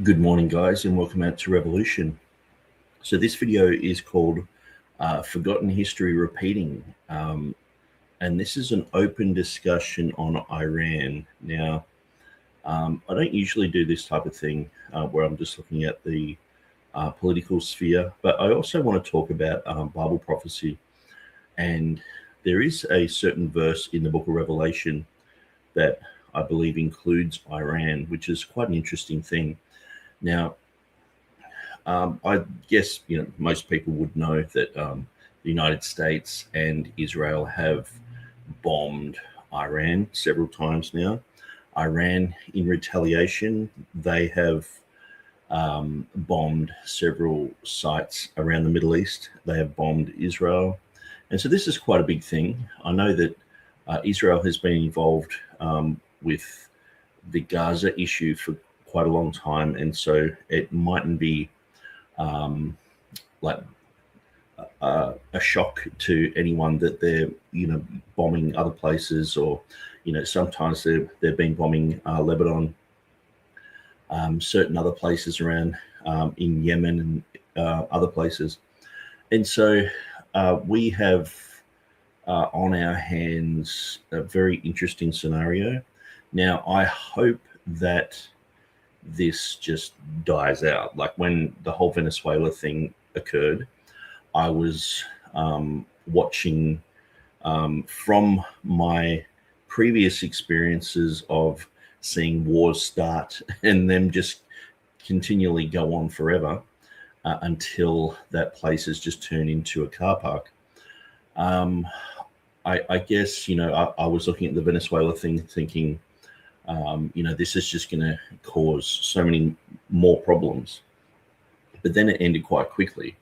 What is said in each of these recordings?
Good morning, guys, and welcome out to Revolution. So this video is called Forgotten History Repeating, and this is an open discussion on Iran. Now, I don't usually do this type of thing where I'm just looking at the political sphere, but I also want to talk about Bible prophecy. And there is a certain verse in the book of Revelation that I believe includes Iran, which is quite an interesting thing. Now, I guess most people would know that the United States and Israel have bombed Iran several times now. Iran, in retaliation, they have bombed several sites around the Middle East. They have bombed Israel. And so this is quite a big thing. I know that Israel has been involved with the Gaza issue for quite a long time, and so it mightn't be like a shock to anyone that they're bombing other places, or sometimes they've been bombing Lebanon, certain other places around in Yemen and other places. And so we have on our hands a very interesting scenario. Now, I hope that this just dies out. Like when the whole Venezuela thing occurred, I was watching from my previous experiences of seeing wars start and them just continually go on forever until that place has just turned into a car park. I guess, I was looking at the Venezuela thing thinking, this is just going to cause so many more problems. But then it ended quite quickly.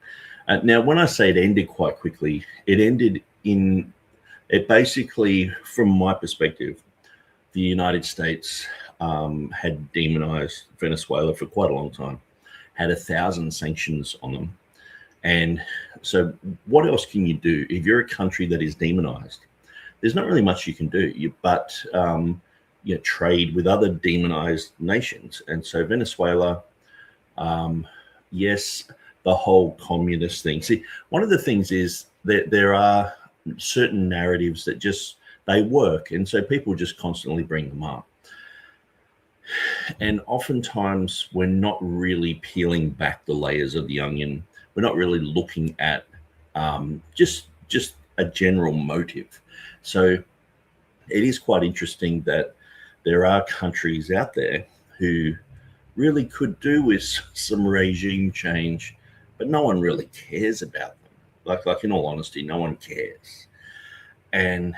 Now, when I say it ended quite quickly, it basically, from my perspective, the United States had demonized Venezuela for quite a long time, had 1,000 sanctions on them. And so what else can you do? If you're a country that is demonized, there's not really much you can do, but trade with other demonized nations. And so Venezuela, yes, the whole communist thing. See, one of the things is that there are certain narratives that they work. And so people just constantly bring them up. And oftentimes we're not really peeling back the layers of the onion. We're not really looking at just a general motive. So it is quite interesting that there are countries out there who really could do with some regime change, but no one really cares about them. Like in all honesty, no one cares. And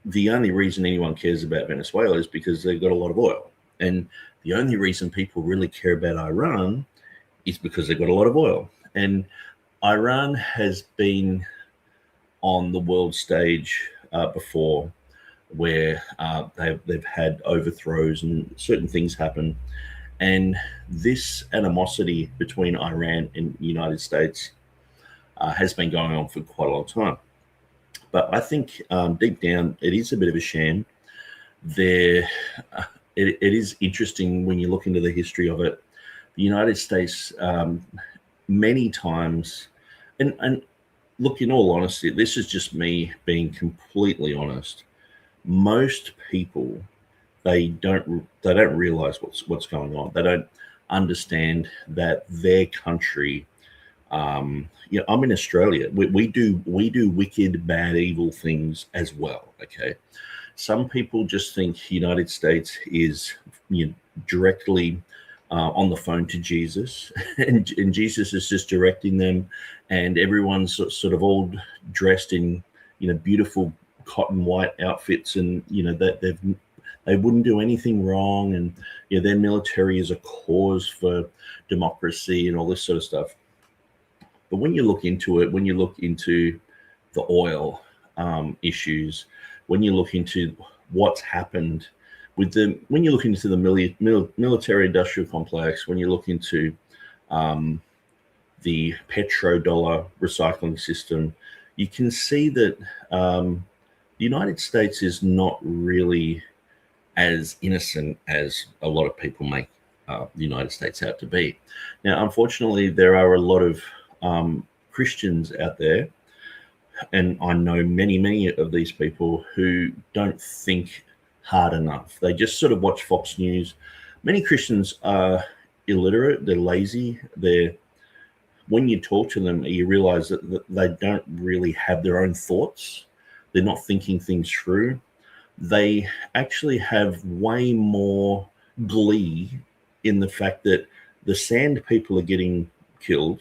the only reason anyone cares about Venezuela is because they've got a lot of oil. And the only reason people really care about Iran is because they've got a lot of oil. And Iran has been on the world stage before, where they've had overthrows and certain things happen. And this animosity between Iran and the United States has been going on for quite a long time. But I think deep down, it is a bit of a sham. It is interesting when you look into the history of it. The United States, many times, and look, in all honesty, this is just me being completely honest. Most people, they don't realize what's going on. They don't understand that their country. I'm in Australia. We do wicked, bad, evil things as well. Okay, some people just think the United States is directly on the phone to Jesus, and Jesus is just directing them, and everyone's sort of all dressed in beautiful cotton white outfits, and that they wouldn't do anything wrong, and their military is a cause for democracy and all this sort of stuff. But when you look into it, when you look into the oil issues, when you look into what's happened with when you look into the military industrial complex, when you look into the petrodollar recycling system, you can see that the United States is not really as innocent as a lot of people make the United States out to be. Now, unfortunately, there are a lot of Christians out there, and I know many of these people who don't think hard enough. They just sort of watch Fox News. Many Christians are illiterate, they're lazy, when you talk to them, you realize that they don't really have their own thoughts. They're not thinking things through. They actually have way more glee in the fact that the sand people are getting killed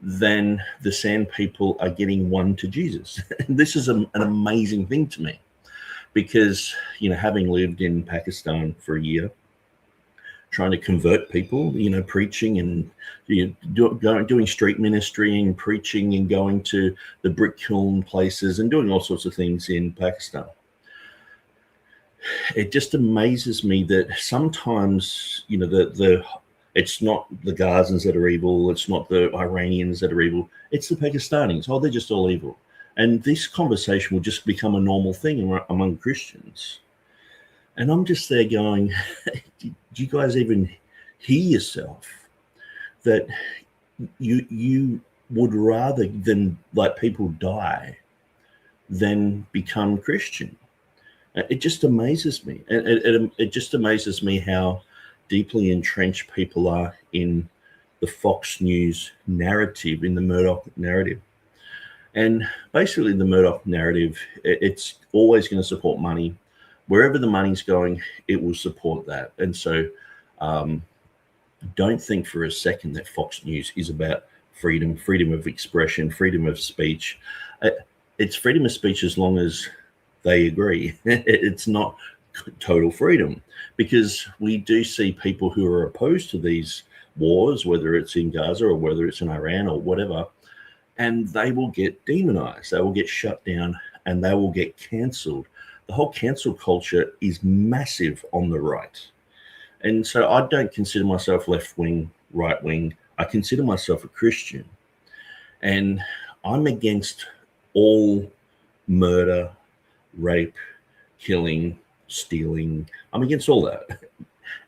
than the sand people are getting won to Jesus. This is an amazing thing to me, because, having lived in Pakistan for a year, trying to convert people, preaching and doing street ministry and preaching and going to the brick kiln places and doing all sorts of things in Pakistan. It just amazes me that sometimes, it's not the Gazans that are evil, it's not the Iranians that are evil, it's the Pakistanis. Oh, they're just all evil. And this conversation will just become a normal thing among Christians. And I'm just there going, do you guys even hear yourself? That you would rather than let people die than become Christian. It just amazes me. It just amazes me how deeply entrenched people are in the Fox News narrative, in the Murdoch narrative. And basically the Murdoch narrative, it's always going to support money. Wherever the money's going, it will support that. And so don't think for a second that Fox News is about freedom of expression, freedom of speech. It's freedom of speech as long as they agree. It's not total freedom, because we do see people who are opposed to these wars, whether it's in Gaza or whether it's in Iran or whatever, and they will get demonized, they will get shut down, and they will get cancelled. The whole cancel culture is massive on the right. And so I don't consider myself left-wing, right-wing. I consider myself a Christian. And I'm against all murder, rape, killing, stealing. I'm against all that.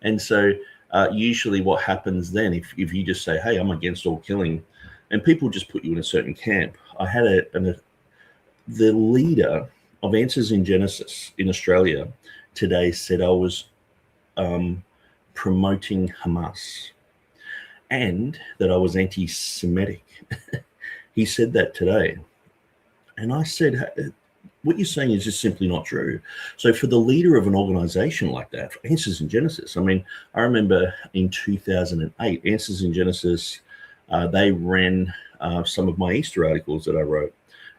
And so usually what happens then, if you just say, hey, I'm against all killing, and people just put you in a certain camp. I had the leader of Answers in Genesis in Australia today said I was promoting Hamas and that I was anti-Semitic. He said that today. And I said, what you're saying is just simply not true. So for the leader of an organization like that, for Answers in Genesis, I mean, I remember in 2008, Answers in Genesis, they ran some of my Easter articles that I wrote.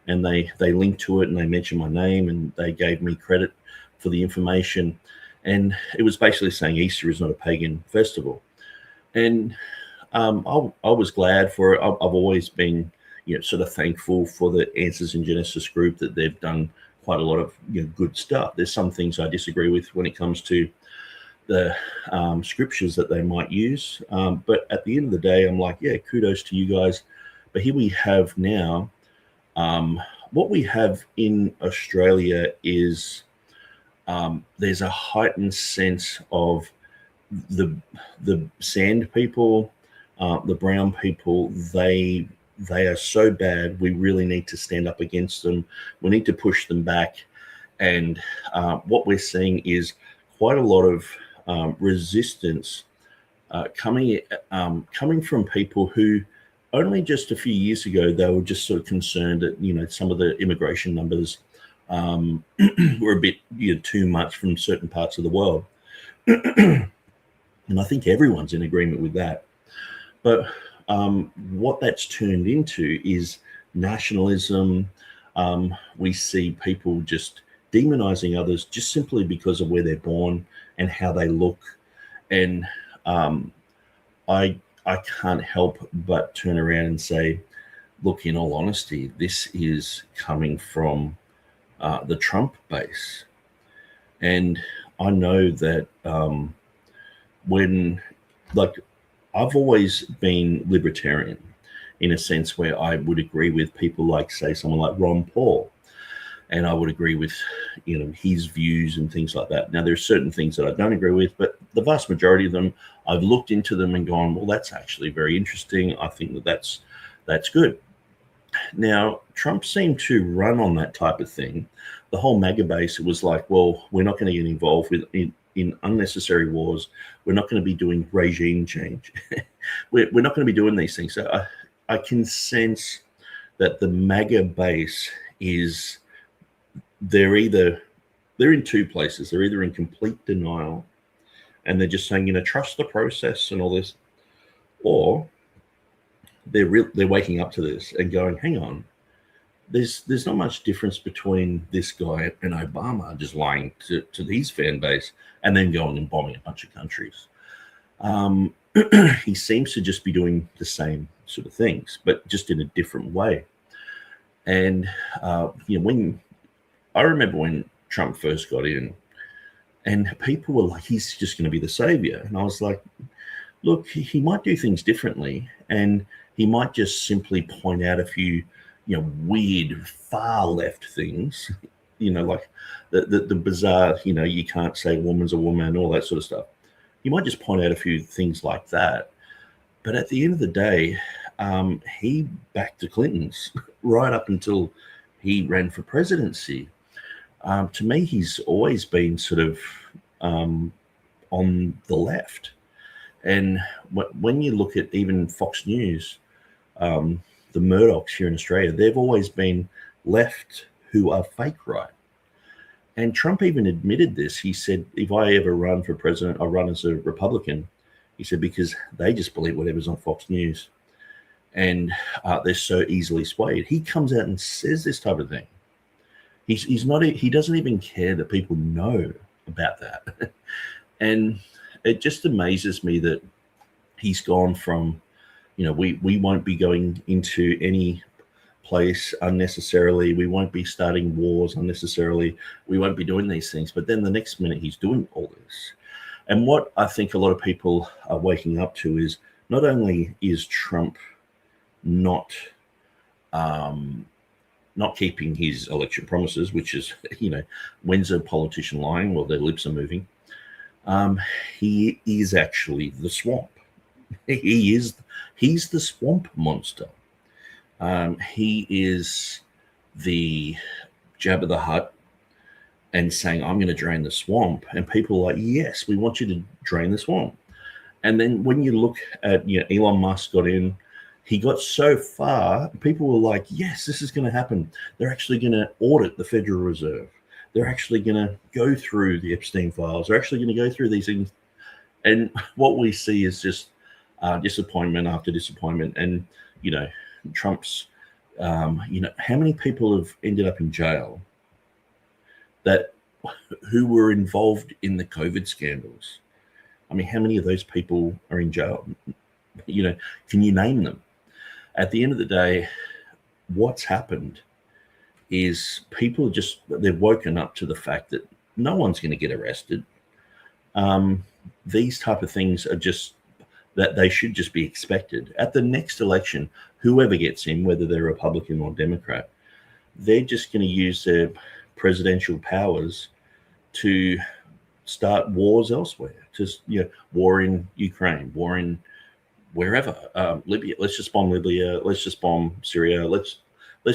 And they linked to it, and they mentioned my name, and they gave me credit for the information. And it was basically saying Easter is not a pagan festival. And I was glad for it. I've always been, sort of thankful for the Answers in Genesis group, that they've done quite a lot of good stuff. There's some things I disagree with when it comes to the scriptures that they might use. But at the end of the day, I'm like, yeah, kudos to you guys. But here we have now, what we have in Australia is there's a heightened sense of the sand people, the brown people. They are so bad. We really need to stand up against them. We need to push them back. And what we're seeing is quite a lot of resistance coming from people who, only just a few years ago, they were just sort of concerned that, some of the immigration numbers were a bit too much from certain parts of the world. And I think everyone's in agreement with that. But what that's turned into is nationalism, We see people just demonizing others just simply because of where they're born and how they look. And I can't help but turn around and say, look, in all honesty, this is coming from the Trump base. And I know that I've always been libertarian in a sense where I would agree with people like, say, someone like Ron Paul. And I would agree with, his views and things like that. Now, there's certain things that I don't agree with, but the vast majority of them, I've looked into them and gone, well, that's actually very interesting. I think that's good. Now, Trump seemed to run on that type of thing. The whole MAGA base, it was like, well, we're not going to get involved in unnecessary wars. We're not going to be doing regime change. we're not going to be doing these things. So I can sense that the MAGA base is, they're in two places. They're either in complete denial and they're just saying, trust the process and all this, or they're waking up to this and going, hang on, there's not much difference between this guy and Obama just lying to his fan base and then going and bombing a bunch of countries. He seems to just be doing the same sort of things, but just in a different way. And when I remember when Trump first got in, and people were like, he's just going to be the savior. And I was like, look, he might do things differently, and he might just simply point out a few, weird far left things, like the bizarre, you can't say woman's a woman, all that sort of stuff. He might just point out a few things like that. But at the end of the day, he backed the Clintons right up until he ran for presidency. To me, he's always been sort of on the left. And when you look at even Fox News, the Murdochs here in Australia, they've always been left who are fake right. And Trump even admitted this. He said, if I ever run for president, I'll run as a Republican. He said, because they just believe whatever's on Fox News. And they're so easily swayed. He comes out and says this type of thing. He doesn't even care that people know about that. And it just amazes me that he's gone from, we won't be going into any place unnecessarily. We won't be starting wars unnecessarily. We won't be doing these things. But then the next minute he's doing all this. And what I think a lot of people are waking up to is not only is Trump not keeping his election promises, which is, when's a politician lying? Well, their lips are moving. He is actually the swamp. He's the swamp monster. He is the Jabba the Hutt and saying, I'm going to drain the swamp. And people are like, yes, we want you to drain the swamp. And then when you look at, Elon Musk got in, he got so far, people were like, yes, this is going to happen. They're actually going to audit the Federal Reserve. They're actually going to go through the Epstein files. They're actually going to go through these things. And what we see is just disappointment after disappointment. And, Trump's, how many people have ended up in jail who were involved in the COVID scandals? I mean, how many of those people are in jail? Can you name them? At the end of the day, what's happened is people they've woken up to the fact that no one's going to get arrested. These type of things are just that they should just be expected. At the next election, whoever gets in, whether they're Republican or Democrat, they're just going to use their presidential powers to start wars elsewhere. Just, war in Ukraine, war in wherever, Libya. Let's just bomb Libya. Let's just bomb Syria. Let's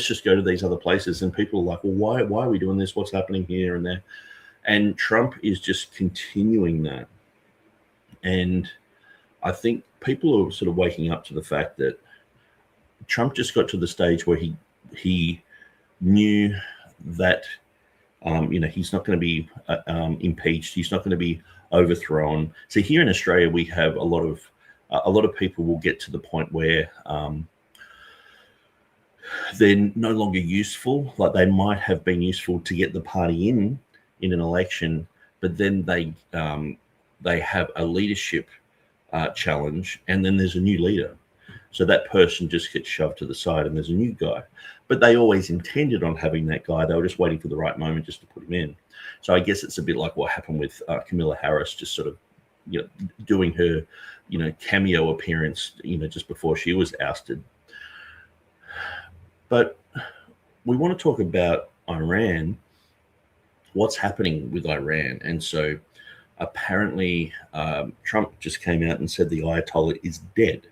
just go to these other places. And people are like, well, why are we doing this? What's happening here and there? And Trump is just continuing that. And I think people are sort of waking up to the fact that Trump just got to the stage where he knew that, he's not going to be impeached. He's not going to be overthrown. See, here in Australia, we have a lot of people will get to the point where they're no longer useful. Like they might have been useful to get the party in an election, but then they have a leadership challenge, and then there's a new leader. So that person just gets shoved to the side, and there's a new guy. But they always intended on having that guy. They were just waiting for the right moment just to put him in. So I guess it's a bit like what happened with Kamala Harris, just sort of, doing her, cameo appearance, just before she was ousted. But we want to talk about Iran, what's happening with Iran. And so apparently Trump just came out and said the Ayatollah is dead.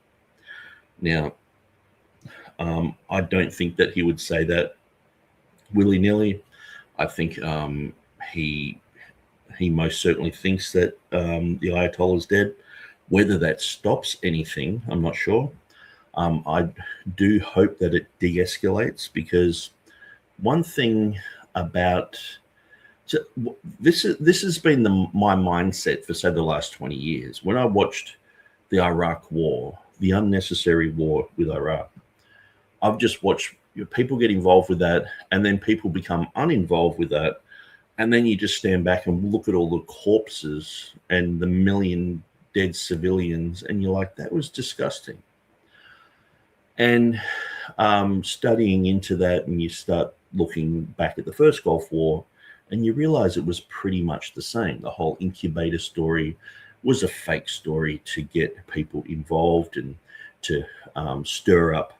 Now, I don't think that he would say that willy-nilly. I think he most certainly thinks that the Ayatollah is dead. Whether that stops anything, I'm not sure. I do hope that it de-escalates, because one thing about this has been my mindset for, say, the last 20 years. When I watched the Iraq War, the unnecessary war with Iraq, I've just watched people get involved with that, and then people become uninvolved with that, and then you just stand back and look at all the corpses and the million dead civilians, and you're like, that was disgusting. And studying into that, and you start looking back at the first Gulf War, and you realize it was pretty much the same. The whole incubator story was a fake story to get people involved and to stir up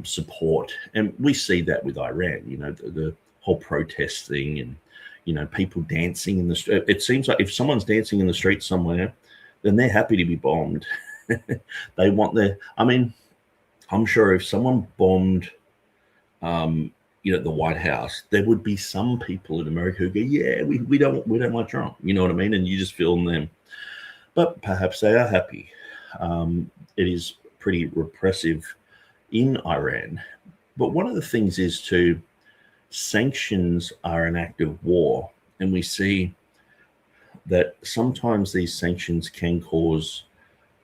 support. And we see that with Iran, the whole protest thing, and people dancing in the street. It seems like if someone's dancing in the street somewhere, then they're happy to be bombed. They want I'm sure if someone bombed the White House, there would be some people in America who go, yeah, we don't want Trump, you know what I mean? And you just film them. But perhaps they are happy. It is pretty repressive in Iran. But one of the things is sanctions are an act of war. And we see that sometimes these sanctions can cause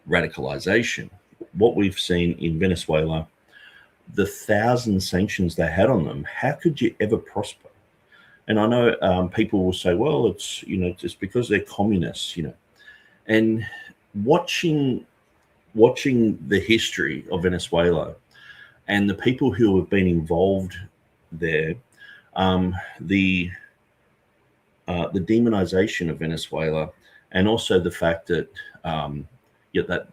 radicalization. What we've seen in Venezuela, the 1,000 sanctions they had on them, how could you ever prosper? And I know people will say, well, it's, just because they're communists, and watching the history of Venezuela and the people who have been involved there, the demonization of Venezuela, and also the fact that that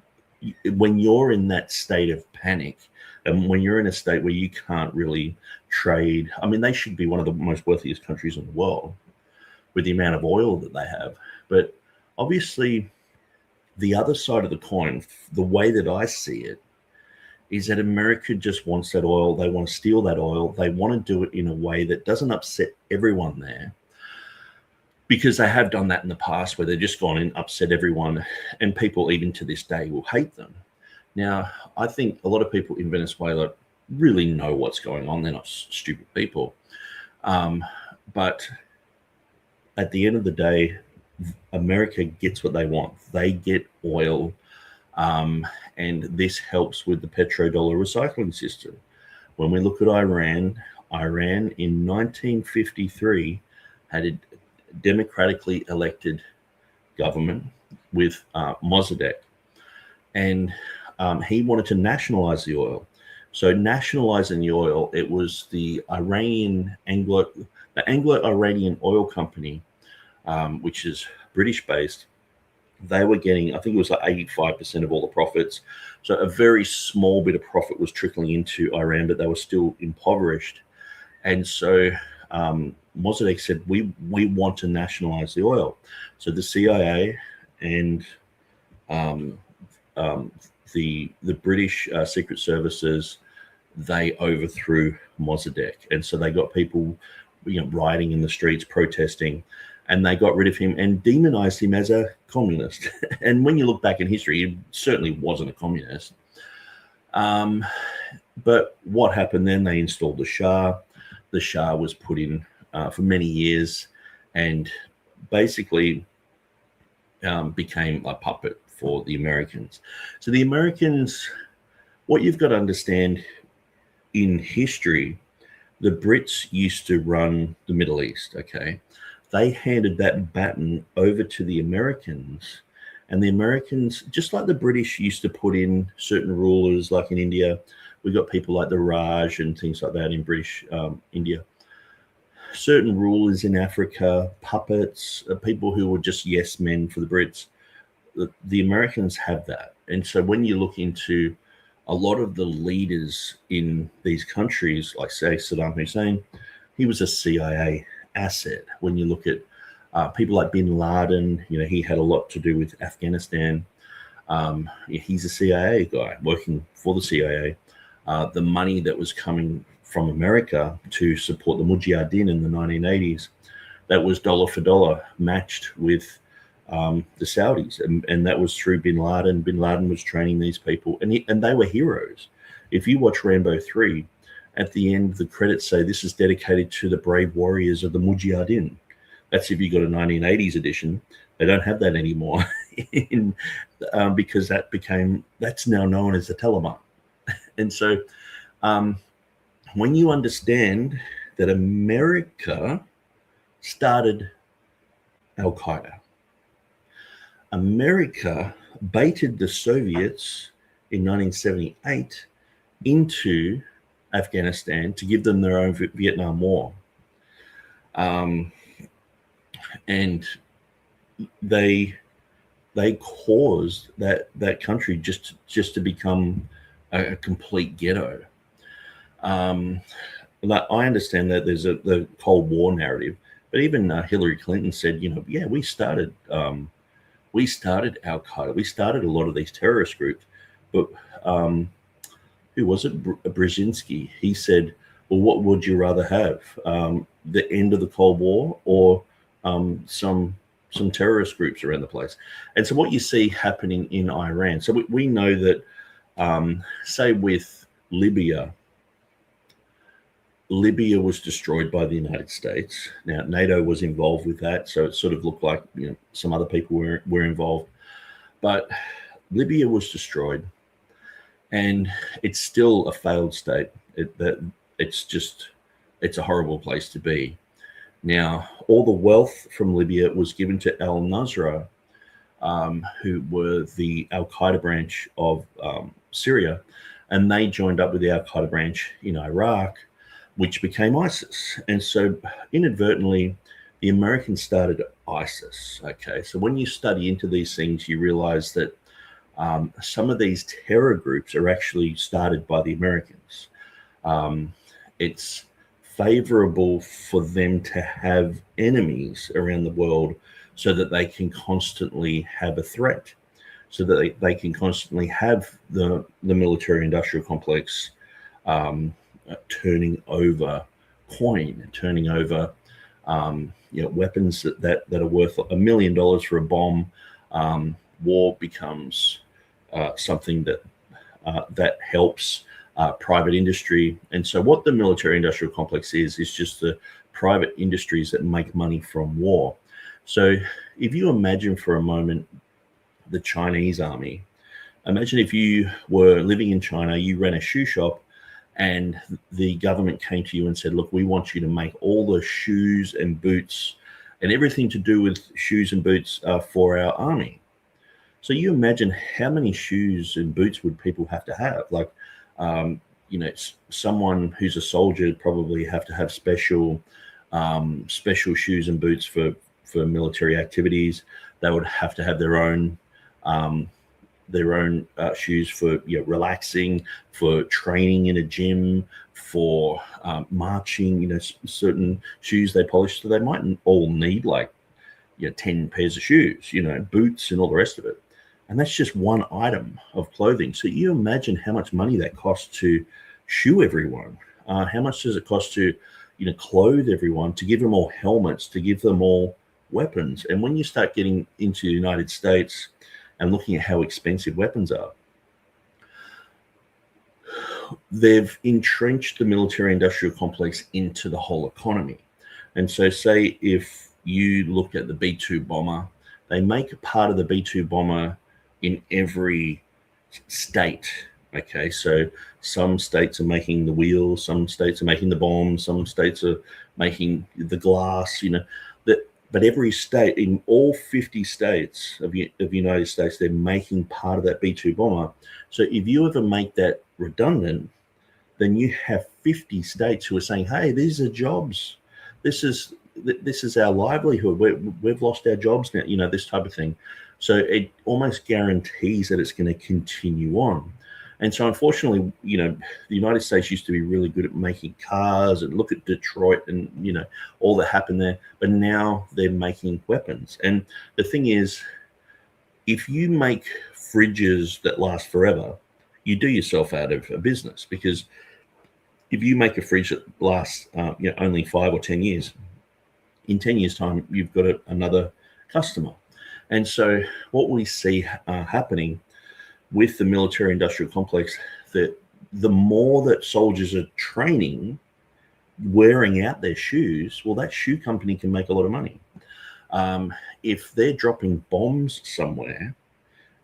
when you're in that state of panic, and when you're in a state where you can't really trade, they should be one of the most wealthiest countries in the world with the amount of oil that they have. But obviously, the other side of the coin, the way that I see it, is that America just wants that oil. They want to steal that oil. They want to do it in a way that doesn't upset everyone there, because they have done that in the past, where they've just gone and upset everyone, and people even to this day will hate them. Now, I think a lot of people in Venezuela really know what's going on. They're not stupid people. But at the end of the day, America gets what they want. They get oil, and this helps with the petrodollar recycling system. When we look at Iran in 1953 had a democratically elected government with Mossadegh, and he wanted to nationalize the oil. So nationalizing the oil, it was the Anglo-Iranian Oil Company, which is British-based. They were getting, I think it was like 85% of all the profits. So a very small bit of profit was trickling into Iran, but they were still impoverished. And so Mossadegh said, we want to nationalize the oil. So the CIA and the British Secret Services, they overthrew Mossadegh. And so they got people rioting in the streets, protesting, and they got rid of him and demonized him as a communist. And when you look back in history, he certainly wasn't a communist. But what happened then? They installed the Shah. The Shah was put in for many years and basically became a puppet for the Americans. So the Americans, what you've got to understand, in history, the Brits used to run the Middle East, okay? They handed that baton over to the Americans, and the Americans, just like the British used to put in certain rulers, like in India, we got people like the Raj and things like that in British India. Certain rulers in Africa, puppets, people who were just yes men for the Brits. The Americans have that. And so when you look into a lot of the leaders in these countries, like say Saddam Hussein, he was a CIA asset. When you look at people like Bin Laden, you know, he had a lot to do with Afghanistan. He's a CIA guy working for the CIA. The money that was coming from America to support the Mujahideen in the 1980s, that was dollar for dollar matched with the Saudis, and that was through Bin Laden. Bin Laden was training these people, and they were heroes. If you watch Rambo 3, at the end the credits say this is dedicated to the brave warriors of the Mujahideen. That's if you got a 1980s edition. They don't have that anymore, because that's now known as the Taliban. And so when you understand that America started Al-Qaeda, America baited the Soviets in 1978 into Afghanistan to give them their own Vietnam War. And they caused that country just to become a complete ghetto. Like, I understand that there's the Cold War narrative, but even Hillary Clinton said, yeah, we started Al-Qaeda. We started a lot of these terrorist groups. But who was it? Brzezinski. He said, well, what would you rather have? The end of the Cold War or some terrorist groups around the place? And so what you see happening in Iran, so we know that, say with Libya was destroyed by the United States. Now, NATO was involved with that, so it sort of looked like some other people were involved. But Libya was destroyed, and it's still a failed state. It's a horrible place to be. Now, all the wealth from Libya was given to al-Nusra, who were the Al-Qaeda branch of Syria, and they joined up with the Al-Qaeda branch in Iraq, which became ISIS. And so inadvertently, the Americans started ISIS. Okay, so when you study into these things, you realize that some of these terror groups are actually started by the Americans. It's favorable for them to have enemies around the world so that they can constantly have a threat, so that they can constantly have the military-industrial complex turning over coin, turning over weapons that are worth $1 million for a bomb. War becomes something that helps private industry. And so what the military-industrial complex is just the private industries that make money from war. So if you imagine for a moment the Chinese army, imagine if you were living in China, you ran a shoe shop, and the government came to you and said, look, we want you to make all the shoes and boots and everything to do with shoes and boots for our army. So you imagine how many shoes and boots would people have to have? Like, someone who's a soldier probably have to have special shoes and boots for military activities. They would have to have their own shoes for relaxing, for training in a gym, for marching. Certain shoes they polish, so they mightn't all need 10 pairs of shoes, boots and all the rest of it. And that's just one item of clothing. So you imagine how much money that costs to shoe everyone. How much does it cost to clothe everyone, to give them all helmets, to give them all weapons? And when you start getting into the United States and looking at how expensive weapons are, they've entrenched the military-industrial complex into the whole economy. And so say if you look at the B-2 bomber, they make a part of the B-2 bomber in every state Okay, so some states are making the wheels, some states are making the bombs, some states are making the glass, but every state, in all 50 states of the United States, they're making part of that B-2 bomber. So if you ever make that redundant, then you have 50 states who are saying, hey, these are jobs. This is our livelihood. We've lost our jobs now, this type of thing. So it almost guarantees that it's going to continue on. And so, unfortunately, the United States used to be really good at making cars, and look at Detroit and, all that happened there. But now they're making weapons. And the thing is, if you make fridges that last forever, you do yourself out of a business, because if you make a fridge that lasts only 5 or 10 years, in 10 years' time, you've got another customer. And so what we see happening with the military-industrial complex, that the more that soldiers are training, wearing out their shoes, well, that shoe company can make a lot of money. If they're dropping bombs somewhere,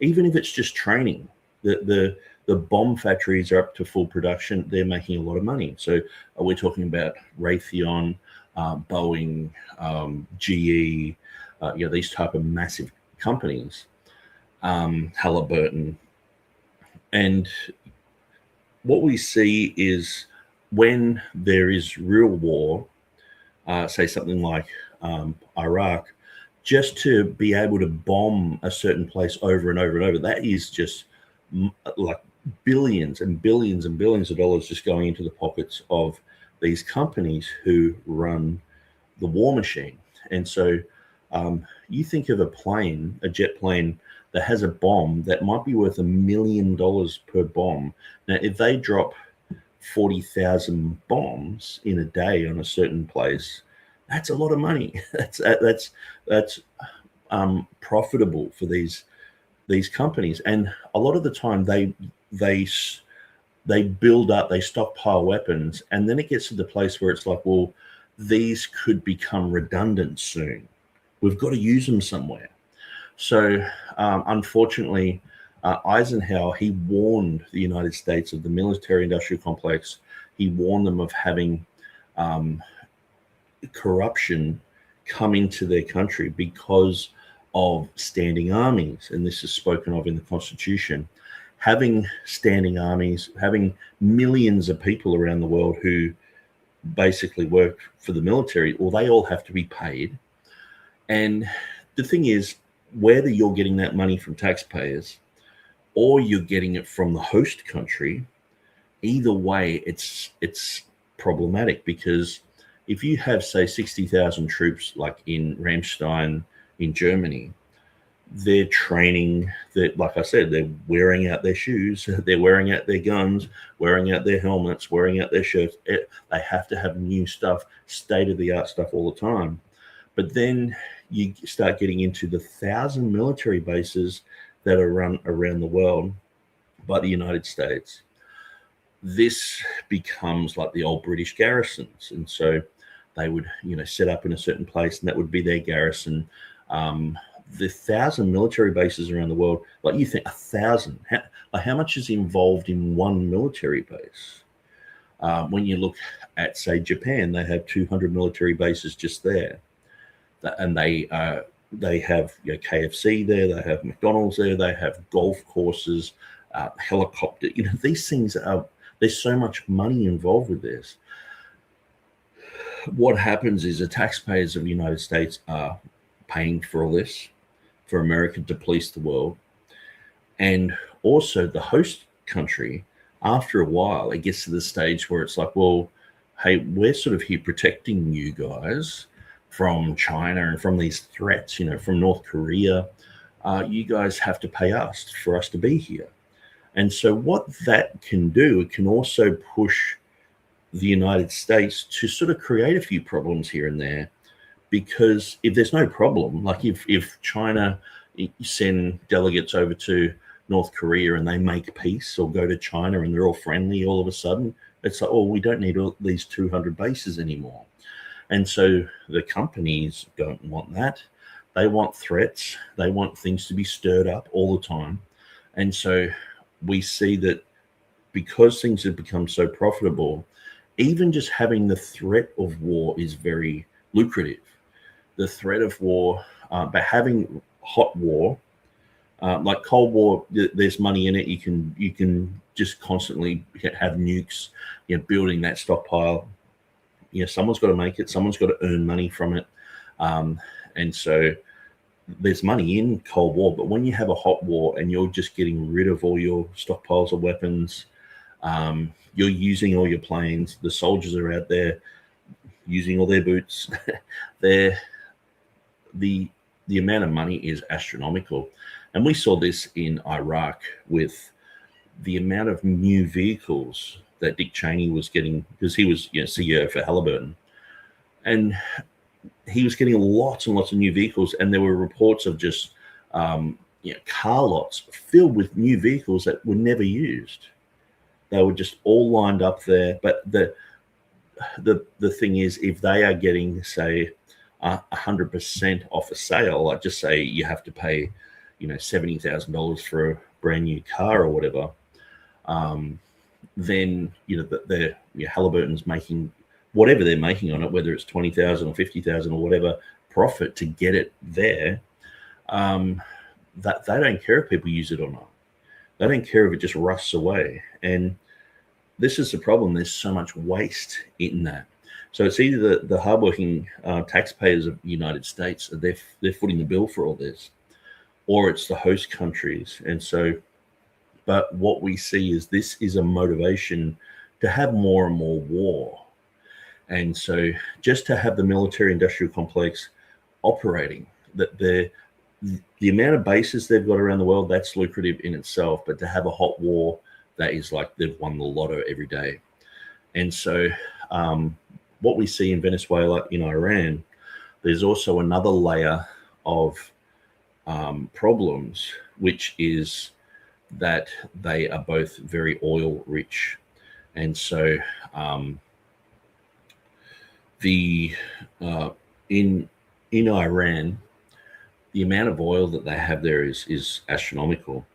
even if it's just training, the bomb factories are up to full production, they're making a lot of money. So we're talking about Raytheon, Boeing, GE, these type of massive companies, Halliburton. And what we see is when there is real war, say something like Iraq, just to be able to bomb a certain place over and over and over, that is just like billions and billions and billions of dollars just going into the pockets of these companies who run the war machine. And so you think of a jet plane that has a bomb that might be worth $1 million per bomb. Now, if they drop 40,000 bombs in a day on a certain place, that's a lot of money. That's profitable for these companies. And a lot of the time they build up, they stockpile weapons, and then it gets to the place where it's like, well, these could become redundant soon. We've got to use them somewhere. So unfortunately, Eisenhower, he warned the United States of the military-industrial complex. He warned them of having corruption come into their country because of standing armies. And this is spoken of in the Constitution. Having standing armies, having millions of people around the world who basically work for the military, well, they all have to be paid. And the thing is, whether you're getting that money from taxpayers or you're getting it from the host country, either way, it's problematic, because if you have, say, 60,000 troops like in Ramstein in Germany, they're training, like I said, they're wearing out their shoes, they're wearing out their guns, wearing out their helmets, wearing out their shirts. They have to have new stuff, state-of-the-art stuff all the time. But then you start getting into the 1,000 military bases that are run around the world by the United States. This becomes like the old British garrisons. And so they would, set up in a certain place, and that would be their garrison. The 1,000 military bases around the world, like you think 1,000, how much is involved in one military base? When you look at, say, Japan, they have 200 military bases just there. And they have KFC there, they have McDonald's there, they have golf courses, helicopter. These things there's so much money involved with this. What happens is the taxpayers of the United States are paying for all this, for America to police the world. And also the host country, after a while, it gets to the stage where it's like, well, hey, we're sort of here protecting you guys from China and from these threats, from North Korea. You guys have to pay us for us to be here. And so what that can do, it can also push the United States to sort of create a few problems here and there. Because if there's no problem, like if China send delegates over to North Korea and they make peace, or go to China and they're all friendly, all of a sudden, it's like, oh, we don't need all these 200 bases anymore. And so the companies don't want that. They want threats. They want things to be stirred up all the time. And so we see that because things have become so profitable, even just having the threat of war is very lucrative. The threat of war, but having hot war, like Cold War, there's money in it. You can just constantly have nukes, building that stockpile. Someone's got to make it. Someone's got to earn money from it, and so there's money in Cold War. But when you have a hot war and you're just getting rid of all your stockpiles of weapons, you're using all your planes. The soldiers are out there using all their boots. The amount of money is astronomical. And we saw this in Iraq with the amount of new vehicles that Dick Cheney was getting, because he was CEO for Halliburton. And he was getting lots and lots of new vehicles. And there were reports of just car lots filled with new vehicles that were never used. They were just all lined up there. But the thing is, if they are getting, say, 100% off a sale, like just say you have to pay, $70,000 for a brand new car or whatever, then Halliburton's making whatever they're making on it, whether it's 20,000 or 50,000 or whatever profit to get it there. That they don't care if people use it or not. They don't care if it just rusts away. And this is the problem. There's so much waste in that. So it's either the hardworking taxpayers of the United States, they're footing the bill for all this, or it's the host countries. And so, but what we see is this is a motivation to have more and more war. And so just to have the military-industrial complex operating, that the amount of bases they've got around the world, that's lucrative in itself. But to have a hot war, that is like they've won the lotto every day. And so what we see in Venezuela, in Iran, there's also another layer of problems, which is that they are both very oil rich. And so in Iran, the amount of oil that they have there is astronomical.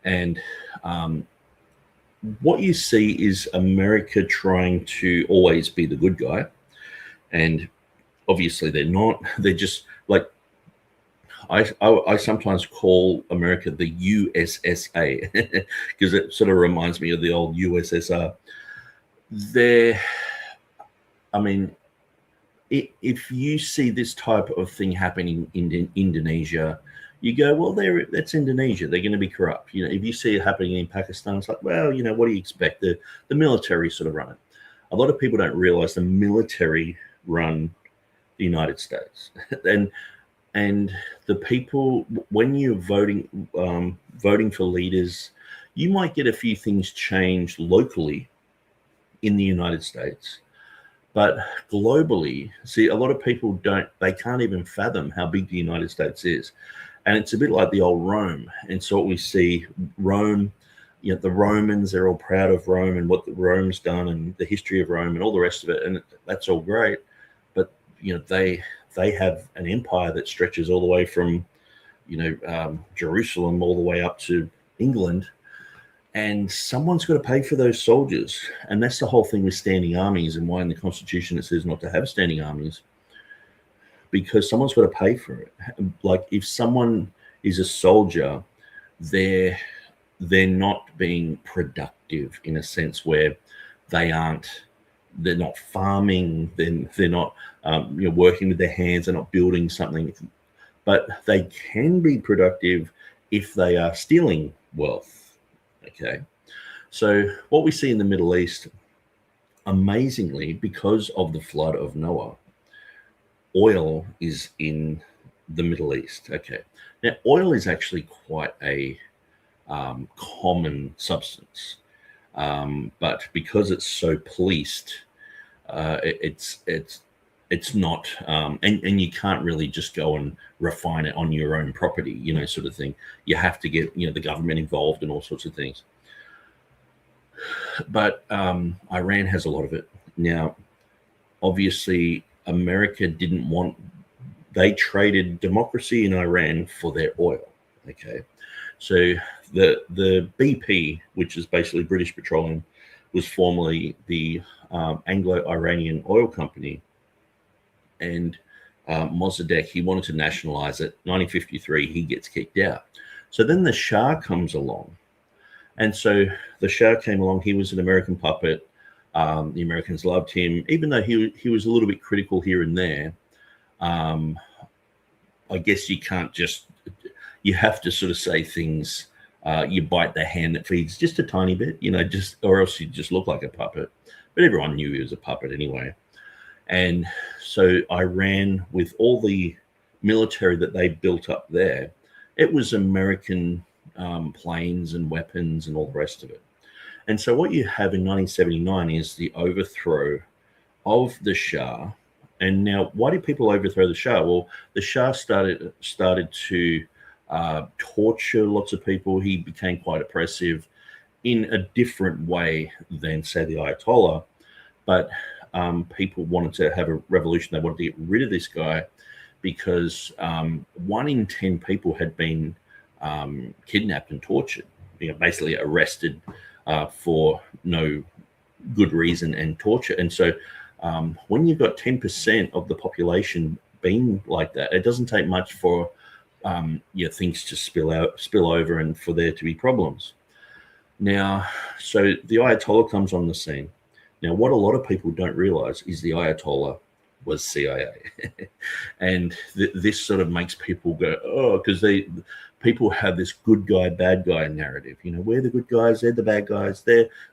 And what you see is America trying to always be the good guy. And obviously they're not. They're just like, I sometimes call America the USSA because it sort of reminds me of the old USSR. If you see this type of thing happening in Indonesia, you go, well, that's Indonesia. They're going to be corrupt. If you see it happening in Pakistan, it's like, well, what do you expect? The military sort of run it. A lot of people don't realize the military run the United States. And the people, when you're voting for leaders, you might get a few things changed locally in the United States. But globally, see, a lot of people they can't even fathom how big the United States is. And it's a bit like the old Rome. And so what we see, Rome, the Romans, they're all proud of Rome and what Rome's done and the history of Rome and all the rest of it. And that's all great. But, they have an empire that stretches all the way from, Jerusalem all the way up to England. And someone's got to pay for those soldiers. And that's the whole thing with standing armies and why in the Constitution it says not to have standing armies. Because someone's got to pay for it. Like if someone is a soldier, they're not being productive in a sense where they're not farming, they're not working with their hands, they're not building something. But they can be productive if they are stealing wealth. Okay. So what we see in the Middle East, amazingly, because of the flood of Noah, oil is in the Middle East. Okay. Now, oil is actually quite a common substance, but because it's so policed, it's not, and you can't really just go and refine it on your own property, sort of thing. You have to get, the government involved and all sorts of things. But Iran has a lot of it. Now, obviously, America they traded democracy in Iran for their oil. Okay. So the BP, which is basically British Petroleum, was formerly the Anglo-Iranian Oil Company, and Mossadegh, he wanted to nationalize it. 1953, he gets kicked out. So then the Shah comes along. And so the Shah came along. He was an American puppet. The Americans loved him, even though he was a little bit critical here and there. I guess you can't just, you have to sort of say things, you bite the hand that feeds just a tiny bit, just, or else you just look like a puppet. But everyone knew he was a puppet anyway. And so Iran, with all the military that they built up there, it was American planes and weapons and all the rest of it. And so what you have in 1979 is the overthrow of the Shah. And now, why did people overthrow the Shah? Well, the Shah started to torture lots of people. He became quite oppressive in a different way than, say, the Ayatollah. But people wanted to have a revolution. They wanted to get rid of this guy because 1 in 10 people had been kidnapped and tortured, basically arrested for no good reason and torture. And so when you've got 10% of the population being like that, it doesn't take much for things to spill over and for there to be problems. Now, so the Ayatollah comes on the scene. Now, what a lot of people don't realize is the Ayatollah was CIA. And this sort of makes people go, oh, because people have this good guy, bad guy narrative. We're the good guys, they're the bad guys.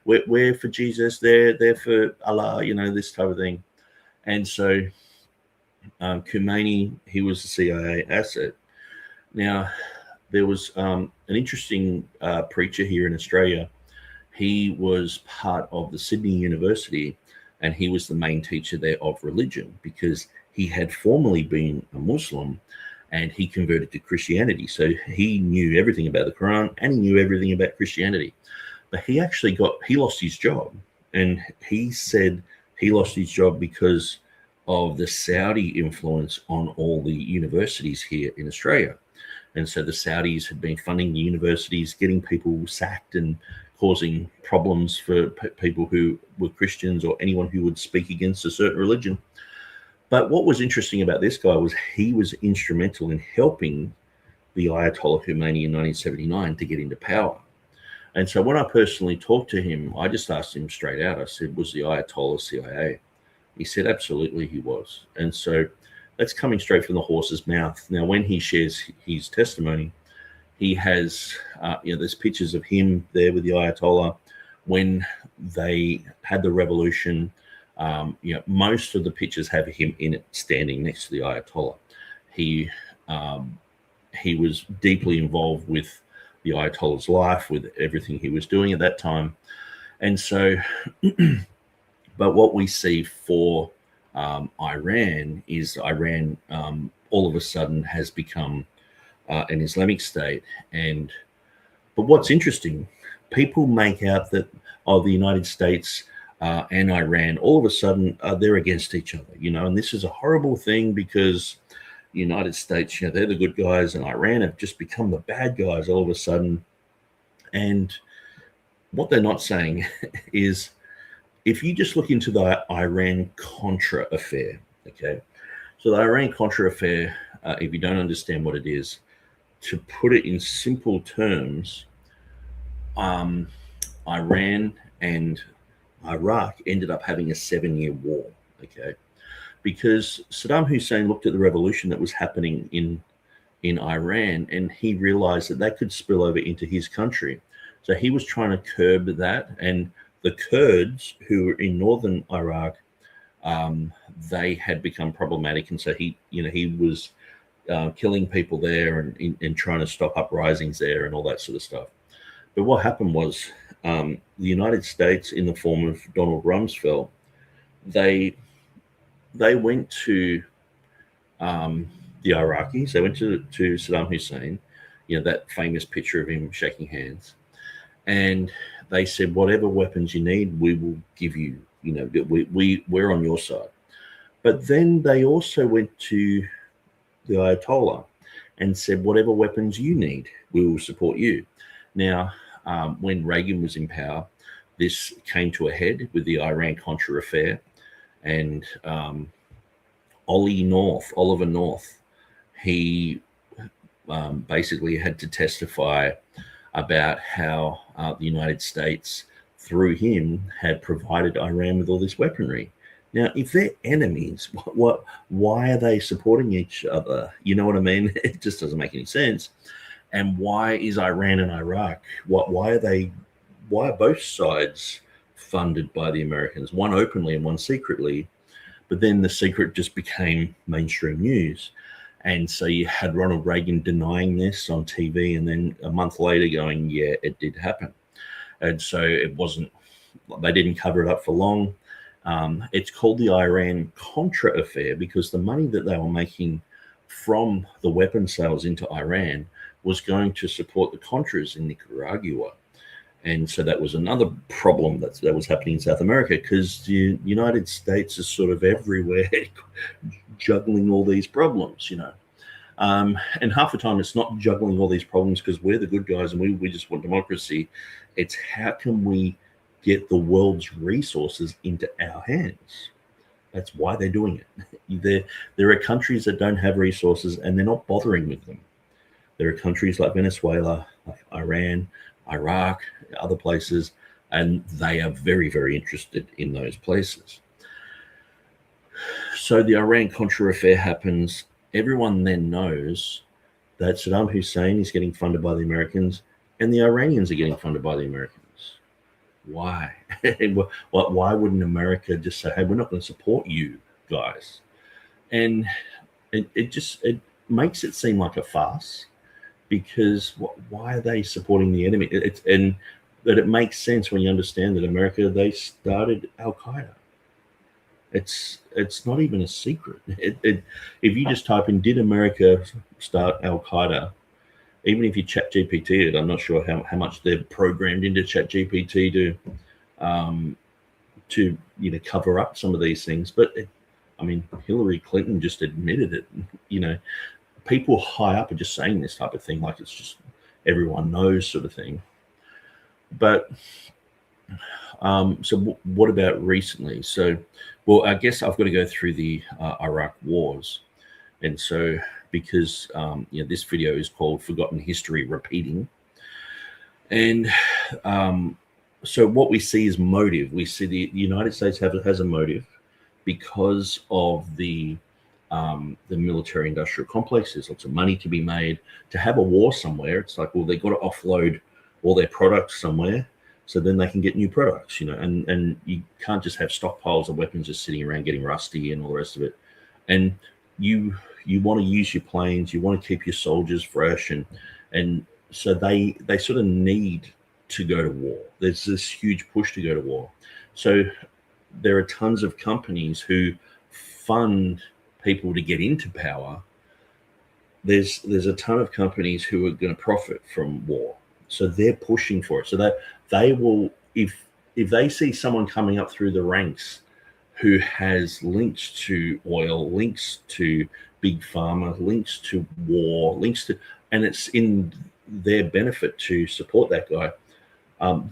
We're for Jesus, they're for Allah, this type of thing. And so Khomeini, he was a CIA asset. Now, there was an interesting preacher here in Australia. He was part of the Sydney University, and he was the main teacher there of religion because he had formerly been a Muslim and he converted to Christianity. So he knew everything about the Quran and he knew everything about Christianity. But he lost his job. And he said he lost his job because of the Saudi influence on all the universities here in Australia. And so the Saudis had been funding the universities, getting people sacked and causing problems for people who were Christians or anyone who would speak against a certain religion. But what was interesting about this guy was he was instrumental in helping the Ayatollah Khomeini in 1979 to get into power. And so when I personally talked to him, I just asked him straight out. I said, was the Ayatollah CIA? He said, absolutely he was. And so that's coming straight from the horse's mouth. Now, when he shares his testimony, he has, there's pictures of him there with the Ayatollah when they had the revolution. Most of the pictures have him in it, standing next to the Ayatollah. He was deeply involved with the Ayatollah's life, with everything he was doing at that time. And so, but what we see for Iran is Iran all of a sudden has become an Islamic state. But what's interesting, people make out that the United States and Iran, all of a sudden, they're against each other, and this is a horrible thing because the United States, they're the good guys and Iran have just become the bad guys all of a sudden. And what they're not saying is, if you just look into the Iran-Contra affair, okay? So the Iran-Contra affair, if you don't understand what it is, to put it in simple terms, Iran and Iraq ended up having a 7-year war, okay? Because Saddam Hussein looked at the revolution that was happening in Iran and he realized that could spill over into his country. So he was trying to curb that. And the Kurds who were in northern Iraq, they had become problematic. And so he was killing people there and trying to stop uprisings there and all that sort of stuff. But what happened was the United States, in the form of Donald Rumsfeld, they went to the Iraqis. They went to Saddam Hussein, that famous picture of him shaking hands. And they said, whatever weapons you need, we will give you, we're on your side. But then they also went to the Ayatollah and said, whatever weapons you need, we will support you. Now, when Reagan was in power, this came to a head with the Iran-Contra affair, and Oliver North, he basically had to testify about how the United States, through him, had provided Iran with all this weaponry. Now, if they're enemies, why are they supporting each other? You know what I mean? It just doesn't make any sense. And why is Iran and Iraq? Why are both sides funded by the Americans? One openly and one secretly. But then the secret just became mainstream news. And so you had Ronald Reagan denying this on TV, and then a month later going, yeah, it did happen. And so they didn't cover it up for long. It's called the Iran-Contra affair because the money that they were making from the weapon sales into Iran was going to support the Contras in Nicaragua. And so that was another problem that was happening in South America, because the United States is sort of everywhere juggling all these problems, and half the time it's not juggling all these problems because we're the good guys and we just want democracy. It's how can we get the world's resources into our hands? That's why they're doing it. There are countries that don't have resources and they're not bothering with them. There are countries like Venezuela, like Iran, Iraq, other places, and they are very, very interested in those places. So the Iran-Contra affair happens. Everyone then knows that Saddam Hussein is getting funded by the Americans and the Iranians are getting funded by the Americans. Why? Why wouldn't America just say, hey, we're not going to support you guys? And it makes it seem like a farce, because why are they supporting the enemy? But it makes sense when you understand that America, they started Al-Qaeda. It's not even a secret. If you just type in, did America start Al-Qaeda? Even if you chat GPT it, I'm not sure how much they're programmed into chat GPT to cover up some of these things. But Hillary Clinton just admitted it. People high up are just saying this type of thing like it's just everyone knows sort of thing. But so what about recently? So, well, I guess I've got to go through the Iraq wars. And so because this video is called Forgotten History Repeating. And so what we see is motive. We see the United States has a motive because of the military-industrial complex. There's lots of money to be made. To have a war somewhere, it's like, well, they've got to offload all their products somewhere, so then they can get new products, and you can't just have stockpiles of weapons just sitting around getting rusty and all the rest of it. And you want to use your planes, you want to keep your soldiers fresh, and so they sort of need to go to war. There's this huge push to go to war. So there are tons of companies who fund people to get into power. There's a ton of companies who are going to profit from war, so they're pushing for it. So that they will, if they see someone coming up through the ranks who has links to oil, links to big pharma, links to war, and it's in their benefit to support that guy,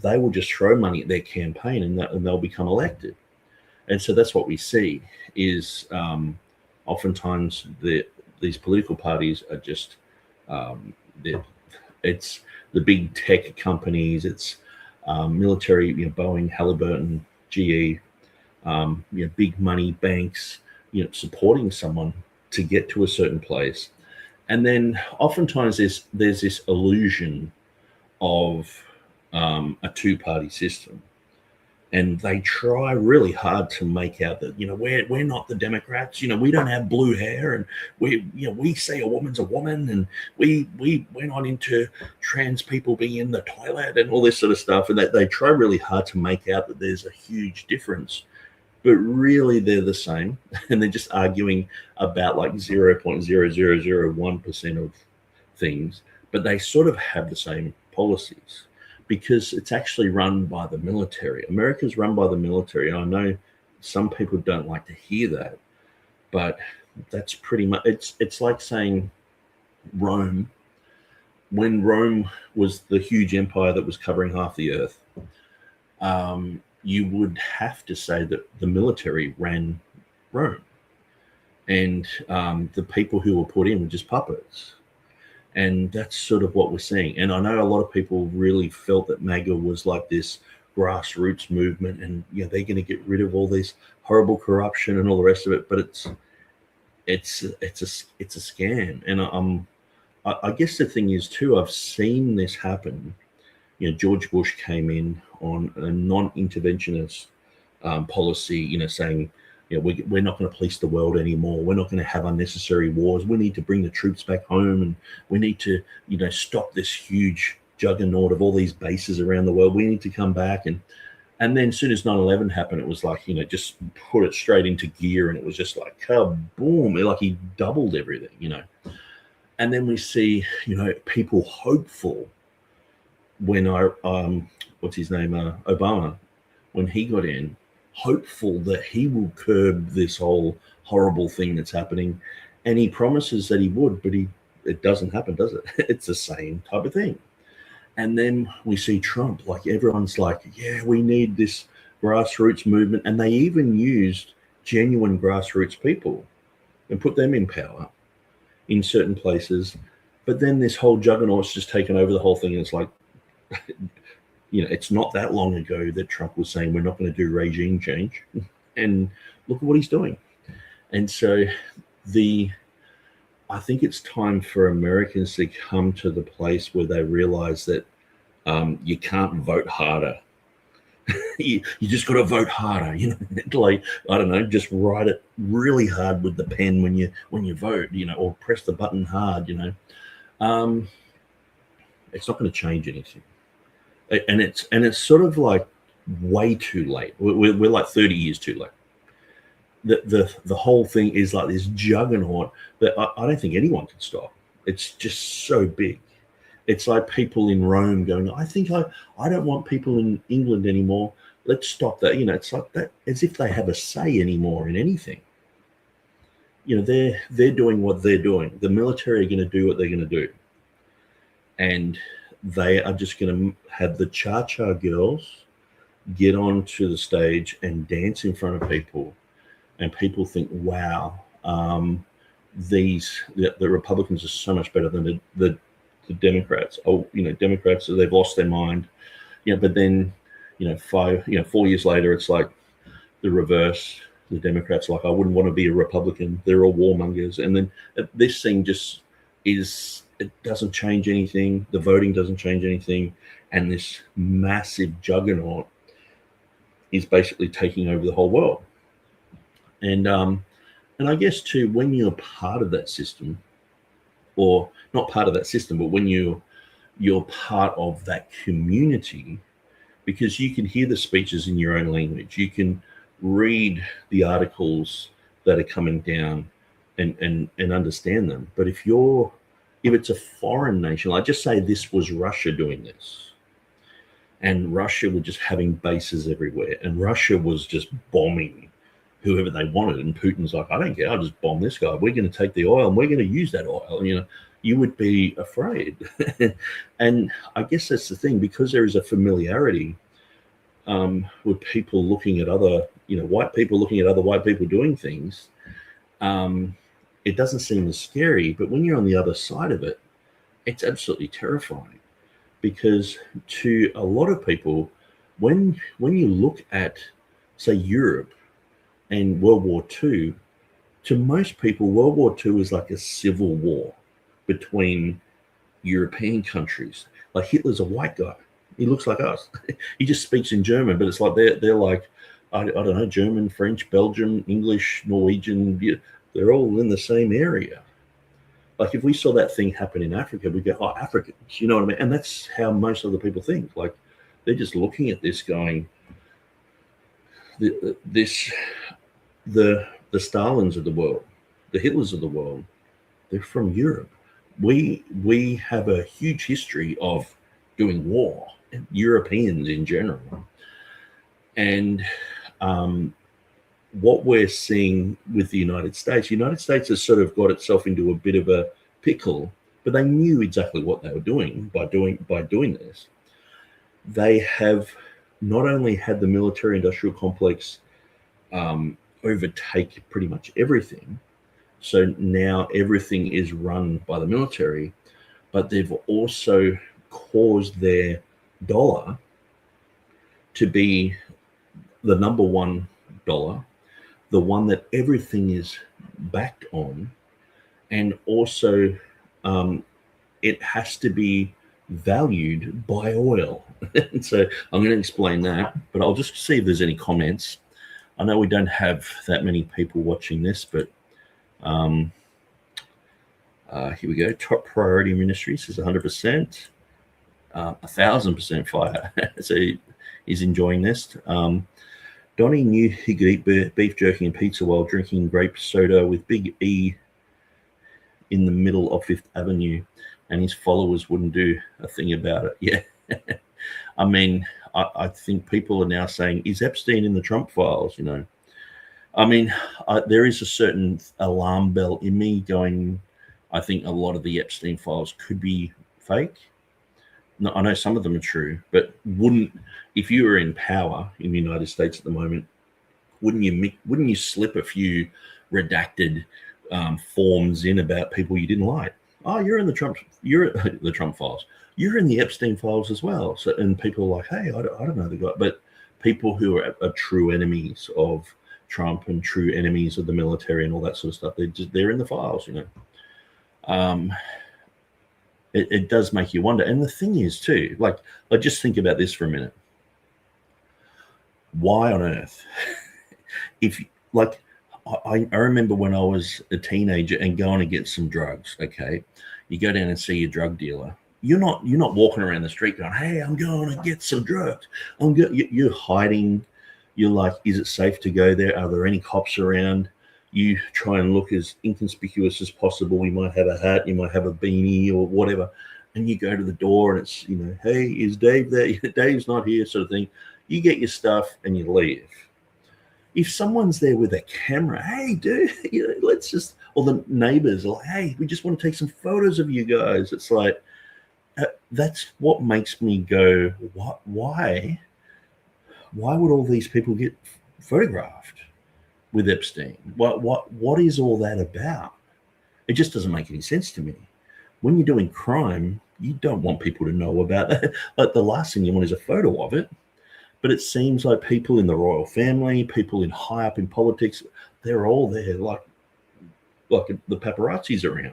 they will just throw money at their campaign and they'll become elected. And so that's what we see is oftentimes these political parties are just it's the big tech companies, it's military, Boeing, Halliburton, GE, big money banks, supporting someone to get to a certain place. And then oftentimes there's this illusion of a two-party system. And they try really hard to make out that, we're not the Democrats, we don't have blue hair, and we say a woman's a woman, and we're not into trans people being in the toilet and all this sort of stuff. And they try really hard to make out that there's a huge difference. But really they're the same, and they're just arguing about like 0.0001% of things, but they sort of have the same policies because it's actually run by the military. America's run by the military. And I know some people don't like to hear that, but that's pretty much, it's like saying Rome, when Rome was the huge empire that was covering half the earth, you would have to say that the military ran Rome, and the people who were put in were just puppets. And that's sort of what we're seeing. And I know a lot of people really felt that MAGA was like this grassroots movement, and they're going to get rid of all this horrible corruption and all the rest of it. But it's a scam. And I guess the thing is too, I've seen this happen. George Bush came in on a non-interventionist policy, saying, we're not going to police the world anymore. We're not going to have unnecessary wars. We need to bring the troops back home, and we need to, stop this huge juggernaut of all these bases around the world. We need to come back. And then as soon as 9/11 happened, it was like, just put it straight into gear, and it was just like, kaboom, like he doubled everything, And then we see, people hopeful when what's his name, Obama, when he got in, hopeful that he will curb this whole horrible thing that's happening, and he promises that he would, but it doesn't happen, does it? It's the same type of thing. And then we see Trump, like everyone's like, yeah, we need this grassroots movement, and they even used genuine grassroots people and put them in power in certain places. But then this whole juggernaut's just taken over the whole thing, and it's like, it's not that long ago that Trump was saying we're not going to do regime change, and look at what he's doing. And so I think it's time for Americans to come to the place where they realize that you can't vote harder. you just got to vote harder, like, I don't know, just write it really hard with the pen when you vote, or press the button hard, it's not going to change anything. And it's sort of like way too late. We're like 30 years too late. The whole thing is like this juggernaut that I don't think anyone can stop. It's just so big. It's like people in Rome going, I think I don't want people in England anymore. Let's stop that. It's like that, as if they have a say anymore in anything. They're doing what they're doing. The military are going to do what they're going to do. And they are just going to have the cha-cha girls get onto the stage and dance in front of people. And people think, wow, the Republicans are so much better than the Democrats. Democrats, they've lost their mind. But then, 4 years later, it's like the reverse. The Democrats are like, I wouldn't want to be a Republican. They're all warmongers. And then this thing just is, it doesn't change anything. The voting doesn't change anything. And this massive juggernaut is basically taking over the whole world. And I guess too, when you're part of that system, or not part of that system, but when you're part of that community, because you can hear the speeches in your own language, you can read the articles that are coming down and understand them. But if it's a foreign nation, like just say this was Russia doing this, and Russia was just having bases everywhere, and Russia was just bombing whoever they wanted, and Putin's like, I don't care, I'll just bomb this guy. We're going to take the oil, and we're going to use that oil. You would be afraid. And I guess that's the thing, because there is a familiarity with people looking at other, white people looking at other white people doing things. It doesn't seem as scary, but when you're on the other side of it, it's absolutely terrifying. Because to a lot of people, when you look at, say, Europe and World War II, to most people, World War II is like a civil war between European countries. Like Hitler's a white guy. He looks like us. He just speaks in German, but it's like they're like, I don't know, German, French, Belgium, English, Norwegian. They're all in the same area. Like if we saw that thing happen in Africa, we go, oh, Africans, you know what I mean? And that's how most other people think. Like they're just looking at this going, the Stalins of the world, the Hitlers of the world, they're from Europe. We have a huge history of doing war, Europeans in general. And what we're seeing with the United States has sort of got itself into a bit of a pickle but they knew exactly what they were doing by doing this. They have not only had the military-industrial complex overtake pretty much everything, so now everything is run by the military, but they've also caused their dollar to be the number one dollar, the one that everything is backed on, and also it has to be valued by oil. And so I'm going to explain that, but I'll just see if there's any comments. I know we don't have that many people watching this, but here we go. Top Priority Ministries is 100%, 1,000% fire. So he's enjoying this. Donnie knew he could eat beef jerky and pizza while drinking grape soda with Big E in the middle of Fifth Avenue, and his followers wouldn't do a thing about it. Yeah. I mean, I think people are now saying, is Epstein in the Trump files? You know, I mean, there is a certain alarm bell in me going, I think a lot of the Epstein files could be fake. No, I know some of them are true, but if you were in power in the United States at the moment, wouldn't you slip a few redacted forms in about people you didn't like? Oh, you're the Trump files. You're in the Epstein files as well. So, and people are like, hey, I don't know the guy, but people who are true enemies of Trump and true enemies of the military and all that sort of stuff, they're in the files, you know. It does make you wonder. And the thing is too, like just think about this for a minute. Why on earth? If like, I remember when I was a teenager and going to get some drugs. Okay, you go down and see your drug dealer. You're not walking around the street going, "Hey, I'm going to get some drugs." You're hiding. You're like, is it safe to go there? Are there any cops around? You try and look as inconspicuous as possible. You might have a hat, you might have a beanie or whatever, and you go to the door and it's, you know, hey, is Dave there? Dave's not here, sort of thing. You get your stuff and you leave. If someone's there with a camera, hey, dude, you know, let's just, or the neighbors are like, hey, we just want to take some photos of you guys. It's like, that's what makes me go, what? Why would all these people get photographed with Epstein? What is all that about? It just doesn't make any sense to me. When you're doing crime, you don't want people to know about that. Like, the last thing you want is a photo of it. But it seems like people in the royal family, people in high up in politics, they're all there, like the paparazzi's around.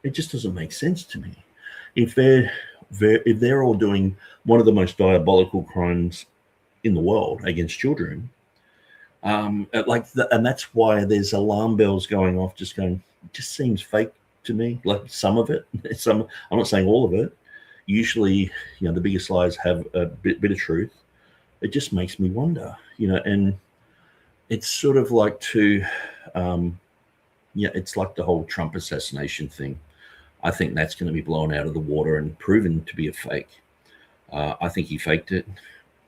It just doesn't make sense to me. If they're all doing one of the most diabolical crimes in the world against children, and that's why there's alarm bells going off, just going, it just seems fake to me. Like some of it, I'm not saying all of it. Usually, you know, the biggest lies have a bit of truth. It just makes me wonder, you know, and it's sort of like it's like the whole Trump assassination thing. I think that's going to be blown out of the water and proven to be a fake. I think he faked it.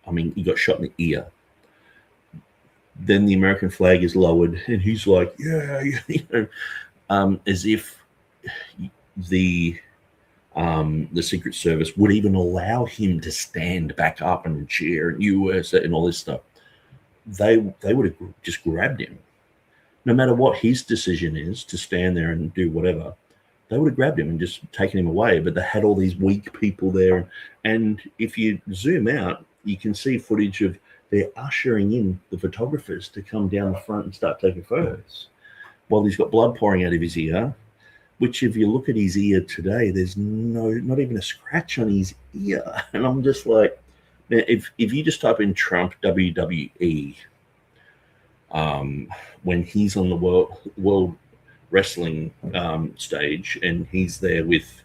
I mean, he got shot in the ear. Then the American flag is lowered, and he's like, yeah, you know, as if the Secret Service would even allow him to stand back up and cheer and US and all this stuff. They would have just grabbed him. No matter what his decision is to stand there and do whatever, they would have grabbed him and just taken him away. But they had all these weak people there. And if you zoom out, you can see footage of they're ushering in the photographers to come down the front and start taking photos while he's got blood pouring out of his ear, which if you look at his ear today, there's not even a scratch on his ear. And I'm just like, if you just type in Trump WWE, when he's on the world wrestling stage and he's there with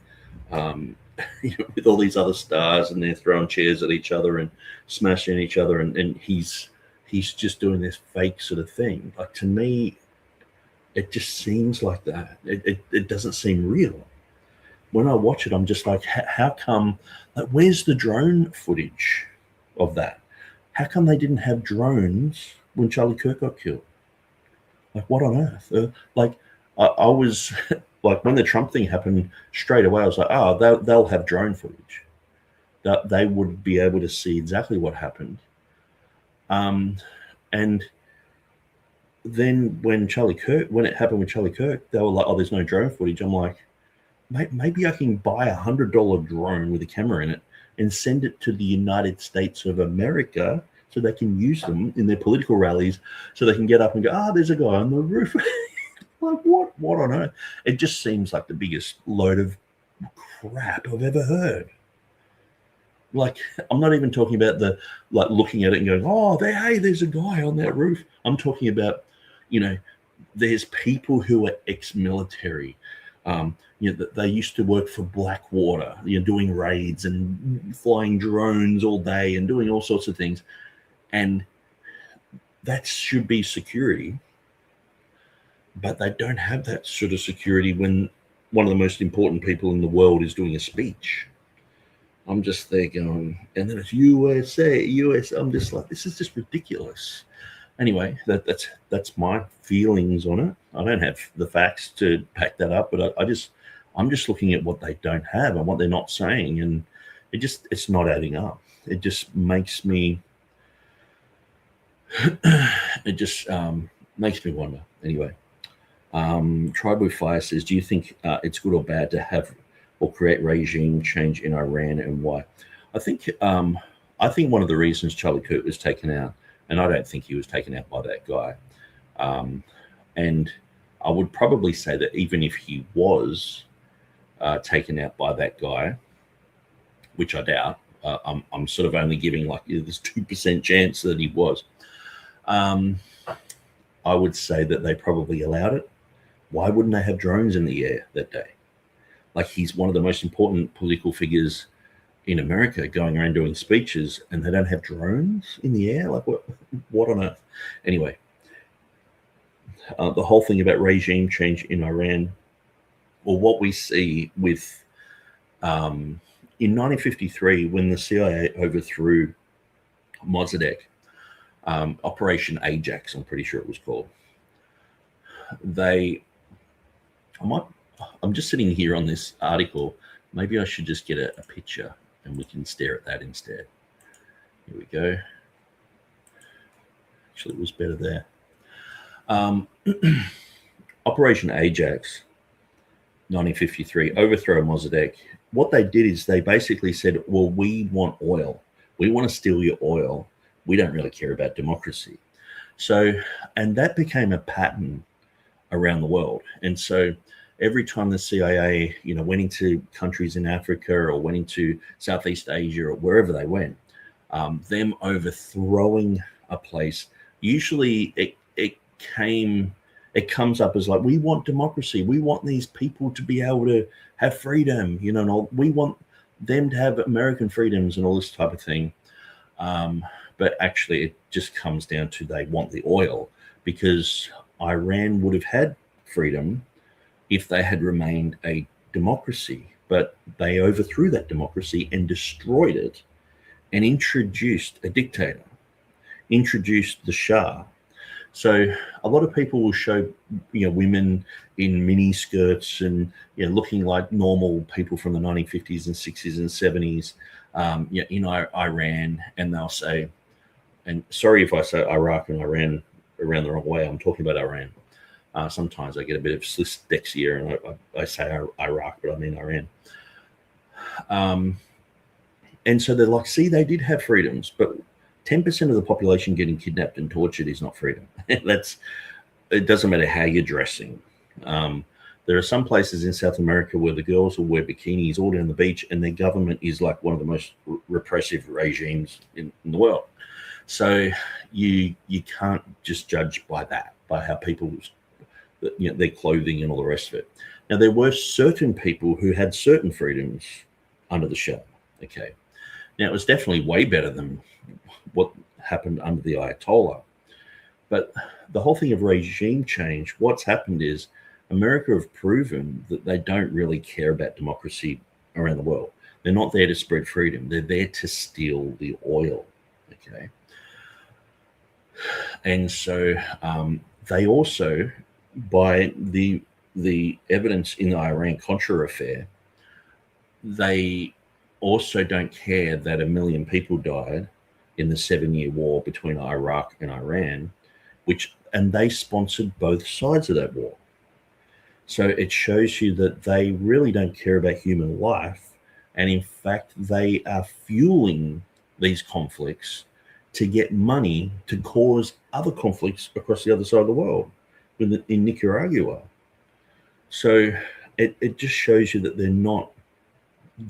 with all these other stars and they're throwing chairs at each other and smashing each other, and he's just doing this fake sort of thing. Like, to me, it just seems like that. It doesn't seem real. When I watch it, I'm just like, how come, like, where's the drone footage of that? How come they didn't have drones when Charlie Kirk got killed? Like, what on earth? I was like when the Trump thing happened, straight away I was like, oh, they'll have drone footage. That they would be able to see exactly what happened. And then when it happened with Charlie Kirk, they were like, oh, there's no drone footage. I'm like, maybe I can buy $100 drone with a camera in it and send it to the United States of America so they can use them in their political rallies, so they can get up and go, there's a guy on the roof. Like, what on earth? It just seems like the biggest load of crap I've ever heard. Like, I'm not even talking about looking at it and going, hey, there's a guy on that roof. I'm talking about, there's people who are ex-military. They used to work for Blackwater, doing raids and flying drones all day and doing all sorts of things. And that should be security. But they don't have that sort of security when one of the most important people in the world is doing a speech. I'm just there going, and then it's USA, US. I'm just like, this is just ridiculous. Anyway, that's my feelings on it. I don't have the facts to back that up, but I'm just looking at what they don't have and what they're not saying, and it's not adding up. It just makes me makes me wonder. Anyway, Tribe with Fire says, do you think it's good or bad to have or create regime change in Iran, and why? I think one of the reasons Charlie Kirk was taken out, and I don't think he was taken out by that guy, and I would probably say that even if he was taken out by that guy, which I doubt, I'm sort of only giving like this 2% chance that he was, I would say that they probably allowed it. Why wouldn't they have drones in the air that day? Like, he's one of the most important political figures in America, going around doing speeches, and they don't have drones in the air? Like, what on earth? Anyway, the whole thing about regime change in Iran, or what we see with, in 1953, when the CIA overthrew Mossadegh, Operation Ajax, I'm pretty sure it was called, I'm just sitting here on this article. Maybe I should just get a picture and we can stare at that instead. Here we go. Actually, it was better there. Operation Ajax, 1953, overthrow Mossadegh. What they did is they basically said, well, we want oil. We want to steal your oil. We don't really care about democracy. So, and that became a pattern around the world. And so every time the CIA, went into countries in Africa or went into Southeast Asia or wherever they went, them overthrowing a place, usually it comes up as like, we want democracy. We want these people to be able to have freedom, and we want them to have American freedoms and all this type of thing. But actually it just comes down to they want the oil, because Iran would have had freedom if they had remained a democracy, but they overthrew that democracy and destroyed it and introduced a dictator, introduced the Shah. So a lot of people will show, women in mini skirts and, looking like normal people from the 1950s and 60s and 70s, in Iran, and they'll say, and sorry if I say Iraq and Iran around the wrong way, I'm talking about Iran. Sometimes I get a bit of dyslexia and I say Iraq, but I mean Iran. And so they're like, see, they did have freedoms, but 10% of the population getting kidnapped and tortured is not freedom. It doesn't matter how you're dressing. There are some places in South America where the girls will wear bikinis all down the beach, and their government is like one of the most repressive regimes in the world. So you can't just judge by that, by how people, their clothing and all the rest of it. Now, there were certain people who had certain freedoms under the Shah. Okay. Now, it was definitely way better than what happened under the Ayatollah. But the whole thing of regime change, what's happened is America have proven that they don't really care about democracy around the world. They're not there to spread freedom. They're there to steal the oil. Okay. And so they also, by the the evidence in the Iran-Contra affair, they also don't care that 1 million people died in the 7-year war between Iraq and Iran, and they sponsored both sides of that war. So it shows you that they really don't care about human life. And in fact, they are fueling these conflicts to get money to cause other conflicts across the other side of the world, in Nicaragua. So it just shows you that they're not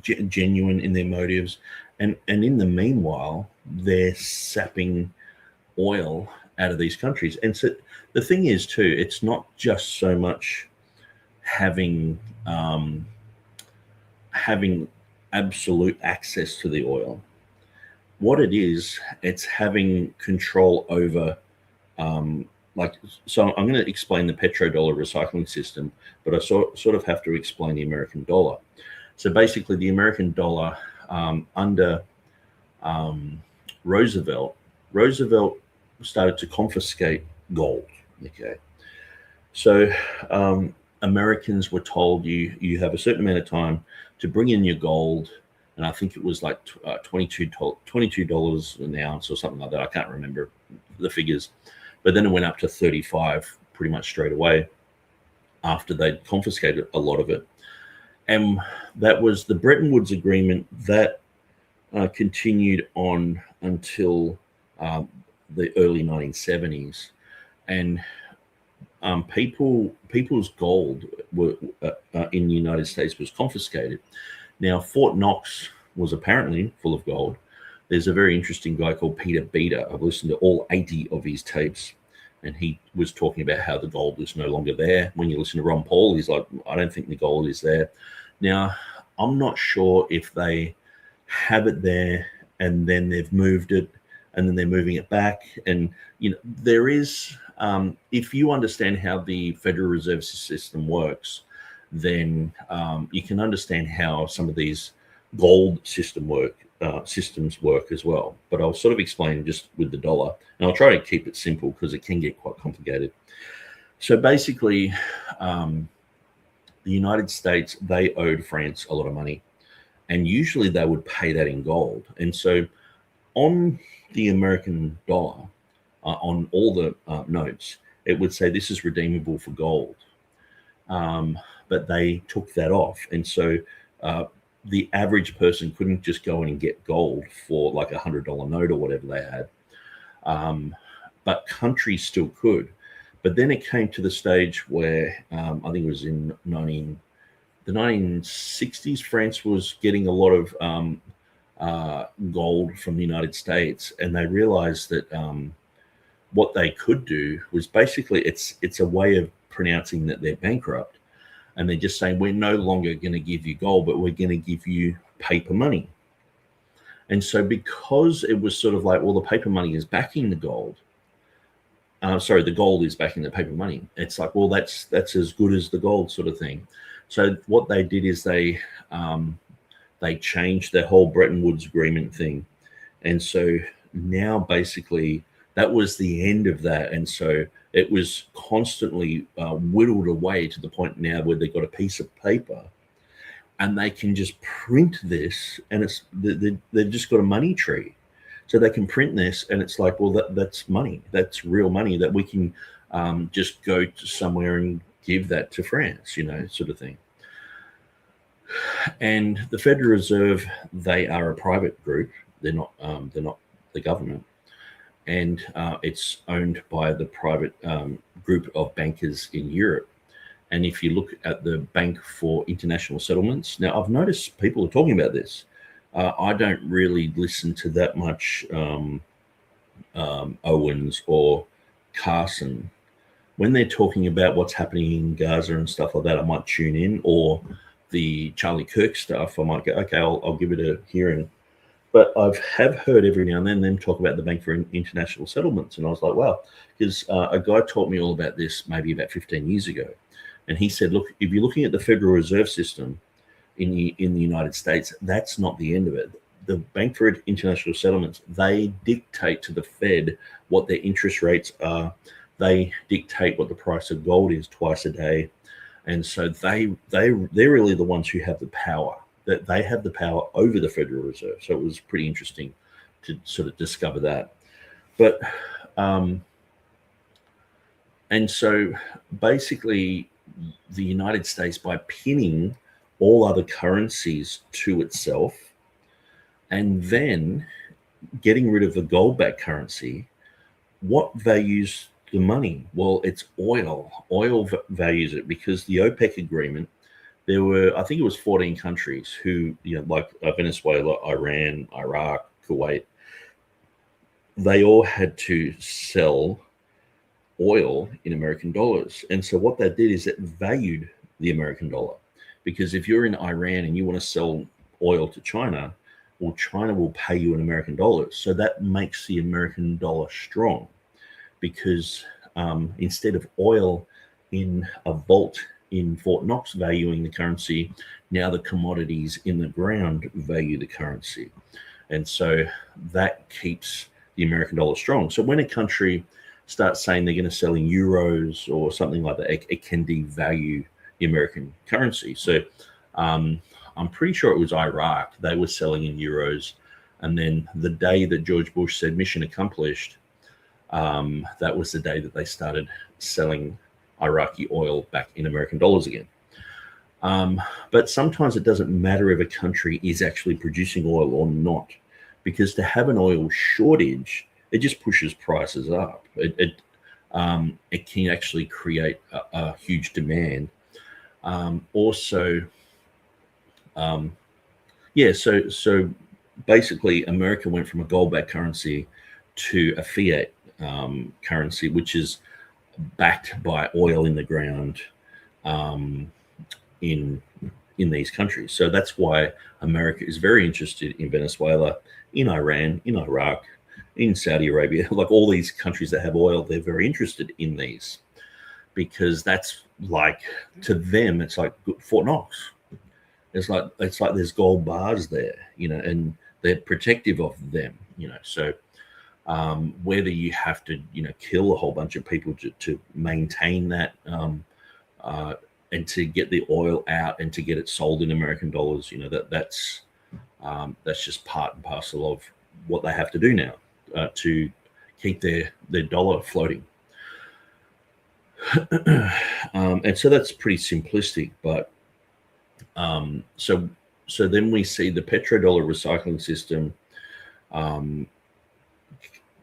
genuine in their motives. And in the meanwhile, they're sapping oil out of these countries. And so the thing is, too, it's not just so much having absolute access to the oil. What it is, it's having control over, so I'm going to explain the petrodollar recycling system, but I sort of have to explain the American dollar. So basically, the American dollar under Roosevelt started to confiscate gold. Okay, so Americans were told you have a certain amount of time to bring in your gold, and I think it was like $22 an ounce or something like that. I can't remember the figures, but then it went up to 35 pretty much straight away after they'd confiscated a lot of it. And that was the Bretton Woods Agreement that continued on until the early 1970s. And people's gold were in the United States was confiscated. Now, Fort Knox was apparently full of gold. There's a very interesting guy called Peter Beater. I've listened to all 80 of his tapes, and he was talking about how the gold is no longer there. When you listen to Ron Paul, he's like, I don't think the gold is there. Now, I'm not sure if they have it there and then they've moved it and then they're moving it back. And, there is, if you understand how the Federal Reserve System works, then you can understand how some of these gold systems work as well. But I'll sort of explain just with the dollar, and I'll try to keep it simple because it can get quite complicated. So basically, the United States, they owed France a lot of money, and usually they would pay that in gold. And so on the American dollar, on all the notes, it would say this is redeemable for gold. But they took that off. And so the average person couldn't just go in and get gold for like $100 note or whatever they had. But countries still could. But then it came to the stage where I think it was in the 1960s, France was getting a lot of gold from the United States, and they realized that what they could do was basically it's a way of pronouncing that they're bankrupt, and they're just saying we're no longer going to give you gold, but we're going to give you paper money. And so because it was sort of like, well, the paper money is backing the gold. The gold is backing the paper money. It's like, well, that's as good as the gold sort of thing. So what they did is they changed their whole Bretton Woods Agreement thing. And so now basically that was the end of that. And so it was constantly whittled away to the point now where they've got a piece of paper and they can just print this, and they've just got a money tree. So they can print this, and it's like, well, that's money. That's real money that we can just go to somewhere and give that to France, sort of thing. And the Federal Reserve, they are a private group. They're not the government, and it's owned by the private group of bankers in Europe. And if you look at the Bank for International Settlements, now I've noticed people are talking about this. I don't really listen to that much Owens or Carson. When they're talking about what's happening in Gaza and stuff like that, I might tune in, or the Charlie Kirk stuff, I might go, okay, I'll give it a hearing. But I have heard every now and then them talk about the Bank for International Settlements, and I was like, wow, because a guy taught me all about this maybe about 15 years ago. And he said, look, if you're looking at the Federal Reserve System in the United States, that's not the end of it. The Bank for International Settlements, they dictate to the Fed what their interest rates are. They dictate what the price of gold is twice a day. And so they're really the ones who have the power. That they have the power over the Federal Reserve. So it was pretty interesting to sort of discover that. But and so basically, the United States, by pinning all other currencies to itself, and then getting rid of the gold-backed currency, what values the money? Well, it's oil. Oil values it, because the OPEC agreement, there were, I think it was 14 countries who, like Venezuela, Iran, Iraq, Kuwait, they all had to sell oil in American dollars. And so what that did is it valued the American dollar, because if you're in Iran and you want to sell oil to China, well, China will pay you in American dollars. So that makes the American dollar strong, because instead of oil in a vault in Fort Knox valuing the currency, now the commodities in the ground value the currency. And so that keeps the American dollar strong. So when a country starts saying they're going to sell in euros or something like that, it can devalue the American currency. So I'm pretty sure it was Iraq. They were selling in euros. And then the day that George Bush said mission accomplished, that was the day that they started selling Iraqi oil back in American dollars again. But sometimes it doesn't matter if a country is actually producing oil or not, because to have an oil shortage, it just pushes prices up. It can actually create a huge demand. So basically America went from a gold-backed currency to a fiat currency, which is backed by oil in the ground in these countries. So that's why America is very interested in Venezuela, in Iran, in Iraq, in Saudi Arabia. Like all these countries that have oil, they're very interested in these, because that's like, to them, it's like Fort Knox. It's like there's gold bars there, and they're protective of them, So whether you have to, kill a whole bunch of people to maintain that, and to get the oil out and to get it sold in American dollars, that's just part and parcel of what they have to do now to keep their dollar floating. And so that's pretty simplistic, but so then we see the petrodollar recycling system.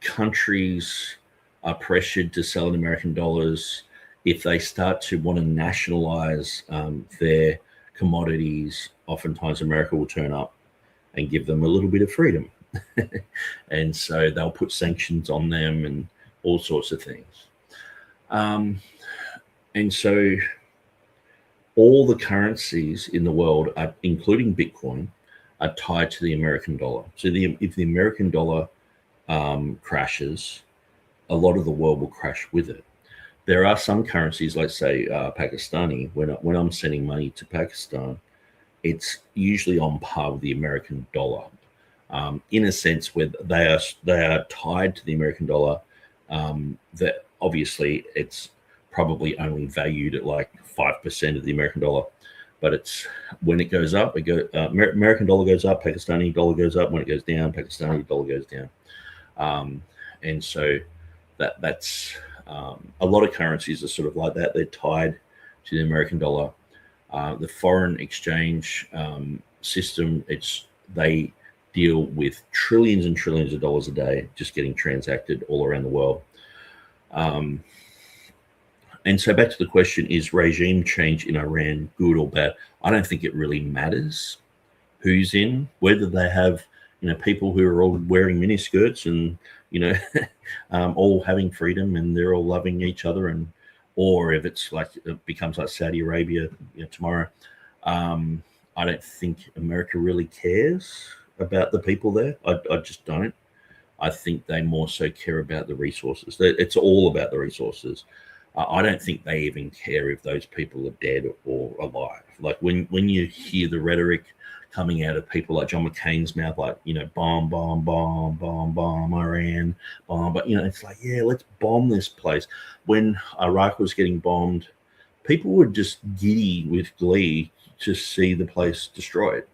Countries are pressured to sell in American dollars. If they start to want to nationalize their commodities, oftentimes America will turn up and give them a little bit of freedom. And so they'll put sanctions on them and all sorts of things. And so all the currencies in the world, including Bitcoin, are tied to the American dollar. So if the American dollar crashes, a lot of the world will crash with it. There are some currencies, like say Pakistani. When I'm sending money to Pakistan, it's usually on par with the American dollar, in a sense where they are tied to the American dollar. That obviously it's probably only valued at like 5% of the American dollar, but it's when it goes up, American dollar goes up, Pakistani dollar goes up. When it goes down, Pakistani dollar goes down. And so that's a lot of currencies are sort of like that. They're tied to the American dollar. The foreign exchange system, they deal with trillions and trillions of dollars a day just getting transacted all around the world. And so back to the question, is regime change in Iran good or bad? I don't think it really matters who's in, whether they have people who are all wearing miniskirts and all having freedom and they're all loving each other, or if it's like it becomes like Saudi Arabia tomorrow. I don't think America really cares about the people there. I just don't. I think they more so care about the resources. It's all about the resources. I don't think they even care if those people are dead or alive. Like when you hear the rhetoric coming out of people like John McCain's mouth, like, bomb, bomb, bomb, bomb, bomb, Iran, bomb. But, it's like, yeah, let's bomb this place. When Iraq was getting bombed, people were just giddy with glee to see the place destroyed.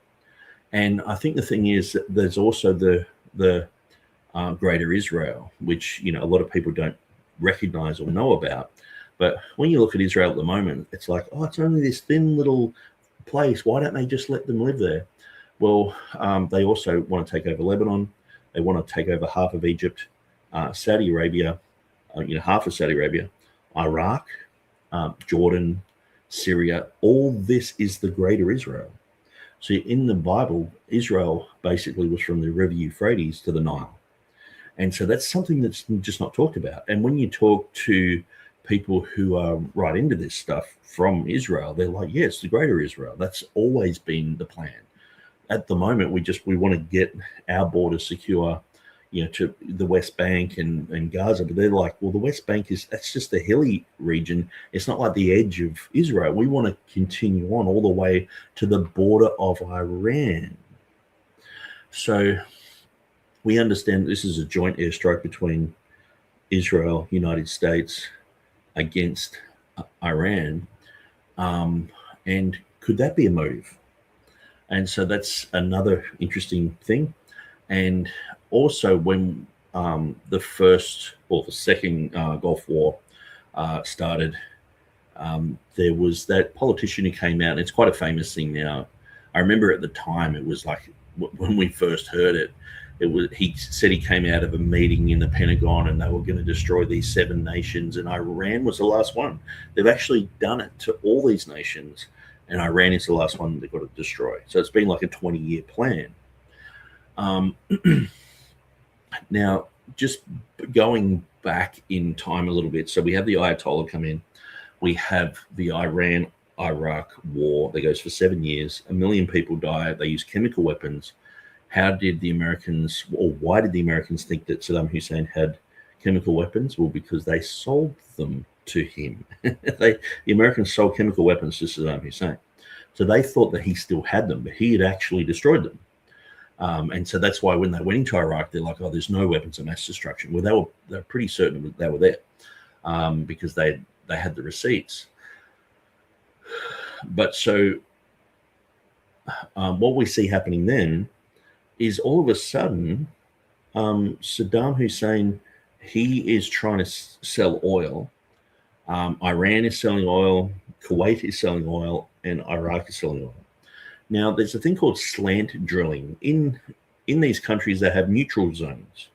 And I think the thing is that there's also the Greater Israel, which a lot of people don't recognize or know about. But when you look at Israel at the moment, it's like, oh, it's only this thin little place. Why don't they just let them live there? Well, they also want to take over Lebanon. They want to take over half of Egypt, Saudi Arabia, half of Saudi Arabia, Iraq, Jordan, Syria. All this is the Greater Israel. So in the Bible, Israel basically was from the River Euphrates to the Nile. And so that's something that's just not talked about. And when you talk to people who are right into this stuff from Israel, they're like, yes, the Greater Israel. That's always been the plan. At the moment, we want to get our border secure, to the West Bank and Gaza. But they're like, well, the West Bank that's just a hilly region. It's not like the edge of Israel. We want to continue on all the way to the border of Iran. So we understand this is a joint airstrike between Israel, United States against Iran. And could that be a motive? And so that's another interesting thing. And also when the first or the second Gulf War started, there was that politician who came out, and it's quite a famous thing now. I remember at the time, it was like when we first heard it, he said he came out of a meeting in the Pentagon and they were going to destroy these 7 nations, and Iran was the last one. They've actually done it to all these nations, and Iran is the last one they've got to destroy. So it's been like a 20-year plan. Now, just going back in time a little bit, so we have the Ayatollah come in. We have the Iran-Iraq war that goes for 7 years. 1 million people die. They use chemical weapons. How did the Americans, or why did the Americans think that Saddam Hussein had chemical weapons? Well, because they sold them to him. The Americans sold chemical weapons to Saddam Hussein. So they thought that he still had them, but he had actually destroyed them. And so that's why when they went into Iraq, they're like, oh, there's no weapons of mass destruction. Well, they were pretty certain that they were there because they had the receipts. But so what we see happening then is all of a sudden, Saddam Hussein, he is trying to sell oil. Iran is selling oil, Kuwait is selling oil, and Iraq is selling oil. Now, there's a thing called slant drilling. In these countries, they have neutral zones.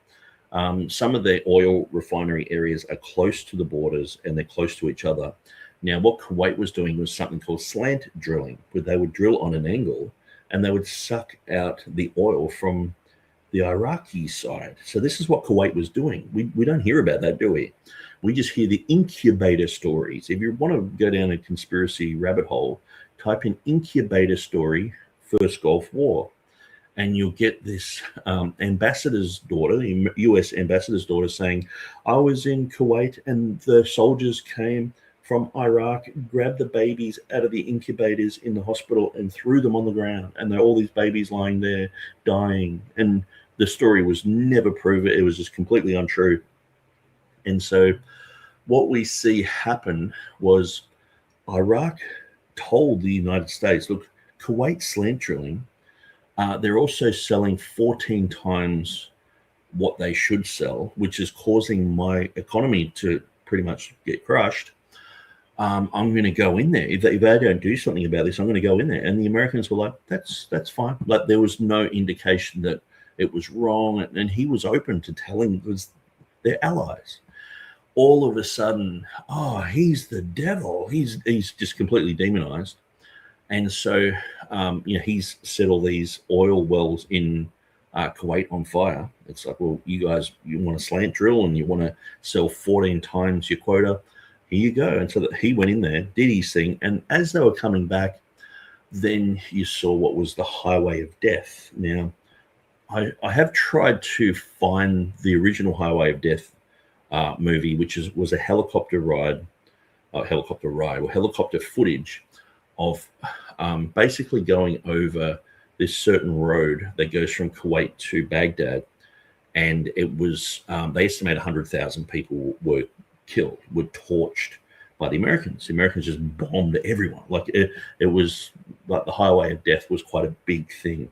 Some of the oil refinery areas are close to the borders and they're close to each other. Now, what Kuwait was doing was something called slant drilling, where they would drill on an angle and they would suck out the oil from the Iraqi side. So this is what Kuwait was doing. We don't hear about that, do we? We just hear the incubator stories. If you want to go down a conspiracy rabbit hole, type in incubator story, First Gulf War, and you'll get this ambassador's daughter, the U.S. ambassador's daughter, saying, I was in Kuwait and the soldiers came from Iraq, grabbed the babies out of the incubators in the hospital and threw them on the ground. And there are all these babies lying there dying. And the story was never proven. It was just completely untrue. And so what we see happen was Iraq told the United States, look, Kuwait slant drilling, they're also selling 14 times what they should sell, which is causing my economy to pretty much get crushed. I'm going to go in there. If they don't do something about this, I'm going to go in there. And the Americans were like, that's fine. Like, there was no indication that it was wrong. And he was open to telling, because they're allies. All of a sudden, oh, he's the devil. He's just completely demonized. And so, he's set all these oil wells in Kuwait on fire. It's like, well, you guys, you want to slant drill and you want to sell 14 times your quota. Here you go. And so that he went in there, did his thing. And as they were coming back, then you saw what was the Highway of Death. Now, I have tried to find the original Highway of Death movie, which was a helicopter footage of basically going over this certain road that goes from Kuwait to Baghdad. And it was, they estimate 100,000 people were killed, were torched by the Americans. The Americans just bombed everyone. Like it was like the highway of death was quite a big thing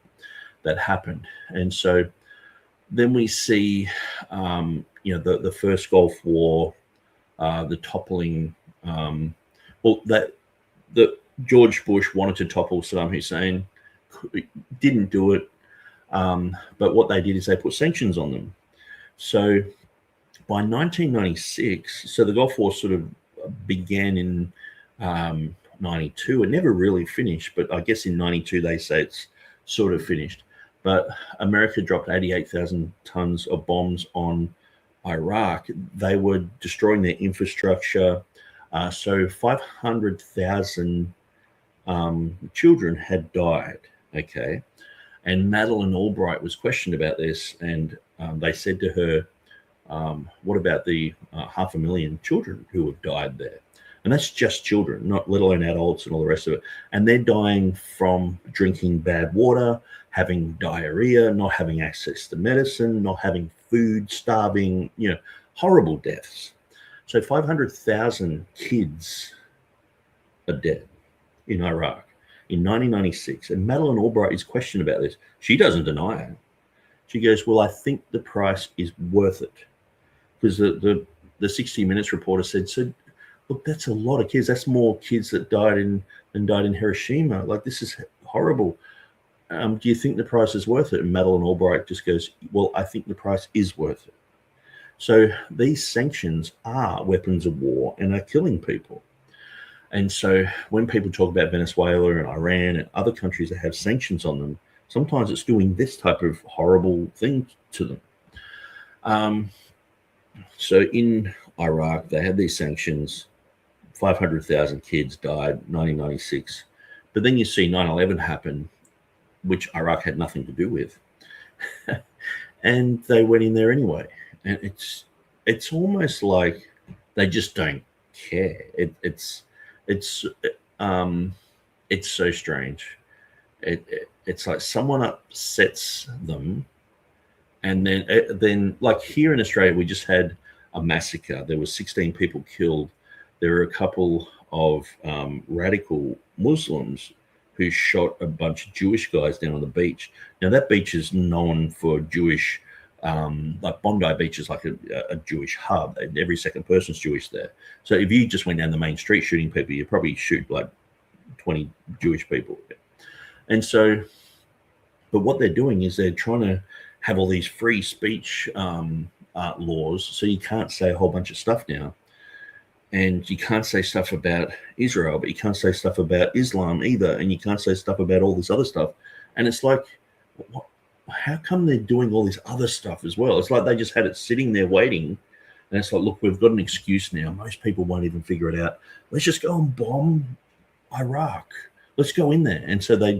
that happened. And so then we see, the first Gulf War, the toppling. That George Bush wanted to topple Saddam Hussein, didn't do it. But what they did is they put sanctions on them. So by 1996, so the Gulf War sort of began in 92. It never really finished, but I guess in 92 they say it's sort of finished. But America dropped 88,000 tons of bombs on Iraq. They were destroying their infrastructure. So 500,000 children had died. Okay. And Madeleine Albright was questioned about this, and they said to her, what about the 500,000 children who have died there? And that's just children, not let alone adults and all the rest of it. And they're dying from drinking bad water, having diarrhea, not having access to medicine, not having food, starving, horrible deaths. So 500,000 kids are dead in Iraq in 1996. And Madeleine Albright is questioned about this. She doesn't deny it. She goes, well, I think the price is worth it. Because the 60 Minutes reporter said, so look, that's a lot of kids. That's more kids that died in Hiroshima. Like, this is horrible. Do you think the price is worth it? And Madeleine Albright just goes, well, I think the price is worth it. So these sanctions are weapons of war and are killing people. And so when people talk about Venezuela and Iran and other countries that have sanctions on them, sometimes it's doing this type of horrible thing to them. So in Iraq, they had these sanctions. 500,000 kids died, 1996. But then you see 9/11 happen, which Iraq had nothing to do with. And they went in there anyway. And it's almost like they just don't care. It's so strange. It's like someone upsets them, and then like here in Australia, we just had a massacre. There were 16 people killed. There were a couple of radical Muslims who shot a bunch of Jewish guys down on the beach. Now that beach is known for Jewish. Like Bondi Beach is like a Jewish hub. Every second person's Jewish there. So if you just went down the main street shooting people, you'd probably shoot like 20 Jewish people. And so, but what they're doing is they're trying to have all these free speech laws. So you can't say a whole bunch of stuff now. And you can't say stuff about Israel, but you can't say stuff about Islam either. And you can't say stuff about all this other stuff. And it's like, how come they're doing all this other stuff as well? It's like they just had it sitting there waiting. And it's like, look, we've got an excuse now. Most people won't even figure it out. Let's just go and bomb Iraq. Let's go in there. And so they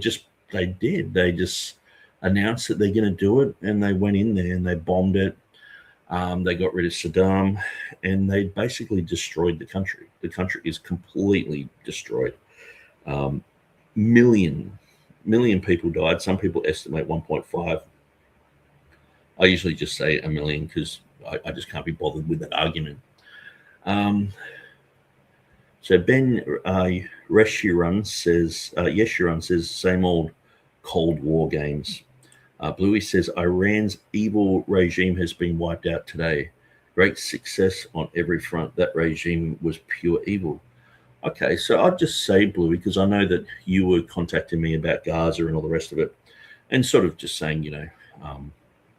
did. They just announced that they're going to do it. And they went in there and they bombed it. They got rid of Saddam, and they basically destroyed the country. The country is completely destroyed. Million people died. Some people estimate 1.5. I usually just say a million because I just can't be bothered with that argument. So Ben Yeshurun says, same old Cold War games. Bluey says, Iran's evil regime has been wiped out today. Great success on every front. That regime was pure evil. Okay, so I'd just say, Bluey, because I know that you were contacting me about Gaza and all the rest of it, and sort of just saying,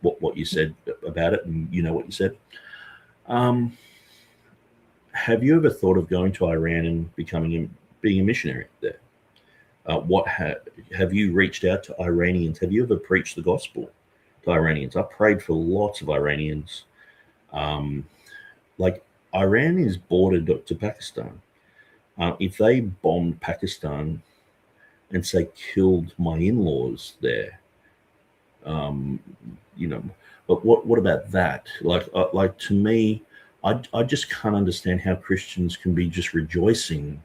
what you said about it, and you know what you said. Have you ever thought of going to Iran and being a missionary there? Have you reached out to Iranians? Have you ever preached the gospel to Iranians? I prayed for lots of Iranians. Like Iran is bordered to Pakistan. If they bombed Pakistan and say killed my in-laws there, but what about that? Like to me, I just can't understand how Christians can be just rejoicing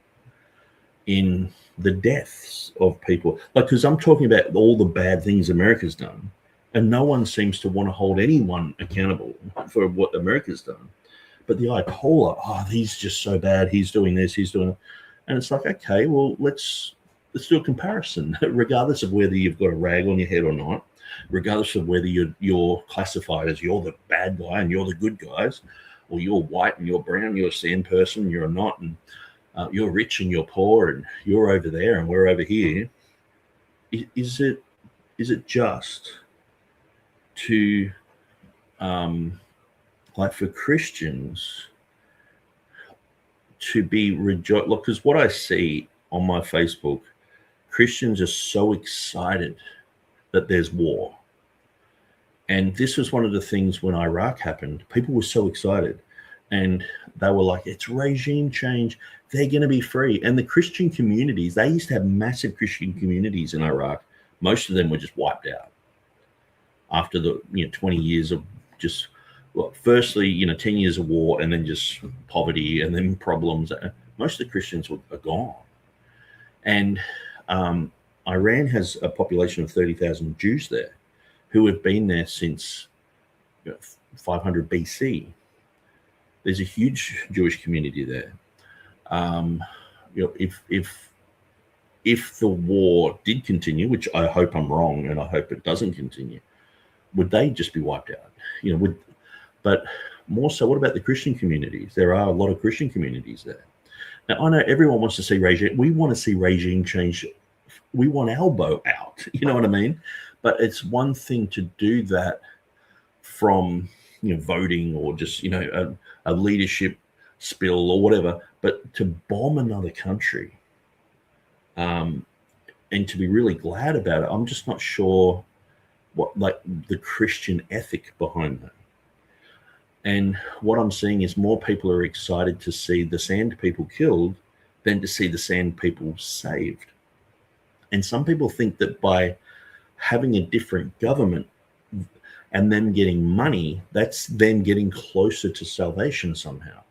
in the deaths of people. Like, because I'm talking about all the bad things America's done, and no one seems to want to hold anyone accountable for what America's done. But the bipolar, he's just so bad. He's doing this, he's doing it. And it's like, okay, well, let's do a comparison, regardless of whether you've got a rag on your head or not, regardless of whether you're classified as you're the bad guy and you're the good guys, or you're white and you're brown, you're a sand person, you're not, and you're rich and you're poor, and you're over there and we're over here. Is it just to like for Christians to be rejoiced? Look, because what I see on my Facebook, Christians are so excited that there's war. And this was one of the things when Iraq happened. People were so excited. And they were like, it's regime change. They're going to be free. And the Christian communities, they used to have massive Christian communities in Iraq. Most of them were just wiped out after the 20 years of just, well, firstly, 10 years of war, and then just poverty, and then problems. Most of the Christians are gone. And Iran has a population of 30,000 Jews there who have been there since 500 BC. There's a huge Jewish community there. If the war did continue, which I hope I'm wrong, and I hope it doesn't continue, would they just be wiped out? But more so, what about the Christian communities? There are a lot of Christian communities there. Now, I know everyone wants to see regime. We want to see regime change. We want elbow out. You know what I mean? But it's one thing to do that from voting or just a leadership spill or whatever, but to bomb another country and to be really glad about it, I'm just not sure what the Christian ethic behind that. And what I'm seeing is more people are excited to see the sand people killed than to see the sand people saved. And some people think that by having a different government and them getting money, that's them getting closer to salvation somehow.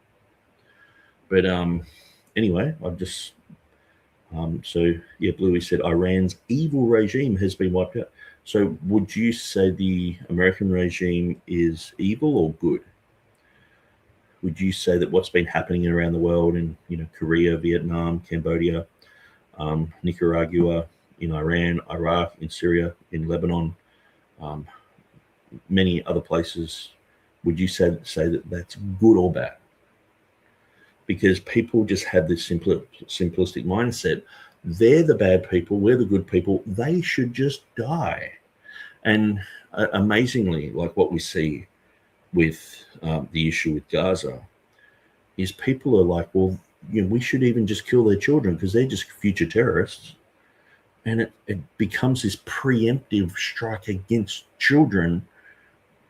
But anyway, I've just Bluey said Iran's evil regime has been wiped out. So would you say the American regime is evil or good? Would you say that what's been happening around the world in Korea, Vietnam, Cambodia, Nicaragua, in Iran, Iraq, in Syria, in Lebanon, many other places, would you say that that's good or bad? Because people just have this simplistic mindset. They're the bad people, we're the good people, they should just die. And amazingly, like what we see with the issue with Gaza, is people are like, well, we should even just kill their children because they're just future terrorists. And it becomes this preemptive strike against children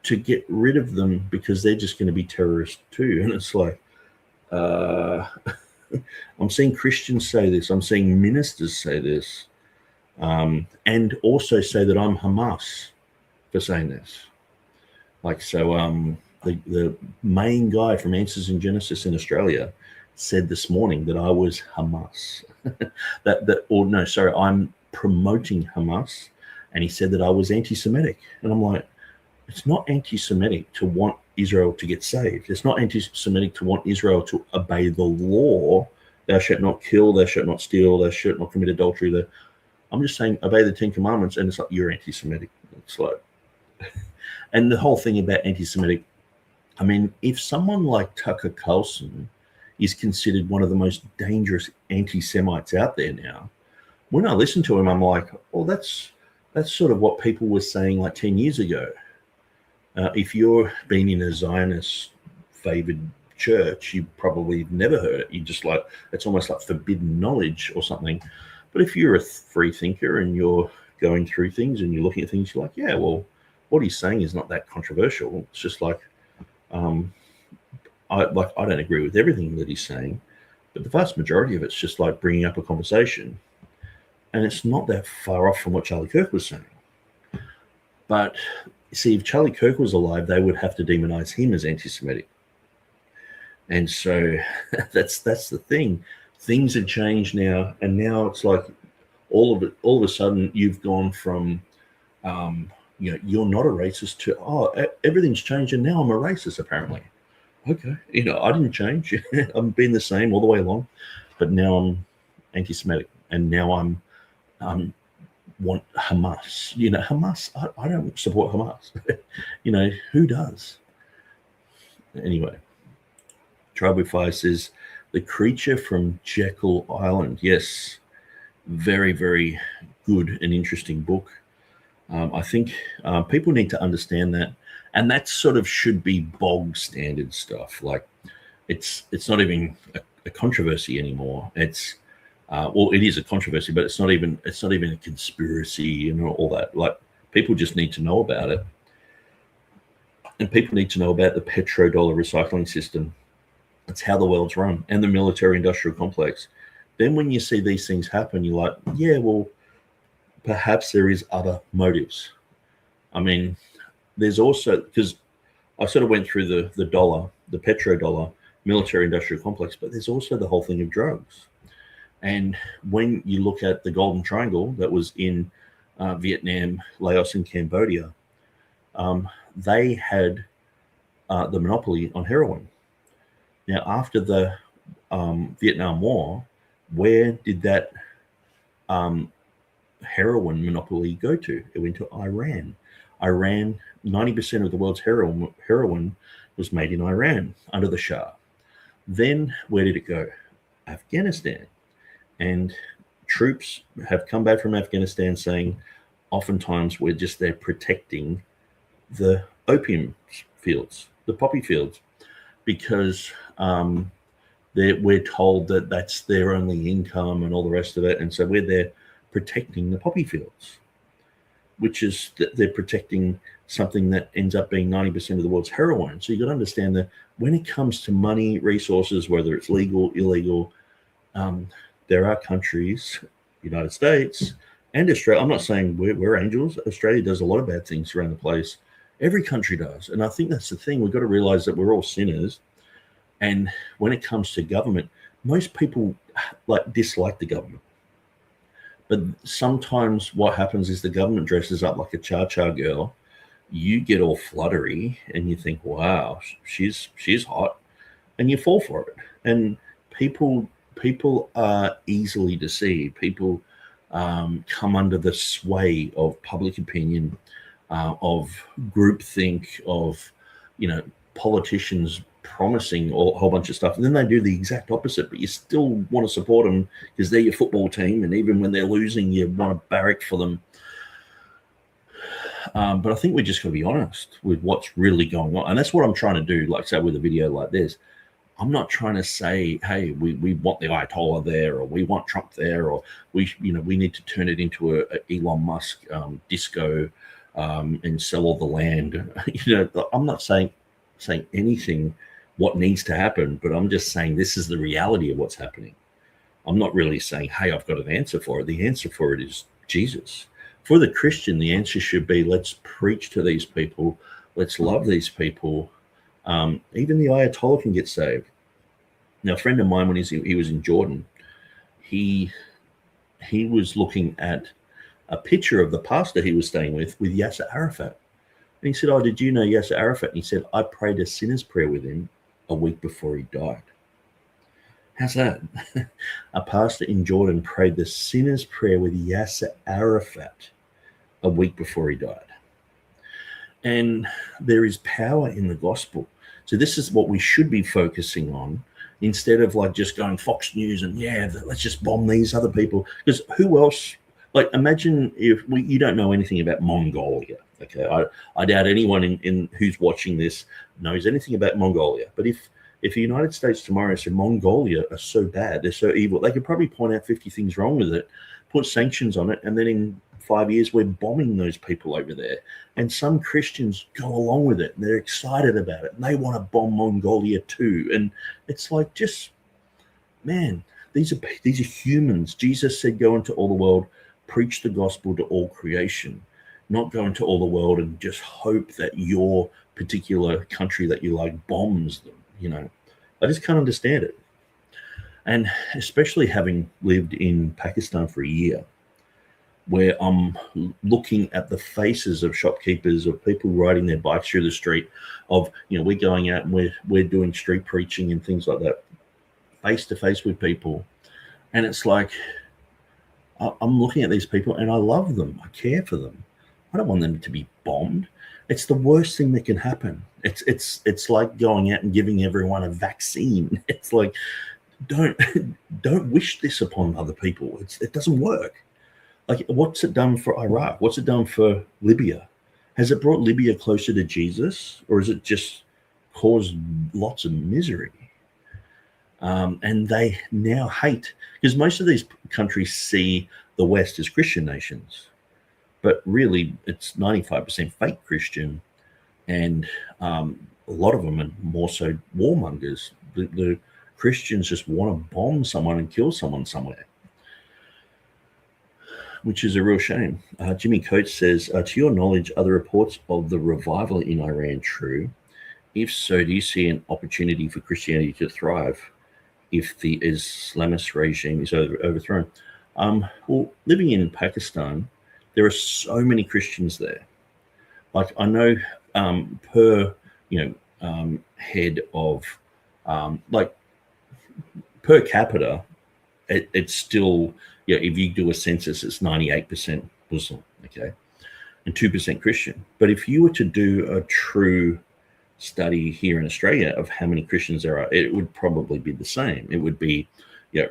to get rid of them because they're just going to be terrorists too. And it's like, I'm seeing Christians say this. I'm seeing ministers say this, and also say that I'm Hamas for saying this. The main guy from Answers in Genesis in Australia said this morning that I was Hamas. I'm promoting Hamas, and he said that I was anti-Semitic. And I'm like, it's not anti-Semitic to want Israel to get saved. It's not anti-Semitic to want Israel to obey the law. Thou shalt not kill, thou shalt not steal, thou shalt not commit adultery. I'm just saying obey the 10 Commandments, and it's like, you're anti-Semitic. It's like, and the whole thing about anti-Semitic, I mean, if someone like Tucker Carlson is considered one of the most dangerous anti-Semites out there now, when I listen to him, I'm like, oh, that's sort of what people were saying like 10 years ago. If you're been in a Zionist-favored church, you probably never heard it. You just like, it's almost like forbidden knowledge or something. But if you're a free thinker and you're going through things and you're looking at things, you're like, yeah, well, what he's saying is not that controversial. It's just like, I don't agree with everything that he's saying, but the vast majority of it's just like bringing up a conversation. And it's not that far off from what Charlie Kirk was saying. But see, if Charlie Kirk was alive, they would have to demonize him as anti-Semitic. And so that's the thing. Things have changed now, and now it's like all of a sudden you've gone from you're not a racist to everything's changed and now I'm a racist apparently. okay, I didn't change. I've been the same all the way along, but now I'm anti-Semitic, and now I'm want Hamas. Hamas. I don't support Hamas. Who does? Anyway, Tribe Fire says the creature from Jekyll Island. Yes, very, very good and interesting book. I think people need to understand that, and that sort of should be bog standard stuff. Like it's not even a controversy anymore. It's it is a controversy, but it's not even a conspiracy and all that. Like people just need to know about it, and people need to know about the petrodollar recycling system. That's how the world's run, and the military-industrial complex. Then when you see these things happen, you're like, yeah, well, perhaps there is other motives. I mean, there's also, because I sort of went through the dollar, the petrodollar, military-industrial complex, but there's also the whole thing of drugs. And when you look at the Golden Triangle that was in Vietnam, Laos, and Cambodia, they had the monopoly on heroin. Now, after the Vietnam War, where did that heroin monopoly go to? It went to Iran. 90% of the world's heroin was made in Iran under the Shah. Then where did it go? Afghanistan. And troops have come back from Afghanistan saying oftentimes we're just there protecting the opium fields, the poppy fields, because we're told that that's their only income and all the rest of it. And so we're there protecting the poppy fields, which is that they're protecting something that ends up being 90% of the world's heroin. So you've got to understand that when it comes to money, resources, whether it's legal, illegal, there are countries, United States and Australia. I'm not saying we're angels. Australia does a lot of bad things around the place. Every country does. And I think that's the thing. We've got to realize that we're all sinners. And when it comes to government, most people dislike the government. But sometimes what happens is the government dresses up like a cha-cha girl. You get all fluttery and you think, wow, she's hot. And you fall for it. And people are easily deceived. People come under the sway of public opinion, of groupthink, of politicians promising a whole bunch of stuff, and then they do the exact opposite, but you still want to support them because they're your football team, and even when they're losing you want to barrack for them. But I think we just got to be honest with what's really going on, and that's what I'm trying to do. Like, say, with a video like this, I'm not trying to say, hey, we want the Ayatollah there, or we want Trump there, or we need to turn it into a Elon Musk disco and sell all the land. I'm not saying anything what needs to happen, but I'm just saying this is the reality of what's happening. I'm not really saying, hey, I've got an answer for it. The answer for it is Jesus. For the Christian, the answer should be, let's preach to these people. Let's love these people. Even the Ayatollah can get saved. Now, a friend of mine, when he was in Jordan, he was looking at a picture of the pastor he was staying with Yasser Arafat. And he said, oh, did you know Yasser Arafat? And he said, I prayed a sinner's prayer with him a week before he died. How's that? A pastor in Jordan prayed the sinner's prayer with Yasser Arafat a week before he died. And there is power in the gospel. So this is what we should be focusing on, instead of just going Fox News and, let's just bomb these other people. Because who else? Imagine if you don't know anything about Mongolia. Okay, I doubt anyone in who's watching this knows anything about Mongolia. But if the United States tomorrow said Mongolia are so bad, they're so evil, they could probably point out 50 things wrong with it, put sanctions on it, and then in 5 years we're bombing those people over there. And some Christians go along with it, and they're excited about it, and they want to bomb Mongolia too. And it's like, just, man, these are humans. Jesus said, go into all the world, preach the gospel to all creation. Not go into all the world and just hope that your particular country that you like bombs them. I just can't understand it. And especially having lived in Pakistan for a year, where I'm looking at the faces of shopkeepers, of people riding their bikes through the street, of, we're going out and we're doing street preaching and things like that, face to face with people. And it's like, I'm looking at these people and I love them. I care for them. I don't want them to be bombed. It's the worst thing that can happen. It's like going out and giving everyone a vaccine. It's like, don't wish this upon other people. It doesn't work. Like, what's it done for Iraq? What's it done for Libya? Has it brought Libya closer to Jesus, or has it just caused lots of misery? And they now hate, because most of these countries see the West as Christian nations, but really it's 95% fake Christian, and a lot of them are more so warmongers. The Christians just want to bomb someone and kill someone somewhere, which is a real shame. Jimmy Coates says, to your knowledge, are the reports of the revival in Iran true? If so, do you see an opportunity for Christianity to thrive if the Islamist regime is overthrown? Well, living in Pakistan, there are so many Christians there. Like, I know per head of per capita, it's still, if you do a census, it's 98% Muslim, okay, and 2% Christian. But if you were to do a true study here in Australia of how many Christians there are, it would probably be the same. It would be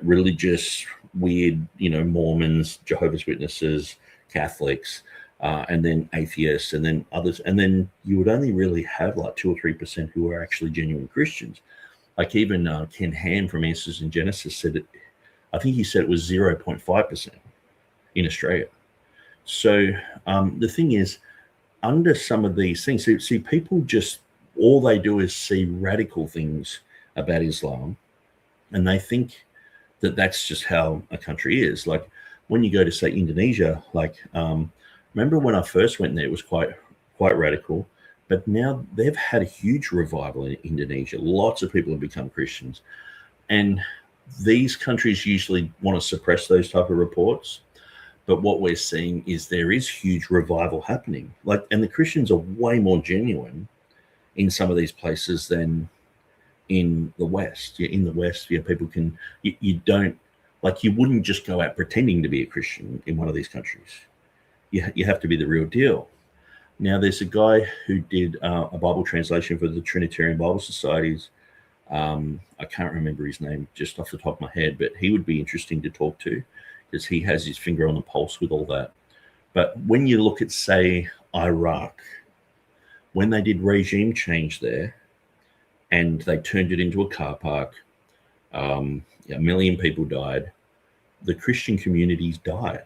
religious, weird, Mormons, Jehovah's Witnesses, Catholics, and then atheists, and then others. And then you would only really have like 2 or 3% who are actually genuine Christians. Like even Ken Ham from Answers in Genesis said it, I think he said it was 0.5% in Australia. So the thing is, under some of these things, see people just, all they do is see radical things about Islam, and they think that that's just how a country is. Like when you go to, say, Indonesia, like remember when I first went there, it was quite radical, but now they've had a huge revival in Indonesia. Lots of people have become Christians, and these countries usually want to suppress those type of reports. But what we're seeing is there is huge revival happening. Like, and the Christians are way more genuine in some of these places than in the West. In the West, people can, you don't, like, you wouldn't just go out pretending to be a Christian in one of these countries. You have to be the real deal. Now, there's a guy who did a Bible translation for the Trinitarian Bible Societies. I can't remember his name just off the top of my head, but he would be interesting to talk to because he has his finger on the pulse with all that. But when you look at, say, Iraq, when they did regime change there and they turned it into a car park, 1 million people died. The Christian communities died.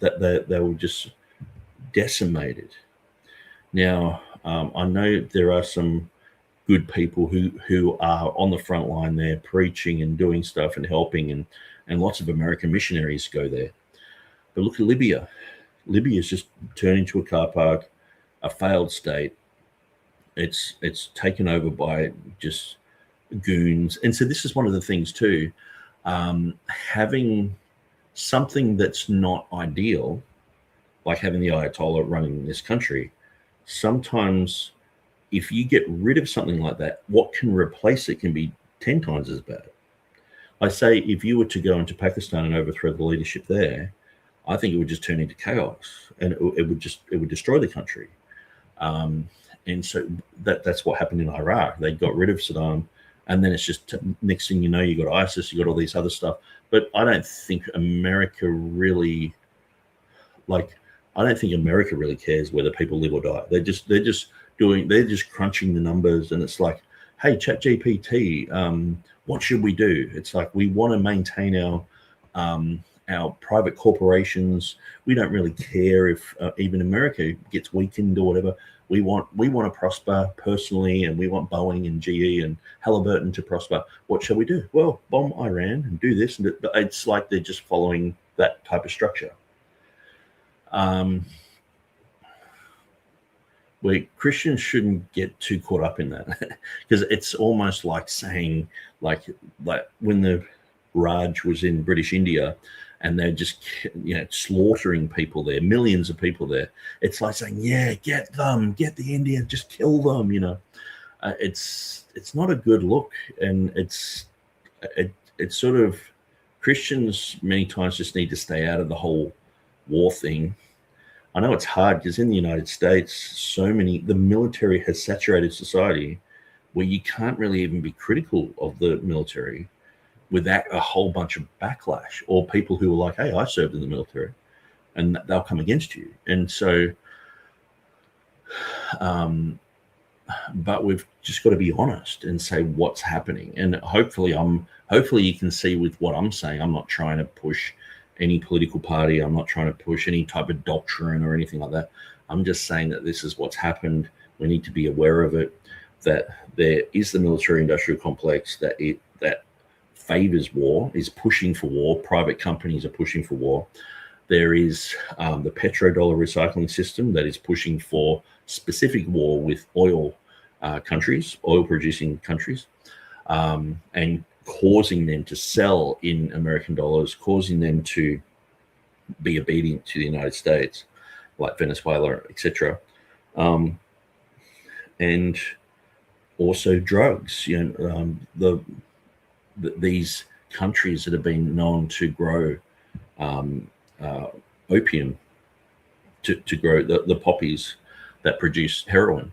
That they were just decimated. Now, I know there are some good people who are on the front line there preaching and doing stuff and helping, and lots of American missionaries go there. But look at Libya. Libya is just turned into a car park, a failed state. It's taken over by just goons. And so this is one of the things too, having something that's not ideal, like having the Ayatollah running this country, sometimes if you get rid of something like that, what can replace it can be 10 times as bad. I say if you were to go into Pakistan and overthrow the leadership there, I think it would just turn into chaos, and it would destroy the country. And so that's what happened in Iraq. They got rid of Saddam, and then it's just next thing you know, you got ISIS, you got all these other stuff. But I don't think America really, cares whether people live or die. They're just crunching the numbers, and it's like, hey, ChatGPT, what should we do? It's like, we want to maintain our private corporations. We don't really care if even America gets weakened or whatever. We want to prosper personally, and we want Boeing and GE and Halliburton to prosper. What shall we do? Well, bomb Iran and do this. And it's like they're just following that type of structure. Where Christians shouldn't get too caught up in that, because it's almost like saying, like when the Raj was in British India and they're just, slaughtering people there, millions of people there. It's like saying, yeah, get them, get the Indians, just kill them. It's not a good look, and it's sort of, Christians many times just need to stay out of the whole war thing. I know it's hard because in the United States, the military has saturated society where you can't really even be critical of the military without a whole bunch of backlash, or people who are like, hey, I served in the military, and they'll come against you. And so, but we've just got to be honest and say what's happening. And hopefully you can see with what I'm saying, I'm not trying to push any political party. I'm not trying to push any type of doctrine or anything like that. I'm just saying that this is what's happened. We need to be aware of it, that there is the military-industrial complex that favors war, is pushing for war. Private companies are pushing for war. There is the petrodollar recycling system that is pushing for specific war with oil producing countries, and causing them to sell in American dollars, causing them to be obedient to the United States, like Venezuela, etc. And also drugs. These countries that have been known to grow opium, to grow the poppies that produce heroin.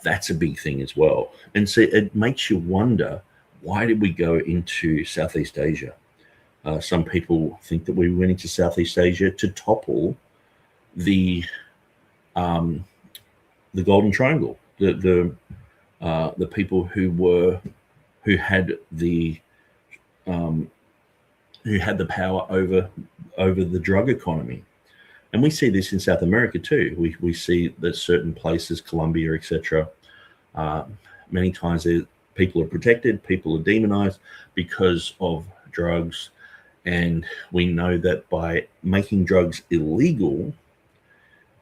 That's a big thing as well. And so it makes you wonder, why did we go into Southeast Asia? Some people think that we went into Southeast Asia to topple the Golden Triangle, the people who had the power over the drug economy. And we see this in South America too. We see that certain places, Colombia, etc., many times people are protected, people are demonized because of drugs. And we know that by making drugs illegal,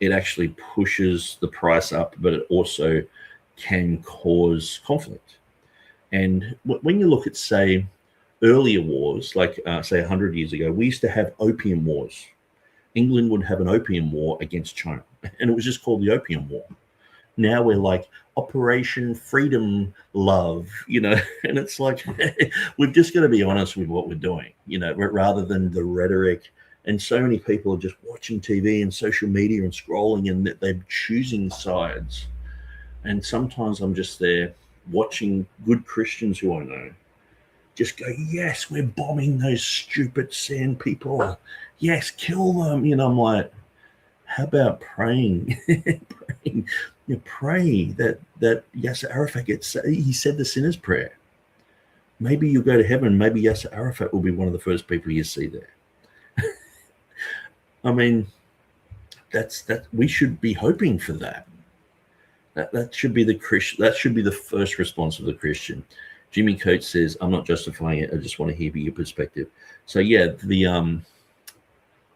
it actually pushes the price up, but it also can cause conflict. And when you look at, say, earlier wars, like say 100 years ago, we used to have opium wars. England would have an opium war against China, and it was just called the Opium War. Now we're like Operation Freedom Love, and it's like we've just got to be honest with what we're doing, rather than the rhetoric. And so many people are just watching TV and social media and scrolling, and they're choosing sides. And sometimes I'm just there watching good Christians who I know just go, yes, we're bombing those stupid sand people. Yes, kill them. I'm like, how about praying? Pray that Yasser Arafat he said the sinner's prayer. Maybe you'll go to heaven. Maybe Yasser Arafat will be one of the first people you see there. I mean, that we should be hoping for that. That should be that should be the first response of the Christian. Jimmy Coates says, I'm not justifying it. I just want to hear your perspective. So yeah,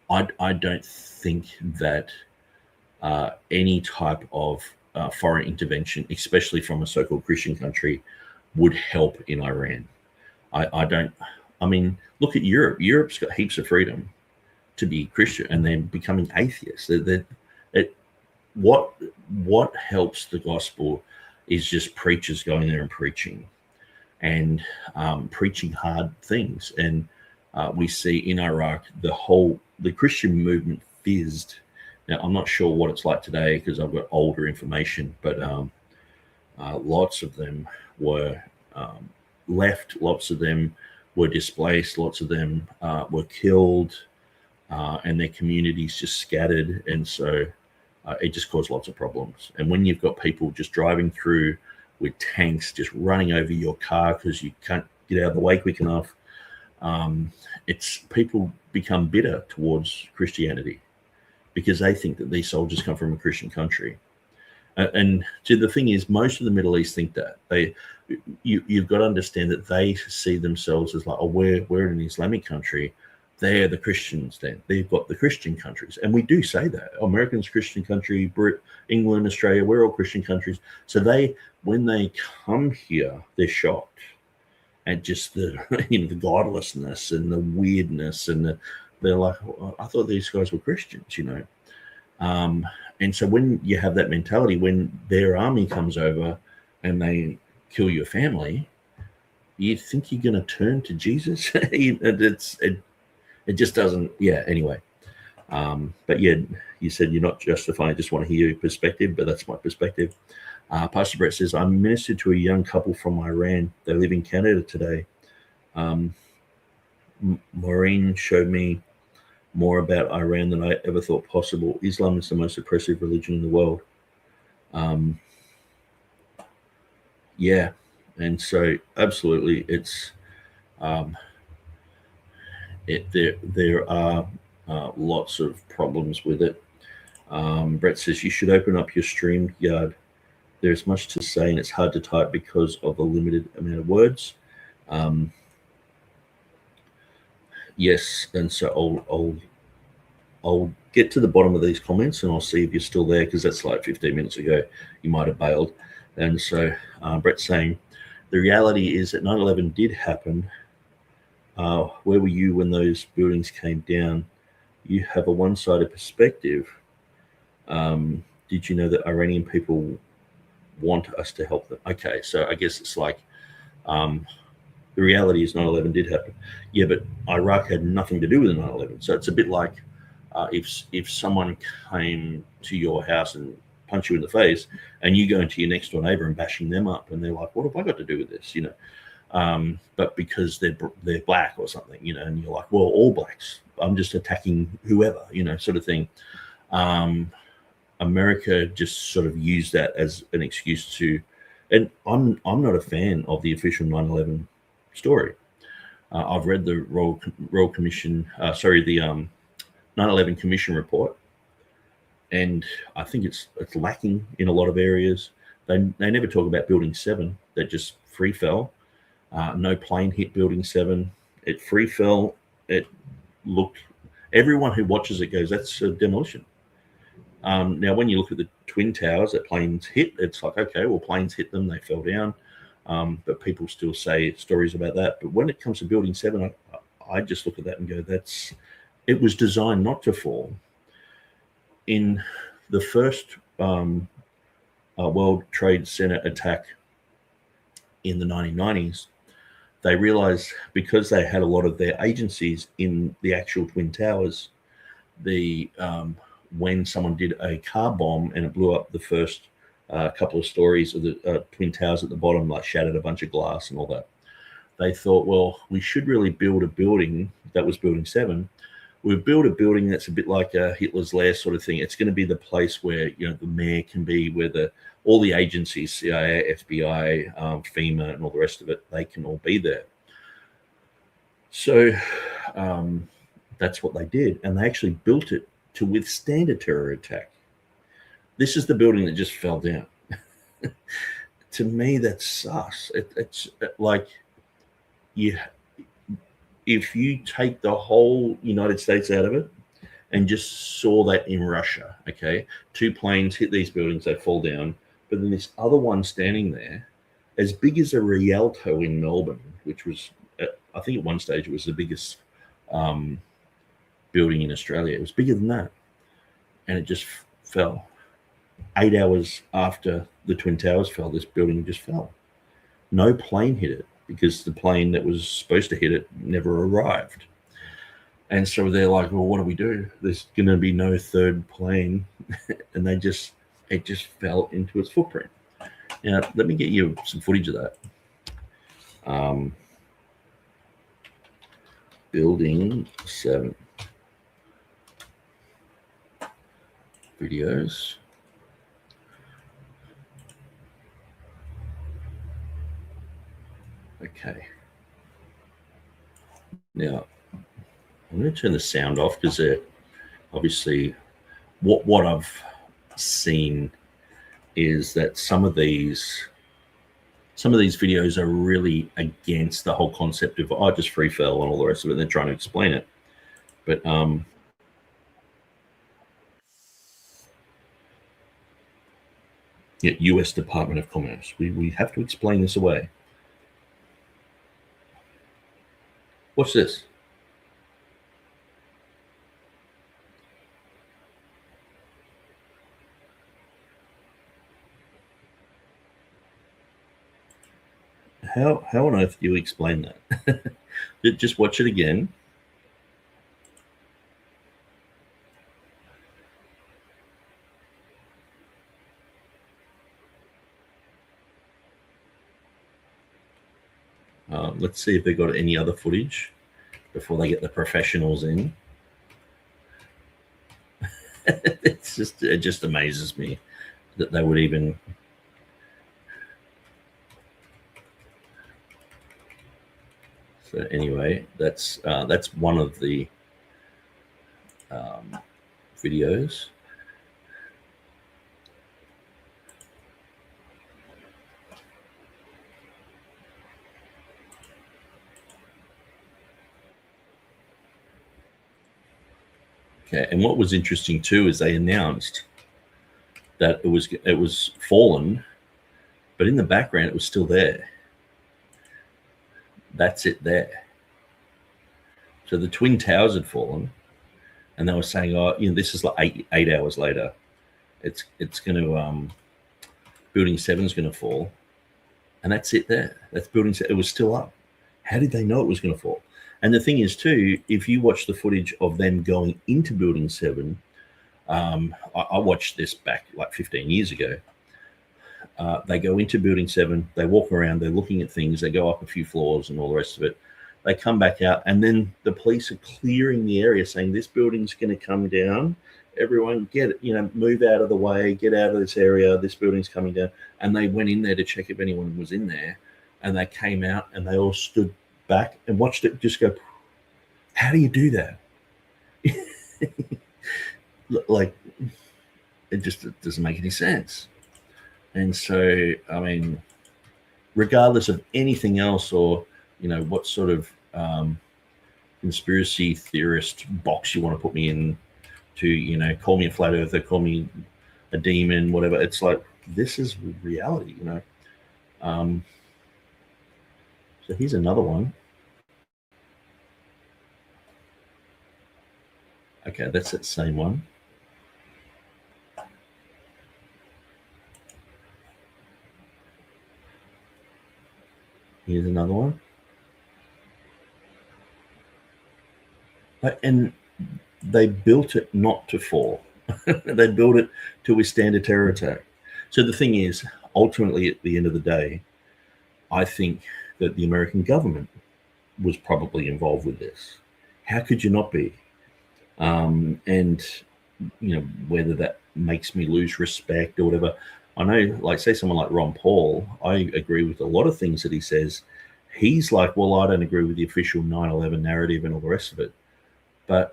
I don't think that any type of foreign intervention, especially from a so-called Christian country, would help in Iran. I mean, look at Europe. Europe's got heaps of freedom to be Christian, and they're becoming atheists. What helps the gospel is just preachers going there and preaching hard things. And we see in Iraq the Christian movement fizzed. Now, I'm not sure what it's like today because I've got older information, but lots of them were left, lots of them were displaced, lots of them were killed, and their communities just scattered. And so it just caused lots of problems. And when you've got people just driving through with tanks just running over your car because you can't get out of the way quick enough, it's people become bitter towards Christianity because they think that these soldiers come from a Christian country. And the thing is, most of the Middle East think that. You've got to understand that they see themselves as like, oh, we're an Islamic country. They're the Christians then. They've got the Christian countries. And we do say that. America's Christian country, England, Australia, we're all Christian countries. So when they come here, they're shocked. and just the the godlessness and the weirdness, and they're like, oh, I thought these guys were Christians, and so when you have that mentality, when their army comes over and they kill your family, you think you're going to turn to Jesus? it just doesn't. Yeah. Anyway, but yeah, you said you're not justifying. I just want to hear your perspective, but that's my perspective. Pastor Brett says, I ministered to a young couple from Iran. They live in Canada today. Maureen showed me more about Iran than I ever thought possible. Islam is the most oppressive religion in the world. Yeah, and so absolutely, it's there are lots of problems with it. Brett says you should open up your StreamYard. There's much to say, and it's hard to type because of the limited amount of words. Yes, and so I'll get to the bottom of these comments, and I'll see if you're still there, because that's like 15 minutes ago. You might have bailed. And so Brett's saying, the reality is that 9/11 did happen. Where were you when those buildings came down? You have a one-sided perspective. Did you know that Iranian people want us to help them? Okay, so I guess it's like the reality is 9/11 did happen. Yeah, but Iraq had nothing to do with 9/11. So it's a bit like if someone came to your house and punch you in the face, and you go into your next door neighbor and bashing them up, and they're like, what have I got to do with this? But because they're black or something, and you're like, well, all blacks, I'm just attacking whoever, sort of thing. America just sort of used that as an excuse to, and I'm not a fan of the official 9/11 story. I've read the Royal Commission, the 9/11 Commission report, and I think it's lacking in a lot of areas. They never talk about Building 7. That just free fell. No plane hit Building 7. It free fell. It looked. Everyone who watches it goes, "That's a demolition." Now, when you look at the Twin Towers that planes hit, it's like, okay, well, planes hit them, they fell down. But people still say stories about that. But when it comes to Building 7, I just look at that and go, it was designed not to fall. In the first World Trade Center attack in the 1990s, they realized, because they had a lot of their agencies in the actual Twin Towers, when someone did a car bomb and it blew up the first couple of stories of the Twin Towers at the bottom, like shattered a bunch of glass and all that, they thought, well, we should really build a building. That was Building 7. We've built a building that's a bit like a Hitler's lair sort of thing. It's going to be the place where the mayor can be, where all the agencies, CIA, FBI, FEMA, and all the rest of it, they can all be there. So that's what they did, and they actually built it to withstand a terror attack. This is the building that just fell down. To me, that's sus. It's like, if you take the whole United States out of it and just saw that in Russia, okay, 2 planes hit these buildings, they fall down, but then this other one standing there, as big as a Rialto in Melbourne, which was, I think at one stage it was the biggest building in Australia. It was bigger than that, and it just fell. 8 hours after the Twin Towers fell, this building just fell. No plane hit it, because the plane that was supposed to hit it never arrived. And so they're like, well, what do we do? There's going to be no third plane. And it just fell into its footprint. Now, let me get you some footage of that. Building 7. Videos. Okay. Now, I'm going to turn the sound off, because obviously what I've seen is that some of these videos are really against the whole concept of just free fell and all the rest of it. They're trying to explain it, but yeah, U.S. Department of Commerce. We have to explain this away. What's this? How on earth do you explain that? Just watch it again. Let's see if they got any other footage before they get the professionals in. It just amazes me that they would even. So anyway, that's one of the videos. Okay, and what was interesting too is they announced that it was fallen, but in the background it was still there. That's it there. So the Twin Towers had fallen, and they were saying, "Oh, this is like eight hours later. It's going to Building 7 is going to fall," and that's it there. That's Building 7. It was still up. How did they know it was going to fall? And the thing is, too, if you watch the footage of them going into Building 7, I watched this back like 15 years ago. They go into Building 7, they walk around, they're looking at things, they go up a few floors and all the rest of it. They come back out, and then the police are clearing the area, saying this building's going to come down. Everyone move out of the way, get out of this area. This building's coming down. And they went in there to check if anyone was in there, and they came out and they all stood back and watched it just go. How do you do that? Like, it doesn't make any sense. And so, I mean, regardless of anything else, or what sort of conspiracy theorist box you want to put me in, to call me a flat earther, call me a demon, whatever, it's like, this is reality. So here's another one. Okay, that's that same one. Here's another one. And they built it not to fall. They built it to withstand a terror attack. So the thing is, ultimately, at the end of the day, I think that the American government was probably involved with this. How could you not be? And whether that makes me lose respect or whatever. I know, like, say someone like Ron Paul, I agree with a lot of things that he says. He's like, well, I don't agree with the official 9/11 narrative and all the rest of it. But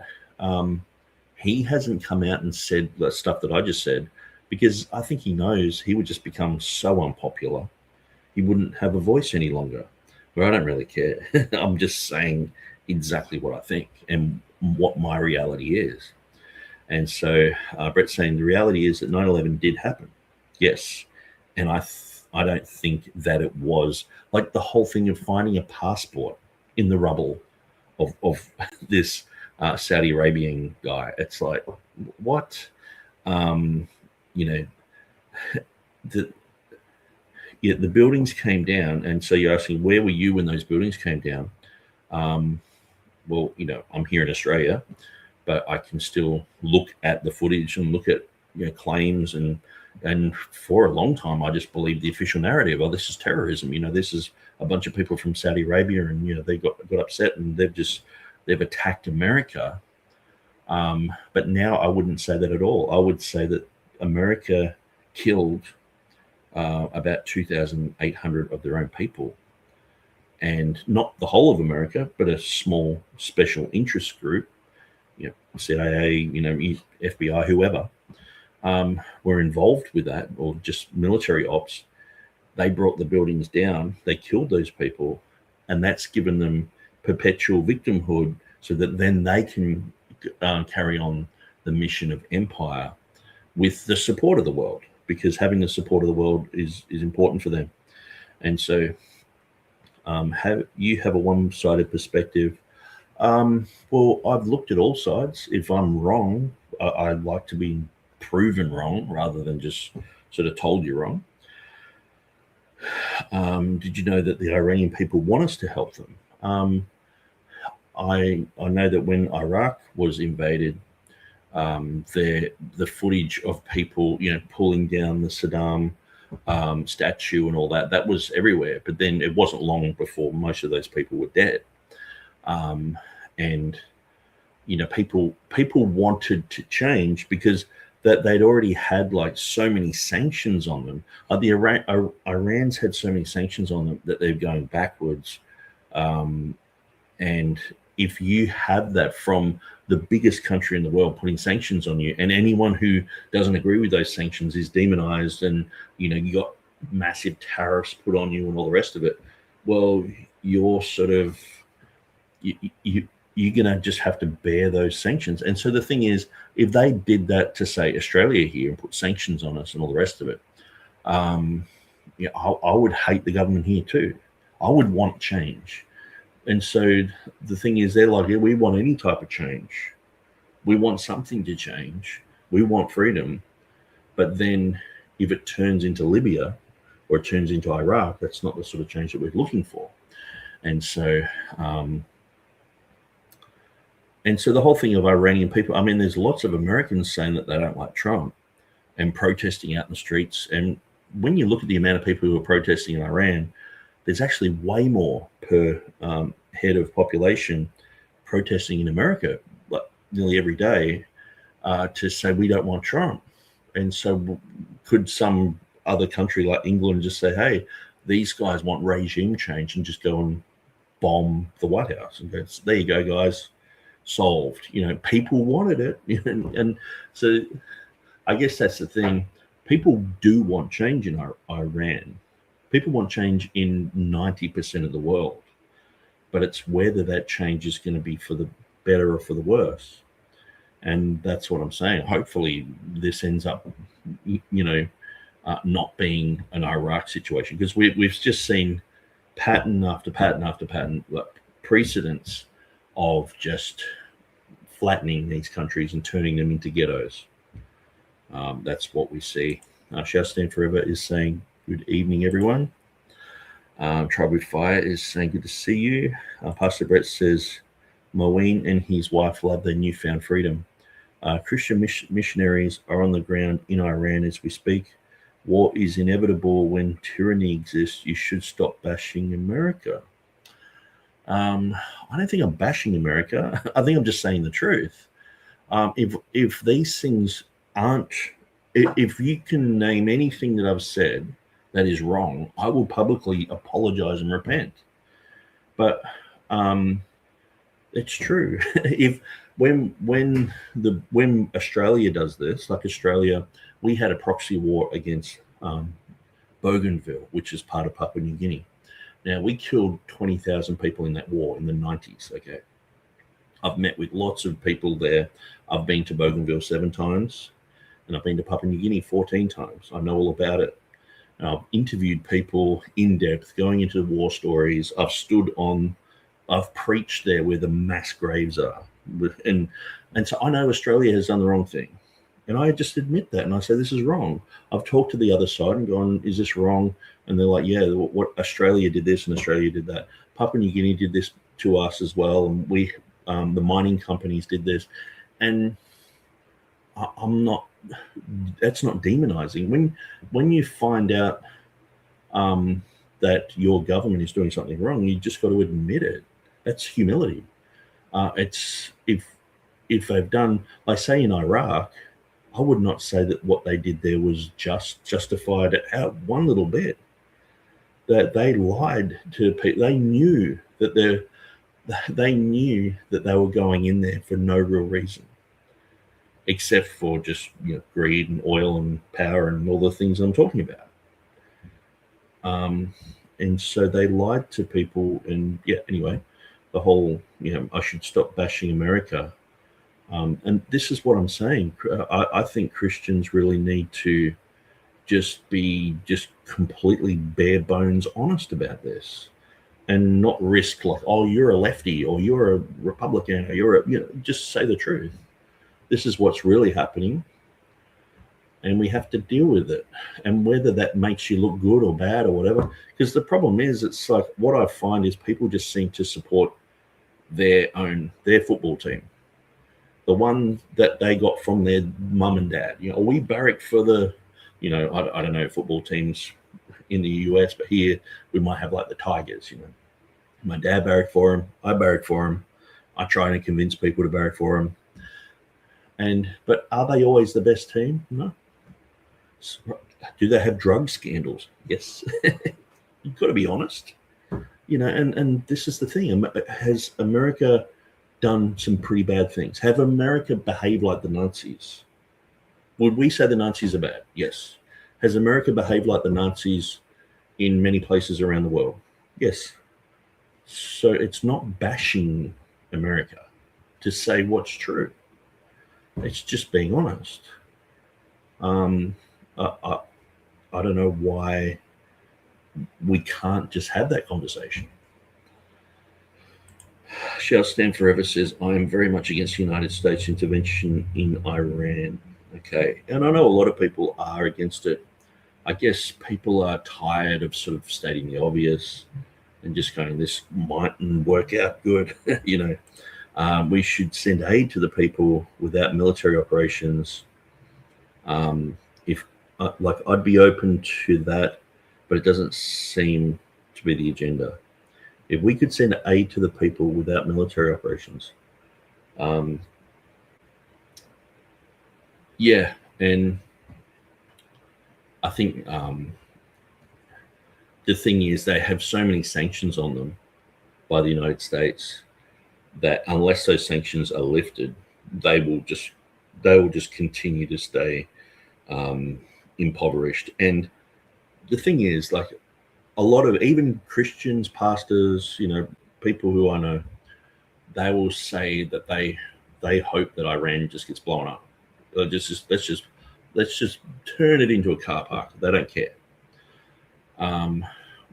he hasn't come out and said the stuff that I just said, because I think he knows he would just become so unpopular. He wouldn't have a voice any longer. But I don't really care. I'm just saying exactly what I think and what my reality is. And so Brett's saying the reality is that 9/11 did happen. Yes. And I don't think that it was like the whole thing of finding a passport in the rubble of this Saudi Arabian guy. It's like, what? The buildings came down, and so you're asking, where were you when those buildings came down? Well, I'm here in Australia, but I can still look at the footage and look at claims, and for a long time I just believed the official narrative. Oh, this is terrorism. This is a bunch of people from Saudi Arabia, and they got upset, and they've attacked America. But now I wouldn't say that at all. I would say that America killed about 2,800 of their own people, and not the whole of America, but a small special interest group, CIA, FBI, whoever, were involved with that, or just military ops. They brought the buildings down, they killed those people, and that's given them perpetual victimhood, so that then they can carry on the mission of empire with the support of the world, because having the support of the world is important for them. And so you have a one-sided perspective. Well, I've looked at all sides. If I'm wrong, I'd like to be proven wrong rather than just sort of told you're wrong. Did you know that the Iranian people want us to help them? I know that when Iraq was invaded, the footage of people, pulling down the Saddam statue and all that was everywhere. But then it wasn't long before most of those people were dead. And people wanted to change because that they'd already had like so many sanctions on them. The Iran's had so many sanctions on them that they're going backwards. And if you have that from the biggest country in the world putting sanctions on you, and anyone who doesn't agree with those sanctions is demonized, and you got massive tariffs put on you and all the rest of it, well, you're sort of you're going to just have to bear those sanctions. And so the thing is, if they did that to, say, Australia here and put sanctions on us and all the rest of it, I would hate the government here too. I would want change. And so the thing is, they're like, yeah, we want any type of change. We want something to change. We want freedom. But then if it turns into Libya or it turns into Iraq, that's not the sort of change that we're looking for. And so the whole thing of Iranian people, I mean, there's lots of Americans saying that they don't like Trump and protesting out in the streets. And when you look at the amount of people who are protesting in Iran, there's actually way more per head of population protesting in America, like nearly every day, to say we don't want Trump. And so could some other country like England just say, hey, these guys want regime change, and just go and bomb the White House and go, there you go, guys, solved. People wanted it. And so I guess that's the thing. People do want change in Iran. People want change in 90% of the world, but it's whether that change is going to be for the better or for the worse. And that's what I'm saying. Hopefully this ends up, not being an Iraq situation, because we've just seen pattern after pattern after pattern, like precedents of just flattening these countries and turning them into ghettos. That's what we see. Shall Stand Forever is saying, good evening, everyone. Tribe with Fire is saying, good to see you. Pastor Brett says, Moeen and his wife love their newfound freedom. Christian missionaries are on the ground in Iran as we speak. War is inevitable when tyranny exists. You should stop bashing America. I don't think I'm bashing America. I think I'm just saying the truth. If these things aren't, if you can name anything that I've said that is wrong, I will publicly apologize and repent. But it's true. When Australia does this, like Australia, we had a proxy war against Bougainville, which is part of Papua New Guinea. Now, we killed 20,000 people in that war in the 90s, okay? I've met with lots of people there. I've been to Bougainville 7 times, and I've been to Papua New Guinea 14 times. I know all about it. And I've interviewed people in depth, going into the war stories. I've preached there where the mass graves are. And so I know Australia has done the wrong thing. And I just admit that, and I say, this is wrong. I've talked to the other side and gone, is this wrong? And they're like, yeah, what Australia did this and Australia did that. Papua New Guinea did this to us as well. And we, the mining companies did this. And that's not demonizing. When you find out that your government is doing something wrong, you just got to admit it. That's humility. It's if they've done, like say in Iraq, I would not say that what they did there was justified out one little bit. That they lied to people. They knew that they were going in there for no real reason, except for just greed and oil and power and all the things I'm talking about. And so they lied to people. And anyway, the whole I should stop bashing America. And this is what I'm saying. I think Christians really need to be completely bare bones honest about this. and not risk like, oh, you're a lefty or you're a Republican or you're a, just say the truth. This is what's really happening, and we have to deal with it. And whether that makes you look good or bad or whatever, because the problem is, it's like what I find is people just seem to support their football team, the one that they got from their mum and dad. We barrack for the, I don't know, football teams in the US, but here we might have like the Tigers. My dad barracked for him, I barrack for him, I try to convince people to barrack for him. But are they always the best team? No. Do they have drug scandals? Yes. You've got to be honest. And this is the thing. Has America done some pretty bad things? Have America behaved like the Nazis? Would we say the Nazis are bad? Yes. Has America behaved like the Nazis in many places around the world? Yes. So it's not bashing America to say what's true. It's just being honest. I don't know why we can't just have that conversation. Shall Stand Forever says, I am very much against the United States intervention in Iran. Okay. And I know a lot of people are against it. I guess people are tired of sort of stating the obvious and just going, this mightn't work out good. We should send aid to the people without military operations. I'd be open to that, but it doesn't seem to be the agenda. If we could send aid to the people without military operations, yeah, and I think the thing is they have so many sanctions on them by the United States that unless those sanctions are lifted, they will just continue to stay impoverished. And the thing is, like, a lot of even Christians, pastors, people who I know, they will say that they hope that Iran just gets blown up. Let's just turn it into a car park. They don't care.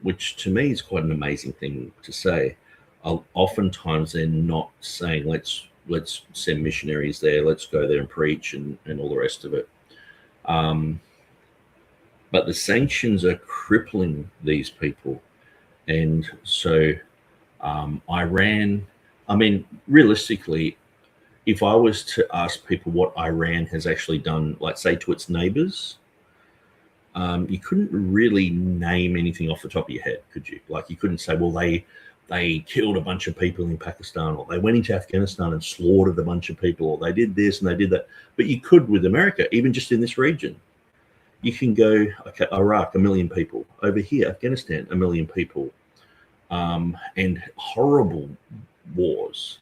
Which to me is quite an amazing thing to say. Oftentimes they're not saying let's send missionaries there, let's go there and preach and all the rest of it. But the sanctions are crippling these people. And so Iran, I mean, realistically, if I was to ask people what Iran has actually done, like say to its neighbors, you couldn't really name anything off the top of your head, could you? Like you couldn't say, well, they killed a bunch of people in Pakistan, or they went into Afghanistan and slaughtered a bunch of people, or they did this and they did that. But you could with America, even just in this region. You can go, okay, Iraq, 1 million people. Over here, Afghanistan, 1 million people. And horrible wars.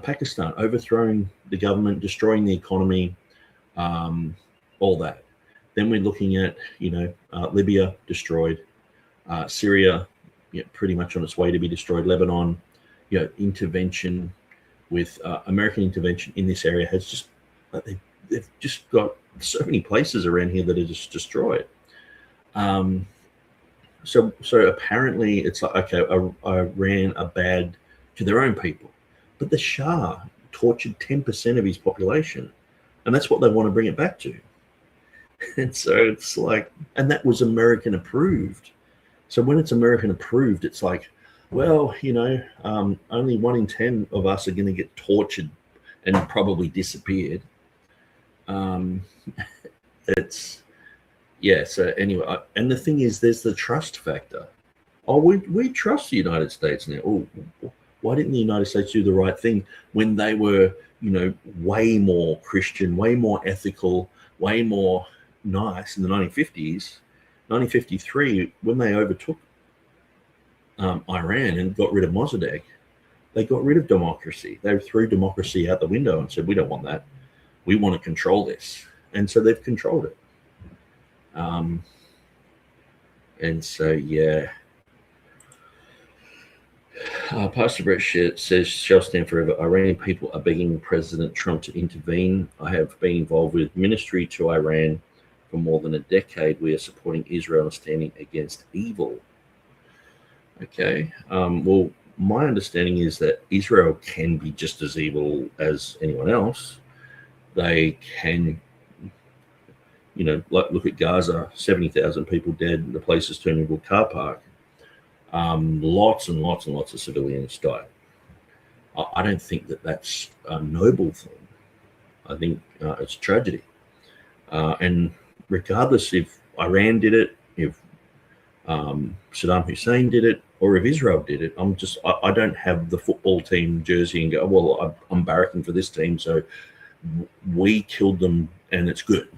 Pakistan, overthrowing the government, destroying the economy, all that. Then we're looking at, Libya, destroyed. Syria, pretty much on its way to be destroyed. Lebanon, intervention with American intervention in this area has just, they've just got so many places around here that are just destroyed. So apparently it's like, okay, Iran are bad to their own people, but the Shah tortured 10% of his population, and that's what they want to bring it back to. And so it's like, and that was American approved. So when it's American approved, it's like, well, only 1 in 10 of us are going to get tortured and probably disappeared. So anyway, and the thing is, there's the trust factor. Oh, we trust the United States now. Oh, why didn't the United States do the right thing when they were, way more Christian, way more ethical, way more nice in the 1950s? 1953, when they overtook Iran and got rid of Mossadegh, they got rid of democracy. They threw democracy out the window and said, we don't want that. We want to control this. And so they've controlled it. And so, yeah. Pastor Brett says, shall stand forever. Iranian people are begging President Trump to intervene. I have been involved with ministry to Iran for more than a decade. We are supporting Israel and standing against evil. Okay. Well, my understanding is that Israel can be just as evil as anyone else. They can, like look at Gaza, 70,000 people dead, the place is turned into a car park. Lots and lots and lots of civilians died. I don't think that that's a noble thing. I think it's a tragedy. And regardless if Iran did it, if Saddam Hussein did it, or if Israel did it, I don't have the football team jersey and go, well, I'm barracking for this team, so we killed them and it's good.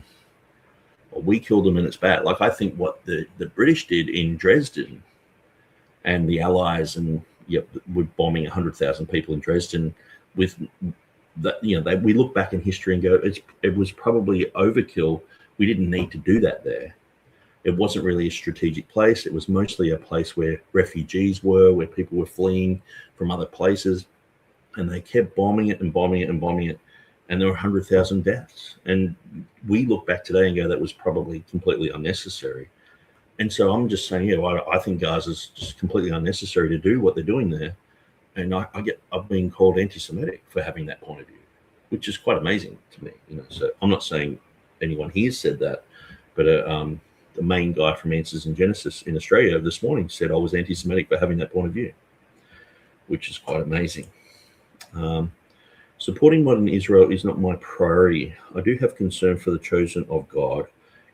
Or we killed them and it's bad. Like, I think what the British did in Dresden and the Allies, and we're bombing 100,000 people in Dresden with that, we look back in history and go, it was probably overkill. We didn't need to do that there. It wasn't really a strategic place. It was mostly a place where refugees were, where people were fleeing from other places, and they kept bombing it and bombing it and bombing it, and there were 100,000 deaths. And we look back today and go, that was probably completely unnecessary. And so I'm just saying, I think Gaza's just completely unnecessary to do what they're doing there. And I've been called anti-Semitic for having that point of view, which is quite amazing to me. So I'm not saying anyone here said that, but the main guy from Answers in Genesis in Australia this morning said I was anti-Semitic for having that point of view, which is quite amazing. Supporting modern Israel is not my priority. I do have concern for the chosen of God,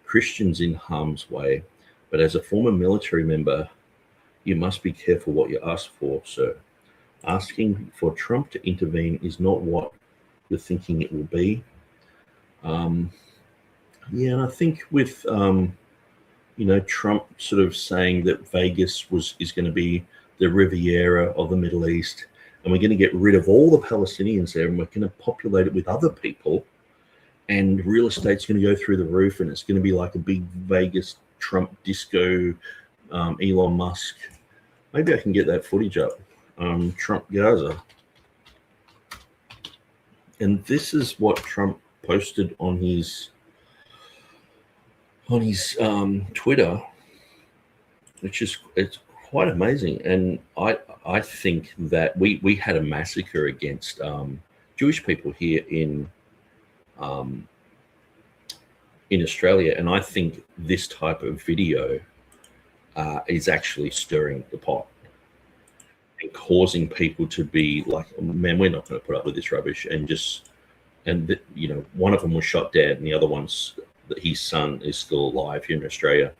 Christians in harm's way, but as a former military member, you must be careful what you ask for, sir. Asking for Trump to intervene is not what you're thinking it will be. And I think with Trump sort of saying that Vegas is going to be the Riviera of the Middle East, and we're going to get rid of all the Palestinians there, and we're going to populate it with other people, and real estate's going to go through the roof, and it's going to be like a big Vegas Trump disco, Elon Musk. Maybe I can get that footage up. Trump Gaza. And this is what Trump posted on his Twitter, it's quite amazing. And I think that we had a massacre against Jewish people here in Australia, and I think this type of video is actually stirring the pot and causing people to be like, man, we're not going to put up with this rubbish. And one of them was shot dead, and the other his son is still alive here in Australia.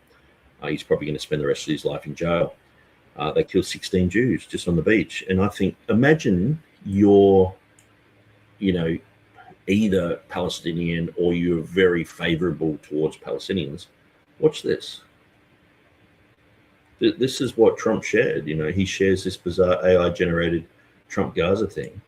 He's probably going to spend the rest of his life in jail. They killed 16 Jews just on the beach. And I think, imagine you're, either Palestinian or you're very favorable towards Palestinians. Watch this. This is what Trump shared. He shares this bizarre AI-generated Trump Gaza thing.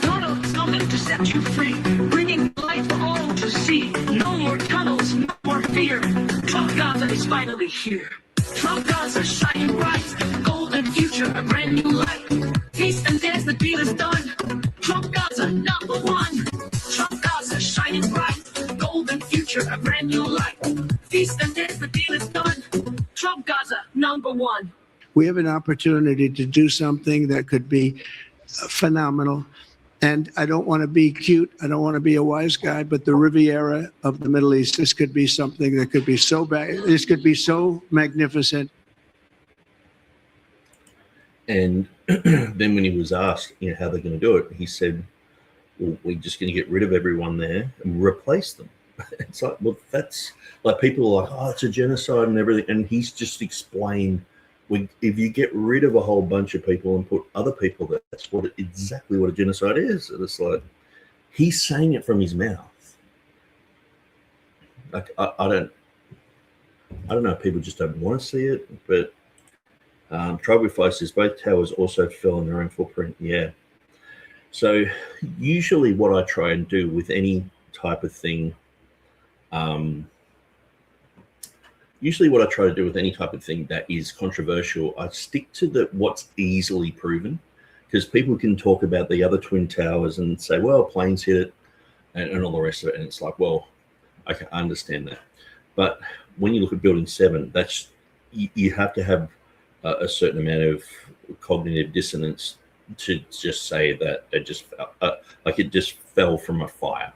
Tunnels coming to set you free, bringing light for all to see. No more tunnels, no more fear. Trump Gaza is finally here. Trump Gaza shining bright, golden future, a brand new light. Feast and dance, the deal is done. Trump Gaza #1. Trump Gaza shining bright, golden future, a brand new light. Feast and dance, the deal is done. Trump Gaza #1. We have an opportunity to do something that could be phenomenal. And I don't want to be cute. I don't want to be a wise guy, but the Riviera of the Middle East, this could be something that could be so bad. This could be so magnificent. And then when he was asked, how they're going to do it, he said, well, we're just going to get rid of everyone there and replace them. It's like, well, that's like, people are like, oh, it's a genocide and everything. And he's just explained, if you get rid of a whole bunch of people and put other people there, that's exactly what a genocide is. And it's like, he's saying it from his mouth. Like, I don't know if people just don't want to see it, but Tribal Fly says both towers also fell in their own footprint. Yeah. So usually what I try and do with any type of thing, that is controversial, I stick to what's easily proven. because people can talk about the other Twin Towers and say, well, planes hit it and all the rest of it. And it's like, well, okay, I understand that. But when you look at Building 7, that's you have to have a certain amount of cognitive dissonance to just say that it just like it just fell from a fire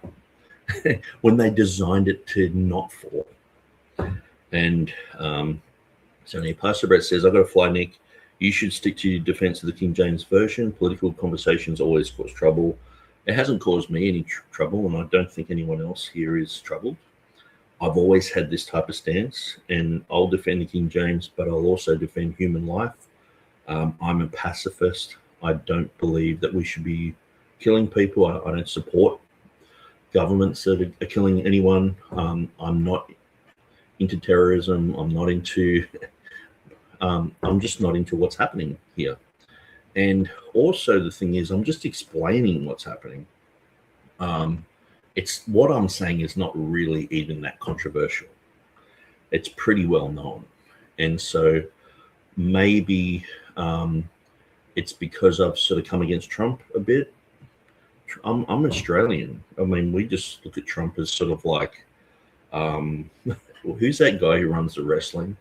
when they designed it to not fall. And so Pastor Brett says, I've got to fly, Nick. You should stick to your defense of the King James Version. Political conversations always cause trouble. It hasn't caused me any trouble, and I don't think anyone else here is troubled. I've always had this type of stance, and I'll defend the King James, but I'll also defend human life. I'm a pacifist. I don't believe that we should be killing people. I don't support governments that are killing anyone. I'm not into terrorism. I'm not into... I'm just not into what's happening here. And also the thing is, I'm just explaining what's happening. It's what I'm saying is not really even that controversial. It's pretty well known. And so maybe it's because I've sort of come against Trump a bit. I'm Australian. I mean, we just look at Trump as sort of like, who's that guy who runs the wrestling?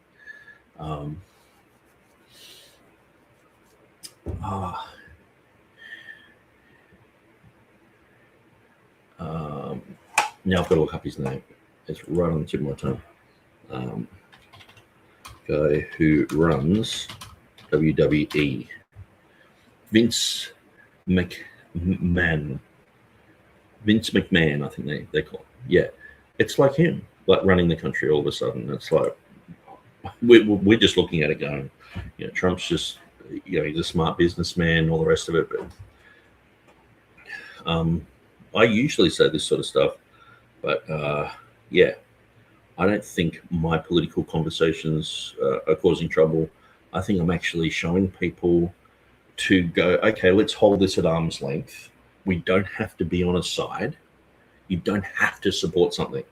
Now I've got to look up his name. It's right on the tip of my tongue. Guy who runs WWE. Vince McMahon. Vince McMahon, I think they call him. Yeah. It's like him, like running the country all of a sudden. It's like, we're just looking at it going, you know, Trump's just, you know, he's a smart businessman, all the rest of it. But I usually say this sort of stuff, but yeah, I don't think my political conversations are causing trouble. I think I'm actually showing people to go, okay, let's hold this at arm's length. We don't have to be on a side. You don't have to support something.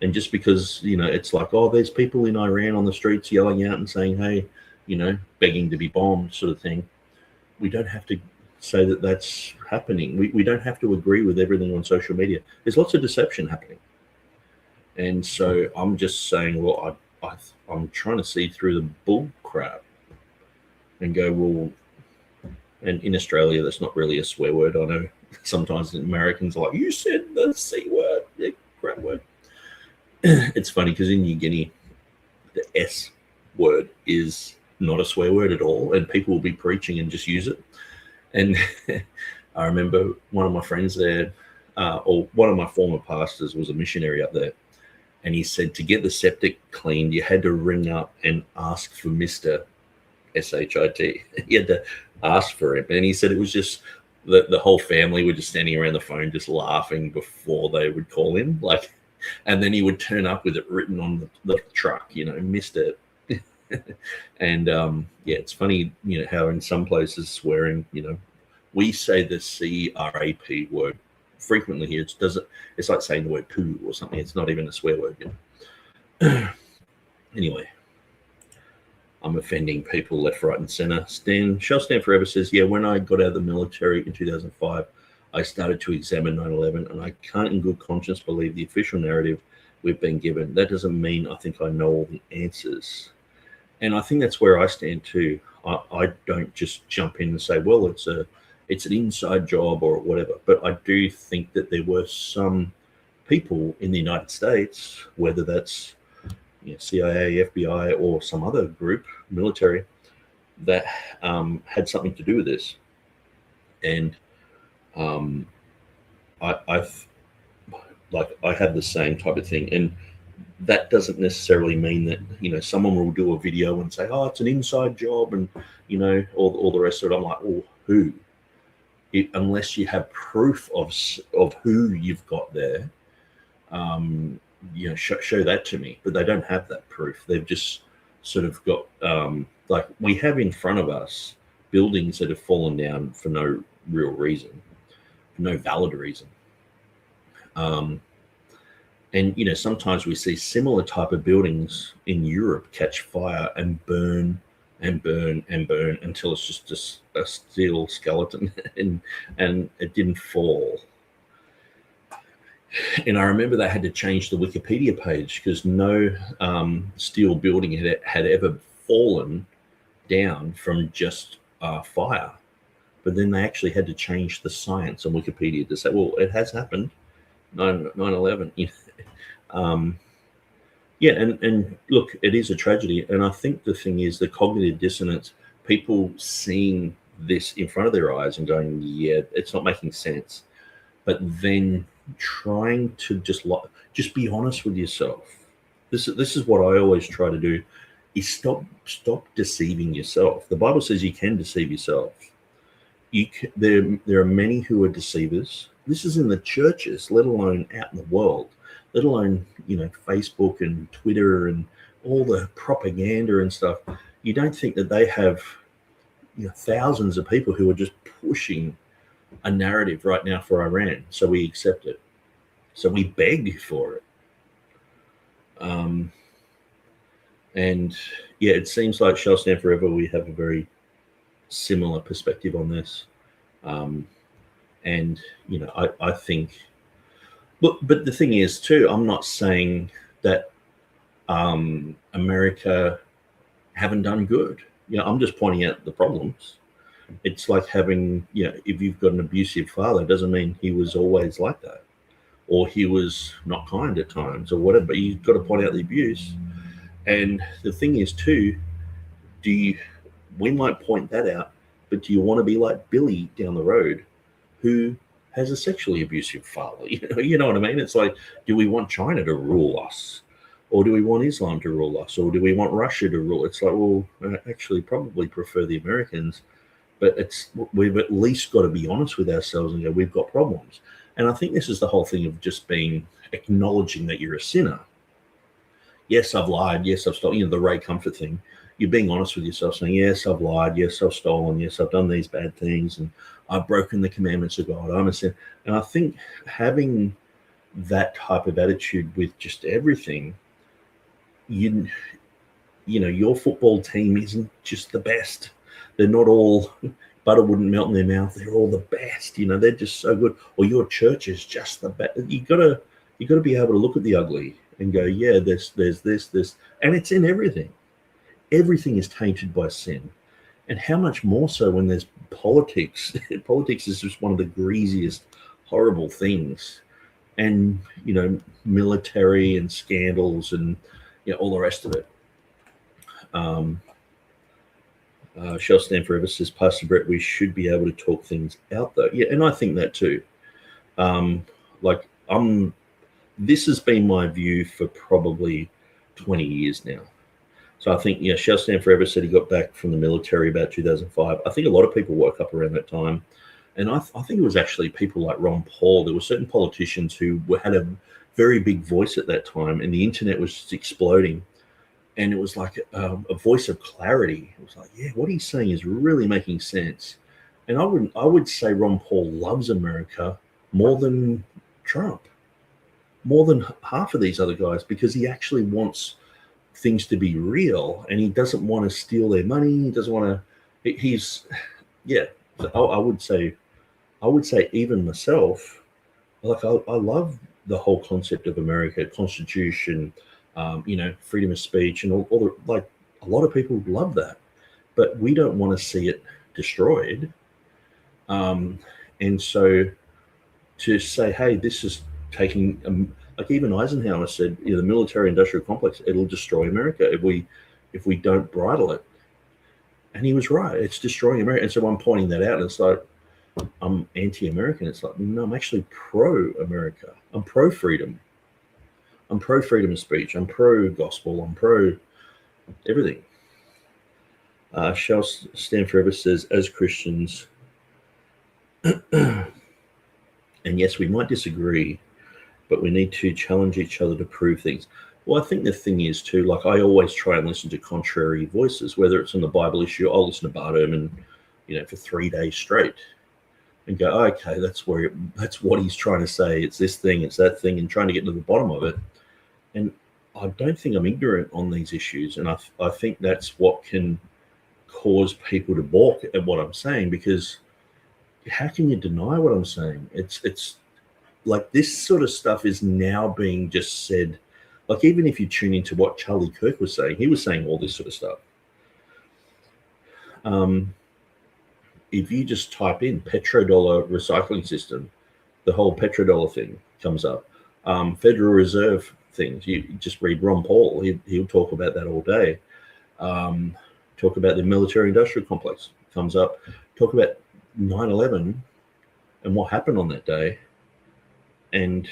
And just because, you know, it's like, oh, there's people in Iran on the streets yelling out and saying, hey, you know, begging to be bombed sort of thing. We don't have to say that that's happening. We don't have to agree with everything on social media. There's lots of deception happening. And so I'm just saying, well, I'm trying to see through the bull crap and go, well, and in Australia, that's not really a swear word. I know sometimes Americans are like, you said the C word, yeah, crap word. It's funny because in New Guinea, the S word is not a swear word at all, and people will be preaching and just use it. And I remember one of my friends there, or one of my former pastors was a missionary up there, and he said to get the septic cleaned, you had to ring up and ask for Mr. S-H-I-T. You had to ask for him. And he said it was just the whole family were just standing around the phone just laughing before they would call him. Like, and then he would turn up with it written on the truck, you know, Mr. And yeah, it's funny, you know, how in some places swearing, you know, we say the C-R-A-P word frequently here. It's like saying the word poo or something. It's not even a swear word, you know. Anyway, I'm offending people left, right, and center. Shall Stand Forever says, yeah, when I got out of the military in 2005, I started to examine 9/11, and I can't in good conscience believe the official narrative we've been given. That doesn't mean I think I know all the answers. And I think that's where I stand too. I don't just jump in and say, well, it's an inside job or whatever. But I do think that there were some people in the United States, whether that's, you know, CIA, FBI, or some other group, military, that had something to do with this. And I have the same type of thing. And that doesn't necessarily mean that, you know, someone will do a video and say, oh, it's an inside job, and, you know, all the rest of it. I'm like, oh, who? Unless you have proof of who you've got there, you know, show that to me. But they don't have that proof. They've just sort of got, like, we have in front of us buildings that have fallen down for no real reason, for no valid reason. And, you know, sometimes we see similar type of buildings in Europe catch fire and burn and burn until it's just a steel skeleton, and it didn't fall. And I remember they had to change the Wikipedia page because no steel building had ever fallen down from just fire. But then they actually had to change the science on Wikipedia to say, well, it has happened, 9/11. Yeah, and look, it is a tragedy. And I think the thing is the cognitive dissonance, people seeing this in front of their eyes and going, yeah, it's not making sense. But then trying to just be honest with yourself. This is what I always try to do, is stop deceiving yourself. The Bible says you can deceive yourself. There are many who are deceivers. This is in the churches, let alone out in the world, let alone, Facebook and Twitter and all the propaganda and stuff. You don't think that they have thousands of people who are just pushing a narrative right now for Iran, so we accept it, so we beg for it. And yeah, it seems like Shall Stand Forever, we have a very similar perspective on this. And I think, but the thing is too, I'm not saying that America haven't done good. I'm just pointing out the problems. It's like having, if you've got an abusive father, it doesn't mean he was always like that, or he was not kind at times, or whatever. But you've got to point out the abuse. And the thing is too, we might point that out, but do you want to be like Billy down the road, who has a sexually abusive father? You know what I mean? It's like, do we want China to rule us? Or do we want Islam to rule us? Or do we want Russia to rule? It's like, well, I actually probably prefer the Americans, but we've at least got to be honest with ourselves and go, we've got problems. And I think this is the whole thing of just acknowledging that you're a sinner. Yes, I've lied. Yes, I've stolen. The Ray Comfort thing. You're being honest with yourself, saying, yes, I've lied. Yes, I've stolen. Yes, I've done these bad things, and I've broken the commandments of God. I'm a sinner. And I think having that type of attitude with just everything, your football team isn't just the best. They're not all, butter wouldn't melt in their mouth. They're all the best. They're just so good. Or your church is just the best. You gotta be able to look at the ugly and go, yeah, there's this, and it's in everything. Everything is tainted by sin. And how much more so when there's politics? Politics is just one of the greasiest, horrible things. And, military and scandals and, all the rest of it. Shall Stand Forever says, Pastor Brett, we should be able to talk things out, though. Yeah, and I think that too. This has been my view for probably 20 years now. So I think, Shall Stand Forever said he got back from the military about 2005. I think a lot of people woke up around that time. And I think it was actually people like Ron Paul. There were certain politicians who had a very big voice at that time, and the internet was just exploding. And it was like a voice of clarity. It was like, yeah, what he's saying is really making sense. And I would say Ron Paul loves America more than Trump, more than half of these other guys, because he actually wants things to be real, and he doesn't want to steal their money. He doesn't want to. I would say even myself, like I love the whole concept of America, Constitution, freedom of speech, and all like a lot of people love that, but we don't want to see it destroyed. And so to say, hey, this is taking like even Eisenhower said, the military-industrial complex, it'll destroy America if we don't bridle it. And he was right. It's destroying America. And so I'm pointing that out, and it's like, I'm anti-American. It's like, no, I'm actually pro-America. I'm pro-freedom. I'm pro-freedom of speech. I'm pro-gospel. I'm pro-everything. Shall Stand Forever says, as Christians, and yes, we might disagree, but we need to challenge each other to prove things. Well, I think the thing is too, like I always try and listen to contrary voices, whether it's on the Bible issue. I'll listen to Bart Ehrman, for 3 days straight, and go, okay, that's what he's trying to say. It's this thing, it's that thing, and trying to get to the bottom of it. And I don't think I'm ignorant on these issues, and I think that's what can cause people to balk at what I'm saying, because how can you deny what I'm saying? It's like this sort of stuff is now being just said. Like, even if you tune into what Charlie Kirk was saying, he was saying all this sort of stuff. If you just type in petrodollar recycling system, the whole petrodollar thing comes up. Federal Reserve things, you just read Ron Paul, he'll talk about that all day. Talk about the military-industrial complex, comes up. Talk about 9/11 and what happened on that day, and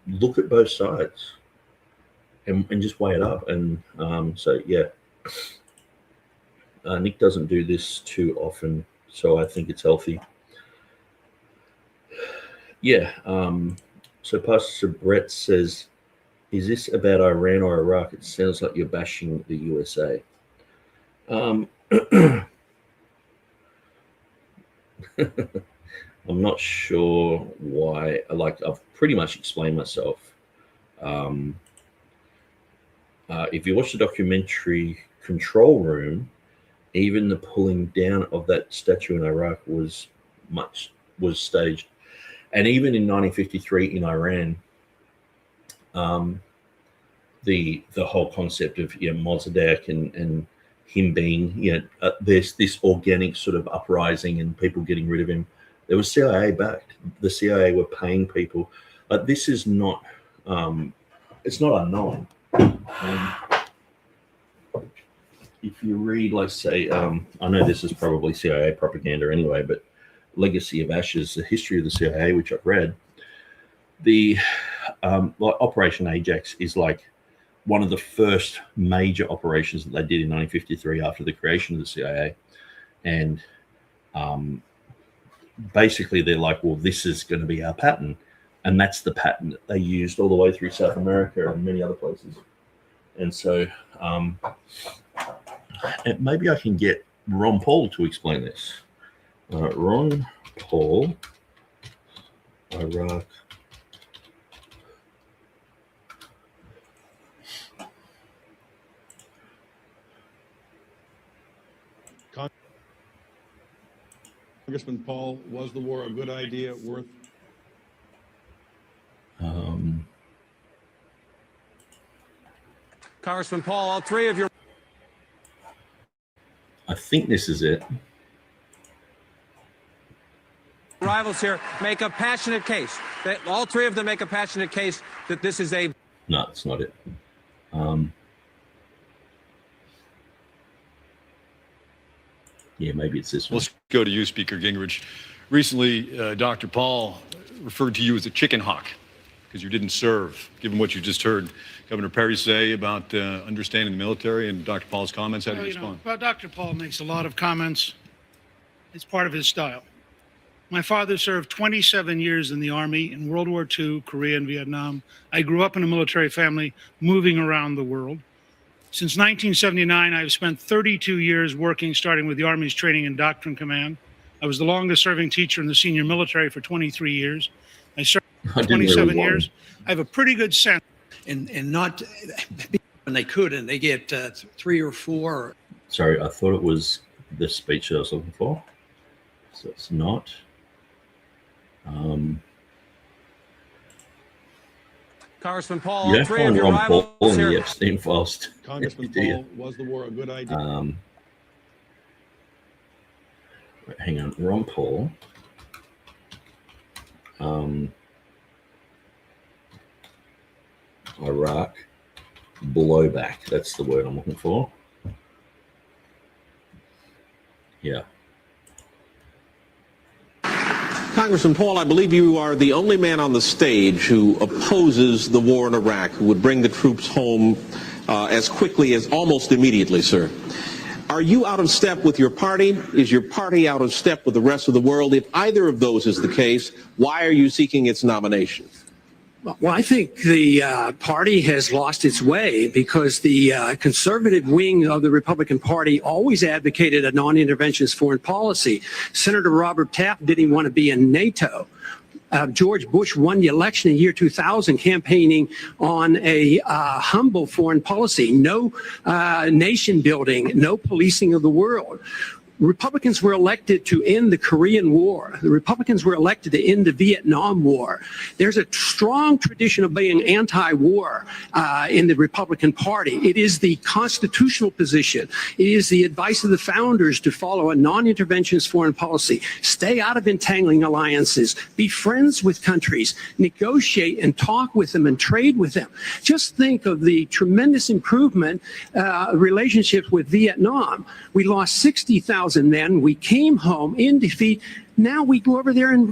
look at both sides and just weigh it up. And so yeah, Nick doesn't do this too often, so I think it's healthy. Yeah. So Pastor Brett says, is this about Iran or Iraq? It sounds like you're bashing the USA. I'm not sure why. I've pretty much explained myself. If you watch the documentary Control Room, even the pulling down of that statue in Iraq was staged. And even in 1953 in Iran, the whole concept of Mossadegh and him being, there's this organic sort of uprising and people getting rid of him. There was CIA backed. The CIA were paying people. This is not, it's not unknown. If you read, like, say, I know this is probably CIA propaganda anyway, but Legacy of Ashes, the history of the CIA, which I've read, the Operation Ajax is like one of the first major operations that they did in 1953 after the creation of the CIA. And basically they're like, well, this is going to be our pattern. And that's the pattern that they used all the way through South America and many other places. And so and maybe I can get Ron Paul to explain this. Ron Paul, Iraq. Congressman Paul, was the war a good idea, worth? Congressman Paul, all three of your... I think this is it. rivals here make a passionate case. All three of them make a passionate case that this is a... No, it's not it. Yeah, maybe it's this one. Let's go to you, Speaker Gingrich. Recently, Dr. Paul referred to you as a chicken hawk because you didn't serve. Given what you just heard Governor Perry say about understanding the military and Dr. Paul's comments, how do you respond? Well, Dr. Paul makes a lot of comments. It's part of his style. My father served 27 years in the Army in World War II, Korea, and Vietnam. I grew up in a military family moving around the world. Since 1979, I've spent 32 years working, starting with the Army's Training and Doctrine Command. I was the longest serving teacher in the senior military for 23 years. I served 27 years. I have a pretty good sense. And not when they could, and they get 3 or 4. Sorry, I thought it was the speech I was looking for. So it's not. Congressman Paul, You all don't three of find your Ron Paul rivals in here. the Epstein files. Congressman do you? Paul, was the war a good idea? Hang on, Ron Paul. Iraq blowback. That's the word I'm looking for. Yeah. Congressman Paul, I believe you are the only man on the stage who opposes the war in Iraq, who would bring the troops home as quickly as almost immediately, sir. Are you out of step with your party? Is your party out of step with the rest of the world? If either of those is the case, why are you seeking its nomination? Well, I think the party has lost its way because the conservative wing of the Republican Party always advocated a non-interventionist foreign policy. Senator Robert Taft didn't even want to be in NATO. George Bush won the election in the year 2000 campaigning on a humble foreign policy, no nation building, no policing of the world. Republicans were elected to end the Korean War. The Republicans were elected to end the Vietnam War. There's a strong tradition of being anti-war in the Republican Party. It is the constitutional position. It is the advice of the founders to follow a non-interventionist foreign policy. Stay out of entangling alliances. Be friends with countries. Negotiate and talk with them and trade with them. Just think of the tremendous improvement relationships with Vietnam. We lost 60,000 men. We came home in defeat. Now we go over there and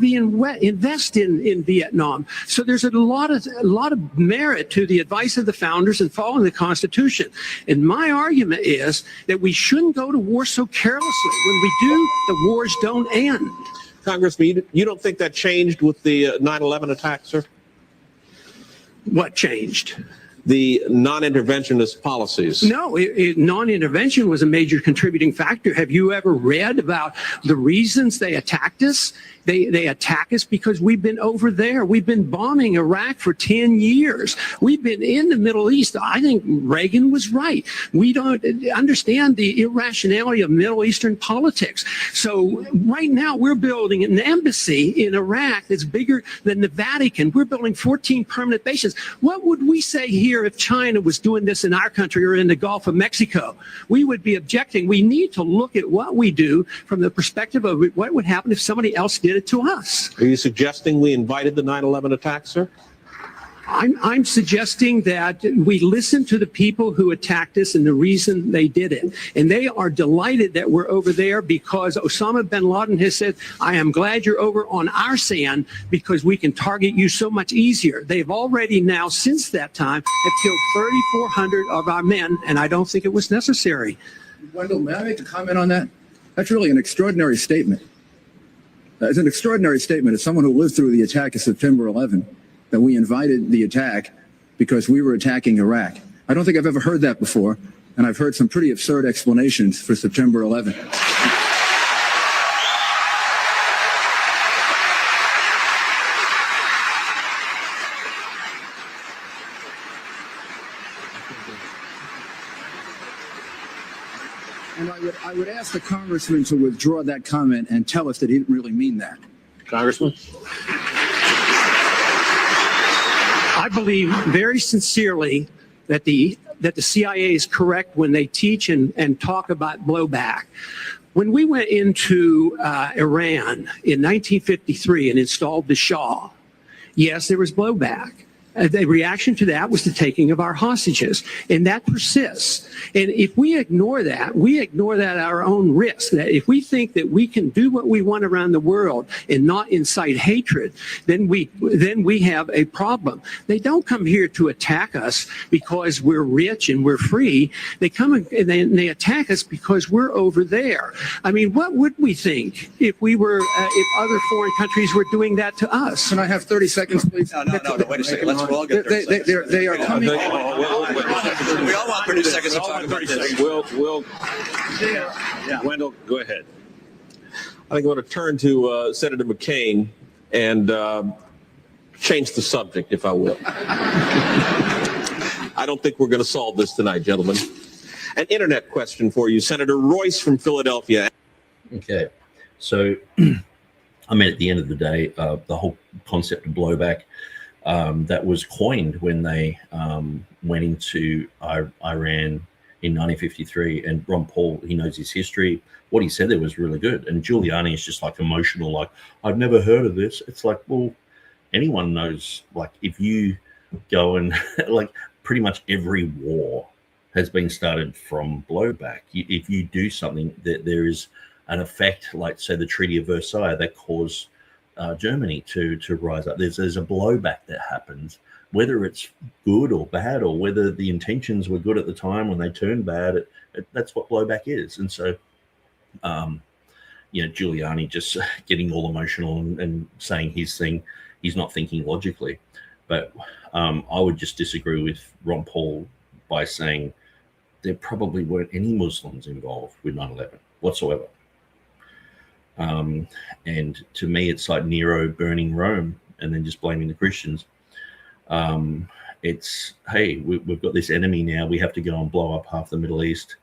invest in Vietnam. So there's a lot of merit to the advice of the founders and following the Constitution. And my argument is that we shouldn't go to war so carelessly. When we do, the wars don't end. Congressman, you don't think that changed with the 9/11 attack, sir? What changed? The non-interventionist policies. No, non-intervention was a major contributing factor. Have you ever read about the reasons they attacked us? They attack us because we've been over there. We've been bombing Iraq for 10 years. We've been in the Middle East. I think Reagan was right. We don't understand the irrationality of Middle Eastern politics. So right now we're building an embassy in Iraq that's bigger than the Vatican. We're building 14 permanent bases. What would we say here if China was doing this in our country or in the Gulf of Mexico? We would be objecting. We need to look at what we do from the perspective of what would happen if somebody else did it to us. Are you suggesting we invited the 9/11 attack, sir? I'm suggesting that we listen to the people who attacked us and the reason they did it. And they are delighted that we're over there because Osama bin Laden has said, I am glad you're over on our sand because we can target you so much easier. They've already now, since that time, have killed 3,400 of our men, and I don't think it was necessary. Wendell, may I make a comment on that? That's really an extraordinary statement. It's an extraordinary statement as someone who lived through the attack of September 11, that we invited the attack because we were attacking Iraq. I don't think I've ever heard that before, and I've heard some pretty absurd explanations for September 11. And I would ask the congressman to withdraw that comment and tell us that he didn't really mean that. Congressman? I believe very sincerely that the CIA is correct when they teach and talk about blowback. When we went into Iran in 1953 and installed the Shah, yes, there was blowback. The reaction to that was the taking of our hostages, and that persists. And if we ignore that at our own risk. That if we think that we can do what we want around the world and not incite hatred, then we have a problem. They don't come here to attack us because we're rich and we're free. They come and they attack us because we're over there. I mean, what would we think if we were if other foreign countries were doing that to us? Can I have 30 seconds, please? No, wait a second. We'll all get 30 seconds. They are coming. We all want 30 seconds to talk about this. Wendell, go ahead. I think I want to turn to Senator McCain and change the subject, if I will. I don't think we're going to solve this tonight, gentlemen. An internet question for you, Senator Royce from Philadelphia. Okay, so I mean, at the end of the day, the whole concept of blowback that was coined when they went into Iran in 1953, and Ron Paul, he knows his history. What he said there was really good, and Giuliani is just like emotional, like, I've never heard of this. It's like, well, anyone knows, like, if you go and like pretty much every war has been started from blowback. If you do something, that there is an effect, like say the Treaty of Versailles that caused Germany to rise up. There's a blowback that happens, whether it's good or bad, or whether the intentions were good at the time when they turned bad. That's what blowback is. And so, Giuliani just getting all emotional and saying his thing, he's not thinking logically. But I would just disagree with Ron Paul by saying there probably weren't any Muslims involved with 9/11 whatsoever. And to me, it's like Nero burning Rome. and then just blaming the Christians. It's, hey, we've got this enemy now. We have to go and blow up half the Middle East.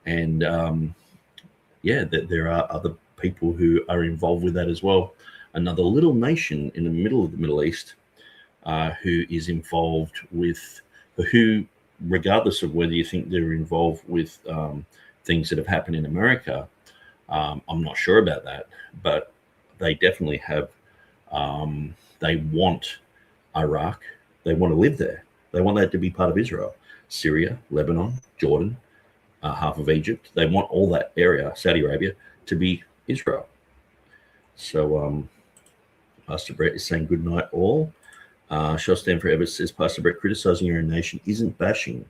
And there are other people who are involved with that as well. Another little nation in the middle of the Middle East who is involved with, who, regardless of whether you think they're involved with things that have happened in America, I'm not sure about that, but they definitely have, they want Iraq. They want to live there. They want that to be part of Israel, Syria, Lebanon, Jordan, half of Egypt. They want all that area, Saudi Arabia, to be Israel. So Pastor Brett is saying good night all. Shall Stand Forever says, Pastor Brett, criticizing your own nation isn't bashing.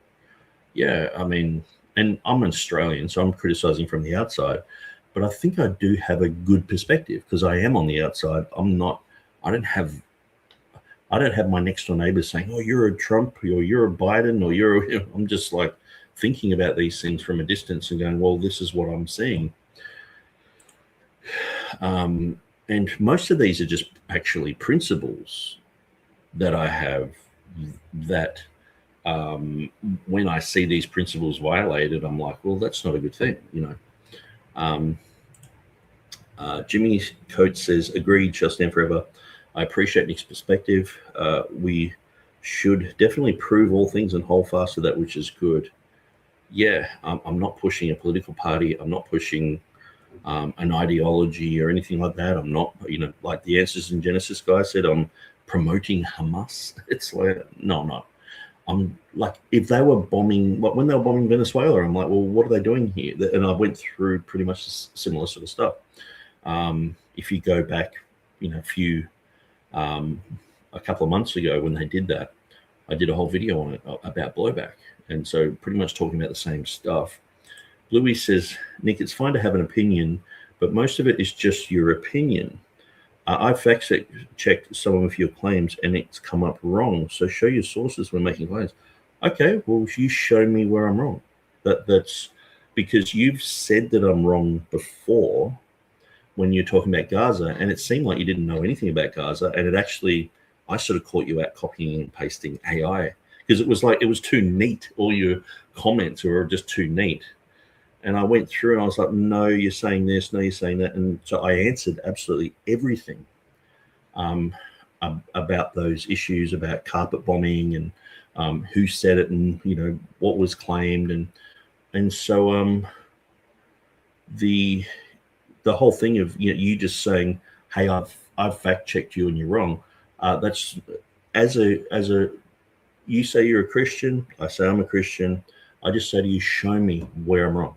Yeah, I mean, and I'm an Australian, so I'm criticizing from the outside, but I think I do have a good perspective because I am on the outside. I don't have my next door neighbors saying, oh, you're a Trump or you're a Biden or I'm just like thinking about these things from a distance and going, well, this is what I'm seeing. And most of these are just actually principles that I have that when I see these principles violated, I'm like, well, that's not a good thing, Jimmy Coates says, agreed, shall stand forever. I appreciate Nick's perspective. We should definitely prove all things and hold fast to that which is good. Yeah, I'm not pushing a political party. I'm not pushing an ideology or anything like that. I'm not, like the Answers in Genesis guy said, I'm promoting Hamas. It's like, no, I'm not. I'm like, if they were bombing, when they were bombing Venezuela, I'm like, well, what are they doing here? And I went through pretty much similar sort of stuff. If you go back, a couple of months ago when they did that, I did a whole video on it about blowback. And so pretty much talking about the same stuff. Bluey says, Nick, it's fine to have an opinion, but most of it is just your opinion. I fact-checked some of your claims and it's come up wrong. So show your sources when making claims. Okay, well, you show me where I'm wrong. That's because you've said that I'm wrong before when you're talking about Gaza, and it seemed like you didn't know anything about Gaza, and it actually, I sort of caught you out copying and pasting AI because it was like, it was too neat. All your comments were just too neat. And I went through and I was like, no, you're saying this, no, you're saying that. And so I answered absolutely everything about those issues, about carpet bombing and who said it and, what was claimed. And so the whole thing of you just saying, hey, I've fact checked you and you're wrong. That's as a you say you're a Christian, I say I'm a Christian. I just say to you, show me where I'm wrong.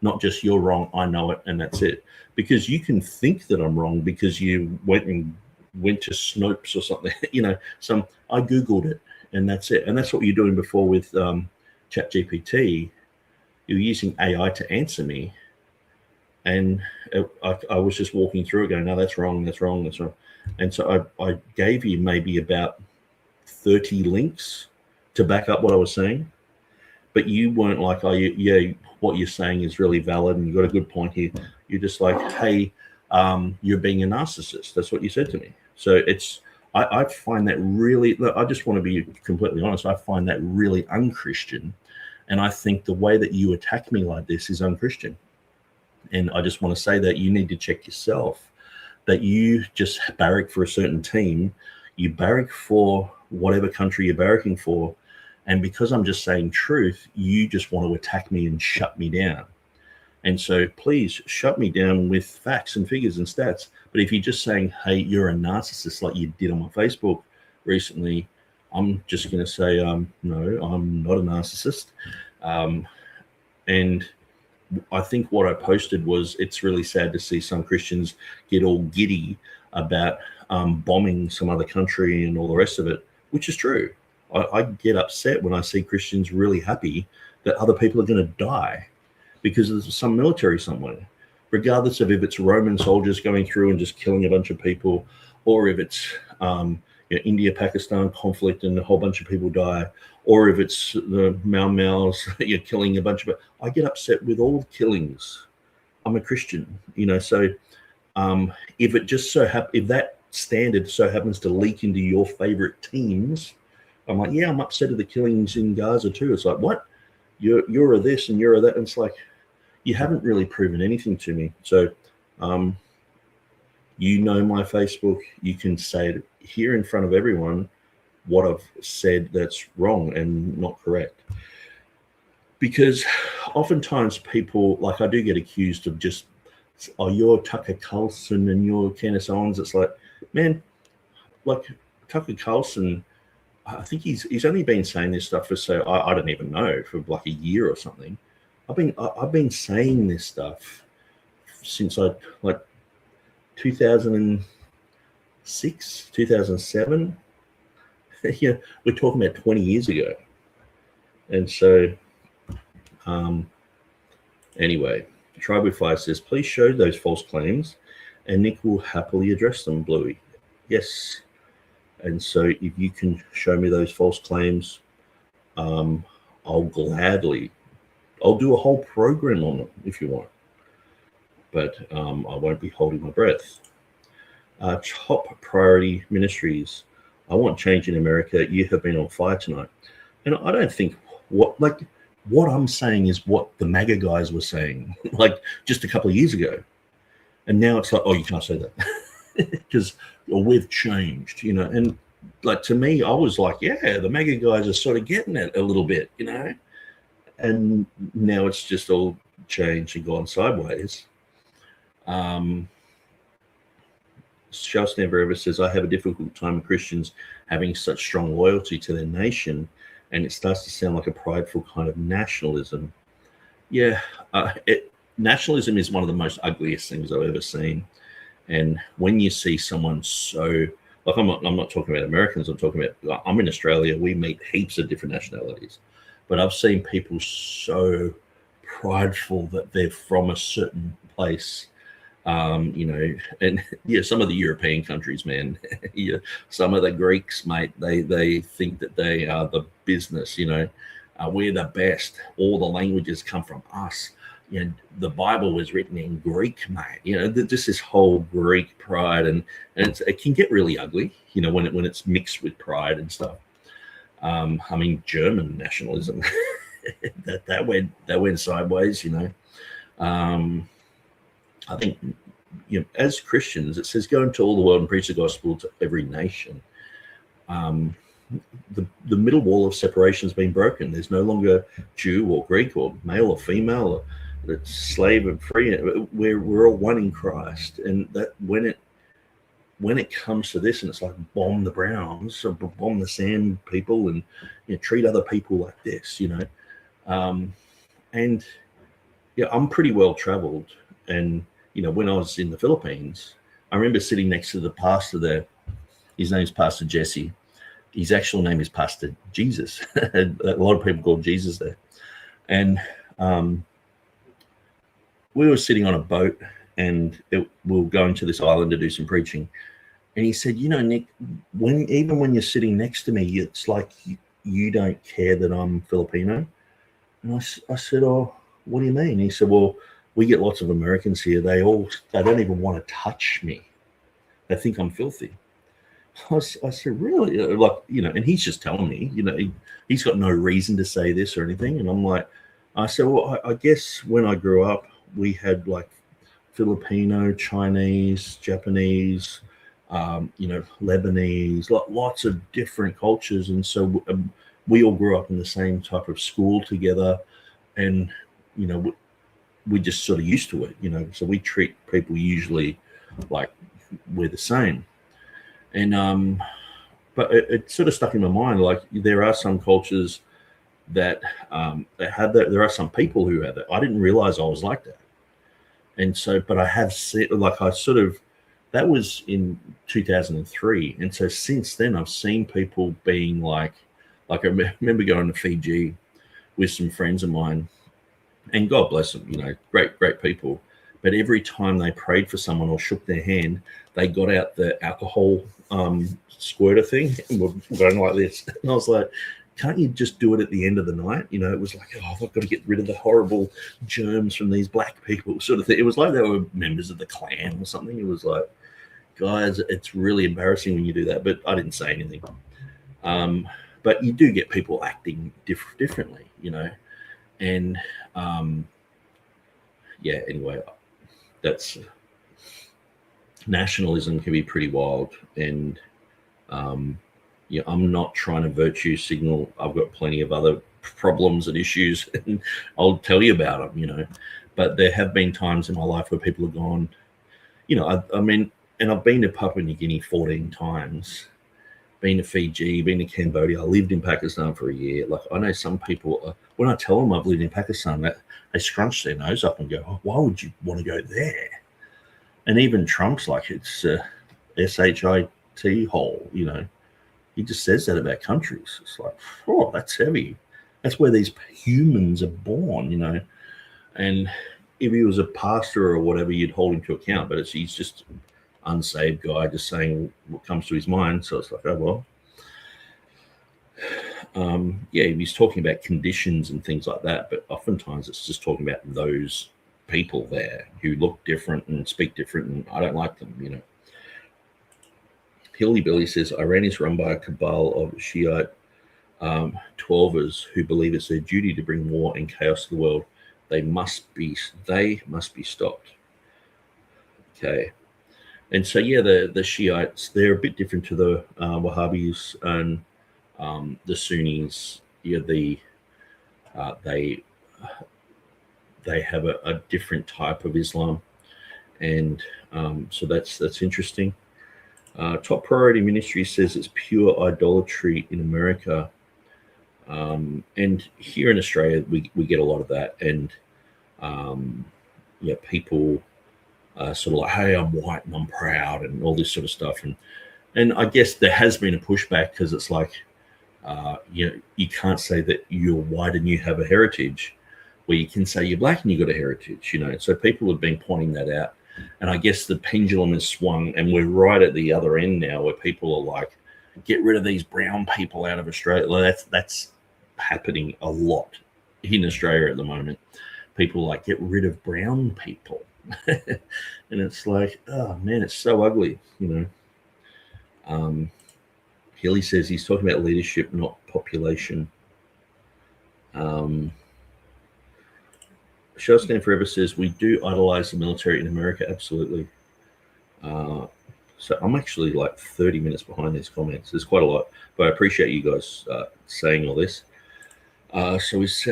Not just you're wrong, I know it, and that's it. Because you can think that I'm wrong because you went to Snopes or something. I Googled it and that's it. And that's what you're doing before with ChatGPT. You're using AI to answer me. And I was just walking through it going, no, that's wrong, that's wrong, that's wrong. And so I gave you maybe about 30 links to back up what I was saying. But you weren't like, oh, yeah, what you're saying is really valid and you've got a good point here. You're just like, hey, you're being a narcissist. That's what you said to me. So I find that really, I just want to be completely honest, I find that really unchristian. And I think the way that you attack me like this is unchristian. And I just want to say that you need to check yourself, that you just barrack for a certain team. You barrack for whatever country you're barracking for. And because I'm just saying truth, you just want to attack me and shut me down. And so please shut me down with facts and figures and stats. But if you're just saying, hey, you're a narcissist like you did on my Facebook recently, I'm just going to say, no, I'm not a narcissist. And I think what I posted was, it's really sad to see some Christians get all giddy about bombing some other country and all the rest of it, which is true. I get upset when I see Christians really happy that other people are going to die because there's some military somewhere, regardless of if it's Roman soldiers going through and just killing a bunch of people, or if it's India-Pakistan conflict and a whole bunch of people die, or if it's the Mau Mau's, you're killing a bunch of people. I get upset with all killings. I'm a Christian, so if it just so happens, if that standard so happens to leak into your favorite teams, I'm like, yeah, I'm upset at the killings in Gaza too. It's like, what? You're a this and you're a that. And it's like, you haven't really proven anything to me. So, you know my Facebook. You can say it here in front of everyone what I've said that's wrong and not correct. Because oftentimes people, like I do get accused of just, oh, you're Tucker Carlson and you're Candace Owens. It's like, man, like Tucker Carlson, I think he's only been saying this stuff for I don't even know, for like a year or something. I've been saying this stuff since 2006, 2007. Yeah, we're talking about 20 years ago. And so, anyway, Tribe with Fire says, please show those false claims and Nick will happily address them, Bluey. Yes. And so if you can show me those false claims, I'll do a whole program on them if you want. But I won't be holding my breath. Top priority ministries. I want change in America. You have been on fire tonight. And I don't think what I'm saying is what the MAGA guys were saying, like just a couple of years ago. And now it's like, oh, you can't say that because we've changed, you know. And like to me, I was like, yeah, the MAGA guys are sort of getting it a little bit, you know. And now it's just all changed and gone sideways. Charles Never Ever says, I have a difficult time with Christians having such strong loyalty to their nation, and it starts to sound like a prideful kind of nationalism. Yeah, nationalism is one of the most ugliest things I've ever seen. And when you see someone so, like I'm not talking about Americans, I'm talking about, I'm in Australia, we meet heaps of different nationalities. But I've seen people so prideful that they're from a certain place, you know, and yeah, some of the European countries, man, yeah, some of the Greeks, mate, they think that they are the business, you know, we're the best. All the languages come from us. You know, the Bible was written in Greek, mate. You know, just this whole Greek pride, and it can get really ugly, you know, when it's mixed with pride and stuff. I mean, German nationalism that went sideways, you know. I think, you know, as Christians, it says, go into all the world and preach the gospel to every nation. The middle wall of separation has been broken. There's no longer Jew or Greek or male or female or slave and free. We're all one in Christ. And that when it comes to this, and it's like bomb the Browns or bomb the Sand people, and you know, treat other people like this, you know. And yeah, I'm pretty well traveled. And you know, when I was in the Philippines, I remember sitting next to the pastor there. His name's Pastor Jesse. His actual name is Pastor Jesus. A lot of people call Jesus there. And we were sitting on a boat, and we were going to this island to do some preaching. And he said, you know, Nick, even when you're sitting next to me, it's like you don't care that I'm Filipino. And I said, oh, what do you mean? He said, well, we get lots of Americans here. They don't even want to touch me. They think I'm filthy. I said, really? Like, you know, and he's just telling me, you know, he's got no reason to say this or anything. And I'm like, I said, well, I guess when I grew up, we had like Filipino, Chinese, Japanese, you know, Lebanese, lots of different cultures. And so we all grew up in the same type of school together. And, you know, we just sort of used to it, you know, so we treat people usually like we're the same. And, but it sort of stuck in my mind, like there are some cultures that have that. There are some people who have that. I didn't realize I was like that. And so, but I have seen, like I sort of, that was in 2003. And so since then I've seen people being like I remember going to Fiji with some friends of mine, and God bless them, you know, great people. But every time they prayed for someone or shook their hand, they got out the alcohol squirter thing and were going like this. And I was like, can't you just do it at the end of the night? You know, it was like, oh, I've got to get rid of the horrible germs from these black people sort of thing. It was like they were members of the Klan or something. It was like, guys, it's really embarrassing when you do that. But I didn't say anything. But you do get people acting differently, you know. And yeah, anyway, that's nationalism can be pretty wild. And yeah, I'm not trying to virtue signal. I've got plenty of other problems and issues, and I'll tell you about them, you know. But there have been times in my life where people have gone, you know, I mean, and I've been to Papua New Guinea 14 times, been to Fiji, been to Cambodia. I lived in Pakistan for a year. Like, I know some people, when I tell them I've lived in Pakistan, that they scrunch their nose up and go, oh, why would you want to go there? And even Trump's like, it's SHIT hole, you know. He just says that about countries. It's like, oh, that's heavy. That's where these humans are born, you know. And if he was a pastor or whatever, you'd hold him to account. But he's just an unsaved guy just saying what comes to his mind. So it's like, oh, well. Yeah, he's talking about conditions and things like that. But oftentimes it's just talking about those people there who look different and speak different. And I don't like them, you know. Hilly says, Iran is run by a cabal of Shiite 12ers who believe it's their duty to bring war and chaos to the world. They must be stopped. Okay. And so, yeah, the Shiites, they're a bit different to the Wahhabis and the Sunnis. Yeah, they have a different type of Islam. And so that's interesting. Top Priority Ministry says it's pure idolatry in America. And here in Australia, we get a lot of that. And, yeah, people sort of like, hey, I'm white and I'm proud and all this sort of stuff. And I guess there has been a pushback because it's like, you know, you can't say that you're white and you have a heritage, where you can say you're black and you got a heritage, you know. So people have been pointing that out. And I guess the pendulum has swung, and we're right at the other end now where people are like, get rid of these brown people out of Australia. Well, that's happening a lot in Australia at the moment. People are like, get rid of brown people. And it's like, oh, man, it's so ugly, you know. Hilly says he's talking about leadership, not population. Shall Stand Forever says, we do idolize the military in America. Absolutely. So I'm actually like 30 minutes behind these comments. There's quite a lot, but I appreciate you guys saying all this. So is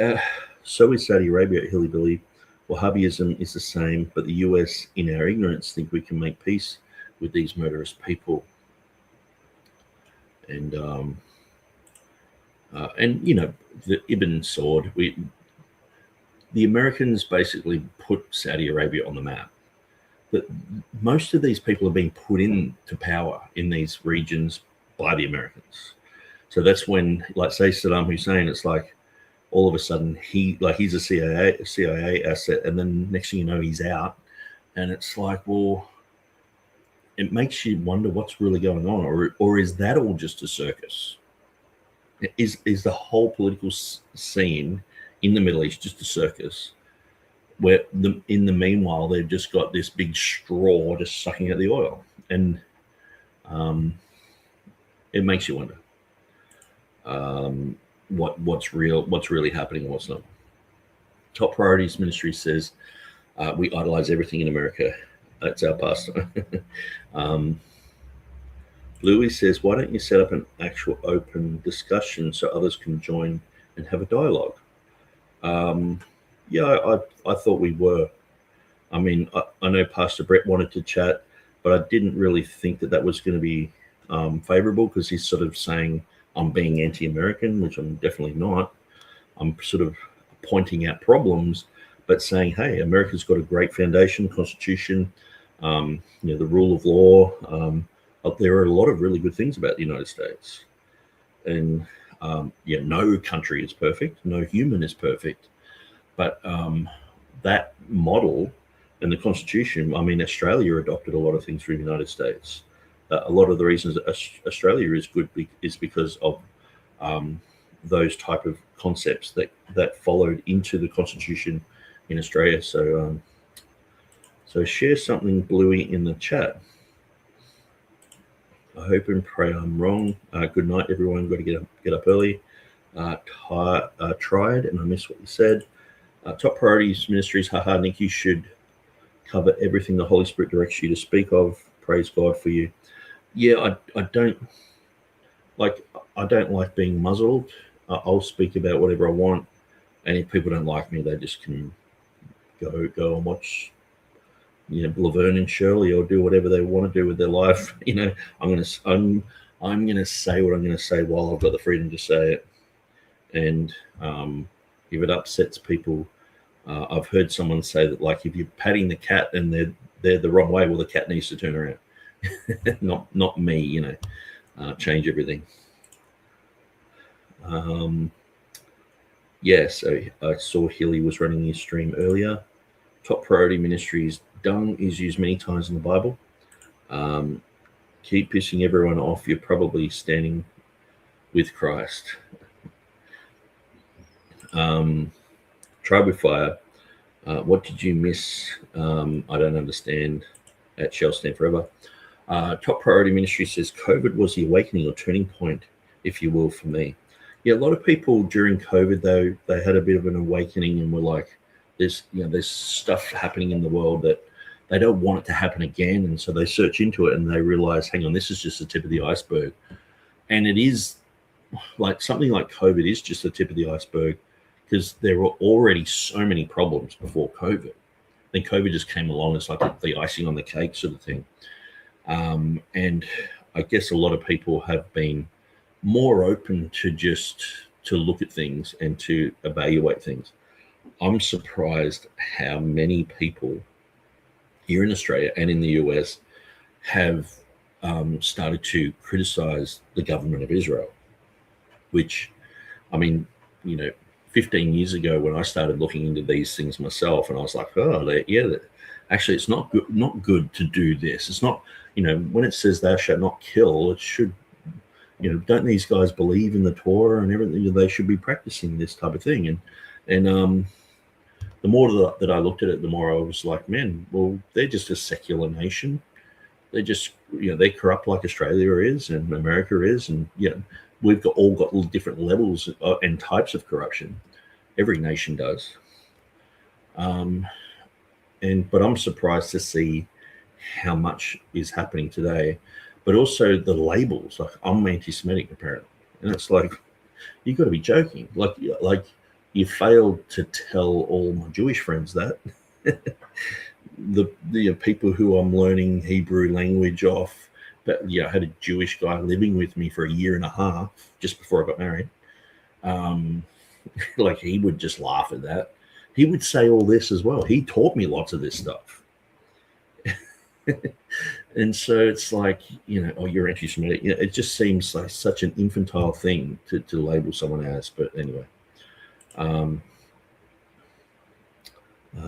Saudi Arabia, Hilly Billy. Wahhabism is the same, but the US, in our ignorance, think we can make peace with these murderous people. And you know, the Ibn Sword, the Americans basically put Saudi Arabia on the map. But most of these people have been put into power in these regions by the Americans. So that's when, like, say Saddam Hussein, it's like all of a sudden he's a CIA asset, and then next thing you know, he's out. And it's like, well, it makes you wonder what's really going on, or is that all just a circus? Is the whole political scene in the Middle East just a circus, where in the meanwhile they've just got this big straw just sucking at the oil? And it makes you wonder what's really happening and what's not. Top Priorities Ministry says we idolize everything in America. That's our pastime. Louis says, why don't you set up an actual open discussion so others can join and have a dialogue? Yeah, I thought we were. I mean, I know Pastor Brett wanted to chat, but I didn't really think that was going to be favorable, because he's sort of saying I'm being anti-American, which I'm definitely not. I'm sort of pointing out problems, but saying, hey, America's got a great foundation, Constitution, you know, the rule of law. There are a lot of really good things about the United States. And yeah, no country is perfect, no human is perfect, but that model and the Constitution, I mean, Australia adopted a lot of things from the United States. A lot of the reasons that Australia is good is because of those type of concepts that followed into the Constitution in Australia. So, so share something, Bluey, in the chat. I hope and pray I'm wrong. Good night, everyone. Got to get up early. Tried, and I missed what you said. Top priorities ministries. Haha, Nick, you should cover everything the Holy Spirit directs you to speak of. Praise God for you. Yeah, I don't like being muzzled. I'll speak about whatever I want, and if people don't like me, they just can go and watch, Laverne and Shirley, or do whatever they want to do with their life. I'm gonna say what I'm gonna say while I've got the freedom to say it, and if it upsets people, I've heard someone say that, like, if you're patting the cat and they're the wrong way, well, the cat needs to turn around. not me, change everything. So I saw Hilly was running his stream earlier. Top priority ministries. Dung is used many times in the Bible. Keep pissing everyone off. You're probably standing with Christ. Try with fire. What did you miss? I don't understand. At Shall Stand Forever. Top priority ministry says COVID was the awakening or turning point, if you will, for me. Yeah, a lot of people during COVID, though, they had a bit of an awakening and were like, there's stuff happening in the world that they don't want it to happen again. And so they search into it and they realize, hang on, this is just the tip of the iceberg. And it is like something like COVID is just the tip of the iceberg, because there were already so many problems before COVID. Then COVID just came along as like the icing on the cake sort of thing. And I guess a lot of people have been more open to look at things and to evaluate things. I'm surprised how many people here in Australia and in the US have started to criticize the government of Israel, which, 15 years ago when I started looking into these things myself, and I was like, actually it's not good to do this. It's not, when it says thou shalt not kill, it should, don't these guys believe in the Torah and everything? They should be practicing this type of thing. And the more that I looked at it, the more I was like, man, well, they're just a secular nation. They're just, they corrupt like Australia is and America is. And, we've all got different levels and types of corruption. Every nation does. But I'm surprised to see how much is happening today. But also the labels, like, I'm anti-Semitic apparently. And it's like, you've got to be joking. Like you failed to tell all my Jewish friends that. the people who I'm learning Hebrew language off, but I had a Jewish guy living with me for a year and a half just before I got married. Like, he would just laugh at that. He would say all this as well. He taught me lots of this stuff. And so it's like, you're anti-Semitic. It just seems like such an infantile thing to label someone as. But anyway,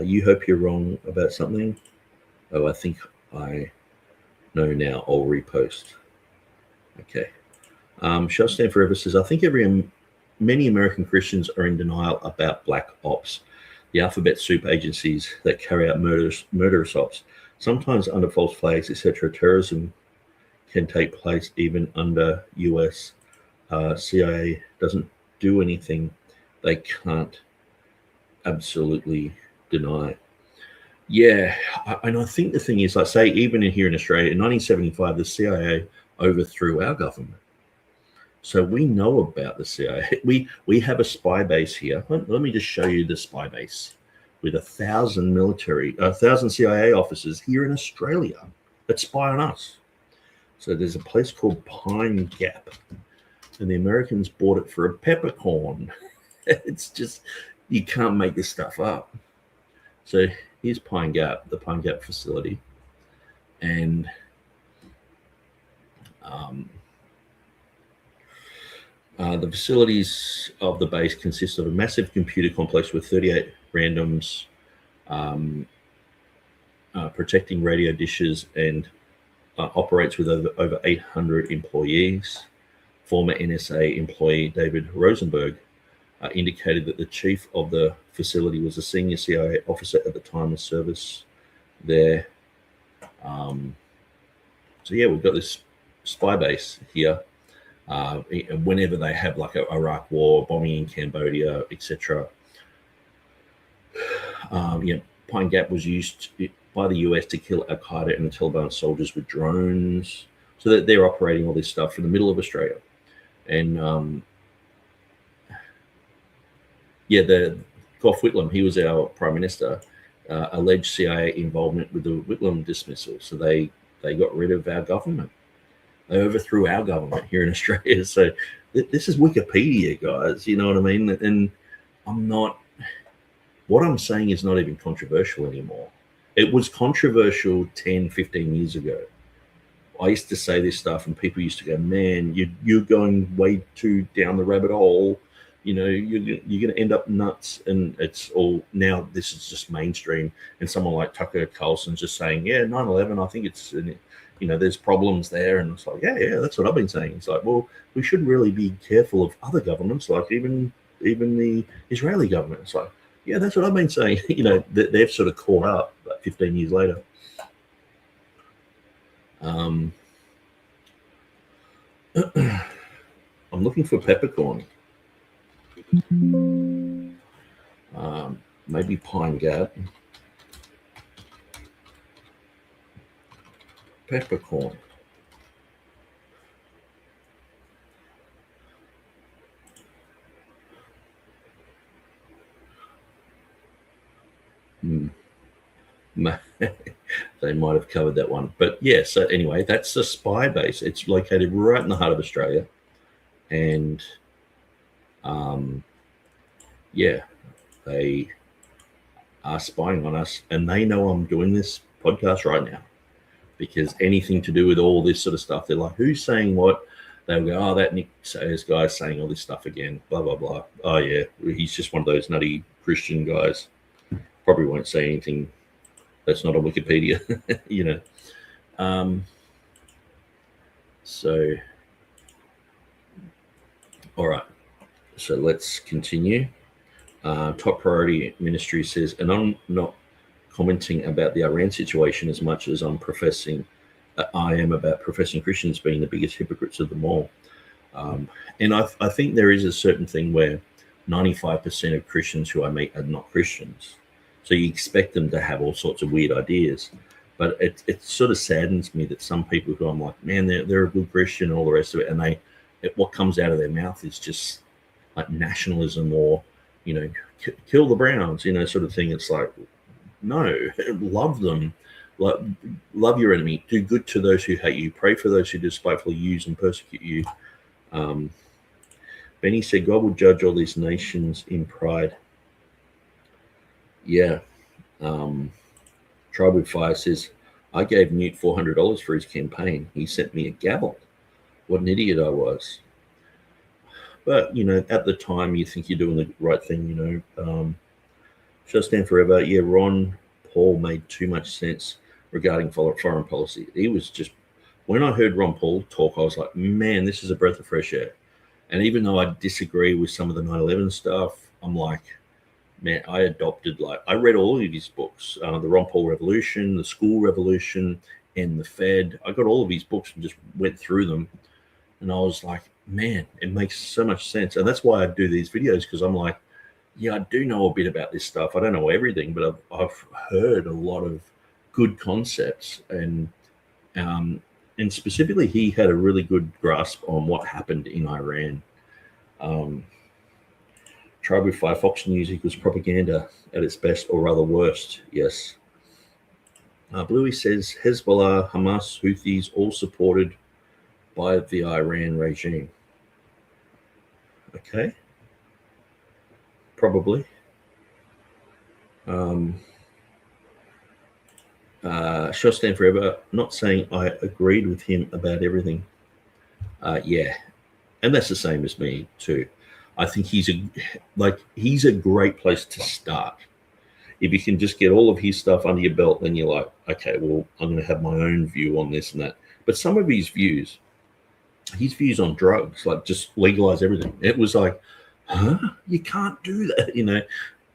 you hope you're wrong about something. Oh, I think I know now. I'll repost. Okay. Shall Stand Forever says, I think many American Christians are in denial about black ops, the alphabet soup agencies that carry out murderous ops. Sometimes under false flags, etc. Terrorism can take place even under US. CIA doesn't do anything they can't absolutely deny. Yeah, and I think the thing is, like, say, even here in Australia, in 1975, the CIA overthrew our government. So we know about the CIA. We have a spy base here. Let me just show you the spy base with 1,000 CIA officers here in Australia that spy on us. So there's a place called Pine Gap, and the Americans bought it for a peppercorn. It's just, you can't make this stuff up. So here's Pine Gap, the Pine Gap facility, and the facilities of the base consist of a massive computer complex with 38 randoms, protecting radio dishes, and operates with over 800 employees. Former NSA employee David Rosenberg indicated that the chief of the facility was a senior CIA officer at the time of service there. So yeah, we've got this spy base here. Whenever they have like a Iraq war, bombing in Cambodia, etc. Pine Gap was used by the US to kill Al Qaeda and the Taliban soldiers with drones, so that they're operating all this stuff in the middle of Australia. And the Gough Whitlam, he was our prime minister, alleged CIA involvement with the Whitlam dismissal. So they got rid of our government. They overthrew our government here in Australia. So this is Wikipedia, guys. You know what I mean? And what I'm saying is not even controversial anymore. It was controversial 10, 15 years ago. I used to say this stuff and people used to go, man, you're going way too down the rabbit hole. You know, you're going to end up nuts. And it's all, now this is just mainstream. And someone like Tucker Carlson's just saying, yeah, 9/11, I think it's, you know, there's problems there. And it's like, yeah, that's what I've been saying. It's like, well, we should really be careful of other governments, like even the Israeli government. It's like, yeah, that's what I've been saying. You know, they've sort of caught up about 15 years later. I'm looking for peppercorn. Maybe Pine Gap. Peppercorn. They might have covered that one, but yeah. So anyway, that's the spy base. It's located right in the heart of Australia, and they are spying on us, and they know I'm doing this podcast right now, because anything to do with all this sort of stuff, they're like, who's saying what? They'll go, oh, that Nick Sayers guy's saying all this stuff again, blah blah blah. Oh yeah, he's just one of those nutty Christian guys. Probably won't say anything that's not on Wikipedia, you know. So, all right. So let's continue. Top Priority Ministry says, and I'm not commenting about the Iran situation as much as I am about professing Christians being the biggest hypocrites of them all. And I think there is a certain thing where 95% of Christians who I meet are not Christians. So you expect them to have all sorts of weird ideas. But it sort of saddens me that some people who I'm like, man, they're a good Christian and all the rest of it, and what comes out of their mouth is just like nationalism or, you know, kill the Browns, you know, sort of thing. It's like, no, love them. Love your enemy. Do good to those who hate you. Pray for those who despitefully use and persecute you. Benny said, God will judge all these nations in pride. Yeah. Tribe with Fire says, I gave Newt $400 for his campaign. He sent me a gavel. What an idiot I was. But, you know, at the time, you think you're doing the right thing, you know. Shall stand forever. Yeah, Ron Paul made too much sense regarding foreign policy. He was just, when I heard Ron Paul talk, I was like, man, this is a breath of fresh air. And even though I disagree with some of the 9/11 stuff, I'm like, man, I read all of his books, the Ron Paul Revolution, the School Revolution, and the Fed. I got all of his books and just went through them. And I was like, man, it makes so much sense. And that's why I do these videos, because I'm like, yeah, I do know a bit about this stuff. I don't know everything, but I've heard a lot of good concepts. And specifically, he had a really good grasp on what happened in Iran. Tribe with Firefox News equals propaganda at its best, or rather worst. Yes. Bluey says Hezbollah, Hamas, Houthis, all supported by the Iran regime. Okay. Probably. Shall stand forever. Not saying I agreed with him about everything. Yeah. And that's the same as me too. I think he's a great place to start. If you can just get all of his stuff under your belt, then you're like, okay, well, I'm going to have my own view on this and that. But some of his views on drugs, like just legalize everything. It was like, huh? You can't do that, you know.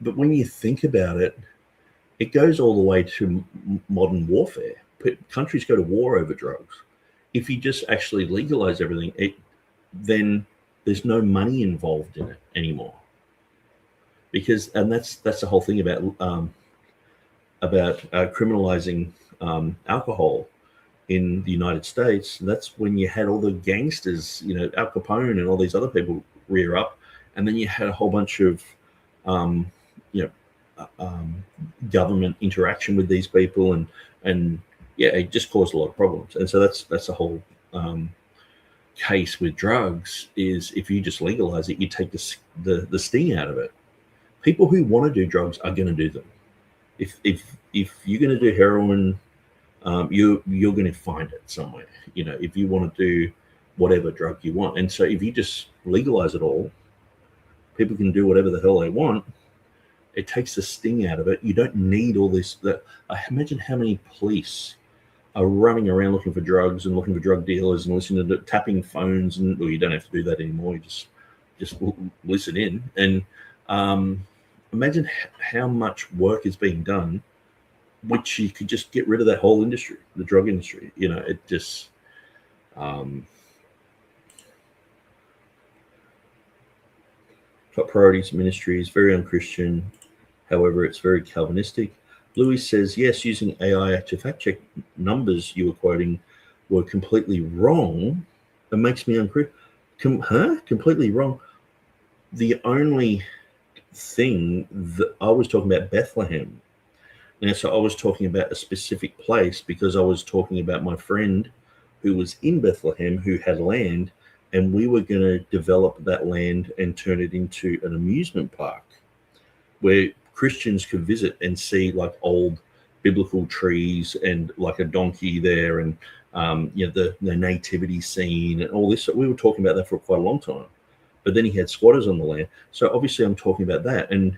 But when you think about it, it goes all the way to modern warfare. Countries go to war over drugs. if you just actually legalize everything, then there's no money involved in it anymore. Because, and that's the whole thing about criminalizing alcohol in the United States. That's when you had all the gangsters, you know, Al Capone and all these other people rear up, and then you had a whole bunch of, government interaction with these people, and yeah, it just caused a lot of problems. And so that's the whole case with drugs, is if you just legalize it, you take the sting out of it. People who want to do drugs are going to do them. If you're going to do heroin, you're going to find it somewhere. You know, if you want to do whatever drug you want, and so if you just legalize it all, people can do whatever the hell they want. It takes the sting out of it. You don't need all this. I imagine how many police are running around looking for drugs and looking for drug dealers and listening to tapping phones, and well, you don't have to do that anymore. You just listen in, and imagine how much work is being done, which you could just get rid of that whole industry, the drug industry. You know, it just top priorities ministry is very unchristian. However, it's very Calvinistic. Louis says, yes, using AI to fact check numbers you were quoting were completely wrong. It makes me unchristian. Completely wrong. The only thing that I was talking about Bethlehem. Now, so I was talking about a specific place because I was talking about my friend who was in Bethlehem who had land, and we were going to develop that land and turn it into an amusement park where Christians could visit and see like old biblical trees and like a donkey there, and the nativity scene and all this. So we were talking about that for quite a long time. But then he had squatters on the land. So obviously I'm talking about that. And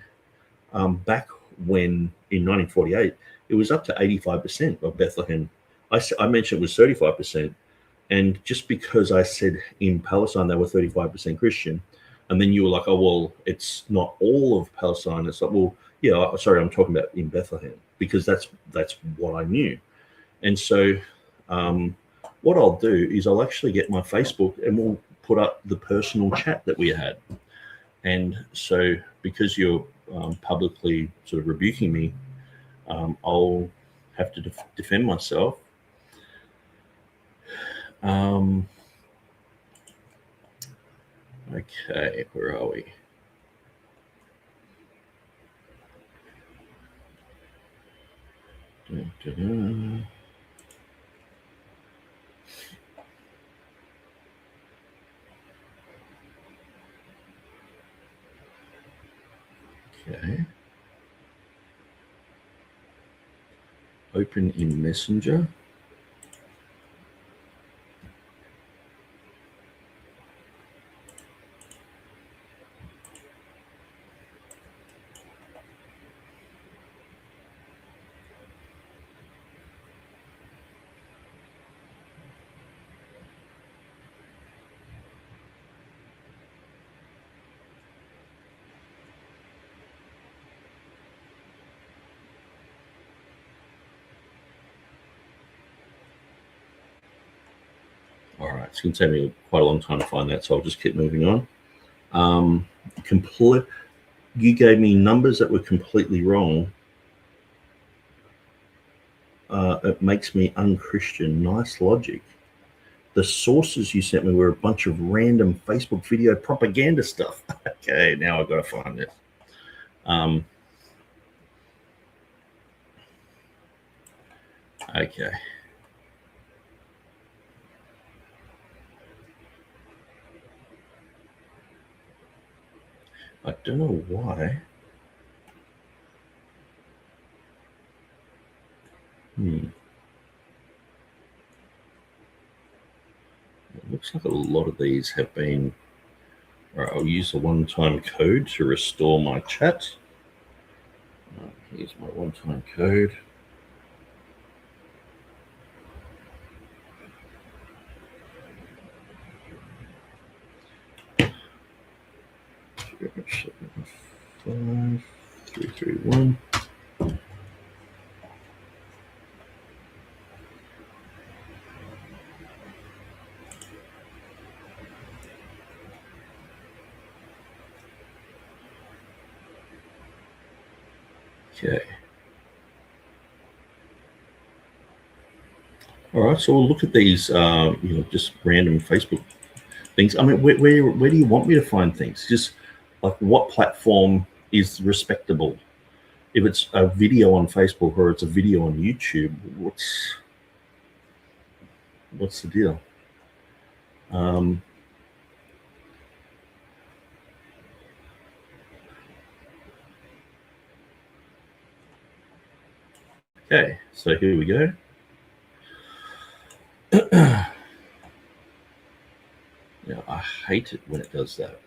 back when in 1948, it was up to 85% of Bethlehem. I mentioned it was 35%. And just because I said in Palestine they were 35% Christian, and then you were like, oh, well, it's not all of Palestine. It's like, well, yeah, sorry, I'm talking about in Bethlehem, because that's what I knew. And so what I'll do is I'll actually get my Facebook and we'll put up the personal chat that we had. And so because you're publicly sort of rebuking me, I'll have to defend myself. Okay, where are we? Okay. Open in Messenger. All right, it's going to take me quite a long time to find that, so I'll just keep moving on. You gave me numbers that were completely wrong. It makes me unchristian. Nice logic. The sources you sent me were a bunch of random Facebook video propaganda stuff. Okay, now I've got to find it. Okay. I don't know why. It looks like a lot of these have been. All right, I'll use the one-time code to restore my chat. Here's my one-time code. Five, 3, 3, 1. Okay. All right, so we'll look at these, just random Facebook things. I mean, where do you want me to find things? Just like what platform is respectable? If it's a video on Facebook or it's a video on YouTube, what's the deal? Okay, so here we go. Yeah, I hate it when it does that.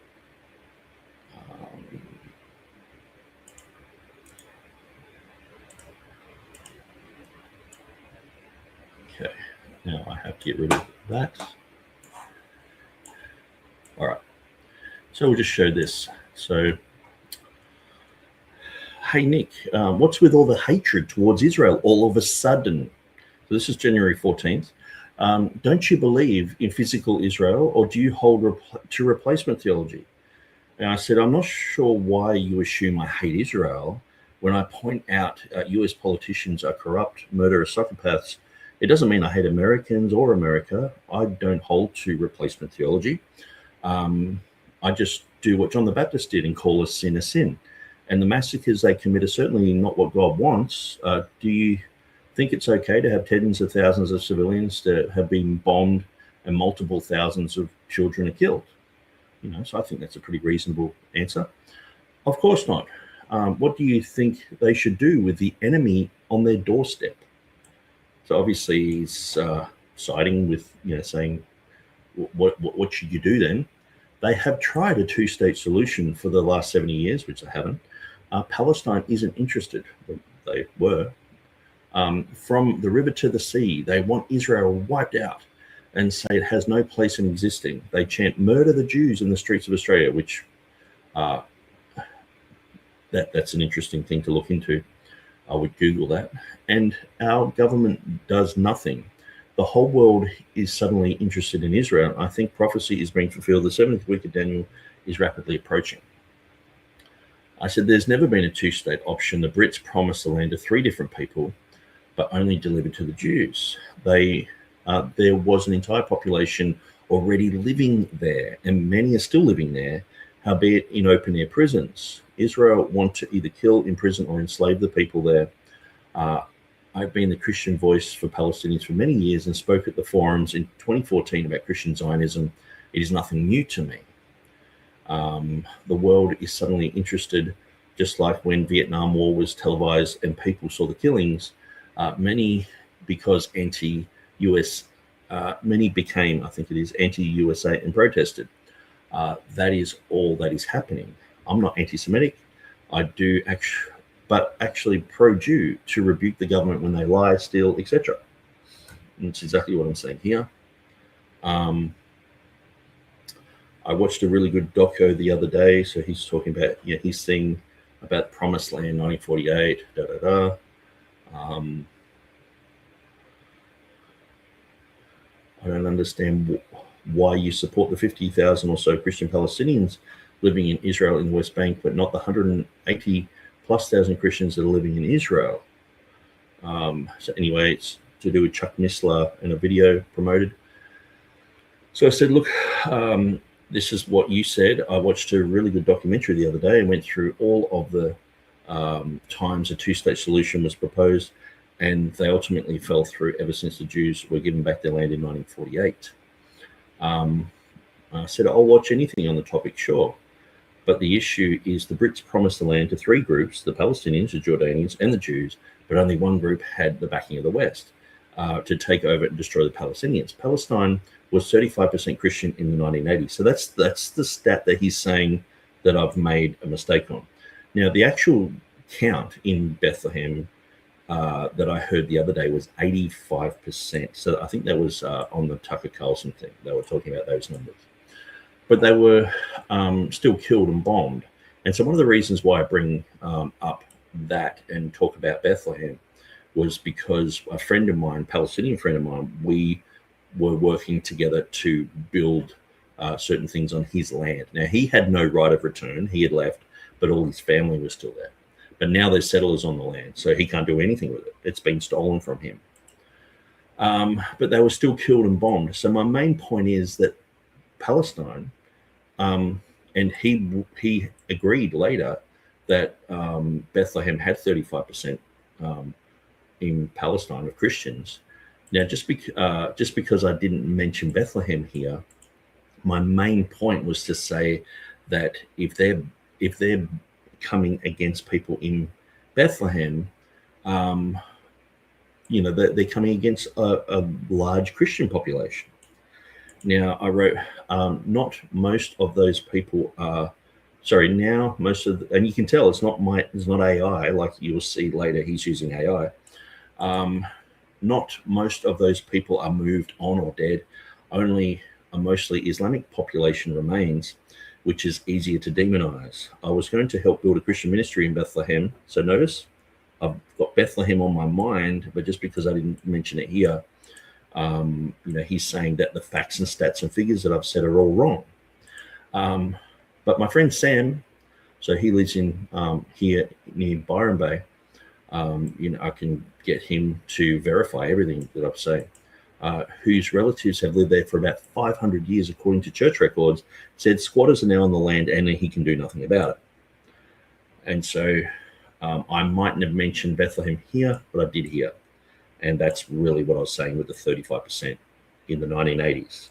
Okay, now I have to get rid of that. All right, so we'll just show this. So, hey Nick, what's with all the hatred towards Israel all of a sudden? So this is January 14th. Don't you believe in physical Israel, or do you hold to replacement theology? And I said, I'm not sure why you assume I hate Israel when I point out US politicians are corrupt, murderous psychopaths. It doesn't mean I hate Americans or America. I don't hold to replacement theology. I just do what John the Baptist did and call a sin. And the massacres they commit are certainly not what God wants. Do you think it's okay to have tens of thousands of civilians that have been bombed and multiple thousands of children are killed? So I think that's a pretty reasonable answer. Of course not. What do you think they should do with the enemy on their doorstep? So obviously he's siding with, saying, what should you do then? They have tried a two-state solution for the last 70 years, which they haven't. Palestine isn't interested, but they were. From the river to the sea, they want Israel wiped out and say it has no place in existing. They chant murder the Jews in the streets of Australia, which that's an interesting thing to look into. I would Google that. And our government does nothing. The whole world is suddenly interested in Israel. I think prophecy is being fulfilled. The 7th week of Daniel is rapidly approaching. I said, there's never been a two-state option. The Brits promised the land to 3 different people, but only delivered to the Jews. There was an entire population already living there, and many are still living there, howbeit in open-air prisons. Israel want to either kill, imprison, or enslave the people there. I've been the Christian voice for Palestinians for many years and spoke at the forums in 2014 about Christian Zionism. It is nothing new to me. The world is suddenly interested, just like when Vietnam War was televised and people saw the killings. Many, because anti-US, many became, I think it is, anti-USA and protested. That is all that is happening. I'm not anti-Semitic. I do actually pro-Jew to rebuke the government when they lie, steal, etc. That's exactly what I'm saying here. I watched a really good doco the other day. So he's talking about, he's seeing about Promised Land, 1948, I don't understand why you support the 50,000 or so Christian Palestinians living in Israel in the West Bank, but not the 180,000+ Christians that are living in Israel. So anyway, it's to do with Chuck Missler in a video promoted. So I said, look, this is what you said. I watched a really good documentary the other day and went through all of the times a two-state solution was proposed, and they ultimately fell through ever since the Jews were given back their land in 1948. I said, I'll watch anything on the topic, sure. But the issue is the Brits promised the land to 3 groups, the Palestinians, the Jordanians, and the Jews, but only one group had the backing of the West to take over and destroy the Palestinians. Palestine was 35% Christian in the 1980s. So that's the stat that he's saying that I've made a mistake on. Now, the actual count in Bethlehem that I heard the other day was 85%. So I think that was on the Tucker Carlson thing. They were talking about those numbers. But they were still killed and bombed. And so one of the reasons why I bring up that and talk about Bethlehem was because a friend of mine, Palestinian friend of mine, we were working together to build certain things on his land. Now, he had no right of return. He had left, but all his family was still there. But now there's settlers on the land, so he can't do anything with it. It's been stolen from him. But they were still killed and bombed. So my main point is that Palestine, and he agreed later that Bethlehem had 35% in Palestine of Christians. Now, just because I didn't mention Bethlehem here, my main point was to say that if they're coming against people in Bethlehem, they're coming against a large Christian population. Now, I wrote, not most of those people are. Sorry, now most of, and you can tell it's not AI, like you'll see later. He's using AI. Not most of those people are moved on or dead. Only a mostly Islamic population remains, which is easier to demonize. I was going to help build a Christian ministry in Bethlehem. So notice, I've got Bethlehem on my mind, but just because I didn't mention it here, he's saying that the facts and stats and figures that I've said are all wrong. But my friend Sam, so he lives in here near Byron Bay. I can get him to verify everything that I've said. Whose relatives have lived there for about 500 years, according to church records, said squatters are now on the land and he can do nothing about it. And so I mightn't have mentioned Bethlehem here, but I did here. And that's really what I was saying with the 35% in the 1980s.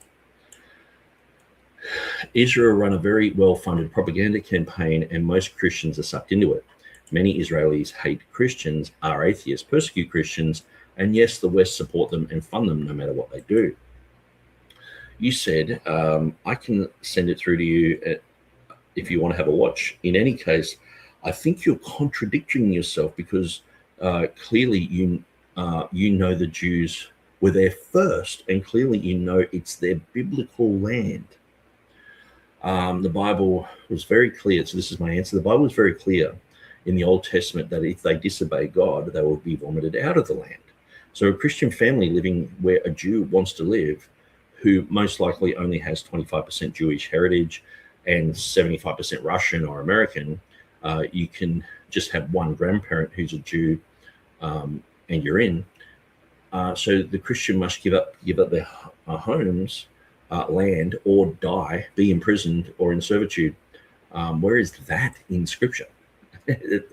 Israel run a very well-funded propaganda campaign, and most Christians are sucked into it. Many Israelis hate Christians, are atheists, persecute Christians, and yes, the West support them and fund them no matter what they do. You said, I can send it through to you if you want to have a watch. In any case, I think you're contradicting yourself because clearly you know the Jews were there first, and clearly you know it's their biblical land. The Bible was very clear. So this is my answer. The Bible was very clear in the Old Testament that if they disobey God, they will be vomited out of the land. So a Christian family living where a Jew wants to live, who most likely only has 25% Jewish heritage and 75% Russian or American, you can just have one grandparent who's a Jew, and you're in. So the Christian must give up their homes, land, or die, be imprisoned or in servitude. Where is that in Scripture?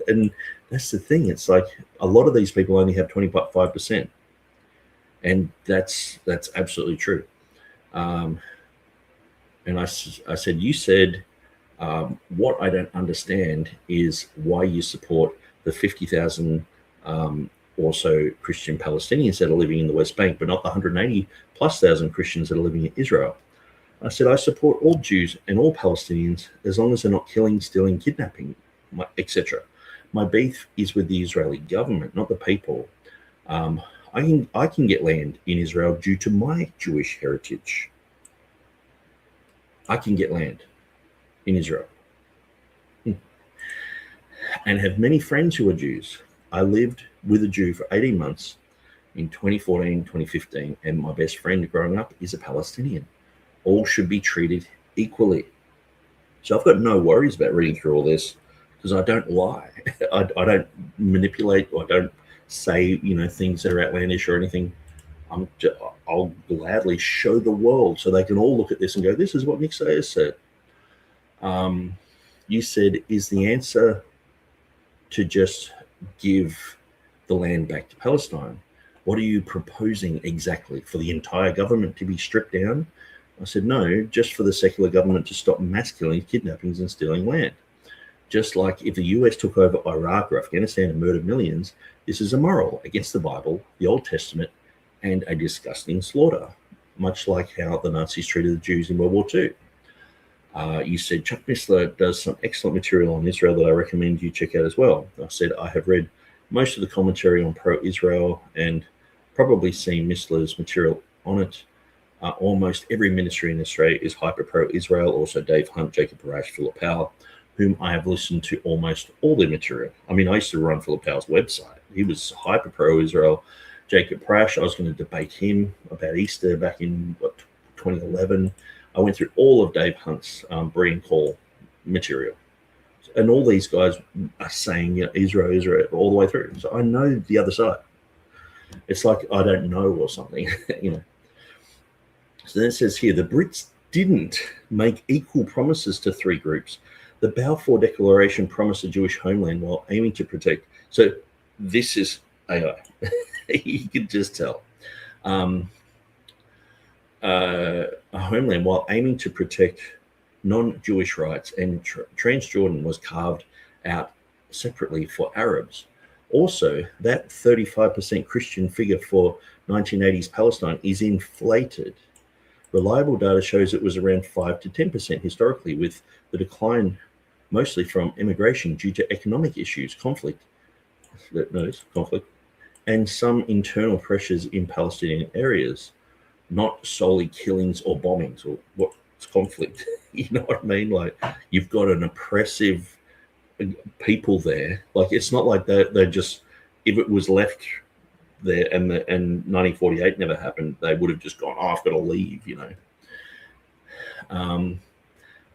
And that's the thing. It's like a lot of these people only have 25%, and that's absolutely true. And I said, you said, what I don't understand is why you support the 50,000 or so Christian Palestinians that are living in the West Bank, but not the 180,000+ Christians that are living in Israel. I said, I support all Jews and all Palestinians as long as they're not killing, stealing, kidnapping, etc. My beef is with the Israeli government, not the people. I can get land in Israel due to my Jewish heritage. I can get land in Israel and have many friends who are Jews. I lived with a Jew for 18 months in 2014, 2015, and my best friend growing up is a Palestinian. All should be treated equally. So I've got no worries about reading through all this because I don't lie. I don't manipulate, or I don't say, things that are outlandish or anything. I'll gladly show the world so they can all look at this and go, this is what Nick Sayers said. You said, is the answer to just give the land back to Palestine? What are you proposing exactly? For the entire government to be stripped down? I said, no, just for the secular government to stop mass killing, kidnappings, and stealing land. Just like if the US took over Iraq or Afghanistan and murdered millions, this is immoral, against the Bible, the Old Testament, and a disgusting slaughter, much like how the Nazis treated the Jews in World War II. You said Chuck Missler does some excellent material on Israel that I recommend you check out as well. I said I have read most of the commentary on pro-Israel and probably seen Missler's material on it. Almost every ministry in Australia is hyper pro-Israel. Also Dave Hunt, Jacob Parash, Philip Powell, whom I have listened to almost all their material. I mean, I used to run Philip Powell's website. He was hyper pro-Israel. Jacob Parash, I was going to debate him about Easter back in 2011. I went through all of Dave Hunt's Berean Call material. And all these guys are saying, Israel, all the way through. So I know the other side. It's like I don't know or something, So then it says here, the Brits didn't make equal promises to three groups. The Balfour Declaration promised a Jewish homeland while aiming to protect. So this is AI. You can just tell. A homeland while aiming to protect non-Jewish rights, and Transjordan was carved out separately for Arabs. Also, that 35% Christian figure for 1980s Palestine is inflated. Reliable data shows it was around 5 to 10% historically, with the decline mostly from immigration due to economic issues, conflict, and some internal pressures in Palestinian areas, not solely killings or bombings or what's conflict. You know what I mean? Like, you've got an oppressive people there. Like, it's not like they're just, if it was left there and 1948 never happened, they would have just gone, I've got to leave,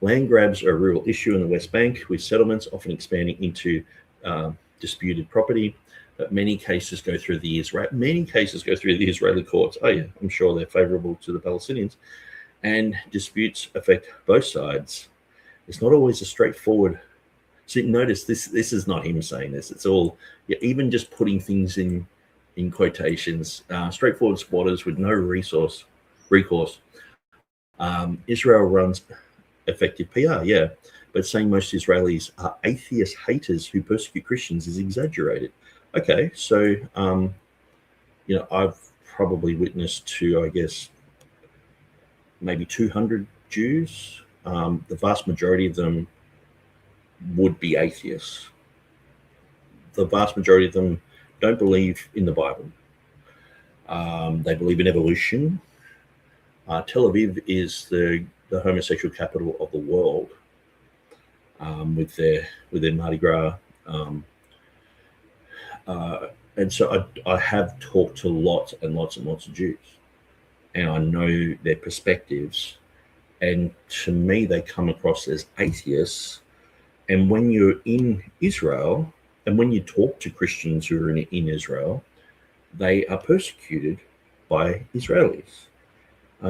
Land grabs are a real issue in the West Bank, with settlements often expanding into disputed property. But many cases go through the Israeli courts. Oh yeah, I'm sure they're favorable to the Palestinians, and disputes affect both sides. It's not always a straightforward. See, notice this is not him saying this. It's all, even just putting things in quotations, straightforward squatters with no recourse. Israel runs effective PR, but saying most Israelis are atheist haters who persecute Christians is exaggerated. Okay, so I've probably witnessed to, I guess, maybe 200 Jews. The vast majority of them would be atheists. The vast majority of them don't believe in the Bible. They believe in evolution. Tel Aviv is the homosexual capital of the world, with their Mardi Gras. And so I have talked to lots and lots and lots of Jews, and I know their perspectives. And to me, they come across as atheists. And when you're in Israel, and when you talk to Christians who are in Israel, they are persecuted by Israelis.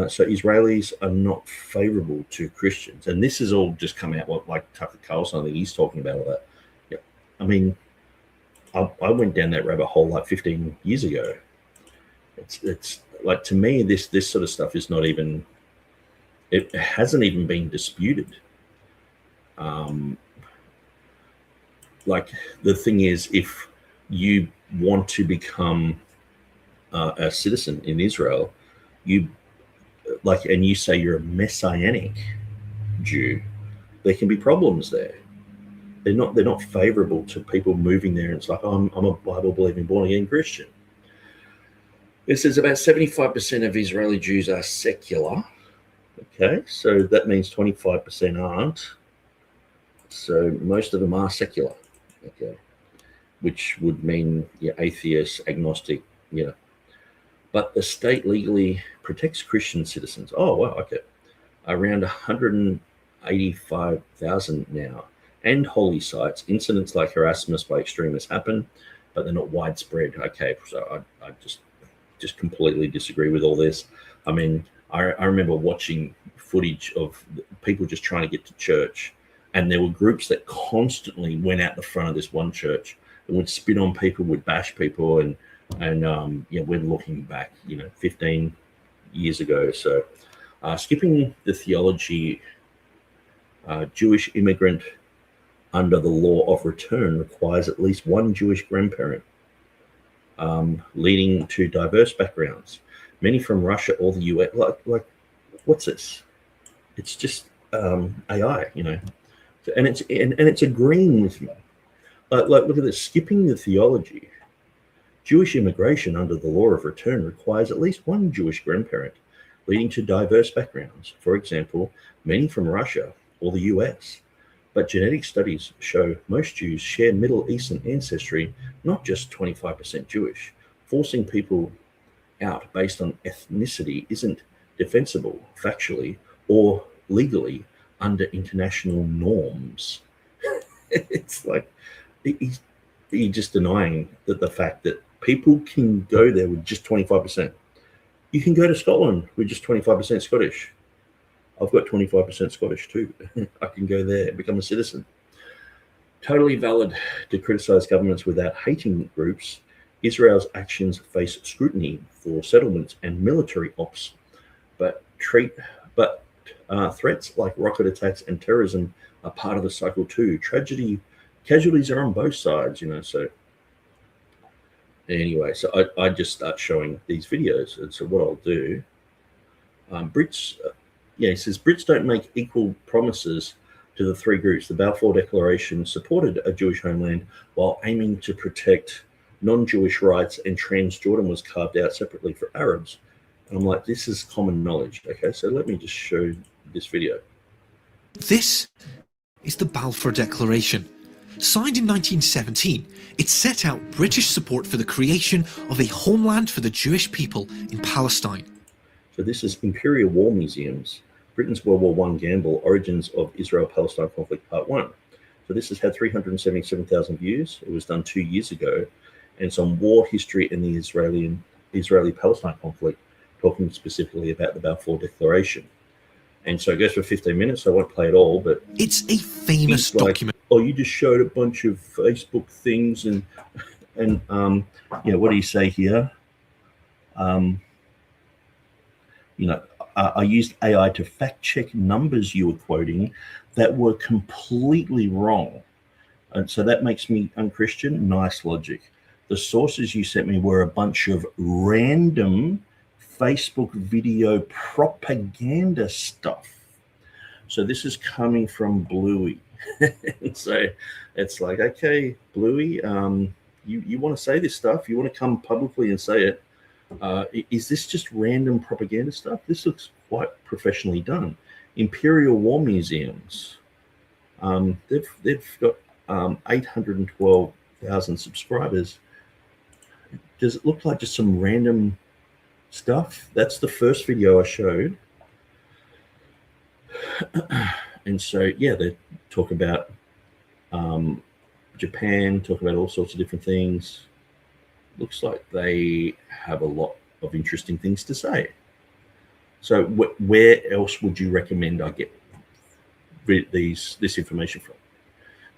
So Israelis are not favorable to Christians. And this is all just come out like Tucker Carlson, I think he's talking about all that. Yeah. I mean, I went down that rabbit hole like 15 years ago. It's like, to me, this sort of stuff is not even, it hasn't even been disputed. Like, the thing is, if you want to become a citizen in Israel, and you say you're a messianic Jew, there can be problems there. They're not favorable to people moving there. And it's like, I'm a Bible-believing, born-again Christian. It says about 75% of Israeli Jews are secular. Okay, so that means 25% aren't. So most of them are secular. Okay, which would mean atheist, agnostic, But the state legally protects Christian citizens. Oh, wow, okay. Around 185,000 now. And holy sites. Incidents like harassment by extremists happen, but they're not widespread. Okay, so I just completely disagree with all this. I mean, I remember watching footage of people just trying to get to church, and there were groups that constantly went out the front of this one church and would spit on people, would bash people, and we're looking back, 15 years ago. So skipping the theology, Jewish immigrant under the law of return requires at least one Jewish grandparent, leading to diverse backgrounds, many from Russia or the US. Like what's this? It's just AI, and it's agreeing with me. Like look at this, skipping the theology. Jewish immigration under the law of return requires at least one Jewish grandparent, leading to diverse backgrounds. For example, many from Russia or the US. But genetic studies show most Jews share Middle Eastern ancestry, not just 25% Jewish. Forcing people out based on ethnicity isn't defensible factually or legally under international norms. It's like he's just denying that the fact that people can go there with just 25%. You can go to Scotland with just 25% Scottish. I've got 25% Scottish too. I can go there and become a citizen. Totally valid to criticize governments without hating groups. Israel's actions face scrutiny for settlements and military ops, but threats like rocket attacks and terrorism are part of the cycle too. Casualties are on both sides, So anyway, so I just start showing these videos, and so what I'll do, he says Brits don't make equal promises to the three groups. The Balfour Declaration supported a Jewish homeland while aiming to protect non-Jewish rights, and Transjordan was carved out separately for Arabs. And I'm like, this is common knowledge. Okay, so let me just show this video. This is the Balfour Declaration. Signed in 1917, it set out British support for the creation of a homeland for the Jewish people in Palestine. So this is Imperial War Museums, Britain's World War I Gamble, Origins of Israel-Palestine Conflict, Part 1. So this has had 377,000 views. It was done 2 years ago. And it's on war history in the Israeli-Palestine conflict, talking specifically about the Balfour Declaration. And so it goes for 15 minutes. So I won't play it all, but it's a famous document. Oh, you just showed a bunch of Facebook things and what do you say here? I used AI to fact check numbers you were quoting that were completely wrong. And so that makes me unchristian. Nice logic. The sources you sent me were a bunch of random Facebook video propaganda stuff. So this is coming from Bluey. So it's like, okay, Bluey, you want to say this stuff? You want to come publicly and say it? Is this just random propaganda stuff? This looks quite professionally done. Imperial War Museums, they've got 812,000 subscribers. Does it look like just some random stuff? That's the first video I showed. And so, yeah, they talk about Japan, talk about all sorts of different things. Looks like they have a lot of interesting things to say. So where else would you recommend I get this information from?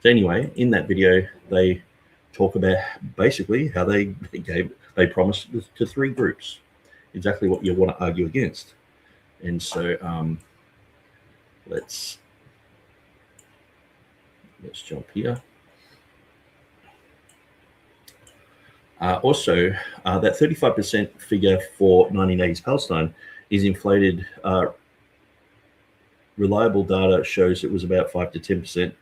So anyway, in that video, they talk about basically how they promised to three groups, exactly what you want to argue against. And so let's jump here. Also, that 35% figure for 1980s Palestine is inflated. Reliable data shows it was about 5 to 10%.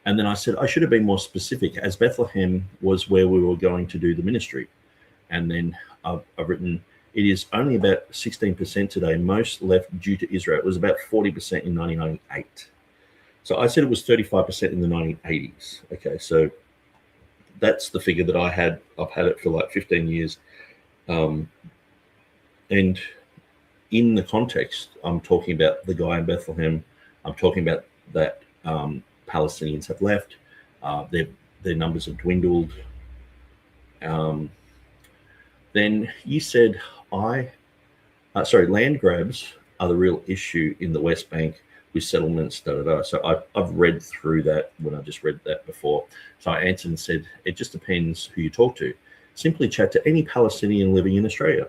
And then I said I should have been more specific, as Bethlehem was where we were going to do the ministry. And then I've written, it is only about 16% today, most left due to Israel. It was about 40% in 1998. So I said it was 35% in the 1980s. Okay, so that's the figure that I had. I've had it for like 15 years. And in the context, I'm talking about the guy in Bethlehem. I'm talking about that Palestinians have left. Their numbers have dwindled. Then you said land grabs are the real issue in the West Bank with settlements, So I've read through that when I just read that before. So I answered and said, it just depends who you talk to. Simply chat to any Palestinian living in Australia.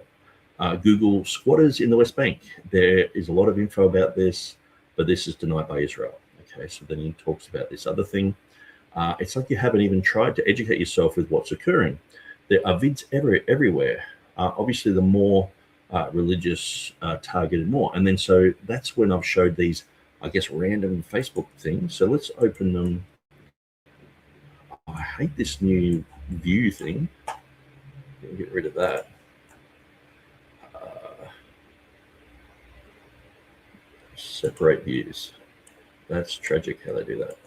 Google squatters in the West Bank. There is a lot of info about this, but this is denied by Israel. Okay, so then he talks about this other thing. It's like you haven't even tried to educate yourself with what's occurring. There are vids everywhere. Obviously, the more religious targeted more. And then so that's when I've showed these, I guess, random Facebook things. So let's open them. I hate this new view thing. Get rid of that. Separate views. That's tragic how they do that.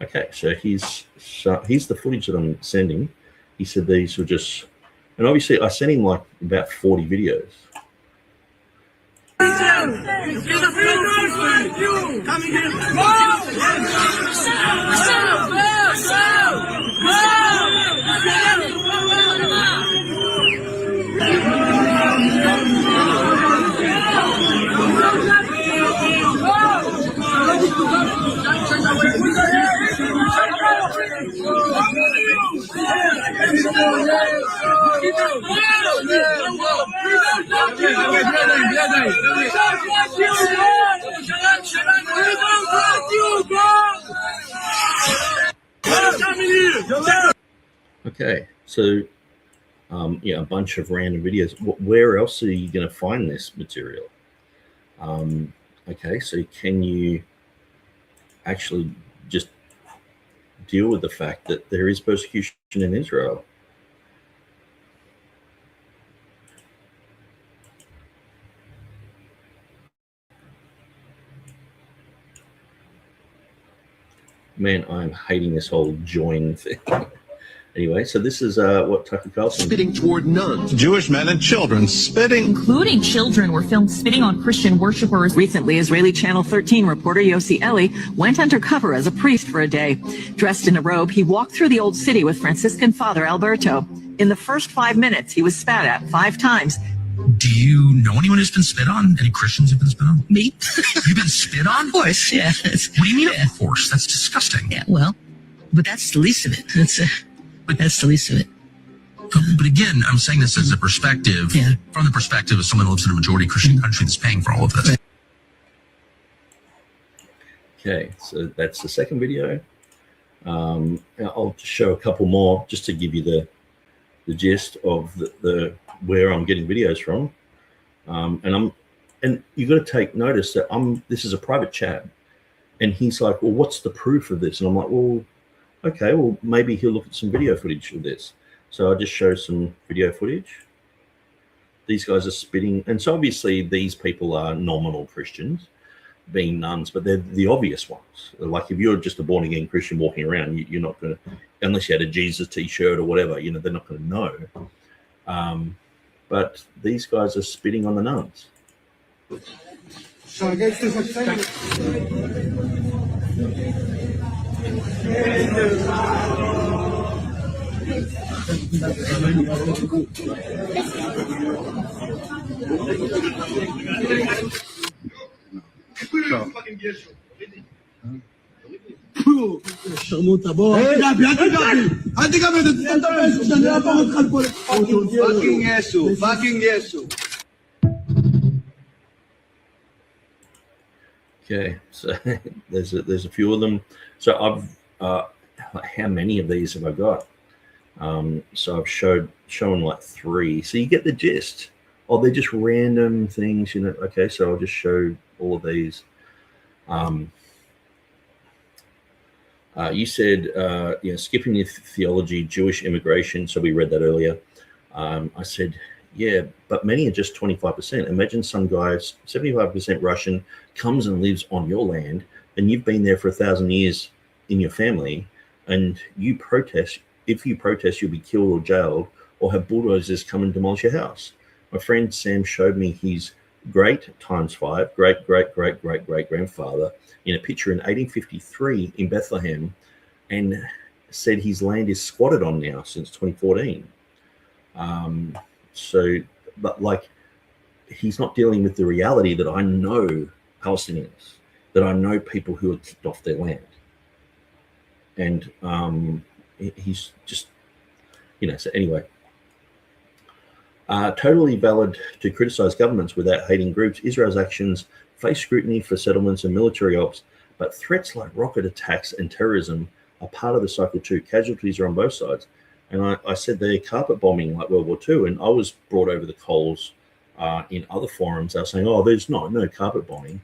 Okay, so here's the footage that I'm sending. He said these were just, and obviously I sent him like about 40 videos. Okay, so yeah, a bunch of random videos. Where else are you going to find this material? Okay, so can you actually just deal with the fact that there is persecution in Israel? Man, I'm hating this whole join thing. Anyway, so this is what Tucker Carlson... Spitting toward nuns. Jewish men and children spitting. Including children were filmed spitting on Christian worshipers. Recently, Israeli Channel 13 reporter Yossi Eli went undercover as a priest for a day. Dressed in a robe, he walked through the old city with Franciscan Father Alberto. In the first 5 minutes, he was spat at 5 times. Do you know anyone who's been spit on? Any Christians who've been spit on? Me? You've been spit on? Of course, yeah. What do you mean, of course? That's disgusting. Yeah, well, but that's the least of it. That's the least of it. But again, I'm saying this as a perspective, from the perspective of someone who lives in a majority Christian country that's paying for all of this. Okay, so that's the second video. I'll just show a couple more just to give you the gist of the where I'm getting videos from. And you've got to take notice that this is a private chat, and he's like, well, what's the proof of this? And I'm like, well, okay, well, maybe he'll look at some video footage of this. So I'll just show some video footage. These guys are spitting. And so obviously these people are nominal Christians, being nuns, but they're the obvious ones. Like if you're just a born-again Christian walking around, you're not going to, unless you had a Jesus t-shirt or whatever, you know, they're not going to know. But these guys are spitting on the nuns. Okay, so there's a few of them. So I've how many of these have I got? So I've shown like 3. So you get the gist. Oh, they're just random things, you know. Okay, so I'll just show all of these. You said, you know, skipping the theology, Jewish immigration. So we read that earlier. I said, yeah, but many are just 25%. Imagine some guy, 75% Russian, comes and lives on your land, and you've been there for 1,000 years in your family, and you protest. If you protest, you'll be killed or jailed, or have bulldozers come and demolish your house. My friend Sam showed me his great times 5, great-great-great-great-great-grandfather in a picture in 1853 in Bethlehem, and said his land is squatted on now since 2014. So, but like, he's not dealing with the reality that I know Palestinians, that I know people who are kicked off their land. And he's just, you know, so anyway. Totally valid to criticize governments without hating groups. Israel's actions face scrutiny for settlements and military ops, but threats like rocket attacks and terrorism are part of the cycle too. Casualties are on both sides. And I said they're carpet bombing like World War II, and I was brought over the coals in other forums. They were saying, oh, there's no carpet bombing.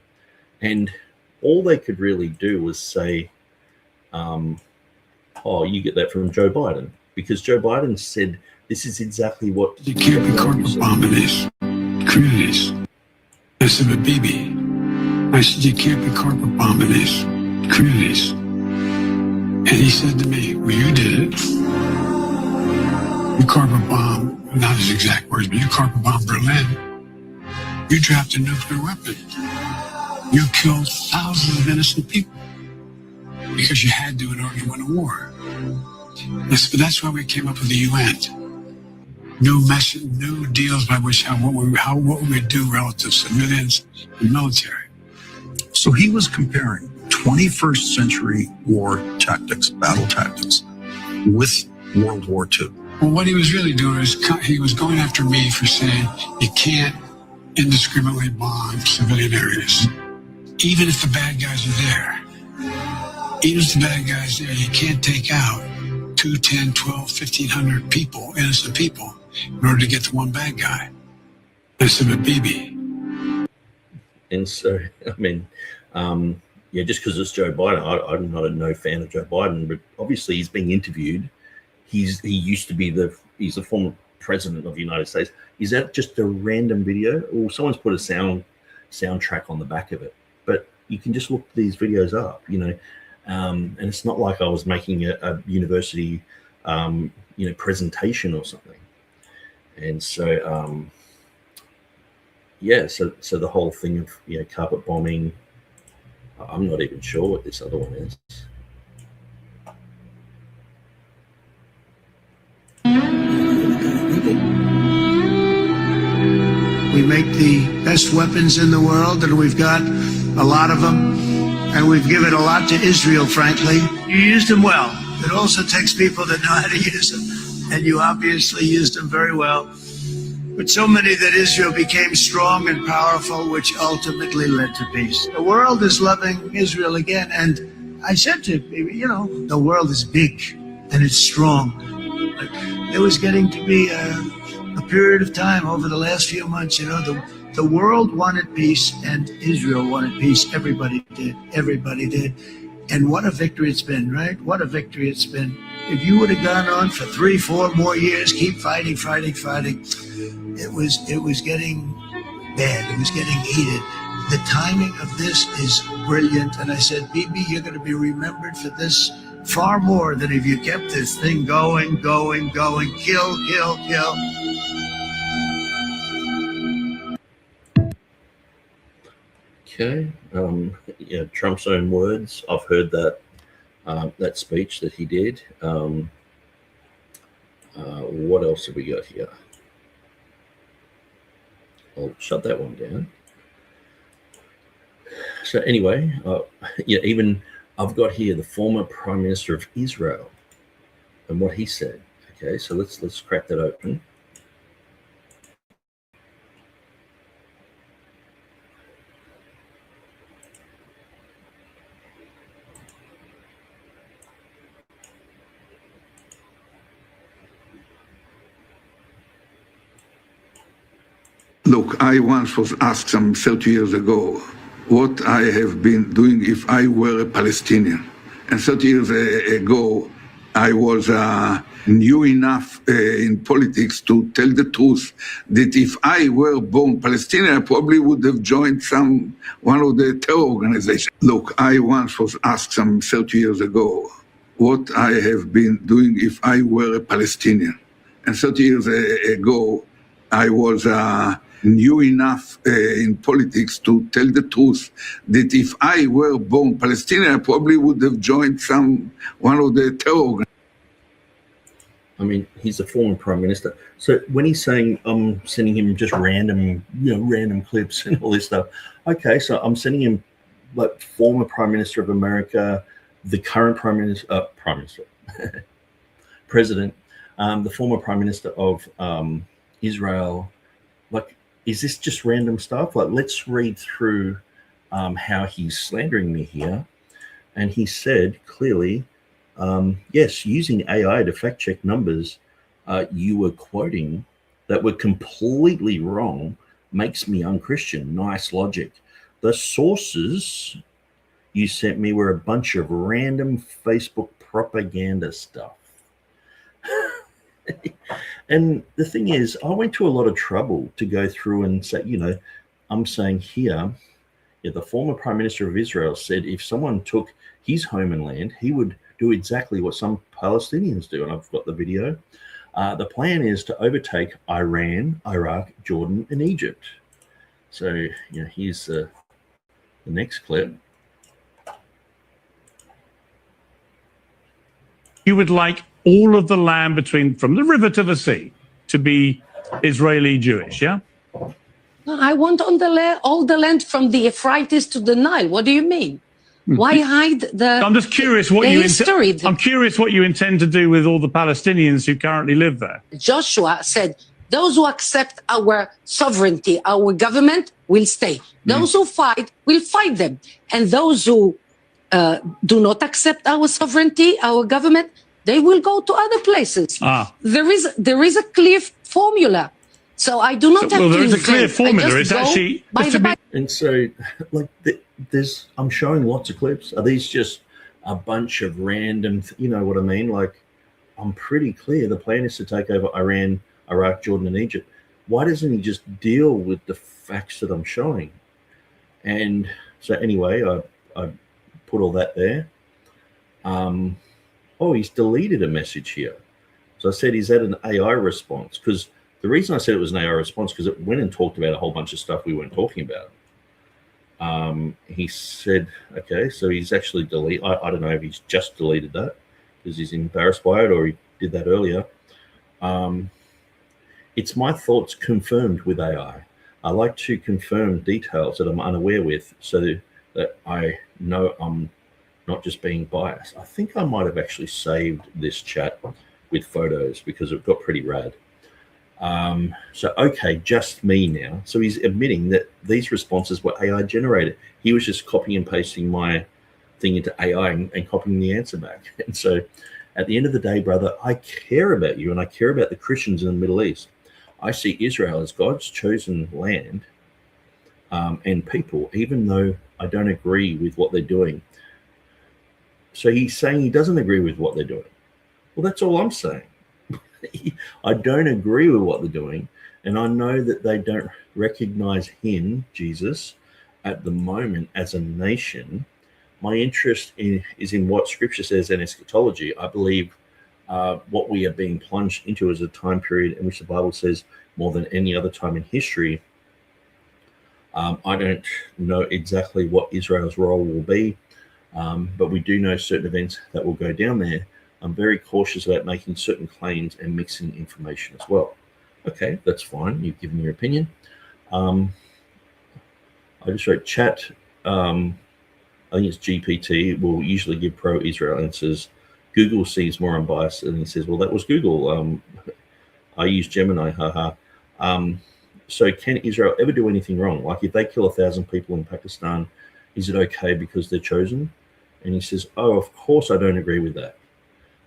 And all they could really do was say, oh, you get that from Joe Biden, because Joe Biden said this is exactly what... You can't be carpet bombing these communities. I said, but baby, I said, you can't be carpet bombing these communities. And he said to me, well, you did it. You carpet bomb, not his exact words, but you carpet bomb Berlin. You dropped a nuclear weapon. You killed thousands of innocent people. because you had to in order to win a war. But that's why we came up with the UN. New deals by which what we would do relative to civilians and military. So he was comparing 21st century war tactics, battle tactics, with World War II. Well, what he was really doing is he was going after me for saying you can't indiscriminately bomb civilian areas. Even if the bad guys are there. Even if the bad guys are there, you can't take out 2, 10, 12, 1,500 people, innocent people, in order to get the one bad guy. That's a baby. And so, I mean, yeah, just because it's Joe Biden, I'm not no fan of Joe Biden, but obviously he's being interviewed. He used to be he's the former president of the United States. Is that just a random video, or someone's put a soundtrack on the back of it? But you can just look these videos up, you know, and it's not like I was making a university, you know, presentation or something. And so, yeah, so the whole thing of, you know, carpet bombing, I'm not even sure what this other one is. We make the best weapons in the world, and we've got a lot of them, and we've given a lot to Israel, frankly. You used them well. It also takes people that know how to use them, and you obviously used them very well. But so many that Israel became strong and powerful, which ultimately led to peace. The world is loving Israel again, and I said to people, you know, the world is big and it's strong. But there was getting to be a period of time over the last few months, you know, the world wanted peace and Israel wanted peace. Everybody did. Everybody did. And what a victory it's been, right? What a victory it's been. If you would have gone on for 3, 4 more years, keep fighting, it was getting bad. It was getting heated. The timing of this is brilliant. And I said, Bibi, you're going to be remembered for this far more than if you kept this thing going, kill. Okay. Yeah, Trump's own words. I've heard that that speech that he did. What else have we got here? I'll shut that one down. So anyway, yeah, even I've got here the former Prime Minister of Israel and what he said. Okay, so let's crack that open. Look, I once was asked some 30 years ago what I have been doing if I were a Palestinian. And 30 years ago, I was new enough in politics to tell the truth that if I were born Palestinian, I probably would have joined one of the terror organizations. Look, I once was asked some 30 years ago what I have been doing if I were a Palestinian. And 30 years ago, I was new enough in politics to tell the truth that if I were born Palestinian, I probably would have joined one of the terror organizations. I mean, he's a former prime minister. So when he's saying I'm sending him just random clips and all this stuff, okay, so I'm sending him like former prime minister of America, the current president, the former prime minister of Israel. Like, is this just random stuff? Like, let's read through how he's slandering me here. And he said clearly, yes, using AI to fact check numbers you were quoting that were completely wrong makes me unchristian. Nice logic. The sources you sent me were a bunch of random Facebook propaganda stuff. And the thing is, I went to a lot of trouble to go through and say, you know, I'm saying here, yeah, the former prime minister of Israel said if someone took his home and land, he would do exactly what some Palestinians do. And I've got the video. The plan is to overtake Iran, Iraq, Jordan, and Egypt. So, you know, here's the next clip. You would like all of the land from the river to the sea to be Israeli Jewish, yeah? I want all the land from the Euphrates to the Nile. What do you mean? Why hide the I'm just curious what history? I'm curious what you intend to do with all the Palestinians who currently live there. Joshua said, those who accept our sovereignty, our government, will stay. Those who fight, will fight them. And those who do not accept our sovereignty, our government, they will go to other places. There is a clear formula. So I do not have to there is a invent. clear formula. It's actually and so like there's I'm showing lots of clips. Are these just a bunch of random? You know what I mean? Like I'm pretty clear the plan is to take over Iran, Iraq, Jordan, and Egypt. Why doesn't he just deal with the facts that I'm showing? And so anyway, I put all that there. Oh, he's deleted a message here. So I said, is that an AI response? Because the reason I said it was an AI response, because it went and talked about a whole bunch of stuff we weren't talking about. He said, okay, so he's actually deleted. I don't know if he's just deleted that because he's embarrassed by it or he did that earlier. It's my thoughts confirmed with AI. I like to confirm details that I'm unaware with so that I know I'm not just being biased. I think I might have actually saved this chat with photos because it got pretty rad. So, okay, just me now. So he's admitting that these responses were AI generated. He was just copying and pasting my thing into AI and copying the answer back. And so at the end of the day, brother, I care about you and I care about the Christians in the Middle East. I see Israel as God's chosen land and people, even though I don't agree with what they're doing. So he's saying he doesn't agree with what they're doing. Well, that's all I'm saying. I don't agree with what they're doing, and I know that they don't recognize him, Jesus, at the moment as a nation. My interest is in what Scripture says in eschatology. I believe what we are being plunged into is a time period in which the Bible says more than any other time in history. I don't know exactly what Israel's role will be, but we do know certain events that will go down there. I'm very cautious about making certain claims and mixing information as well. Okay, that's fine. You've given your opinion. I just wrote chat. I think it's GPT will usually give pro-Israel answers. Google seems more unbiased, and he says, well, that was Google. I use Gemini, haha. So can Israel ever do anything wrong? Like if they kill 1,000 people in Pakistan, is it okay because they're chosen? And he says, oh, of course I don't agree with that.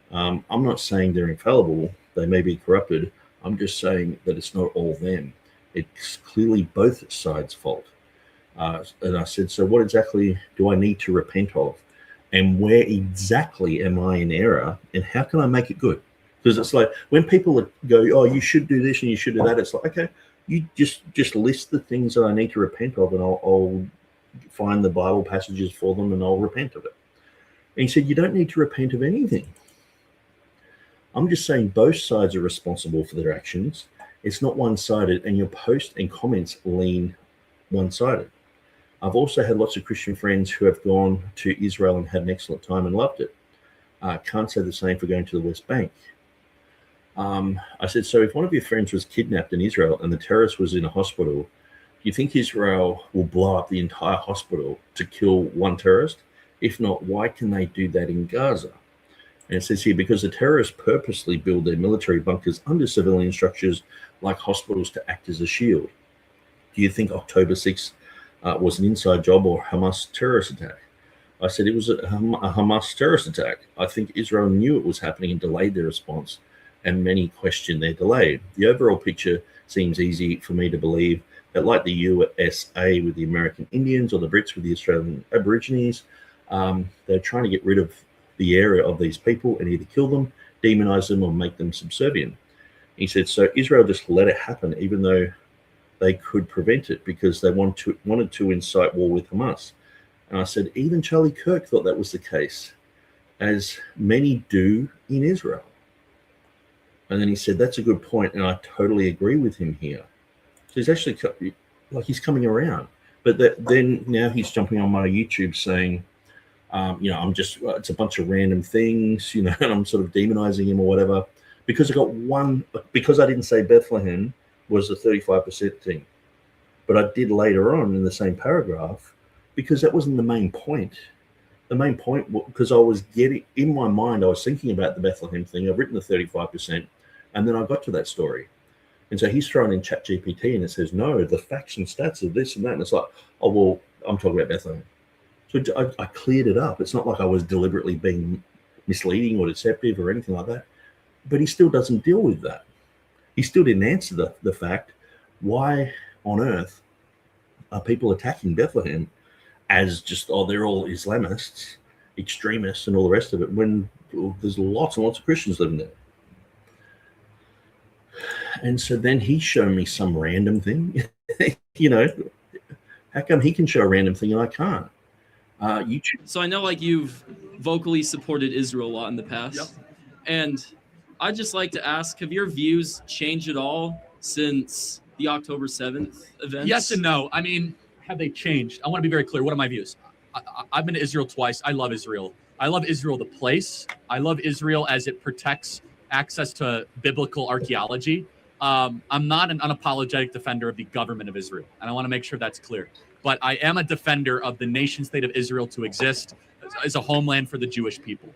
I'm not saying they're infallible. They may be corrupted. I'm just saying that it's not all them. It's clearly both sides' fault. And I said, so what exactly do I need to repent of? And where exactly am I in error? And how can I make it good? Because it's like when people go, oh, you should do this and you should do that. It's like, okay, you just list the things that I need to repent of and I'll find the Bible passages for them and I'll repent of it. And he said, you don't need to repent of anything. I'm just saying both sides are responsible for their actions. It's not one-sided, and your posts and comments lean one-sided. I've also had lots of Christian friends who have gone to Israel and had an excellent time and loved it. Can't say the same for going to the West Bank. I said, so if one of your friends was kidnapped in Israel and the terrorist was in a hospital, do you think Israel will blow up the entire hospital to kill one terrorist? If not, why can they do that in Gaza? And it says here, because the terrorists purposely build their military bunkers under civilian structures like hospitals to act as a shield. Do you think October 6th was an inside job or Hamas terrorist attack? I said it was a Hamas terrorist attack. I think Israel knew it was happening and delayed their response, and many question their delay. The overall picture seems easy for me to believe that like the USA with the American Indians or the Brits with the Australian Aborigines, they're trying to get rid of the area of these people and either kill them, demonize them, or make them subservient. He said, so Israel just let it happen, even though they could prevent it because they wanted to incite war with Hamas. And I said, even Charlie Kirk thought that was the case, as many do in Israel. And then he said, that's a good point, and I totally agree with him here. So he's actually, like, he's coming around. But then now he's jumping on my YouTube saying, I'm just, it's a bunch of random things, and I'm sort of demonizing him or whatever, because because I didn't say Bethlehem was the 35% thing. But I did later on in the same paragraph, because that wasn't the main point. The main point, because I was in my mind, I was thinking about the Bethlehem thing. I've written the 35%, and then I got to that story. And so he's thrown in ChatGPT, and it says, no, the facts and stats of this and that. And it's like, oh, well, I'm talking about Bethlehem. So I cleared it up. It's not like I was deliberately being misleading or deceptive or anything like that. But he still doesn't deal with that. He still didn't answer the fact, why on earth are people attacking Bethlehem as just, they're all Islamists, extremists, and all the rest of it, when there's lots and lots of Christians living there. And so then he showed me some random thing. How come he can show a random thing and I can't? YouTube. So I know you've vocally supported Israel a lot in the past. Yep. And I'd just like to ask, have your views changed at all since the October 7th events? Yes and no. I mean, have they changed? I want to be very clear. What are my views? I've been to Israel twice. I love Israel. I love Israel, the place. I love Israel as it protects access to biblical archaeology. I'm not an unapologetic defender of the government of Israel, and I want to make sure that's clear. But I am a defender of the nation state of Israel to exist as a homeland for the Jewish people.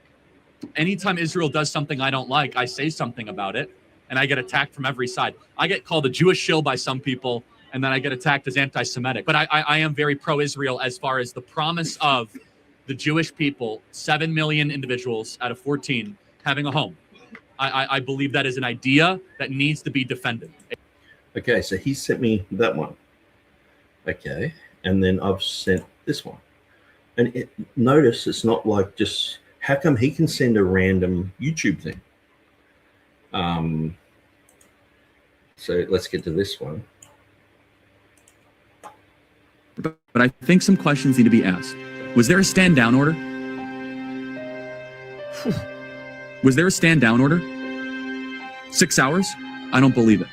Anytime Israel does something I don't like, I say something about it, and I get attacked from every side. I get called a Jewish shill by some people, and then I get attacked as anti-Semitic. But I am very pro-Israel as far as the promise of the Jewish people, 7 million individuals out of 14, having a home. I believe that is an idea that needs to be defended. Okay, so he sent me that one. Okay, and then I've sent this one. And notice it's not like just, how come he can send a random YouTube thing? So let's get to this one. But I think some questions need to be asked. Was there a stand down order? Was there a stand down order? 6 hours? I don't believe it.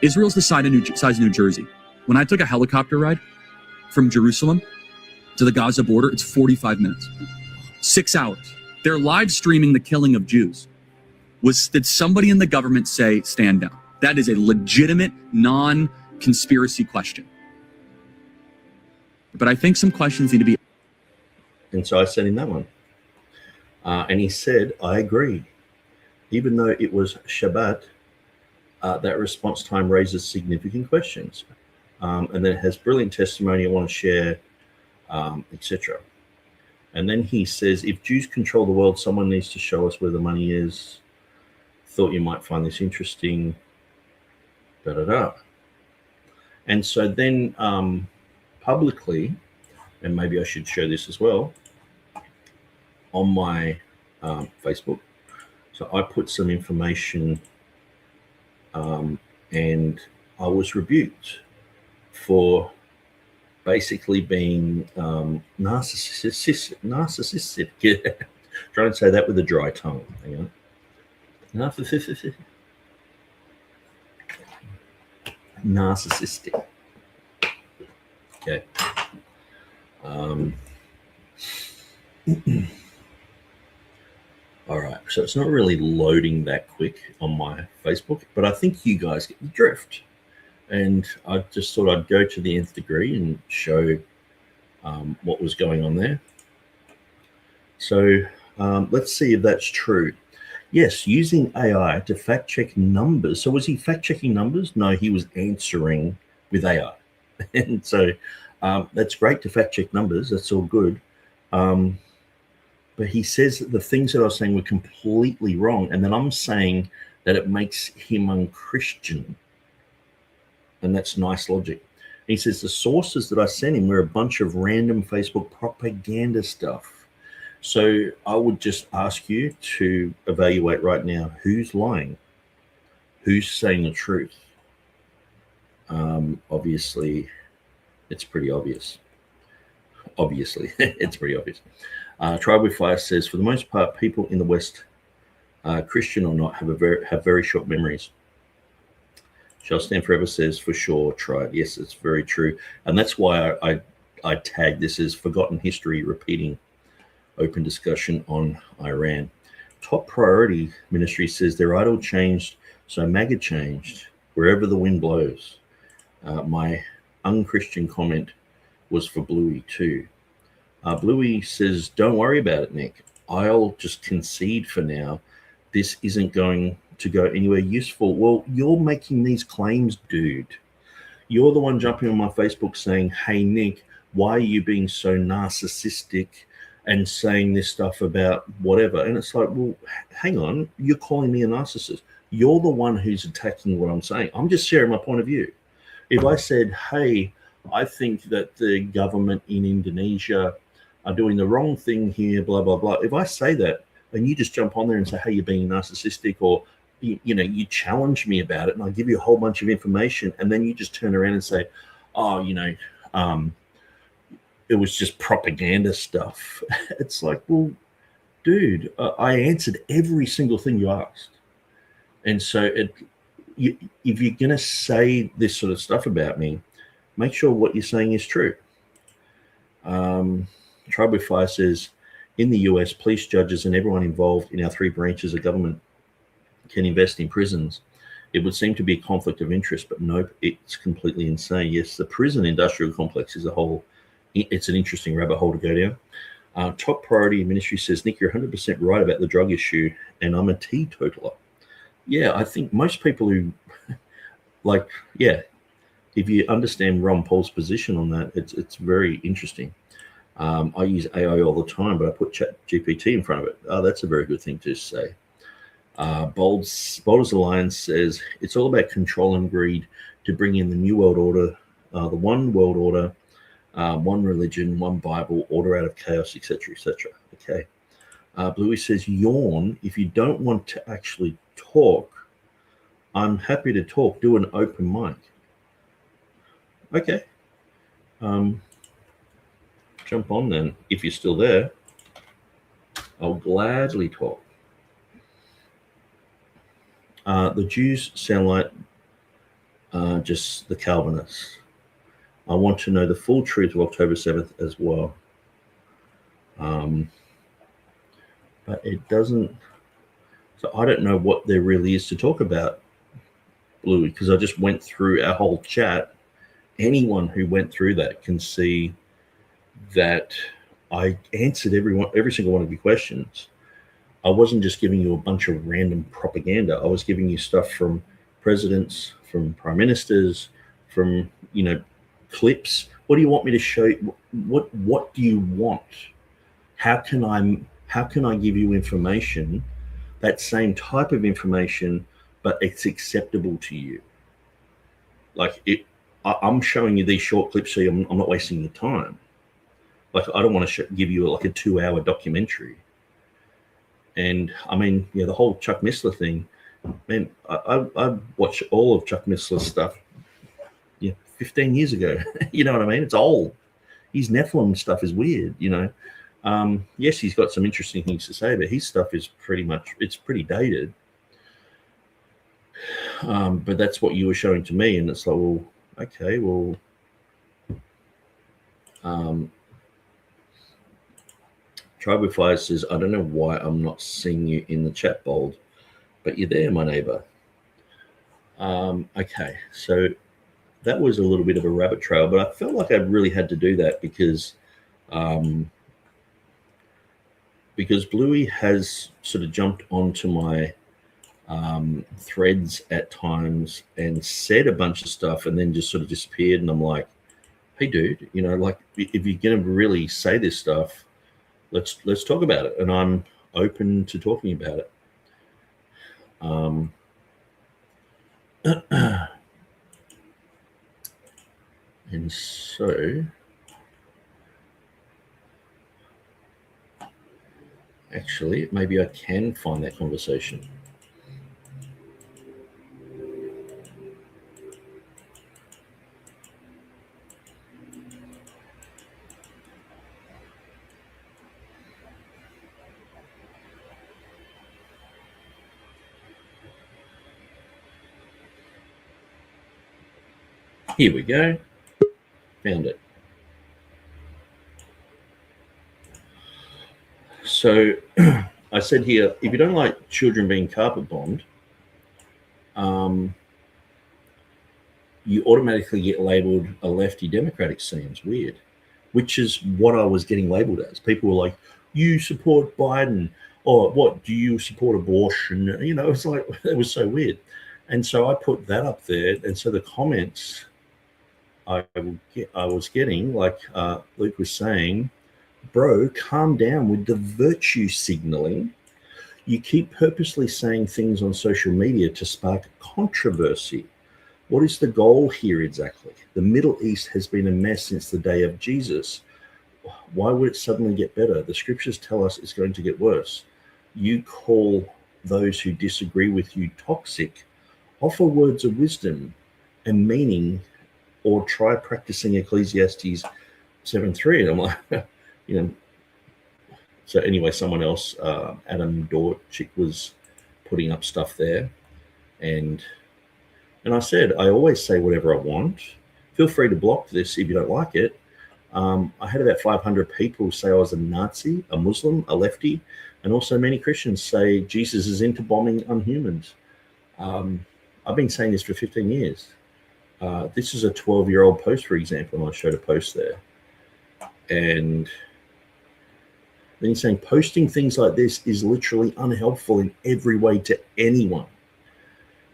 Israel's the size of New Jersey. When I took a helicopter ride from Jerusalem to the Gaza border, it's 45 minutes. 6 hours. They're live streaming the killing of Jews. Did somebody in the government say stand down? That is a legitimate, non-conspiracy question. But I think some questions need to be. And so I sent him that one. And he said, I agree. Even though it was Shabbat, that response time raises significant questions. And then it has brilliant testimony I want to share, etc. And then he says, if Jews control the world, someone needs to show us where the money is. Thought you might find this interesting. And so then publicly, and maybe I should show this as well, on my Facebook. So I put some information and I was rebuked for basically being narcissistic. Trying to say that with a dry tongue. Hang on. Narcissistic. Okay. All right, so it's not really loading that quick on my Facebook, but I think you guys get the drift. And I just thought I'd go to the nth degree and show what was going on there. So let's see if that's true. Yes, using AI to fact check numbers. So was he fact checking numbers? No, he was answering with AI. And so that's great to fact check numbers. That's all good. But he says that the things that I was saying were completely wrong. And then I'm saying that it makes him unchristian. And that's nice logic. And he says the sources that I sent him were a bunch of random Facebook propaganda stuff. So I would just ask you to evaluate right now who's lying, who's saying the truth. Obviously, it's pretty obvious. Obviously, it's pretty obvious. Tribe with Fire says, for the most part, people in the West, Christian or not, have very short memories. Shall Stand Forever says, for sure, Tribe. Yes, it's very true. And that's why I tag this as forgotten history repeating. open discussion on Iran. Top priority ministry says their idol changed, so MAGA changed wherever the wind blows. My unchristian comment was for Bluey too. Bluey says, don't worry about it, Nick. I'll just concede for now. This isn't going to go anywhere useful. Well, you're making these claims, dude. You're the one jumping on my Facebook saying, hey, Nick, why are you being so narcissistic and saying this stuff about whatever? And it's like, well, hang on. You're calling me a narcissist. You're the one who's attacking what I'm saying. I'm just sharing my point of view. If I said, hey, I think that the government in Indonesia are doing the wrong thing here, blah, blah, blah. If I say that and you just jump on there and say, hey, you're being narcissistic, or, you challenge me about it and I give you a whole bunch of information, and then you just turn around and say, oh, it was just propaganda stuff. It's like, well, dude, I answered every single thing you asked. And so if you're going to say this sort of stuff about me, make sure what you're saying is true. Tribal Fire says, in the US, police, judges, and everyone involved in our three branches of government can invest in prisons. It would seem to be a conflict of interest, but nope, it's completely insane. Yes, the prison industrial complex is it's an interesting rabbit hole to go down. Top priority ministry says, Nick, you're 100% right about the drug issue, and I'm a teetotaler. Yeah, I think most people who, if you understand Ron Paul's position on that, it's very interesting. I use AI all the time, but I put ChatGPT in front of it. Oh, that's a very good thing to say. Bold's Alliance says, it's all about control and greed to bring in the new world order, the one world order, one religion, one Bible, order out of chaos, etc., etc. Okay. Bluey says, yawn. If you don't want to actually talk, I'm happy to talk. Do an open mic. Okay. Jump on then. If you're still there, I'll gladly talk. The Jews sound like just the Calvinists. I want to know the full truth of October 7th as well. But it doesn't. So I don't know what there really is to talk about, Bluey, because I just went through our whole chat. Anyone who went through that can see that I answered every single one of your questions. I wasn't just giving you a bunch of random propaganda. I was giving you stuff from presidents, from prime ministers, from, clips. What do you want me to show you? What do you want? How can I give you information, that same type of information, but it's acceptable to you? I'm showing you these short clips so I'm not wasting your time. I don't want to give you a 2-hour documentary. And the whole Chuck Missler thing, man, I watched all of Chuck Missler's stuff 15 years ago. You know what I mean? It's old. His Nephilim stuff is weird, Yes, he's got some interesting things to say, but his stuff is it's pretty dated. But that's what you were showing to me, and it's like, well, okay, well, Tribal Fire says, I don't know why I'm not seeing you in the chat, Bold, but you're there, my neighbor. Okay, so that was a little bit of a rabbit trail, but I felt like I really had to do that because Bluey has sort of jumped onto my threads at times and said a bunch of stuff and then just sort of disappeared. And I'm like, hey, dude, if you're going to really say this stuff, let's talk about it. And I'm open to talking about it. And so actually, maybe I can find that conversation. Here we go. Found it. So I said here, if you don't like children being carpet bombed, you automatically get labeled a lefty Democrat. It seems weird, which is what I was getting labeled as. People were like, you support Biden, or what, do you support abortion? You know, it's like, it was so weird. And so I put that up there. And so the comments I was getting, like Luke was saying, bro, calm down with the virtue signaling. You keep purposely saying things on social media to spark controversy. What is the goal here exactly? The Middle East has been a mess since the day of Jesus. Why would it suddenly get better? The scriptures tell us it's going to get worse. You call those who disagree with you toxic. Offer words of wisdom and meaning, or try practicing Ecclesiastes 7:3. And I'm like, you know. So anyway, someone else, Adam Dorchick, was putting up stuff there, and I said, I always say whatever I want. Feel free to block this if you don't like it. I had about 500 people say I was a Nazi, a Muslim, a lefty, and also many Christians say Jesus is into bombing unhumans. I've been saying this for 15 years. This is a 12-year-old post, for example, and I showed a post there. And then he's saying posting things like this is literally unhelpful in every way to anyone.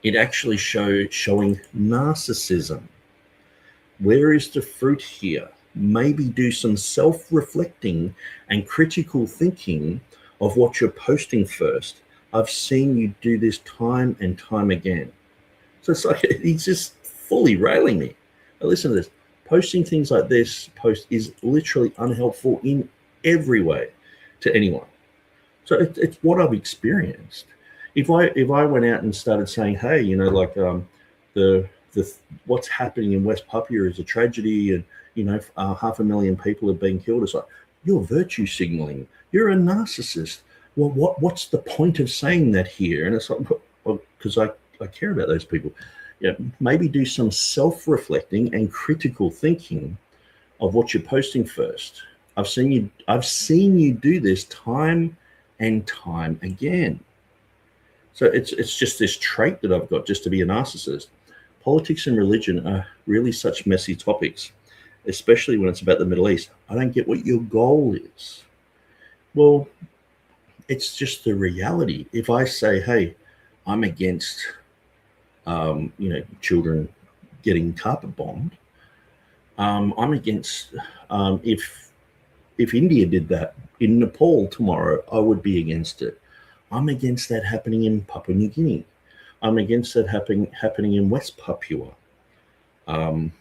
It actually showing narcissism. Where is the fruit here? Maybe do some self-reflecting and critical thinking of what you're posting first. I've seen you do this time and time again. So it's like he's just fully railing me. Now listen to this. Posting things like this post is literally unhelpful in every way to anyone. So it's what I've experienced. If I went out and started saying, hey, you know, like the what's happening in West Papua is a tragedy, and you know 500,000 people have been killed, it's like, you're virtue signaling. You're a narcissist. Well, what's the point of saying that here? And it's like, well, because I care about those people. Yeah, maybe do some self-reflecting and critical thinking of what you're posting first. I've seen you do this time and time again. So it's just this trait that I've got, just to be a narcissist. Politics and religion are really such messy topics, especially when it's about the Middle East. I don't get what your goal is. Well, it's just the reality. If I say, hey, I'm against children getting carpet bombed, I'm against if India did that in Nepal tomorrow, I would be against it. I'm against that happening in Papua New Guinea. I'm against that happening in West Papua. And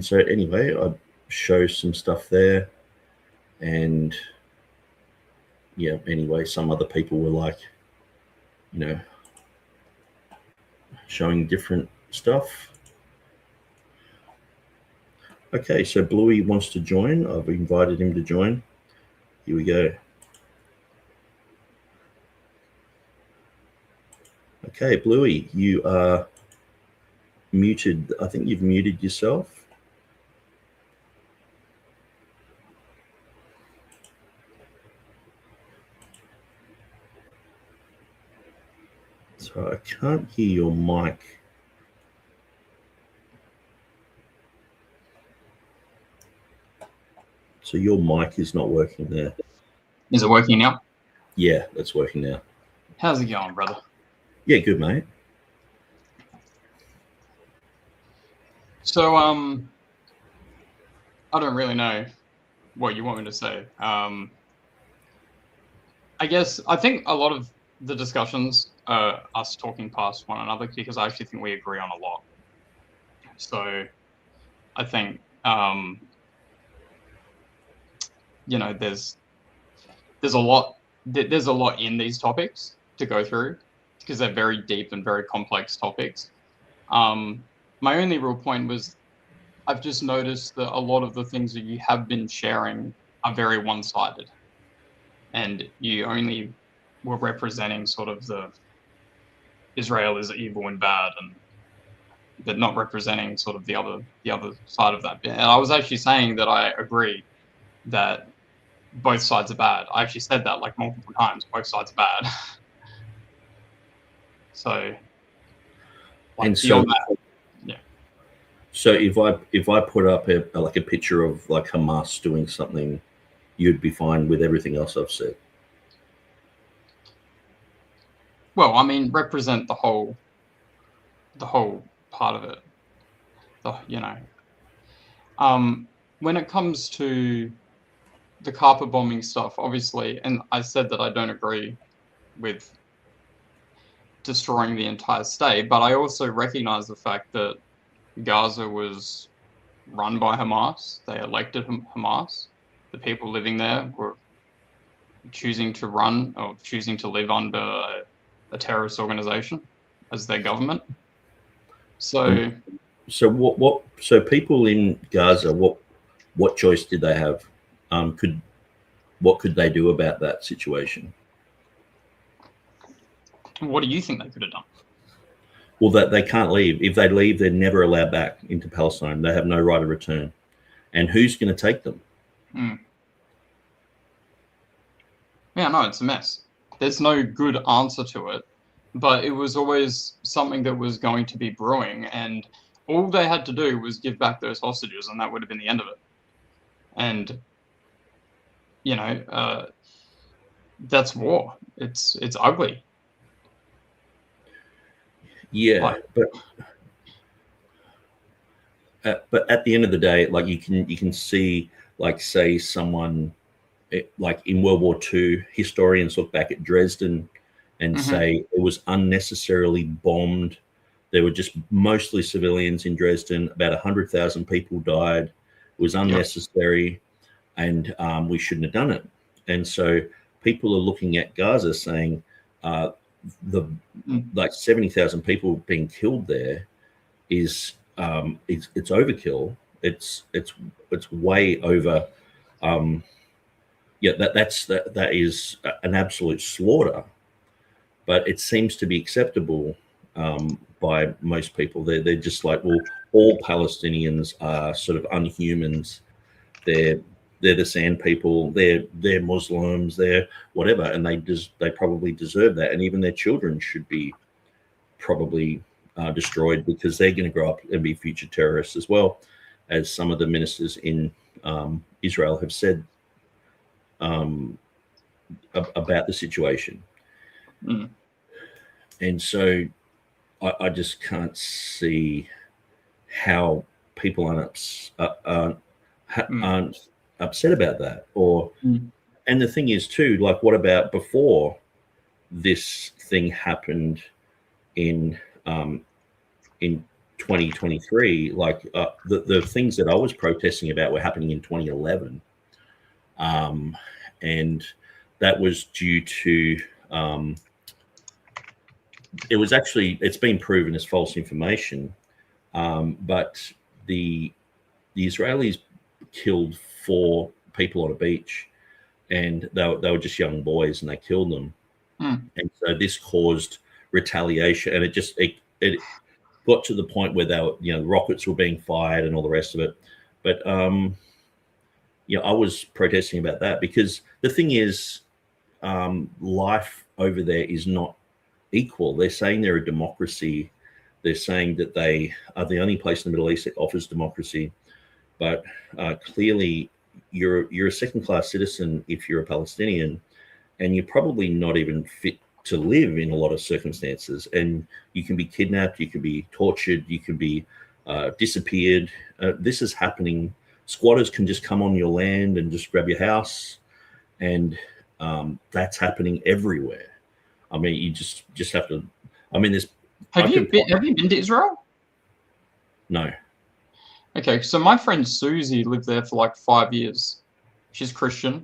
so anyway, I show some stuff there. And yeah, anyway, some other people were like, you know, showing different stuff. Okay, so Bluey wants to join. I've invited him to join. Here we go. Okay, Bluey, you are muted. I think you've muted yourself. So I can't hear your mic. So your mic is not working there. Is it working now? Yeah, that's working now. How's it going, brother? Yeah, good, mate. So, I don't really know what you want me to say. I think a lot of the discussions are us talking past one another, because I actually think we agree on a lot. So, I think, you know, there's a lot in these topics to go through, because they're very deep and very complex topics. My only real point was, I've just noticed that a lot of the things that you have been sharing are very one-sided, and you only were representing sort of the Israel is evil and bad, but not representing sort of the other side of that. And I was actually saying that I agree that both sides are bad. I actually said that like multiple times. Both sides are bad. So, like, and so, that, yeah. So if I put up a picture of like Hamas doing something, you'd be fine with everything else I've said. Well, I mean, represent the whole part of it. When it comes to the carpet bombing stuff, obviously, and I said that I don't agree with destroying the entire state, but I also recognize the fact that Gaza was run by Hamas. They elected Hamas. The people living there were choosing to run or choosing to live under a terrorist organization as their government. So people in Gaza, what choice did they have? What could they do about that situation? What do you think they could have done? Well, that they can't leave. If they leave, they're never allowed back into Palestine. They have no right of return. And who's going to take them? Yeah, no, it's a mess. There's no good answer to it, but it was always something that was going to be brewing, and all they had to do was give back those hostages, and that would have been the end of it. And, that's war. It's ugly. Yeah, but at the end of the day, like you can see, like, say someone like in World War II, historians look back at Dresden and say it was unnecessarily bombed. There were just mostly civilians in Dresden. About 100,000 people died. It was unnecessary, and we shouldn't have done it. And so people are looking at Gaza saying, like 70,000 people being killed there is it's overkill. It's way over. That is an absolute slaughter, but it seems to be acceptable by most people. They're just like, well, all Palestinians are sort of unhumans. They're the sand people. They're Muslims. They're whatever, and they probably deserve that. And even their children should be probably destroyed, because they're going to grow up and be future terrorists as well, as some of the ministers in Israel have said about the situation. And so I just can't see how people aren't upset about that. Or and the thing is too, like, what about before this thing happened in 2023? Like the things that I was protesting about were happening in 2011, and that was due to it's been proven as false information, but the Israelis killed 4 people on a beach, and they were just young boys, and they killed them. And so this caused retaliation, and it got to the point where they were, rockets were being fired and all the rest of it. But I was protesting about that, because the thing is, life over there is not equal. They're saying they're a democracy. They're saying that they are the only place in the Middle East that offers democracy. But clearly, you're a second-class citizen if you're a Palestinian, and you're probably not even fit to live in a lot of circumstances. And you can be kidnapped, you can be tortured, you can be disappeared. This is happening. Squatters can just come on your land and just grab your house, and that's happening everywhere. I mean, you just have to. I mean, there's. Have you been to Israel? No. Okay, so my friend Susie lived there for like 5 years. She's Christian,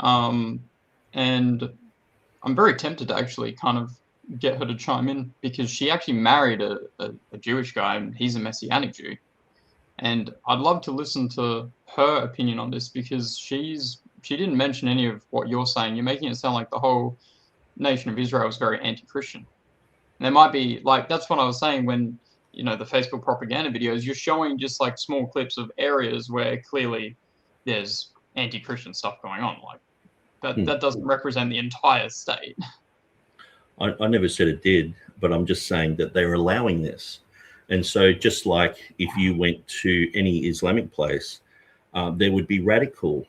and I'm very tempted to actually kind of get her to chime in, because she actually married a Jewish guy, and he's a Messianic Jew. And I'd love to listen to her opinion on this, because she didn't mention any of what you're saying. You're making it sound like the whole nation of Israel is very anti-Christian. And there might be, like, that's what I was saying when, the Facebook propaganda videos, you're showing just like small clips of areas where clearly there's anti-Christian stuff going on. Like that doesn't represent the entire state. I never said it did, but I'm just saying that they're allowing this. And so just like if you went to any Islamic place, there would be radical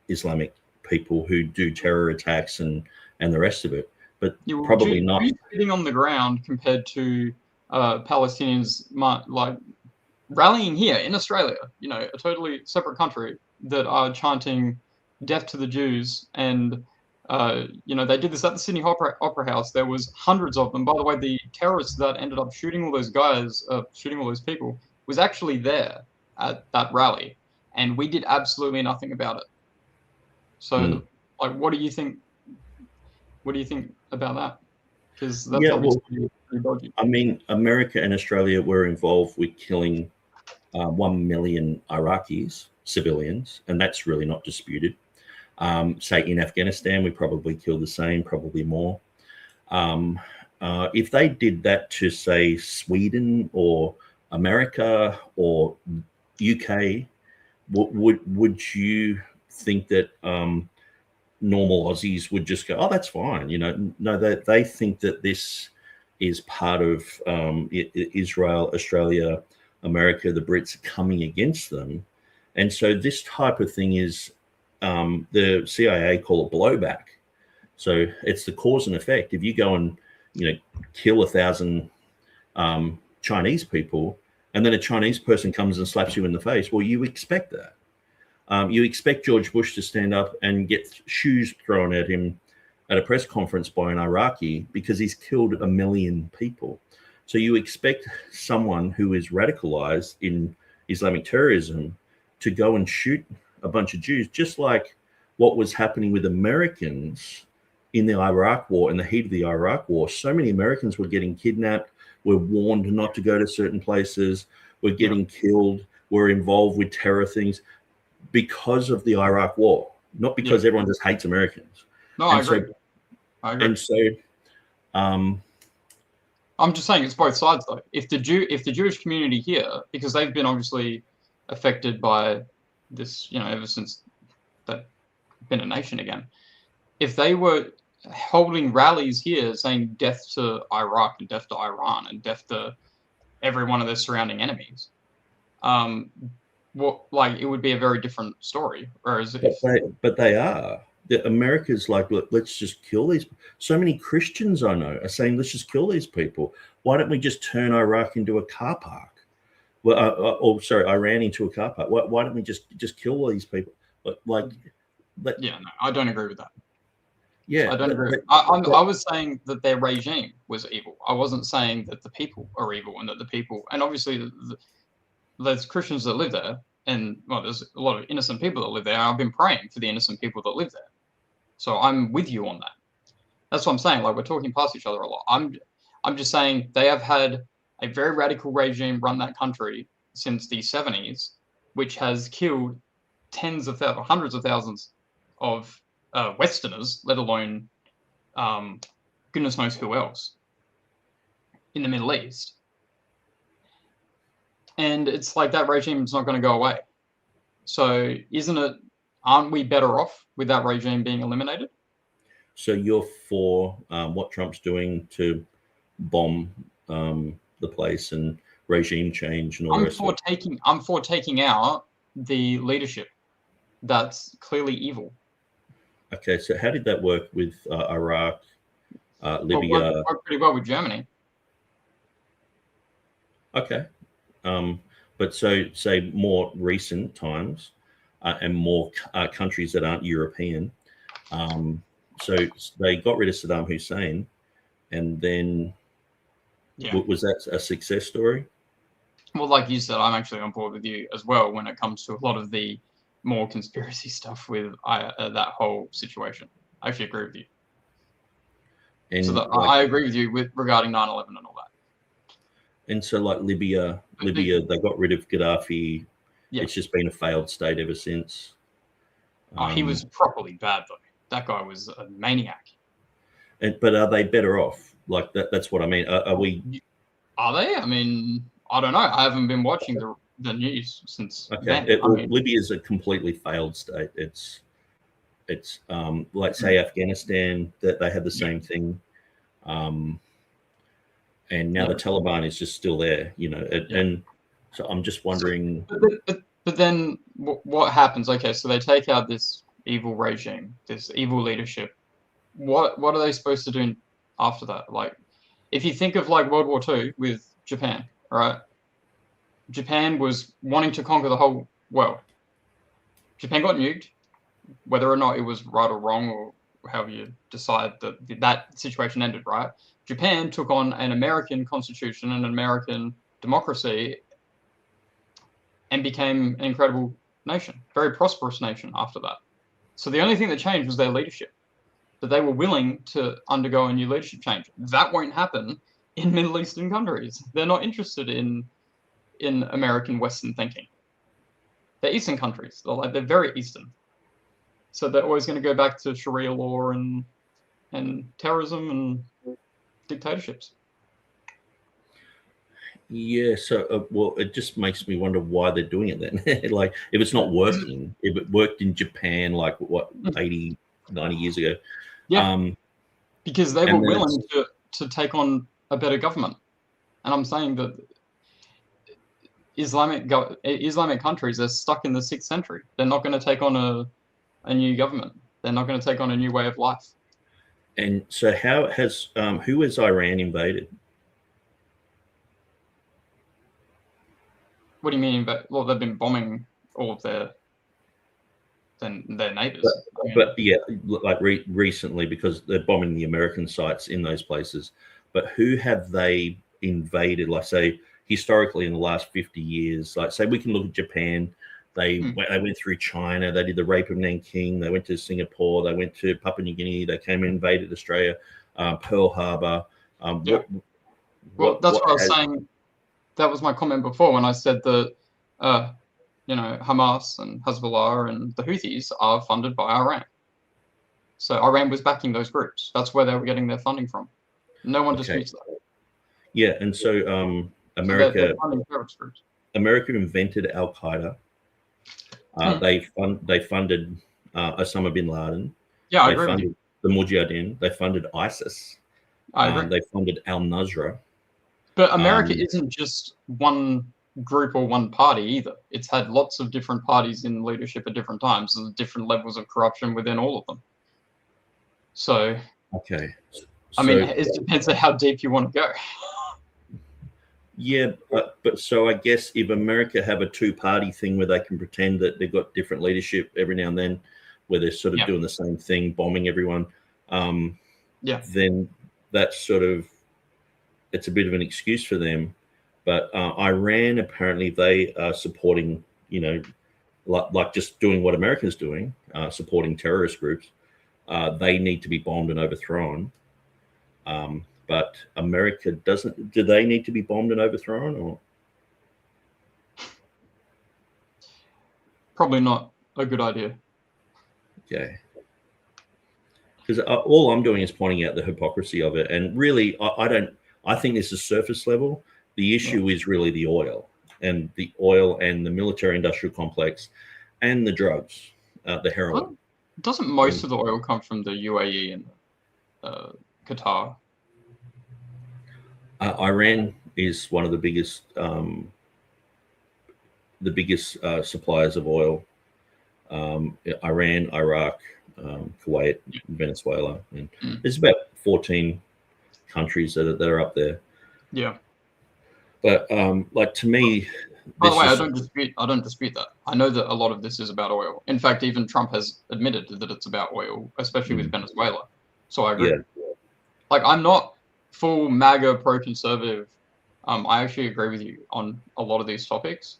Islamic people who do terror attacks and the rest of it, but probably not. Sitting on the ground compared to Palestinians like rallying here in Australia, a totally separate country, that are chanting death to the Jews. And, they did this at the Sydney Opera House. There was hundreds of them. By the way, the terrorists that ended up shooting all those guys, shooting all those people, was actually there at that rally. And we did absolutely nothing about it. So, what do you think? What do you think about that? Because that's pretty dodgy. I mean, America and Australia were involved with killing 1 million Iraqis, civilians, and that's really not disputed. Say in Afghanistan, we probably killed the same, probably more. If they did that to, say, Sweden or America or UK, would you think that normal Aussies would just go, oh, that's fine? No, they think that this is part of Israel, Australia, America, the Brits coming against them. And so this type of thing is the CIA call it blowback. So it's the cause and effect. If you go and kill 1,000 Chinese people, and then a Chinese person comes and slaps you in the face, well, you expect that. You expect George Bush to stand up and get shoes thrown at him at a press conference by an Iraqi because he's killed 1 million people. So you expect someone who is radicalized in Islamic terrorism to go and shoot a bunch of Jews, just like what was happening with Americans in the Iraq War, in the heat of the Iraq War. So many Americans were getting kidnapped, were warned not to go to certain places, were getting killed, were involved with terror things because of the Iraq War, not because everyone just hates Americans. No, I agree. And so, I'm just saying it's both sides though. If the Jewish community here, because they've been obviously affected by this, ever since they've been a nation again, if they were holding rallies here saying death to Iraq and death to Iran and death to every one of their surrounding enemies, it would be a very different story. Whereas, but they are. America's like, let's just kill these. So many Christians I know are saying, let's just kill these people. Why don't we just turn Iraq into a car park? Well, Iran into a car park. Why don't we just kill all these people? No, I don't agree with that. Yeah, I don't agree. I was saying that their regime was evil. I wasn't saying that the people are evil and that the people, and obviously there's Christians that live there, and there's a lot of innocent people that live there. I've been praying for the innocent people that live there. So I'm with you on that. That's what I'm saying. Like, we're talking past each other a lot. I'm just saying they have had a very radical regime run that country since the 70s, which has killed hundreds of thousands of Westerners, let alone goodness knows who else in the Middle East. And it's like that regime is not going to go away. So aren't we better off with that regime being eliminated? So you're for what Trump's doing to bomb the place and regime change and all that? I'm for taking out the leadership that's clearly evil. Okay, so how did that work with Iraq, Libya? Well, it worked pretty well with Germany. Okay. But so say more recent times and more countries that aren't European. So they got rid of Saddam Hussein, and then was that a success story? Well, like you said, I'm actually on board with you as well when it comes to a lot of the more conspiracy stuff with that whole situation. I actually agree with you. And so I agree with you regarding 9/11 and all that. And so like Libya, they got rid of Gaddafi. Yeah. It's just been a failed state ever since. He was properly bad, though. That guy was a maniac. But are they better off? Like that's what I mean. Are we? Are they? I mean, I don't know. I haven't been watching the news since Okay, then. Libya is a completely failed state. It's like say Afghanistan, that they had the same thing, and now the Taliban is just still there, and so I'm just wondering. But then what happens? Okay, so they take out this evil regime, this evil leadership. What are they supposed to do after that? Like, if you think of like World War II with Japan, right? Japan was wanting to conquer the whole world. Japan got nuked. Whether or not it was right or wrong, or however you decide that situation ended, right? Japan took on an American constitution and an American democracy and became an incredible nation, very prosperous nation after that. So the only thing that changed was their leadership, that they were willing to undergo a new leadership change. That won't happen in Middle Eastern countries. They're not interested in American Western thinking. They're Eastern countries. They're very Eastern. So they're always going to go back to Sharia law and terrorism and dictatorships. Yeah, so well, it just makes me wonder why they're doing it then. Like, if it's not working, if it worked in Japan, like what 80, 90 years ago. Yeah, because they were willing to take on a better government. And I'm saying that Islamic countries are stuck in the 6th century. They're not going to take on a new government. They're not going to take on a new way of life. And so who has Iran invaded? What do you mean? Well, they've been bombing all of their neighbors. But yeah, like recently, because they're bombing the American sites in those places. But who have they invaded? Like, say, historically in the last 50 years, like say we can look at Japan. They went through China. They did the rape of Nanking. They went to Singapore. They went to Papua New Guinea. They came and invaded Australia, Pearl Harbor. That's what I was saying. That was my comment before when I said that, Hamas and Hezbollah and the Houthis are funded by Iran. So Iran was backing those groups. That's where they were getting their funding from. No one disputes that. Yeah, and so America invented Al Qaeda. They funded Osama bin Laden. Yeah, they funded the Mujahideen. They funded ISIS. They funded Al Nusra. But America isn't just one group or one party either. It's had lots of different parties in leadership at different times and different levels of corruption within all of them. So, okay. I mean, it depends on how deep you want to go. Yeah, but so I guess if America have a two-party thing where they can pretend that they've got different leadership every now and then, where they're sort of doing the same thing, bombing everyone, then that's sort of, it's a bit of an excuse for them. But Iran, apparently they are supporting, like just doing what America's doing, supporting terrorist groups. They need to be bombed and overthrown. But America doesn't. Do they need to be bombed and overthrown, or? Probably not a good idea. Okay. Because all I'm doing is pointing out the hypocrisy of it, and really, I think this is surface level. The issue is really the oil and the military-industrial complex, and the drugs, the heroin. Well, doesn't most of the oil come from the UAE and Qatar? Iran is one of the biggest suppliers of oil. Iran, Iraq, Kuwait, Venezuela, and there's about 14 countries that are up there. Yeah. But like, to me, by the way, I don't dispute that. I know that a lot of this is about oil. In fact, even Trump has admitted that it's about oil, especially with Venezuela. So I agree. Yeah. Like, I'm not full MAGA pro-conservative. I actually agree with you on a lot of these topics.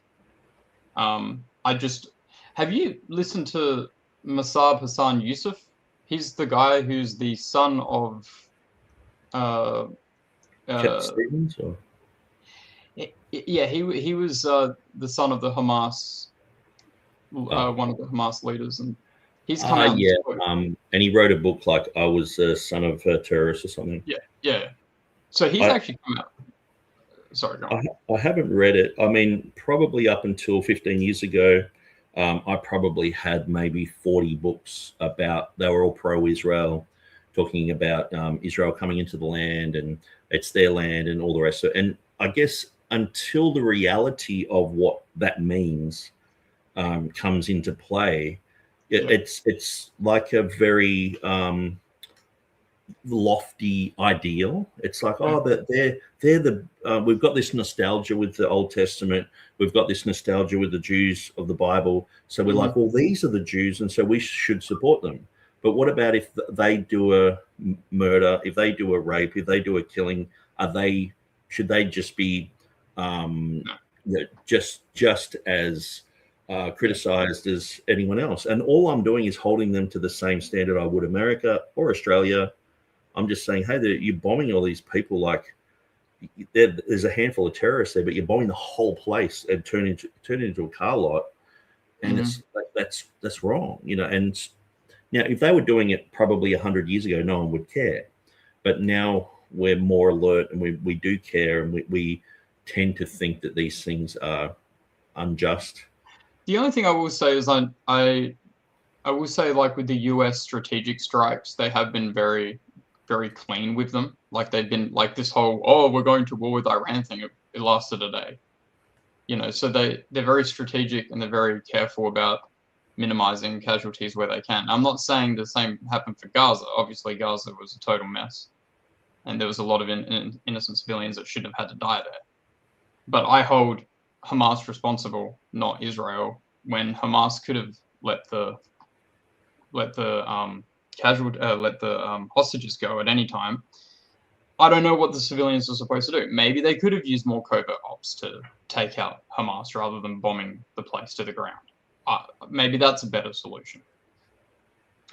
Have you listened to Masab Hassan Yusuf? He's the guy who's the son of Stevens, or? Yeah, he was the son of the Hamas, one of the Hamas leaders, and he's come out. Yeah, and he wrote a book like "I Was the Son of a Terrorist" or something. Yeah. So he's actually come out Sorry, go on. I haven't read it. I mean, probably up until 15 years ago, I probably had maybe 40 books about, they were all pro-Israel, talking about Israel coming into the land and it's their land and all the rest of it. And I guess until the reality of what that means comes into play, it's like a very lofty ideal. It's like, oh, they're the we've got this nostalgia with the Old Testament, we've got this nostalgia with the Jews of the Bible, so we're like, well, these are the Jews, and so we should support them. But what about if they do a murder, if they do a rape, if they do a killing? Should they just be just as criticized as anyone else? And all I'm doing is holding them to the same standard I would America or Australia. I'm just saying, hey, you're bombing all these people. Like, there's a handful of terrorists there, but you're bombing the whole place and turn it into a car lot, and it's that's wrong, you know. And now, if they were doing it probably 100 years ago, no one would care. But now we're more alert, and we do care, and we tend to think that these things are unjust. The only thing I will say is I will say, like, with the US strategic strikes, they have been very, very clean with them. Like, they've been like this whole, oh, we're going to war with Iran thing. It lasted a day, you know. So they're very strategic, and they're very careful about minimizing casualties where they can. I'm not saying the same happened for Gaza. Obviously, Gaza was a total mess, and there was a lot of innocent civilians that shouldn't have had to die there. But I hold Hamas responsible, not Israel, when Hamas could have let the hostages go at any time. I don't know what the civilians are supposed to do. Maybe they could have used more covert ops to take out Hamas rather than bombing the place to the ground. Maybe that's a better solution.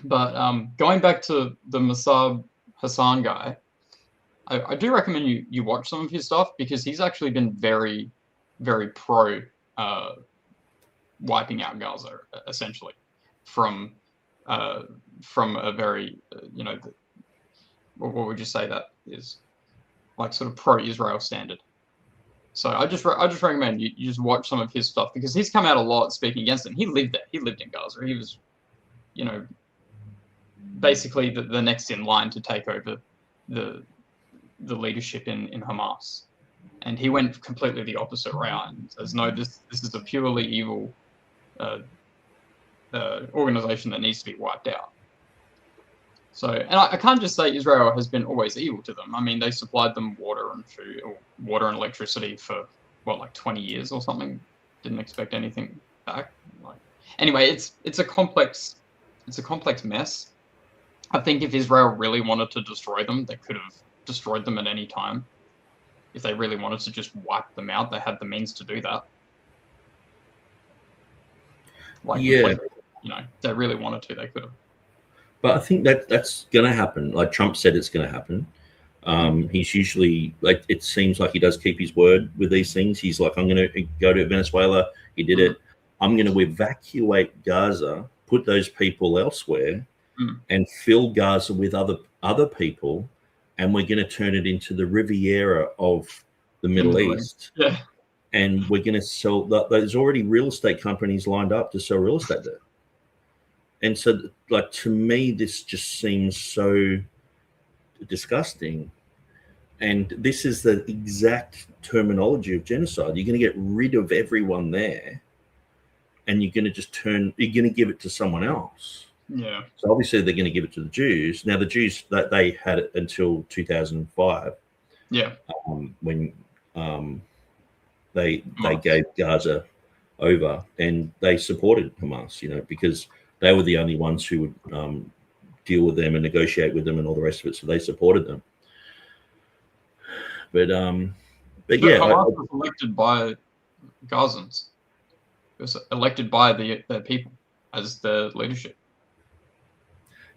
But going back to the Mossad Hassan guy, I do recommend you watch some of his stuff, because he's actually been very, very pro wiping out Gaza, essentially, from a very, you know, what would you say that is, like, sort of pro-Israel standard. So I just recommend you just watch some of his stuff, because he's come out a lot speaking against it. He lived there. He lived in Gaza. He was, you know, basically the next in line to take over the leadership in Hamas. And he went completely the opposite route and says, no, this is a purely evil organization that needs to be wiped out. So, and I can't just say Israel has been always evil to them. I mean, they supplied them water and food, or water and electricity for, what, like 20 years or something. Didn't expect anything back. Like, anyway, it's a complex mess. I think if Israel really wanted to destroy them, they could have destroyed them at any time. If they really wanted to just wipe them out, they had the means to do that. Like, yeah, you know, if they really wanted to, they could have. But I think that's going to happen. Like Trump said, it's going to happen. He's usually, like, it seems like he does keep his word with these things. He's like, I'm going to go to Venezuela. He did it. I'm going to evacuate Gaza, put those people elsewhere, and fill Gaza with other people, and we're going to turn it into the Riviera of the Middle East. Yeah. And we're going to sell. There's already real estate companies lined up to sell real estate there. And so, like, to me, this just seems so disgusting. And this is the exact terminology of genocide. You're going to get rid of everyone there, and you're going to just you're going to give it to someone else. Yeah. So obviously they're going to give it to the Jews. Now, the Jews, that they had it until 2005. Yeah. When they gave Gaza over, and they supported Hamas, you know, because they were the only ones who would deal with them and negotiate with them and all the rest of it. So they supported them. But yeah, Hamas was elected by Gazans. It was elected by the people as the leadership.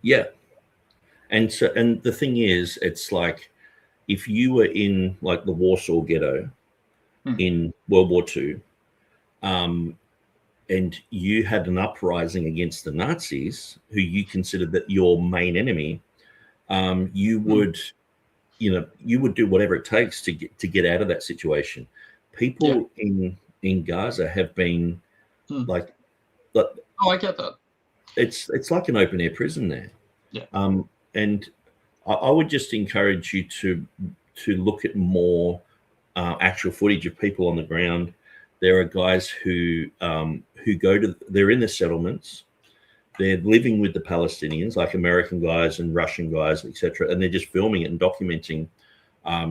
Yeah, and so, and the thing is, it's like, if you were in, like, the Warsaw Ghetto in World War II, and you had an uprising against the Nazis, who you considered that your main enemy, you would you would do whatever it takes to get out of that situation. People in Gaza have been like, oh, I get that. It's like an open air prison there. Yeah. And I would just encourage you to look at more actual footage of people on the ground. There are guys who they're in the settlements. They're living with the Palestinians, like American guys and Russian guys, etc., and they're just filming it and documenting.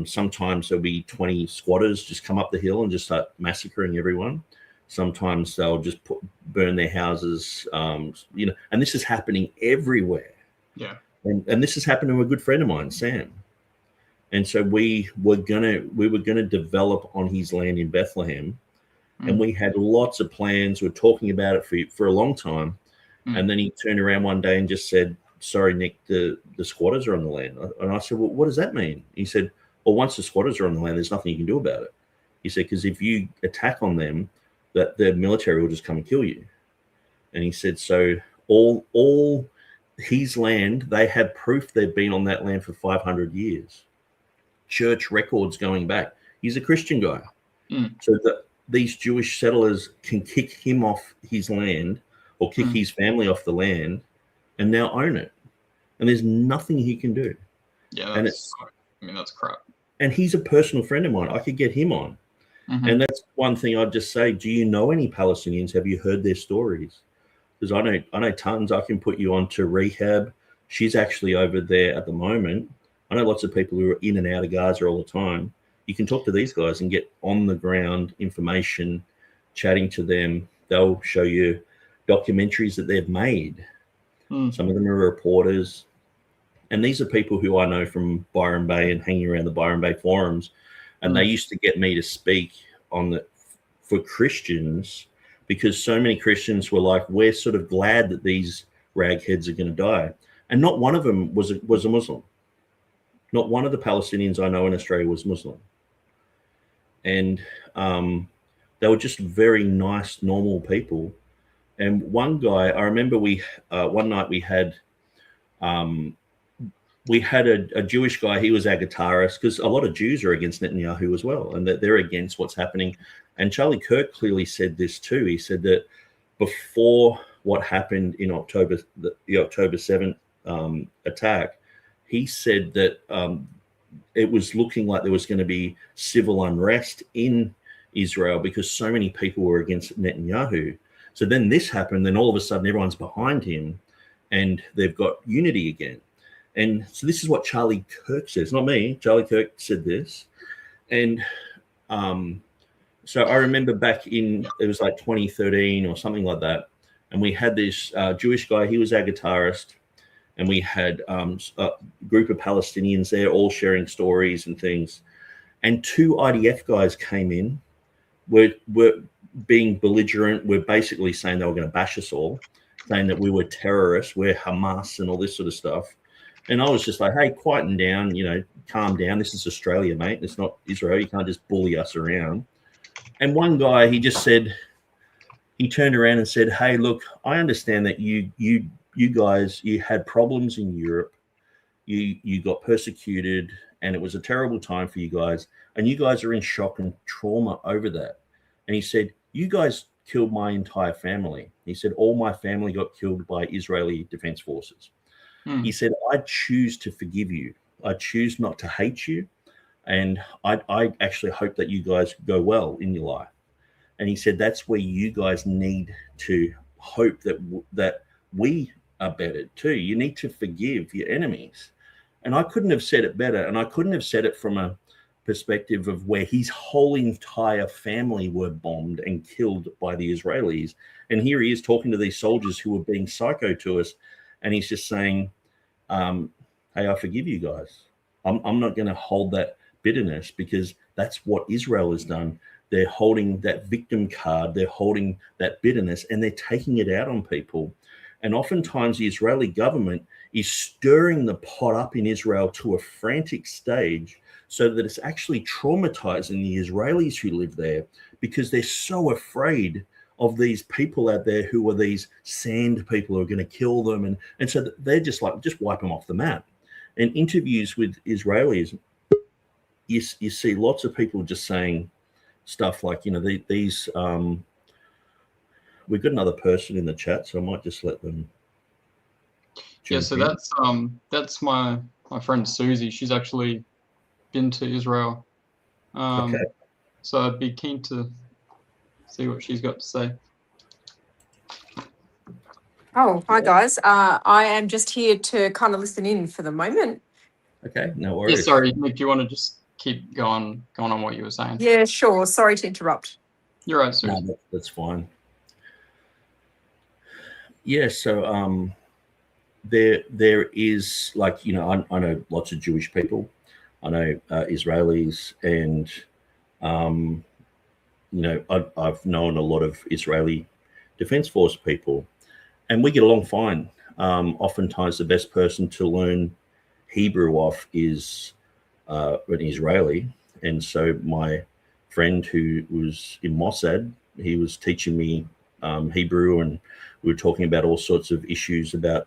Sometimes there'll be 20 squatters just come up the hill and just start massacring everyone. Sometimes they'll just burn their houses, and this is happening everywhere. Yeah. And this has happened to a good friend of mine, Sam. And so we were gonna develop on his land in Bethlehem, and we had lots of plans. We were talking about it for a long time. And then he turned around one day and just said, "Sorry, Nick, the squatters are on the land." And I said, "Well, what does that mean?" He said, "Well, once the squatters are on the land, there's nothing you can do about it." He said, "Because if you attack on them, that the military will just come and kill you." And he said, so all his land, they have proof they've been on that land for 500 years. Church records going back. He's a Christian guy. So that these Jewish settlers can kick him off his land or kick his family off the land and now own it. And there's nothing he can do. Yeah, that's crap. And he's a personal friend of mine. I could get him on. And that's one thing I'd just say. Do you know any Palestinians? Have you heard their stories? Because I know tons. I can put you on to Rehab. She's actually over there at the moment. I know lots of people who are in and out of Gaza all the time. You can talk to these guys and get on the ground information, chatting to them. They'll show you documentaries that they've made. Some of them are reporters. And these are people who I know from Byron Bay and hanging around the Byron Bay forums. And they used to get me to speak for Christians, because so many Christians were like, we're sort of glad that these ragheads are going to die. And not one of them was a Muslim. Not one of the Palestinians I know in Australia was Muslim. And they were just very nice, normal people. And one guy, I remember one night we had a Jewish guy. He was our guitarist, because a lot of Jews are against Netanyahu as well, and that they're against what's happening. And Charlie Kirk clearly said this too. He said that before what happened in October, the October 7th attack, he said that it was looking like there was going to be civil unrest in Israel because so many people were against Netanyahu. So then this happened, then all of a sudden everyone's behind him and they've got unity again. And so this is what Charlie Kirk says, not me. Charlie Kirk said this. And so I remember back it was like 2013 or something like that. And we had this Jewish guy, he was our guitarist. And we had a group of Palestinians there all sharing stories and things. And two IDF guys came in, were being belligerent. We're basically saying they were going to bash us all, saying that we were terrorists, we're Hamas and all this sort of stuff. And I was just like, hey, quieten down, calm down. This is Australia, mate. It's not Israel. You can't just bully us around. And one guy, he turned around and said, hey, look, I understand that you guys, you had problems in Europe. You got persecuted, and it was a terrible time for you guys. And you guys are in shock and trauma over that. And he said, you guys killed my entire family. He said, all my family got killed by Israeli Defense Forces. He said, I choose to forgive you. I choose not to hate you. And I actually hope that you guys go well in your life. And he said, that's where you guys need to hope that we are better too. You need to forgive your enemies. And I couldn't have said it better. And I couldn't have said it from a perspective of where his whole entire family were bombed and killed by the Israelis. And here he is talking to these soldiers who were being psycho to us. And he's just saying, hey, I forgive you guys. I'm not going to hold that bitterness, because that's what Israel has done. They're holding that victim card. They're holding that bitterness, and they're taking it out on people. And oftentimes the Israeli government is stirring the pot up in Israel to a frantic stage so that it's actually traumatizing the Israelis who live there, because they're so afraid of these people out there who are these sand people who are going to kill them. And so they're just like, just wipe them off the map. And interviews with Israelis, you see lots of people just saying stuff like, these. We've got another person in the chat, so I might just let them. Yeah, so that's my friend Susie. She's actually been to Israel. Okay. So I'd be keen to see what she's got to say. Oh, hi guys. I am just here to kind of listen in for the moment. Okay, no worries. Yeah, sorry, Nick, do you want to just keep going on what you were saying? Yeah, sure. Sorry to interrupt. You're right, Susie. No, that's fine. Yeah, so there is, like, I know lots of Jewish people. I know Israelis, and I've known a lot of Israeli Defense Force people, and we get along fine. Oftentimes, the best person to learn Hebrew off is an Israeli, and so my friend who was in Mossad, he was teaching me Hebrew, and we were talking about all sorts of issues about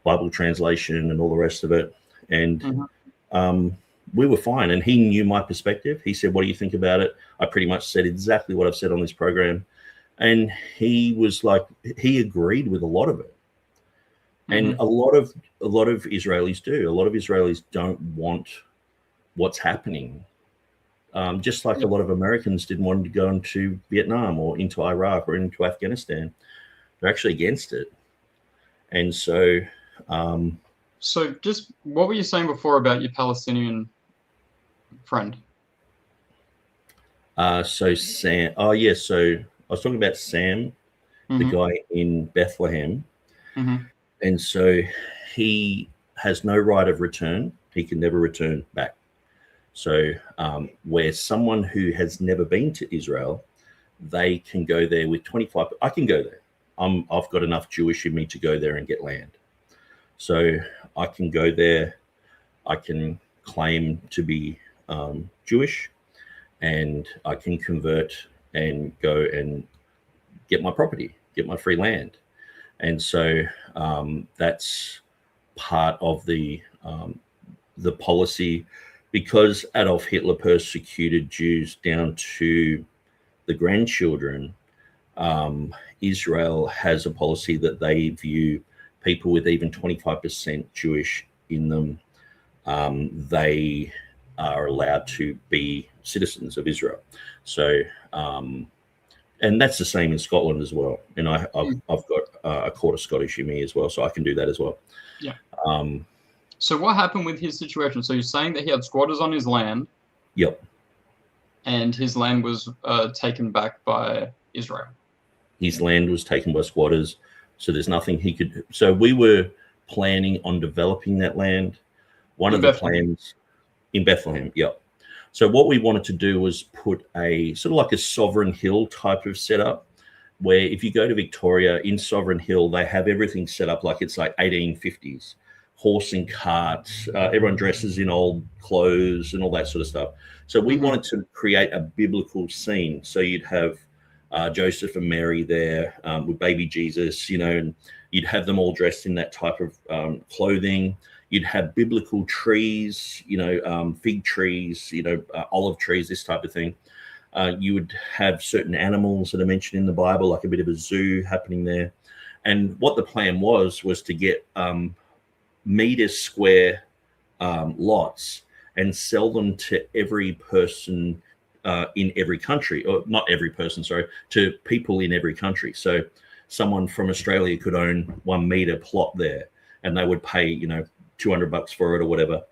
Bible translation and all the rest of it. And we were fine. And he knew my perspective. He said, "What do you think about it?" I pretty much said exactly what I've said on this program. And he was like, he agreed with a lot of it. And a lot of Israelis do. A lot of Israelis don't want what's happening. Just like a lot of Americans didn't want to go into Vietnam or into Iraq or into Afghanistan. They're actually against it. And so so just what were you saying before about your Palestinian friend? So Sam, so I was talking about Sam, the guy in Bethlehem. And so he has no right of return. He can never return back. So where someone who has never been to Israel, they can go there with 25. I can go there. I've got enough Jewish in me to go there and get land. So I can go there. I can claim to be Jewish, and I can convert and go and get my property, get my free land. And so that's part of the policy, because Adolf Hitler persecuted Jews down to the grandchildren. Israel has a policy that they view people with even 25% Jewish in them, they are allowed to be citizens of Israel. So, and that's the same in Scotland as well. And I've got a quarter Scottish in me as well, so I can do that as well. Yeah. So what happened with his situation? So you're saying that he had squatters on his land. Yep. And his land was taken back by Israel. His land was taken by squatters, so there's nothing he could do. So we were planning on developing that land. One of the plans in Bethlehem, yep. So what we wanted to do was put a sort of like a Sovereign Hill type of setup, where if you go to Victoria in Sovereign Hill, they have everything set up like it's like 1850s, horse and carts, everyone dresses in old clothes and all that sort of stuff. So we wanted to create a biblical scene. So you'd have Joseph and Mary there with baby Jesus, and you'd have them all dressed in that type of clothing. You'd have biblical trees, fig trees, olive trees, this type of thing. You would have certain animals that are mentioned in the Bible, like a bit of a zoo happening there. And what the plan was to get meter square lots and sell them to every person in every country, or not every person, sorry, to people in every country. So someone from Australia could own 1 meter plot there, and they would pay, $200 for it or whatever.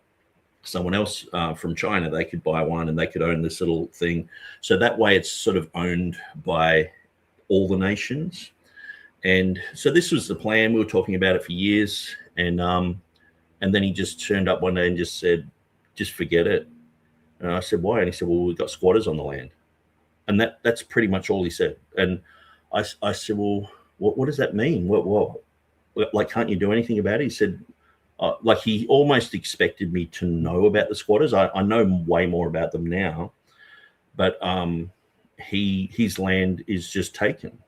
Someone else from China, they could buy one and they could own this little thing. So that way it's sort of owned by all the nations. And so this was the plan. We were talking about it for years. And then he just turned up one day and just said, just forget it. And I said, why? And he said, well, we've got squatters on the land. And that's pretty much all he said. And I said, well, what does that mean? What, like, can't you do anything about it? He said, like, he almost expected me to know about the squatters. I know way more about them now, but his land is just taken.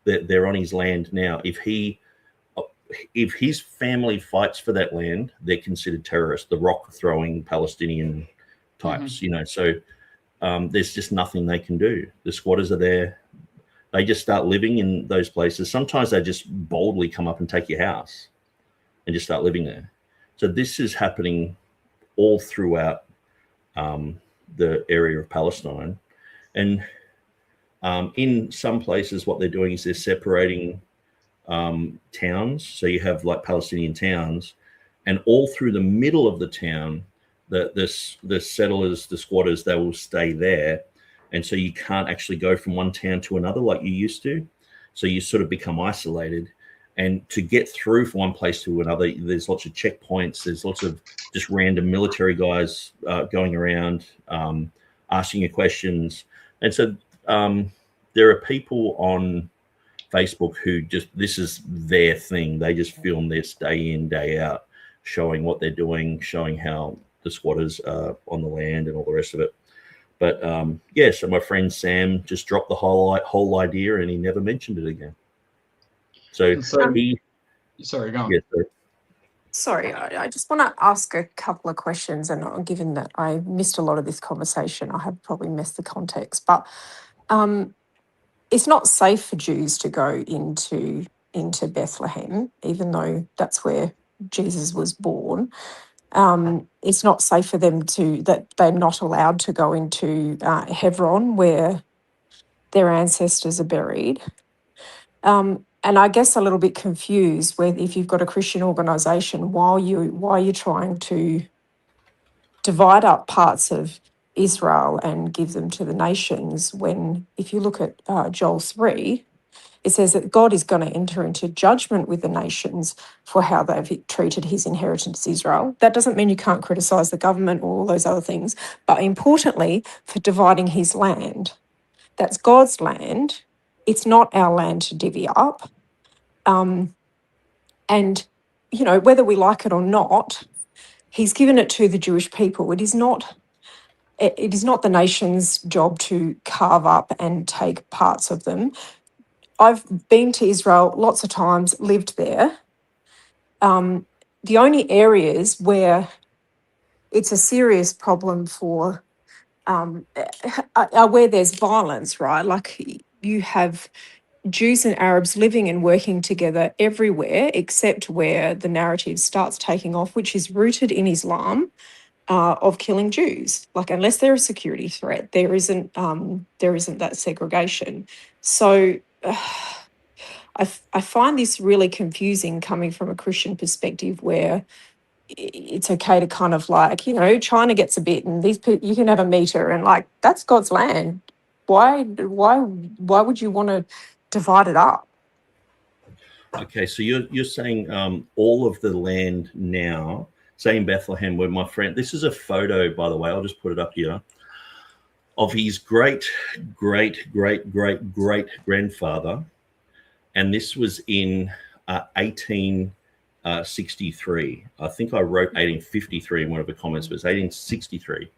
They're on his land now. If his family fights for that land, they're considered terrorists, the rock throwing Palestinian types, you know. So there's just nothing they can do. The squatters are there. They just start living in those places. Sometimes they just boldly come up and take your house and just start living there. So this is happening all throughout the area of Palestine. And in some places, what they're doing is they're separating towns. So you have like Palestinian towns, and all through the middle of the town, the settlers, the squatters, they will stay there. And so you can't actually go from one town to another like you used to. So you sort of become isolated. And to get through from one place to another, there's lots of checkpoints. There's lots of just random military guys going around asking you questions. And so there are people on Facebook who just, this is their thing. They just film this day in, day out, showing what they're doing, showing how the squatters are on the land and all the rest of it. But yeah, so my friend Sam just dropped the whole idea and he never mentioned it again. So he, sorry, go on. Yeah, Sorry, I just want to ask a couple of questions, and given that I missed a lot of this conversation, I have probably missed the context. But it's not safe for Jews to go into Bethlehem, even though that's where Jesus was born. It's not safe for them that they're not allowed to go into Hebron, where their ancestors are buried. And I guess a little bit confused where if you've got a Christian organisation, why you're trying to divide up parts of Israel and give them to the nations, when if you look at Joel 3, it says that God is going to enter into judgment with the nations for how they've treated his inheritance, Israel. That doesn't mean you can't criticise the government or all those other things, but importantly, for dividing his land. That's God's land. It's not our land to divvy up. And, you know, whether we like it or not, he's given it to the Jewish people. It is not the nation's job to carve up and take parts of them. I've been to Israel lots of times, lived there. The only areas where it's a serious problem for are where there's violence, right? Like you have Jews and Arabs living and working together everywhere except where the narrative starts taking off, which is rooted in Islam, of killing Jews. Like unless they're a security threat, there isn't that segregation. So I find this really confusing coming from a Christian perspective, where it's okay to kind of like, you know, China gets a bit and these people, you can have a meter, and like that's God's land. Why would you want to divide it up? Okay, so you're saying all of the land now, say in Bethlehem, where my friend, this is a photo, by the way, I'll just put it up here, of his great grandfather, and this was in 1863. I think I wrote 1853 in one of the comments, but it's 1863.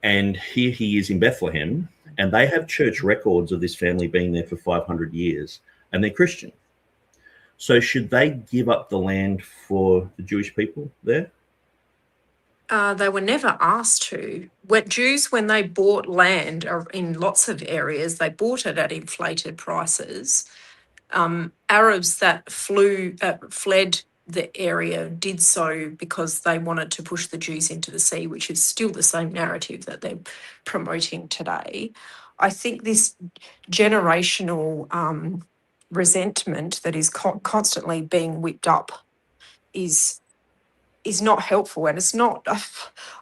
And here he is in Bethlehem, and they have church records of this family being there for 500 years, and they're Christian. So should they give up the land for the Jewish people there? They were never asked to. Jews, when they bought land in lots of areas, they bought it at inflated prices. Arabs that fled the area did so because they wanted to push the Jews into the sea, which is still the same narrative that they're promoting today. I think this generational resentment that is constantly being whipped up is not helpful, and it's not.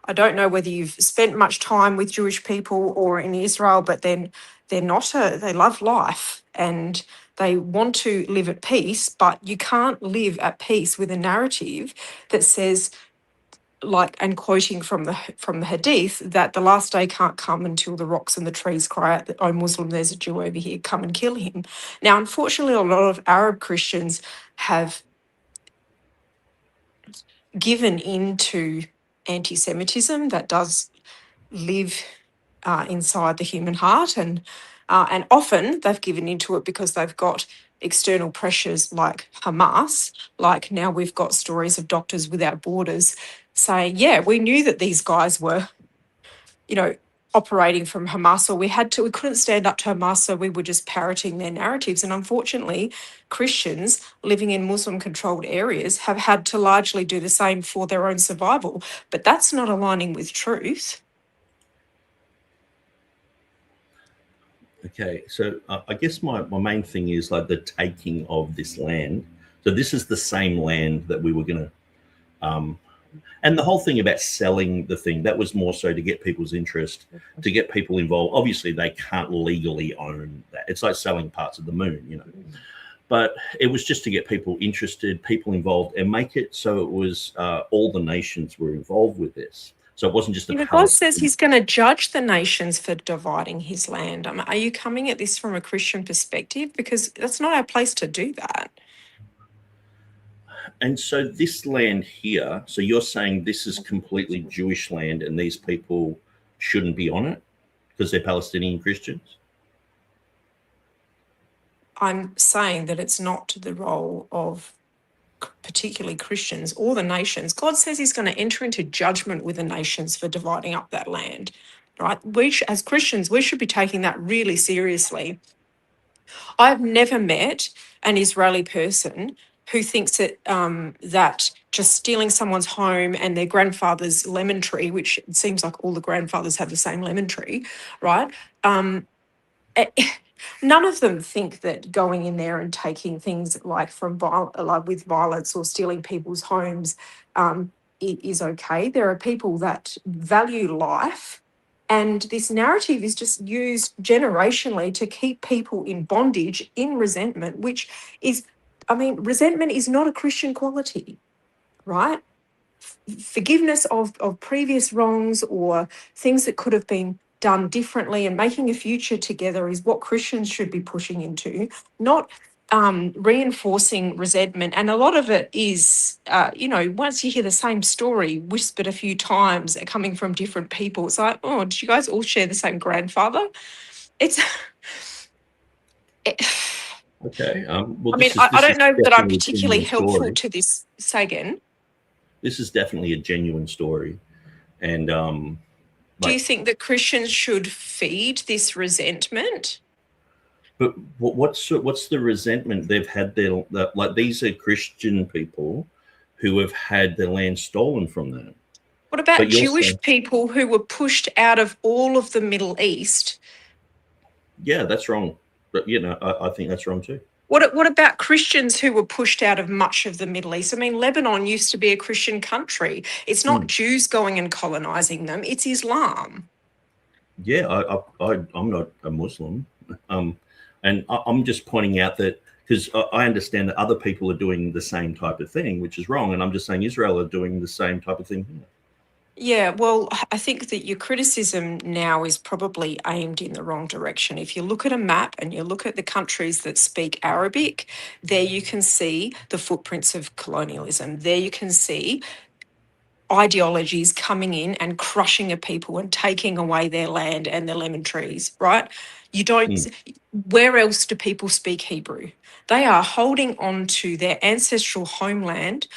I don't know whether you've spent much time with Jewish people or in Israel, but then they love life and they want to live at peace, but you can't live at peace with a narrative that says, like, and quoting from the Hadith, that the last day can't come until the rocks and the trees cry out, "Oh Muslim, there's a Jew over here, come and kill him." Now, unfortunately, a lot of Arab Christians have given into anti-Semitism that does live inside the human heart, and often they've given into it because they've got external pressures like Hamas. Like now we've got stories of Doctors Without Borders saying, yeah, we knew that these guys were operating from Hamas, or we couldn't stand up to Hamas, so we were just parroting their narratives. And unfortunately, Christians living in Muslim-controlled areas have had to largely do the same for their own survival. But that's not aligning with truth. Okay, so I guess my main thing is like the taking of this land. So this is the same land that we were going to, and the whole thing about selling the thing, that was more so to get people's interest, to get people involved. Obviously, they can't legally own that. It's like selling parts of the moon, But it was just to get people interested, people involved, and make it so it was all the nations were involved with this. So it wasn't just God says he's going to judge the nations for dividing his land. Are you coming at this from a Christian perspective? Because that's not our place to do that. And so this land here, so you're saying this is completely Jewish land and these people shouldn't be on it because they're Palestinian Christians? I'm saying that it's not the role of particularly Christians or the nations. God says he's going to enter into judgment with the nations for dividing up that land, right? As Christians, we should be taking that really seriously. I've never met an Israeli person who thinks that that just stealing someone's home and their grandfather's lemon tree, which it seems like all the grandfathers have the same lemon tree, right? None of them think that going in there and taking things like with violence or stealing people's homes is okay. There are people that value life, and this narrative is just used generationally to keep people in bondage, in resentment, which is, resentment is not a Christian quality, right? Forgiveness of previous wrongs or things that could have been done differently and making a future together is what Christians should be pushing into, not reinforcing resentment. And a lot of it is, once you hear the same story whispered a few times coming from different people, it's like, oh, did you guys all share the same grandfather? Okay. I don't know that I'm particularly helpful to this. Say again. This is definitely a genuine story. And do you think that Christians should feed this resentment? But what's the resentment? They've had these are Christian people who have had their land stolen from them. What about Jewish people who were pushed out of all of the Middle East? Yeah, that's wrong. But I think that's wrong too. What about Christians who were pushed out of much of the Middle East? Lebanon used to be a Christian country. It's not Jews going and colonizing them. It's Islam. Yeah, I'm not a Muslim. And I'm just pointing out that because I understand that other people are doing the same type of thing, which is wrong. And I'm just saying Israel are doing the same type of thing here. Yeah, well, I think that your criticism now is probably aimed in the wrong direction. If you look at a map and you look at the countries that speak Arabic, there you can see the footprints of colonialism. There you can see ideologies coming in and crushing a people and taking away their land and their lemon trees, right? You don't, where else do people speak Hebrew? They are holding on to their ancestral homeland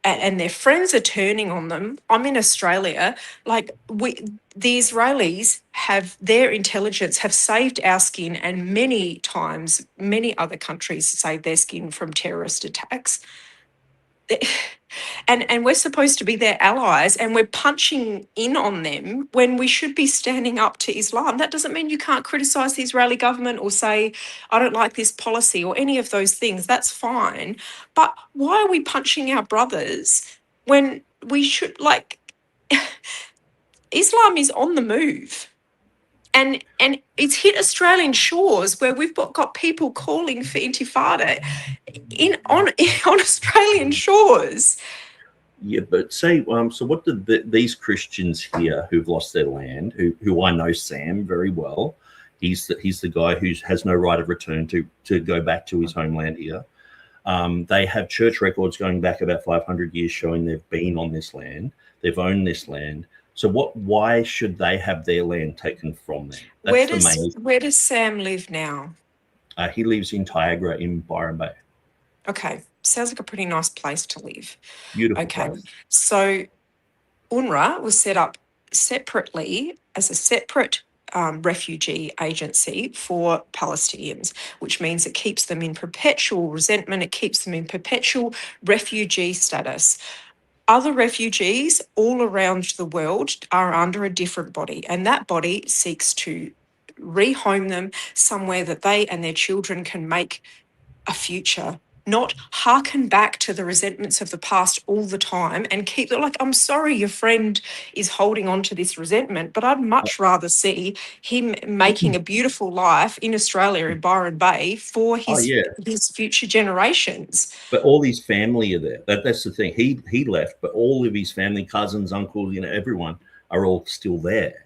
and their friends are turning on them. I'm in Australia. The Israelis their intelligence have saved our skin, and many times, many other countries save their skin from terrorist attacks. And we're supposed to be their allies, and we're punching in on them when we should be standing up to Islam. That doesn't mean you can't criticize the Israeli government or say, I don't like this policy or any of those things. That's fine. But why are we punching our brothers when we should, Islam is on the move. And it's hit Australian shores where we've got people calling for intifada on Australian shores. Yeah, but say, so what did these Christians here who've lost their land, who I know Sam very well, he's the guy who has no right of return to go back to his homeland here. They have church records going back about 500 years showing they've been on this land, they've owned this land. So why should they have their land taken from them? Where does Sam live now? He lives in Tiagra in Byron Bay. Okay. Sounds like a pretty nice place to live. Beautiful Okay. place. So UNRWA was set up separately as a separate refugee agency for Palestinians, which means it keeps them in perpetual resentment, it keeps them in perpetual refugee status. Other refugees all around the world are under a different body, and that body seeks to rehome them somewhere that they and their children can make a future, not hearken back to the resentments of the past all the time and keep it like, I'm sorry your friend is holding on to this resentment, but I'd much rather see him making a beautiful life in Australia, in Byron Bay, for his future generations. But all his family are there. That's the thing. He left, but all of his family, cousins, uncles, everyone are all still there.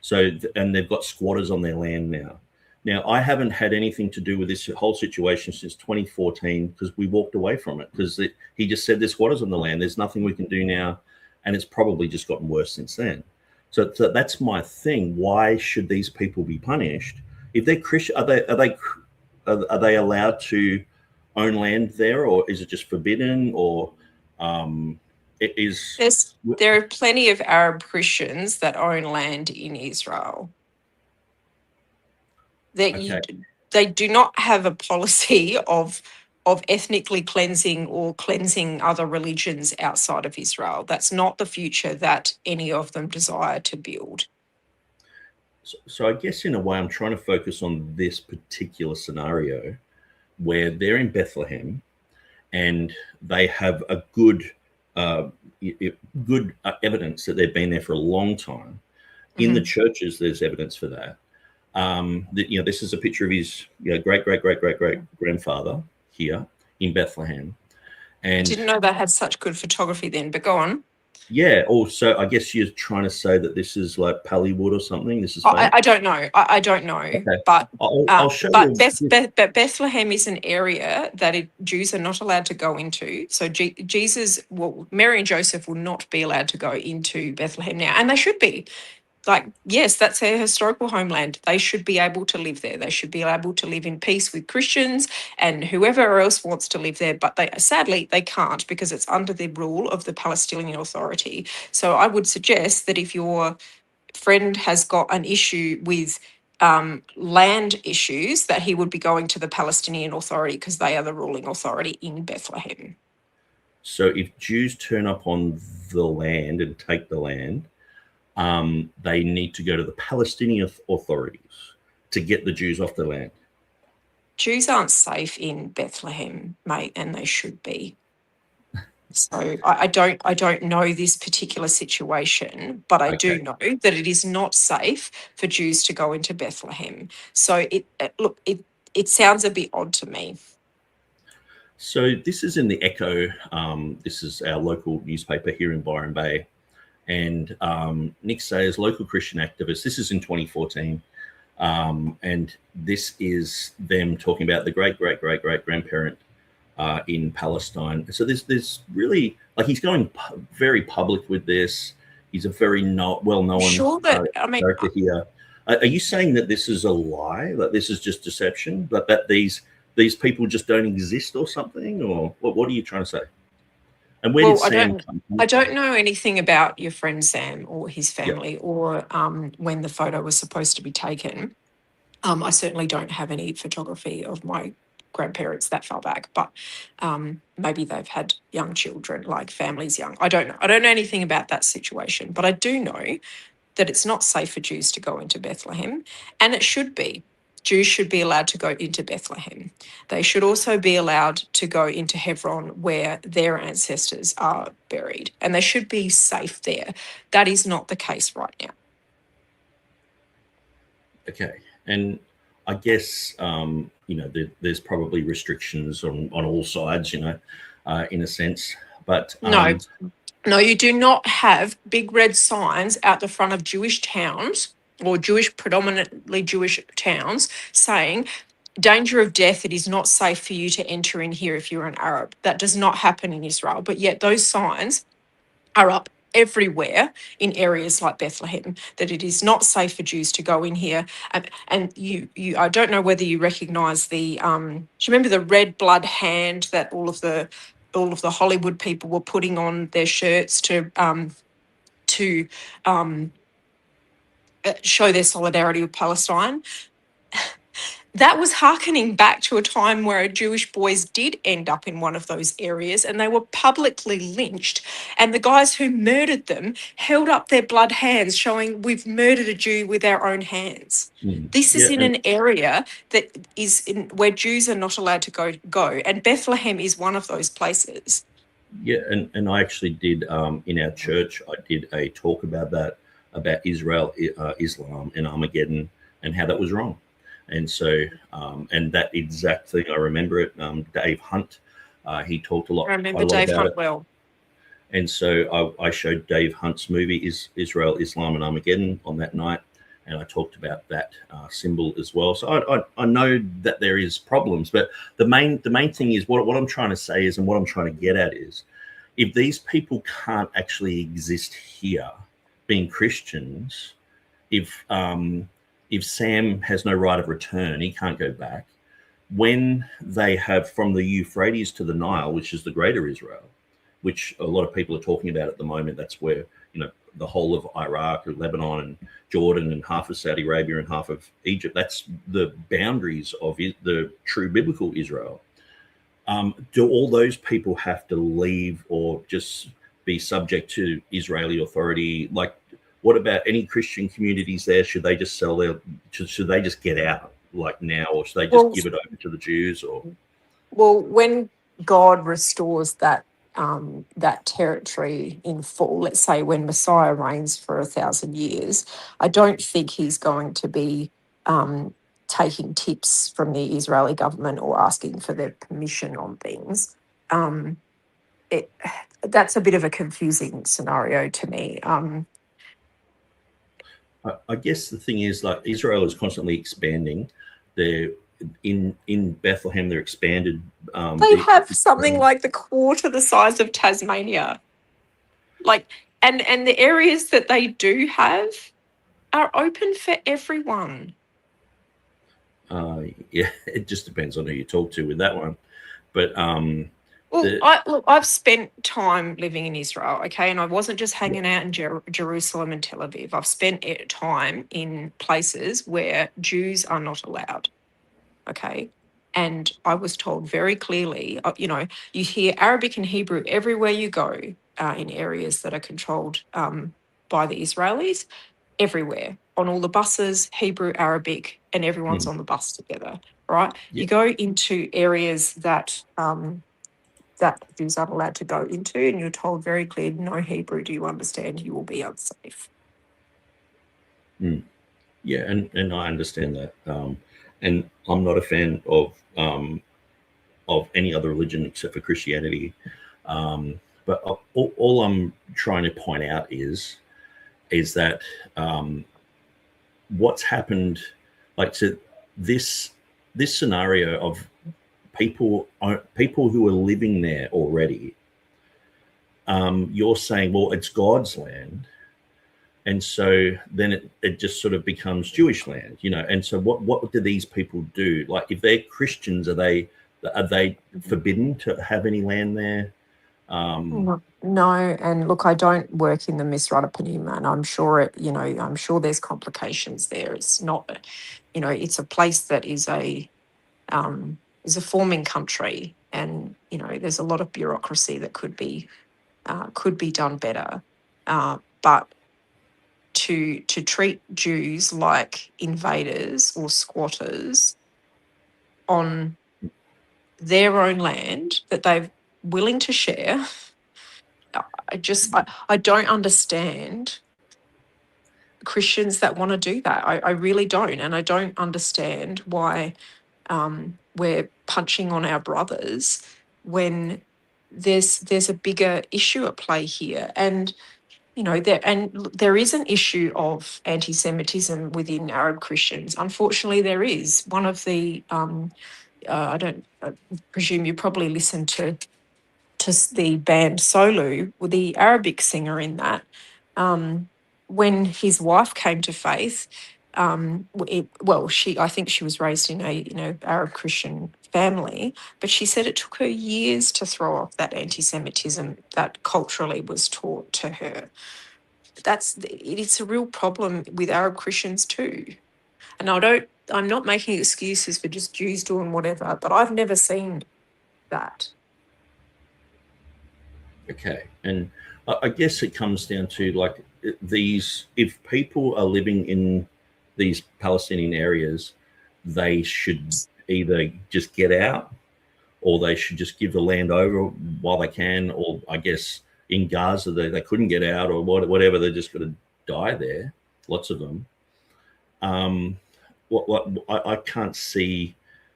So, and they've got squatters on their land now. Now, I haven't had anything to do with this whole situation since 2014 because we walked away from it because he just said there's squatters on the land. There's nothing we can do now. And it's probably just gotten worse since then. So that's my thing. Why should these people be punished? If they're Christian, are they allowed to own land there, or is it just forbidden, or it is? There are plenty of Arab Christians that own land in Israel. They do not have a policy of ethnically cleansing or cleansing other religions outside of Israel. That's not the future that any of them desire to build. So I guess in a way I'm trying to focus on this particular scenario where they're in Bethlehem and they have a good evidence that they've been there for a long time. In the churches, there's evidence for that. This is a picture of his great grandfather here in Bethlehem. And didn't know they had such good photography then, but go on. Yeah. Also, I guess you're trying to say that this is like Pallywood or something. This is. I don't know. I don't know. Okay. But I'll show but you. Bethlehem is an area that Jews are not allowed to go into. So Mary and Joseph will not be allowed to go into Bethlehem now, and they should be. Like, yes, that's their historical homeland. They should be able to live there. They should be able to live in peace with Christians and whoever else wants to live there. But sadly, they can't because it's under the rule of the Palestinian Authority. So I would suggest that if your friend has got an issue with land issues, that he would be going to the Palestinian Authority because they are the ruling authority in Bethlehem. So if Jews turn up on the land and take the land, they need to go to the Palestinian authorities to get the Jews off the land. Jews aren't safe in Bethlehem, mate, and they should be. So I don't know this particular situation, but I do know that it is not safe for Jews to go into Bethlehem. So it sounds a bit odd to me. So this is in the Echo. This is our local newspaper here in Byron Bay. And Nick Sayers, local Christian activist, this is in 2014. And this is them talking about the great-great-great-great-grandparent in Palestine. So there's really, like, he's going very public with this. He's a very well-known character here. Are you saying that this is a lie, that this is just deception, but that these people just don't exist or something? Or what are you trying to say? And where did Sam come from? I don't know anything about your friend Sam or his family or when the photo was supposed to be taken. I certainly don't have any photography of my grandparents that far back, but maybe they've had young children, like families young. I don't know. I don't know anything about that situation, but I do know that it's not safe for Jews to go into Bethlehem, and it should be. Jews should be allowed to go into Bethlehem. They should also be allowed to go into Hebron where their ancestors are buried, and they should be safe there. That is not the case right now. Okay. And I guess, there's probably restrictions on all sides, in a sense. But No, you do not have big red signs out the front of Jewish towns or predominantly Jewish towns saying, danger of death, it is not safe for you to enter in here if you're an Arab. That does not happen in Israel, but yet those signs are up everywhere in areas like Bethlehem, that it is not safe for Jews to go in here. And you I don't know whether you recognise do you remember the red blood hand that all of the Hollywood people were putting on their shirts to to show their solidarity with Palestine. That was hearkening back to a time where Jewish boys did end up in one of those areas and they were publicly lynched. And the guys who murdered them held up their blood hands, showing we've murdered a Jew with our own hands. This is in an area that is where Jews are not allowed to go. And Bethlehem is one of those places. Yeah, and I actually did, in our church, I did a talk about that, about Israel, Islam and Armageddon and how that was wrong. And so, and that exact thing, I remember it. Dave Hunt, he talked a lot. I remember Dave Hunt well. And so I showed Dave Hunt's movie, Israel, Islam, and Armageddon on that night. And I talked about that symbol as well. So I know that there is problems, but the main thing is what I'm trying to say is, and what I'm trying to get at is, if these people can't actually exist here, being Christians, if Sam has no right of return, he can't go back. When they have from the Euphrates to the Nile, which is the greater Israel, which a lot of people are talking about at the moment, that's where, the whole of Iraq or Lebanon and Jordan and half of Saudi Arabia and half of Egypt, that's the boundaries of the true biblical Israel. Do all those people have to leave or just be subject to Israeli authority? Like, what about any Christian communities there? Should they just should they just get out like now, or should they just give it over to the Jews? Or when God restores that territory in full, let's say when Messiah reigns for 1,000 years, I don't think he's going to be taking tips from the Israeli government or asking for their permission on things. That's a bit of a confusing scenario to me. I guess the thing is, like, Israel is constantly expanding. They're in Bethlehem, they're expanded. They have something like the quarter the size of Tasmania. Like, and the areas that they do have are open for everyone. Yeah, it just depends on who you talk to with that one. But I've spent time living in Israel, okay, and I wasn't just hanging out in Jerusalem and Tel Aviv. I've spent time in places where Jews are not allowed, okay, and I was told very clearly, you hear Arabic and Hebrew everywhere you go in areas that are controlled by the Israelis, everywhere, on all the buses, Hebrew, Arabic, and everyone's on the bus together, right? You go into areas that Jews aren't allowed to go into, and you're told very clear, no Hebrew, do you understand? You will be unsafe. Yeah, and I understand that. And I'm not a fan of any other religion except for Christianity. But all I'm trying to point out is that what's happened, like, to this scenario of people who are living there already, you're saying, well, it's God's land, and so then it just sort of becomes Jewish land, and so what do these people do? Like, if they're Christians, are they forbidden to have any land there? No, and look, I don't work in the Misrata and I'm sure I'm sure there's complications there. It's not, it's a place that is a forming country, and there's a lot of bureaucracy that could be done better. But to treat Jews like invaders or squatters on their own land that they're willing to share, I don't understand Christians that want to do that. I really don't, and I don't understand why we're punching on our brothers when there's a bigger issue at play here. And there is an issue of anti-Semitism within Arab Christians. Unfortunately, there is. One of the I presume you probably listened to the band Solu, with the Arabic singer in that. When his wife came to faith, I think she was raised in a Arab Christian family, but she said it took her years to throw off that anti-Semitism that culturally was taught to her. it's a real problem with Arab Christians too. And I'm not making excuses for just Jews doing whatever, but I've never seen that. Okay, and I guess it comes down to like if people are living in these Palestinian areas, they should either just get out, or they should just give the land over while they can, or I guess in Gaza they couldn't get out, or whatever, they're just going to die there, lots of them. I can't see,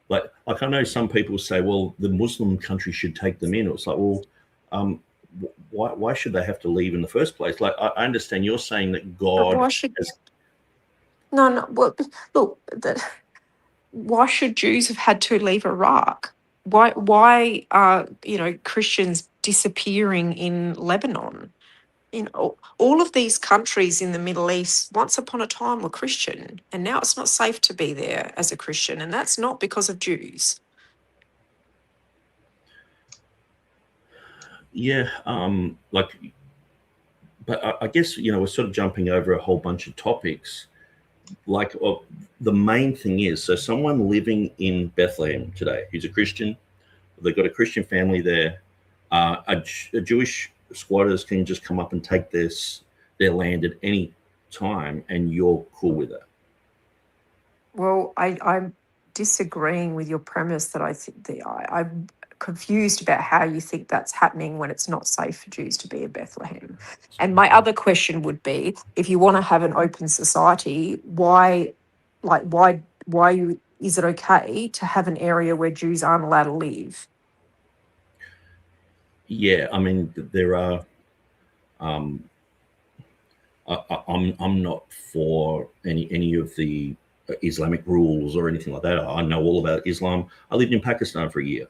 like I know some people say, well, the Muslim country should take them in. It's like, well, why should they have to leave in the first place? Like, I understand you're saying that God No, well, look, why should Jews have had to leave Iraq? Why are, Christians disappearing in Lebanon? All of these countries in the Middle East, once upon a time, were Christian, and now it's not safe to be there as a Christian, and that's not because of Jews. Yeah, but I guess, we're sort of jumping over a whole bunch of topics. Like, the main thing is, so someone living in Bethlehem today who's a Christian, they've got a Christian family there, a Jewish squatters can just come up and take their land at any time, and you're cool with that? Well, I'm disagreeing with your premise that I think I'm confused about how you think that's happening when it's not safe for Jews to be in Bethlehem. And my other question would be, if you want to have an open society, why is it okay to have an area where Jews aren't allowed to live? Yeah, I mean, there are. I'm not for any of the Islamic rules or anything like that. I know all about Islam. I lived in Pakistan for a year.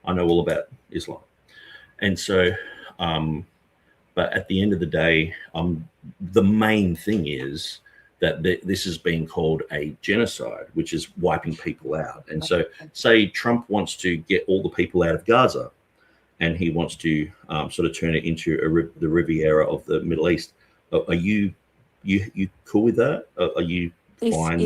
I know all about Islam, and so. But at the end of the day, the main thing is that this is being called a genocide, which is wiping people out. And so, say Trump wants to get all the people out of Gaza, and he wants to sort of turn it into the Riviera of the Middle East. Are you cool with that? Are you fine?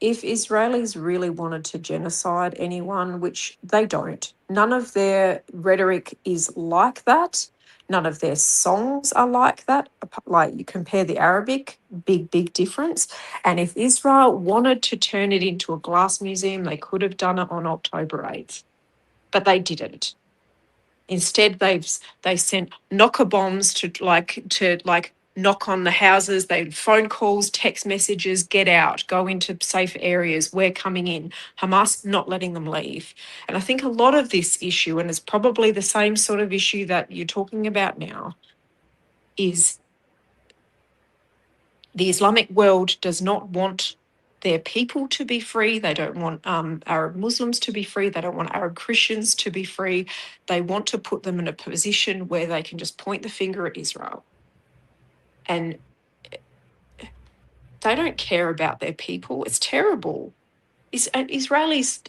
If Israelis really wanted to genocide anyone, which they don't, none of their rhetoric is like that. None of their songs are like that. Like, you compare the Arabic, big difference. And if Israel wanted to turn it into a glass museum, they could have done it on October 8th, but they didn't. Instead, they sent knocker bombs to knock on the houses. They had phone calls, text messages, get out, go into safe areas, we're coming in. Hamas not letting them leave. And I think a lot of this issue, and it's probably the same sort of issue that you're talking about now, is the Islamic world does not want their people to be free. They don't want Arab Muslims to be free. They don't want Arab Christians to be free. They want to put them in a position where they can just point the finger at Israel. And they don't care about their people. It's terrible. Israelis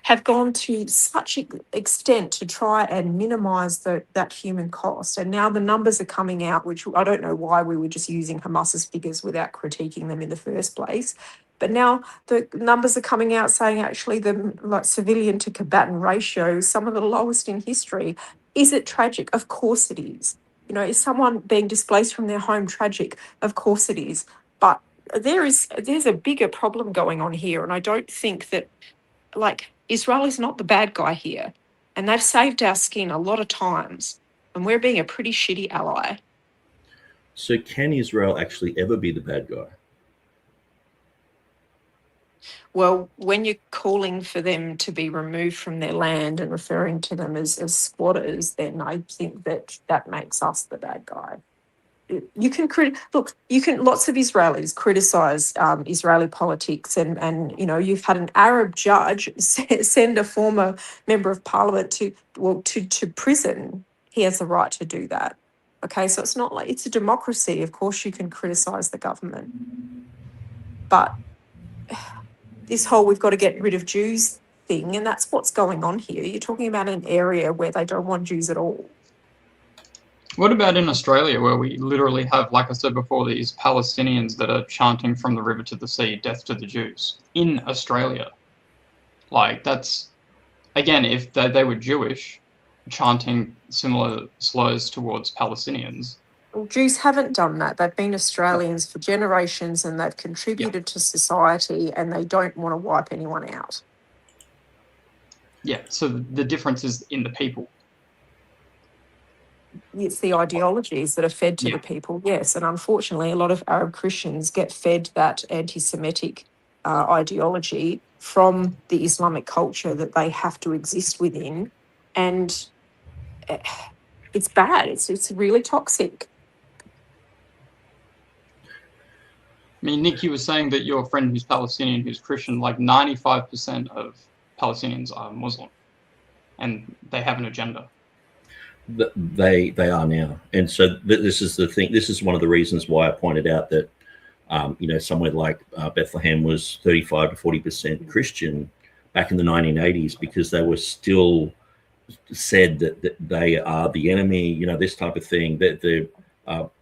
have gone to such an extent to try and minimise that human cost. And now the numbers are coming out, which I don't know why we were just using Hamas's figures without critiquing them in the first place. But now the numbers are coming out saying actually the civilian to combatant ratio is some of the lowest in history. Is it tragic? Of course it is. Is someone being displaced from their home tragic? Of course it is. But there's a bigger problem going on here. And I don't think that, Israel is not the bad guy here. And they've saved our skin a lot of times. And we're being a pretty shitty ally. So can Israel actually ever be the bad guy? Well, when you're calling for them to be removed from their land and referring to them as squatters, then I think that makes us the bad guy. You can lots of Israelis criticize Israeli politics, and you've had an Arab judge send a former member of parliament to prison. He has the right to do that. Okay, so it's not like it's a democracy. Of course, you can criticize the government, but this whole we've got to get rid of Jews thing, and that's what's going on here. You're talking about an area where they don't want Jews at all. What about in Australia, where we literally have, like I said before, these Palestinians that are chanting from the river to the sea, death to the Jews, in Australia? Like, that's, again, if they were Jewish, chanting similar slurs towards Palestinians. Well, Jews haven't done that. They've been Australians for generations and they've contributed to society and they don't want to wipe anyone out. Yeah, so the difference is in the people. It's the ideologies that are fed to the people, yes. And unfortunately, a lot of Arab Christians get fed that anti-Semitic ideology from the Islamic culture that they have to exist within. And it's bad. It's really toxic. I mean, Nick, you were saying that your friend who's Palestinian, who's Christian, like 95% of Palestinians are Muslim. And they have an agenda. They are now, and so this is the thing. This is one of the reasons why I pointed out that somewhere like Bethlehem was 35 to 40% Christian back in the 1980s, because they were still said that they are the enemy. This type of thing. That the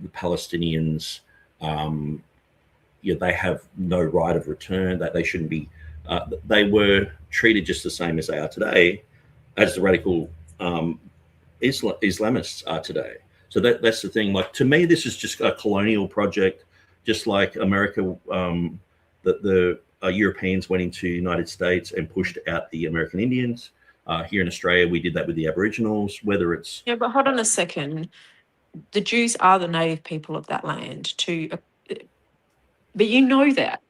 Palestinians, they have no right of return. That they shouldn't be. They were treated just the same as they are today, as the radical Islamists are today. So that's the thing. Like, to me, this is just a colonial project, just like America. The Europeans went into the United States and pushed out the American Indians. Here in Australia, we did that with the Aboriginals. Whether it's but hold on a second. The Jews are the native people of that land too, but you know that.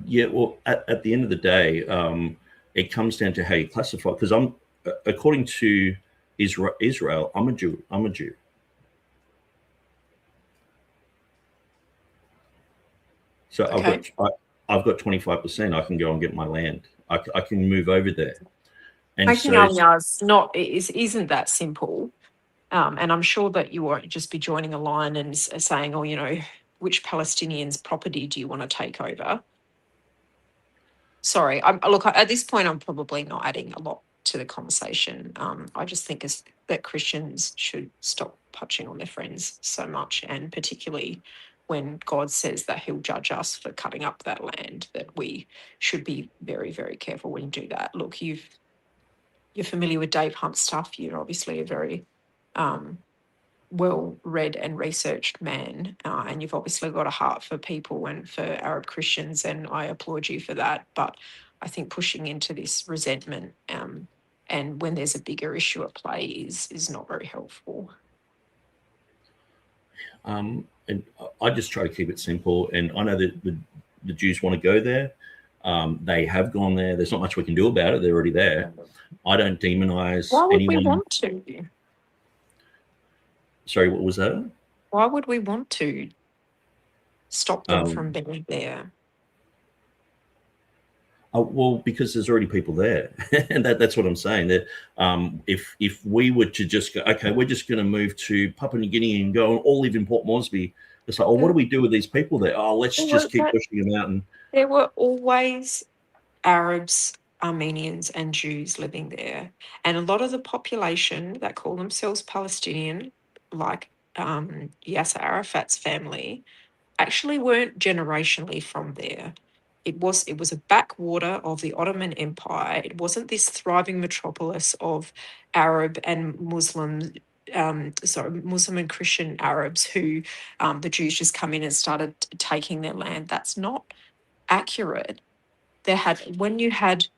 Yeah, well, at the end of the day, it comes down to how you classify. Because according to Israel, I'm a Jew. So okay. I've got 25%. I can go and get my land. I can move over there. And isn't that simple. And I'm sure that you won't just be joining a line and saying, which Palestinians' property do you want to take over? Sorry, look, at this point, I'm probably not adding a lot to the conversation. I just think that Christians should stop punching on their friends so much, and particularly when God says that he'll judge us for cutting up that land, that we should be very, very careful when you do that. Look, you're familiar with Dave Hunt's stuff. You're obviously a very well-read and researched man, and you've obviously got a heart for people and for Arab Christians, and I applaud you for that. But I think pushing into this resentment and when there's a bigger issue at play is not very helpful. And I just try to keep it simple. And I know that the Jews want to go there. They have gone there. There's not much we can do about it. They're already there. I don't demonize anyone. Why would we want to? Sorry, what was that? Why would we want to stop them from being there? Well, because there's already people there, and that's what I'm saying. That if we were to just go, okay, we're just going to move to Papua New Guinea and go and all live in Port Moresby, it's like, what do we do with these people there? Let's just keep pushing them out. And there were always Arabs, Armenians, and Jews living there, and a lot of the population that call themselves Palestinian, like Yasser Arafat's family, actually weren't generationally from there. It was a backwater of the Ottoman Empire. It wasn't this thriving metropolis of Arab and Muslim, Muslim and Christian Arabs who the Jews just come in and started taking their land. That's not accurate. When you had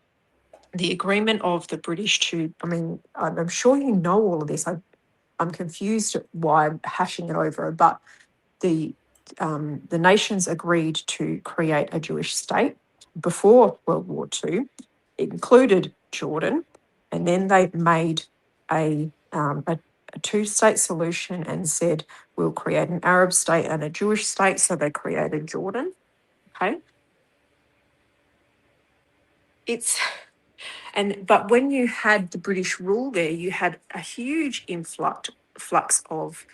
the agreement of the British to, I'm sure you know all of this. I'm confused why I'm hashing it over, but the nations agreed to create a Jewish state before World War II. It included Jordan, and then they made a two-state solution and said, we'll create an Arab state and a Jewish state, so they created Jordan, okay? But when you had the British rule there, you had a huge influx of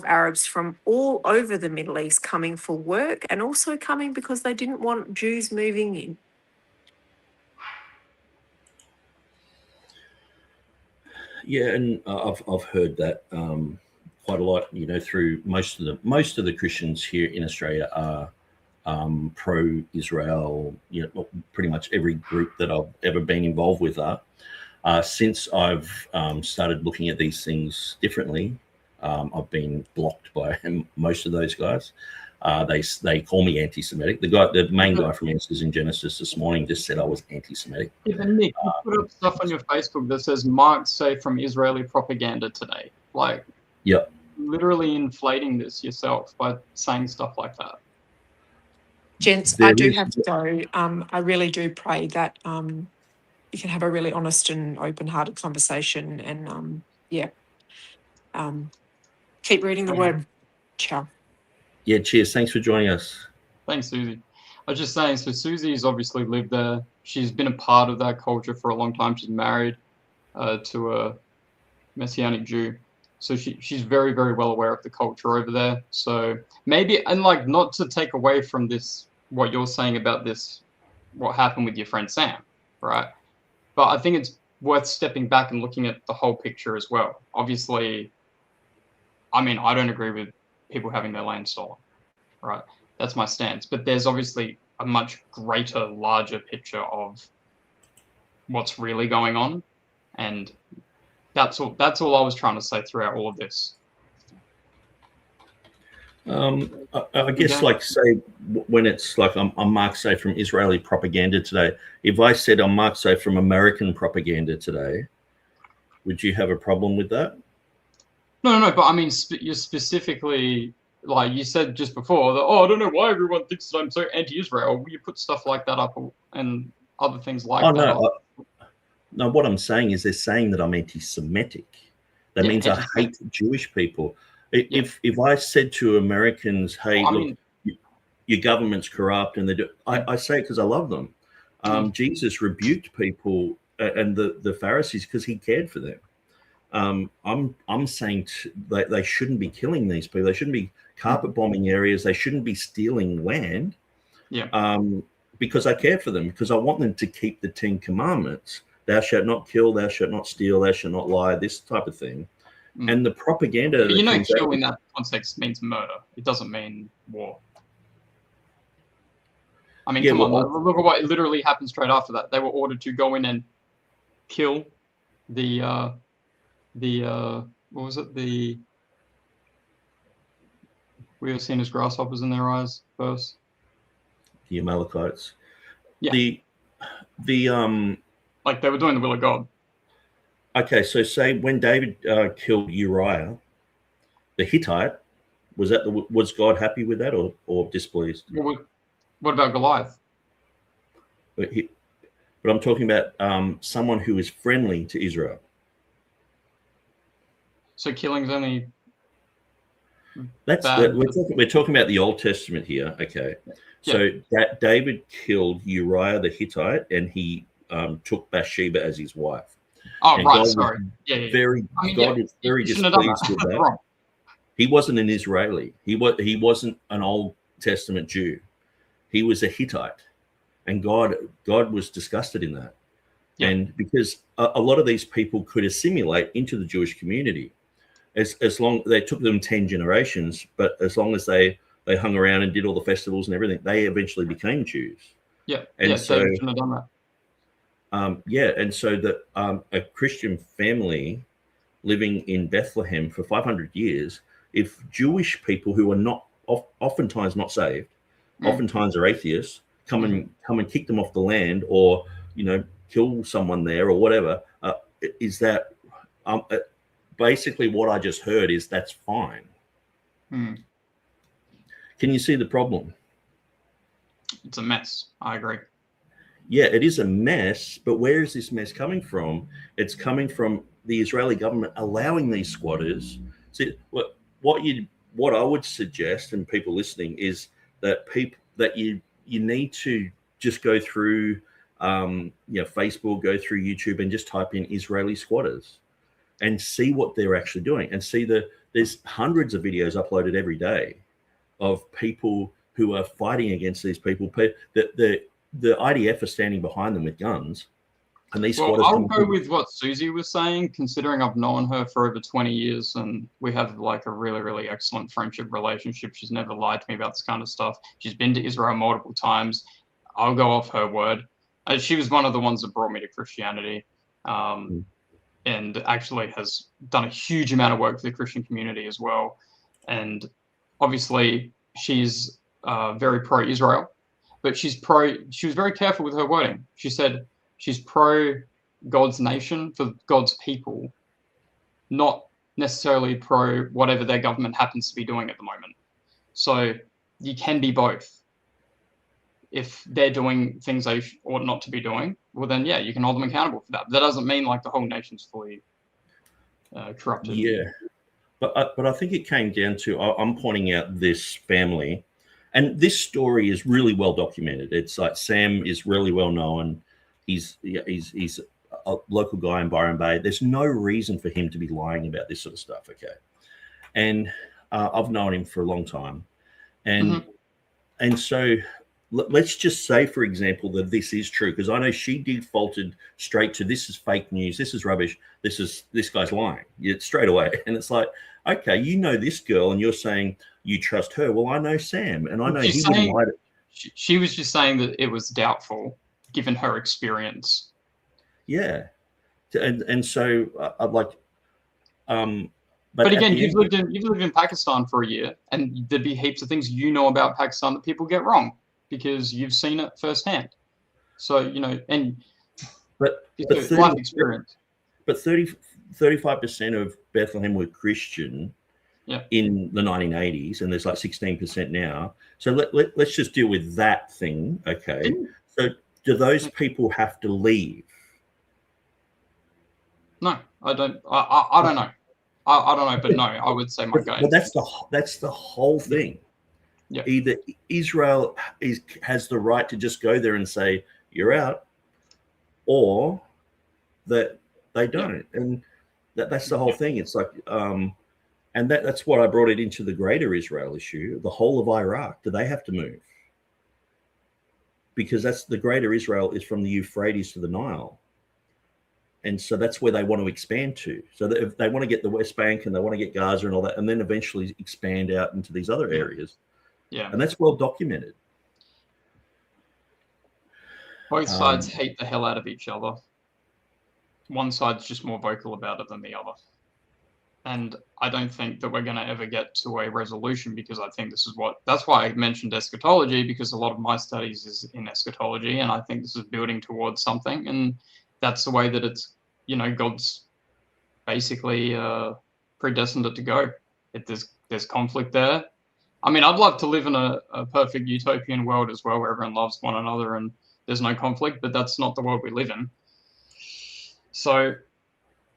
Arabs from all over the Middle East coming for work, and also coming because they didn't want Jews moving in. Yeah, and I've heard that quite a lot. You know, through most of the Christians here in Australia are pro-Israel. You know, pretty much every group that I've ever been involved with are. Since I've started looking at these things differently, I've been blocked by most of those guys. They call me anti-Semitic. The main guy from Answers in Genesis this morning just said I was anti-Semitic. Even Nick, you put up stuff on your Facebook that says Mark saved from Israeli propaganda today. Like, yep, literally inflating this yourself by saying stuff like that. Gents, I do have to go. I really do pray that you can have a really honest and open-hearted conversation, and keep reading the word. Ciao. Yeah, cheers. Thanks for joining us. Thanks, Susie. I was just saying, so Susie's obviously lived there. She's been a part of that culture for a long time. She's married to a Messianic Jew. So she's very, very well aware of the culture over there. So maybe, and like, not to take away from this, what you're saying about this, what happened with your friend Sam, right? But I think it's worth stepping back and looking at the whole picture as well. Obviously, I mean, I don't agree with people having their land stolen, right? That's my stance. But there's obviously a much greater, larger picture of what's really going on. And that's all I was trying to say throughout all of this. I guess, like, say, when it's like I'm Mark Say from Israeli propaganda today, if I said I'm Mark Say from American propaganda today, would you have a problem with that? No, but I mean, you're specifically, like you said just before, that, I don't know why everyone thinks that I'm so anti-Israel. You put stuff like that up and other things like that. No, what I'm saying is they're saying that I'm anti-Semitic. That means I hate Jewish people. If I said to Americans, hey, look, your government's corrupt, and they do, I say it because I love them. Jesus rebuked people and the Pharisees because he cared for them. I'm saying they shouldn't be killing these people. They shouldn't be carpet bombing areas. They shouldn't be stealing land. Because I care for them, because I want them to keep the 10 Commandments. Thou shalt not kill, thou shalt not steal, thou shalt not lie, this type of thing. And the propaganda. But you know, kill in that context means murder. It doesn't mean war. I mean, come on, look at what literally happened straight after that. They were ordered to go in and kill the what was it? We were seen as grasshoppers in their eyes first. The Amalekites. Yeah. Like they were doing the will of God. Okay, so say when David killed Uriah, the Hittite, was God happy with that or displeased? What about Goliath? But I'm talking about someone who is friendly to Israel. So killing's only. We're talking about the Old Testament here. Okay, so that David killed Uriah the Hittite, and he took Bathsheba as his wife. Oh, and right. God Sorry. God is very displeased with that. He wasn't an Israeli. He wasn't an Old Testament Jew. He was a Hittite, and God was disgusted in that. And because a lot of these people could assimilate into the Jewish community, as long they took them 10 generations, but as long as they hung around and did all the festivals and everything, they eventually became Jews. And so David shouldn't have done that. And so that a Christian family living in Bethlehem for 500 years, if Jewish people who are not oftentimes not saved, oftentimes are atheists, come and kick them off the land, or kill someone there or whatever, is that basically what I just heard is that's fine. Can you see the problem? It's a mess. I agree. Yeah, it is a mess, but where is this mess coming from? It's coming from the Israeli government allowing these squatters. See, what I would suggest, and people listening, is that you need to just go through Facebook, go through YouTube, and just type in Israeli squatters and see what they're actually doing, and see there's hundreds of videos uploaded every day of people who are fighting against these people. The IDF are standing behind them with guns, And these well, squatters I'll didn't go put- with what Susie was saying, considering I've known her for over 20 years and we have like a really, really excellent friendship relationship. She's never lied to me about this kind of stuff. She's been to Israel multiple times. I'll go off her word. She was one of the ones that brought me to Christianity, and actually has done a huge amount of work for the Christian community as well. And obviously she's very pro-Israel, but she was very careful with her wording. She said she's pro God's nation for God's people, not necessarily pro whatever their government happens to be doing at the moment. So you can be both. If they're doing things they ought not to be doing, well then, yeah, you can hold them accountable for that. That doesn't mean like the whole nation's fully corrupted. Yeah, but I think it came down to, I'm pointing out this family, and this story is really well documented. It's like Sam is really well known. He's a local guy in Byron Bay. There's no reason for him to be lying about this sort of stuff, okay? And I've known him for a long time. And so let's just say, for example, that this is true, because I know she defaulted straight to, this is fake news, this is rubbish, this guy's lying. It's straight away. And it's like, okay, you know this girl and you're saying you trust her. Well, I know Sam and I know he wouldn't lie to. She was just saying that it was doubtful given her experience. Yeah. And so I'd like, but again, you've lived in Pakistan for a year, and there'd be heaps of things you know about Pakistan that people get wrong because you've seen it firsthand. So, you know, and but it's life experience. But 35% of Bethlehem were Christian in the 1980s, and there's like 16% now. So let's just deal with that thing, okay? So do those people have to leave? No, I don't. I don't know. I don't know, but no, I would say my guy. But that's the whole thing. Yeah. Either Israel has the right to just go there and say you're out, or that they don't, and that's the whole thing. It's like, and that's what I brought it into the greater Israel issue. The whole of Iraq, do they have to move? Because that's the greater Israel is from the Euphrates to the Nile. And so that's where they want to expand to. So that if they want to get the West Bank and they want to get Gaza and all that, and then eventually expand out into these other areas. Yeah. And that's well documented. Both sides hate the hell out of each other. One side's just more vocal about it than the other. And I don't think that we're going to ever get to a resolution, because I think that's why I mentioned eschatology, because a lot of my studies is in eschatology, and I think this is building towards something. And that's the way that it's, you know, God's basically predestined it to go. There's conflict there. I mean, I'd love to live in a perfect utopian world as well, where everyone loves one another and there's no conflict, but that's not the world we live in. So,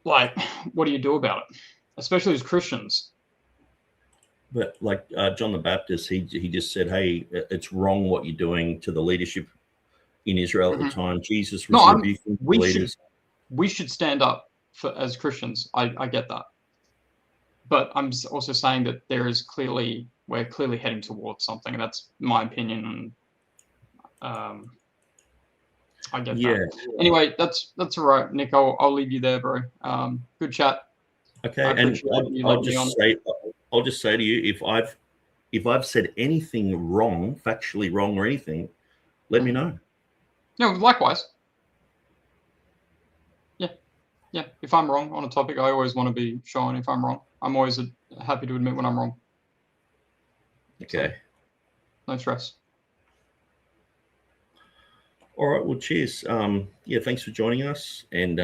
like, what do you do about it? Especially as Christians. But like John the Baptist, he just said, hey, it's wrong what you're doing to the leadership in Israel at the time. Jesus was rebuking the leaders. We should stand up as Christians. I get that. But I'm also saying that we're clearly heading towards something. And that's my opinion. And I get that. Anyway, that's all right, Nick. I'll leave you there, bro. Good chat. Okay, and I'll just say to you, if I've said anything wrong, factually wrong or anything, let me know. No, likewise. Yeah. If I'm wrong on a topic, I always want to be shown if I'm wrong. I'm always happy to admit when I'm wrong. Okay. So, no stress. All right. Well, cheers. Thanks for joining us, and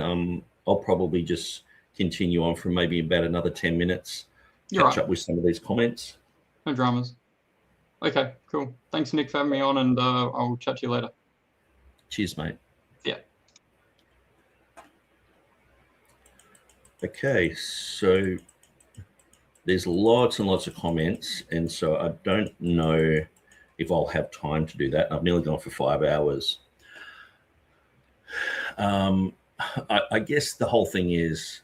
I'll probably just continue on for maybe about another 10 minutes. Catch up with some of these comments. No dramas. Okay, cool. Thanks, Nick, for having me on, and I'll chat to you later. Cheers, mate. Yeah. Okay, so there's lots and lots of comments, and so I don't know if I'll have time to do that. I've nearly gone for 5 hours. I guess the whole thing is,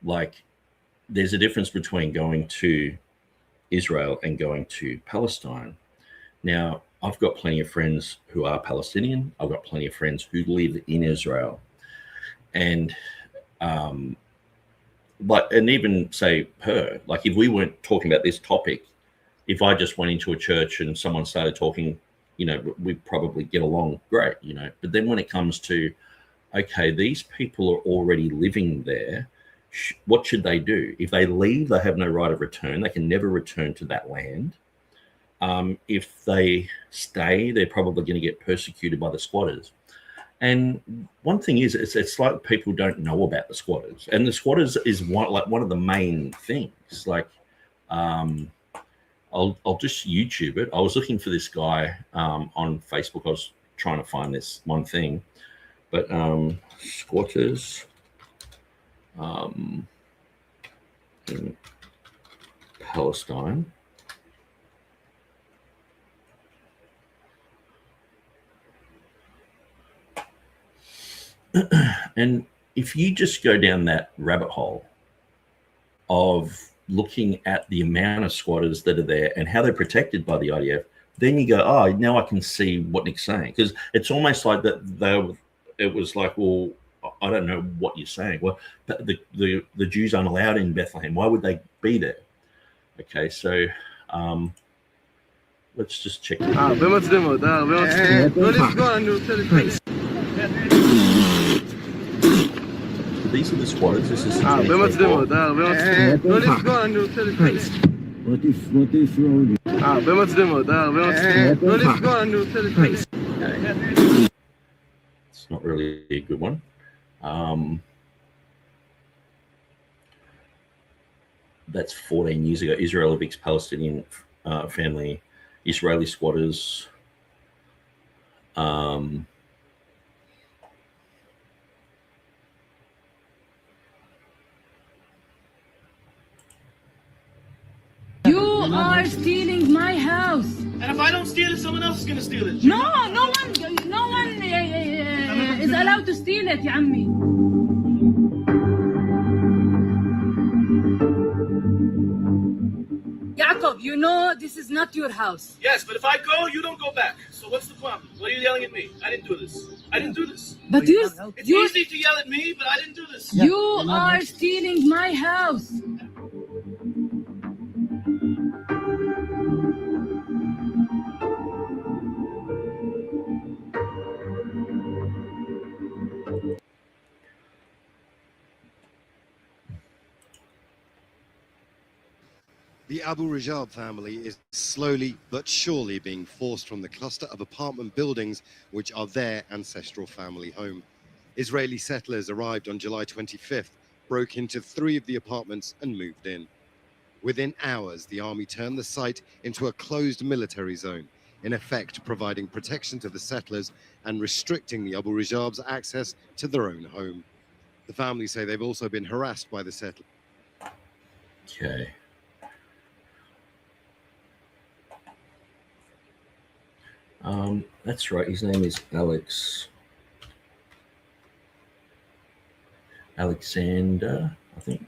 like, there's a difference between going to Israel and going to Palestine. Now, I've got plenty of friends who are Palestinian. I've got plenty of friends who live in Israel. and and even say her, like if we weren't talking about this topic, if I just went into a church and someone started talking, we'd probably get along great, But then when it comes to, okay, these people are already living there, what should they do? If they leave, they have no right of return. They can never return to that land. If they stay, they're probably going to get persecuted by the squatters. And one thing is, it's like people don't know about the squatters, and the squatters is one of the main things. Like, I'll just YouTube it. I was looking for this guy on Facebook. I was trying to find this one thing, but squatters in Palestine. And if you just go down that rabbit hole of looking at the amount of squatters that are there and how they're protected by the IDF, then you go, oh, now I can see what Nick's saying. Because it's almost like that it was like, well, I don't know what you're saying. Well, the Jews aren't allowed in Bethlehem. Why would they be there? Okay, so let's just check. These are the squatters. This is it's not really a good one. That's 14 years ago. Israel evicts Palestinian family, Israeli squatters. You are stealing my house. And if I don't steal it, someone else is going to steal it. No one is allowed to steal it, يا عمي. Jacob, you know this is not your house. Yes, but if I go, you don't go back. So what's the problem? What are you yelling at me? I didn't do this. But it's easy to yell at me, but I didn't do this. You are stealing my house. The Abu Rajab family is slowly but surely being forced from the cluster of apartment buildings which are their ancestral family home. Israeli settlers arrived on July 25th, broke into 3 of the apartments and moved in. Within hours, the army turned the site into a closed military zone, in effect providing protection to the settlers and restricting the Abu Rajab's access to their own home. The family say they've also been harassed by the settlers. Okay. That's right. His name is Alexander, I think.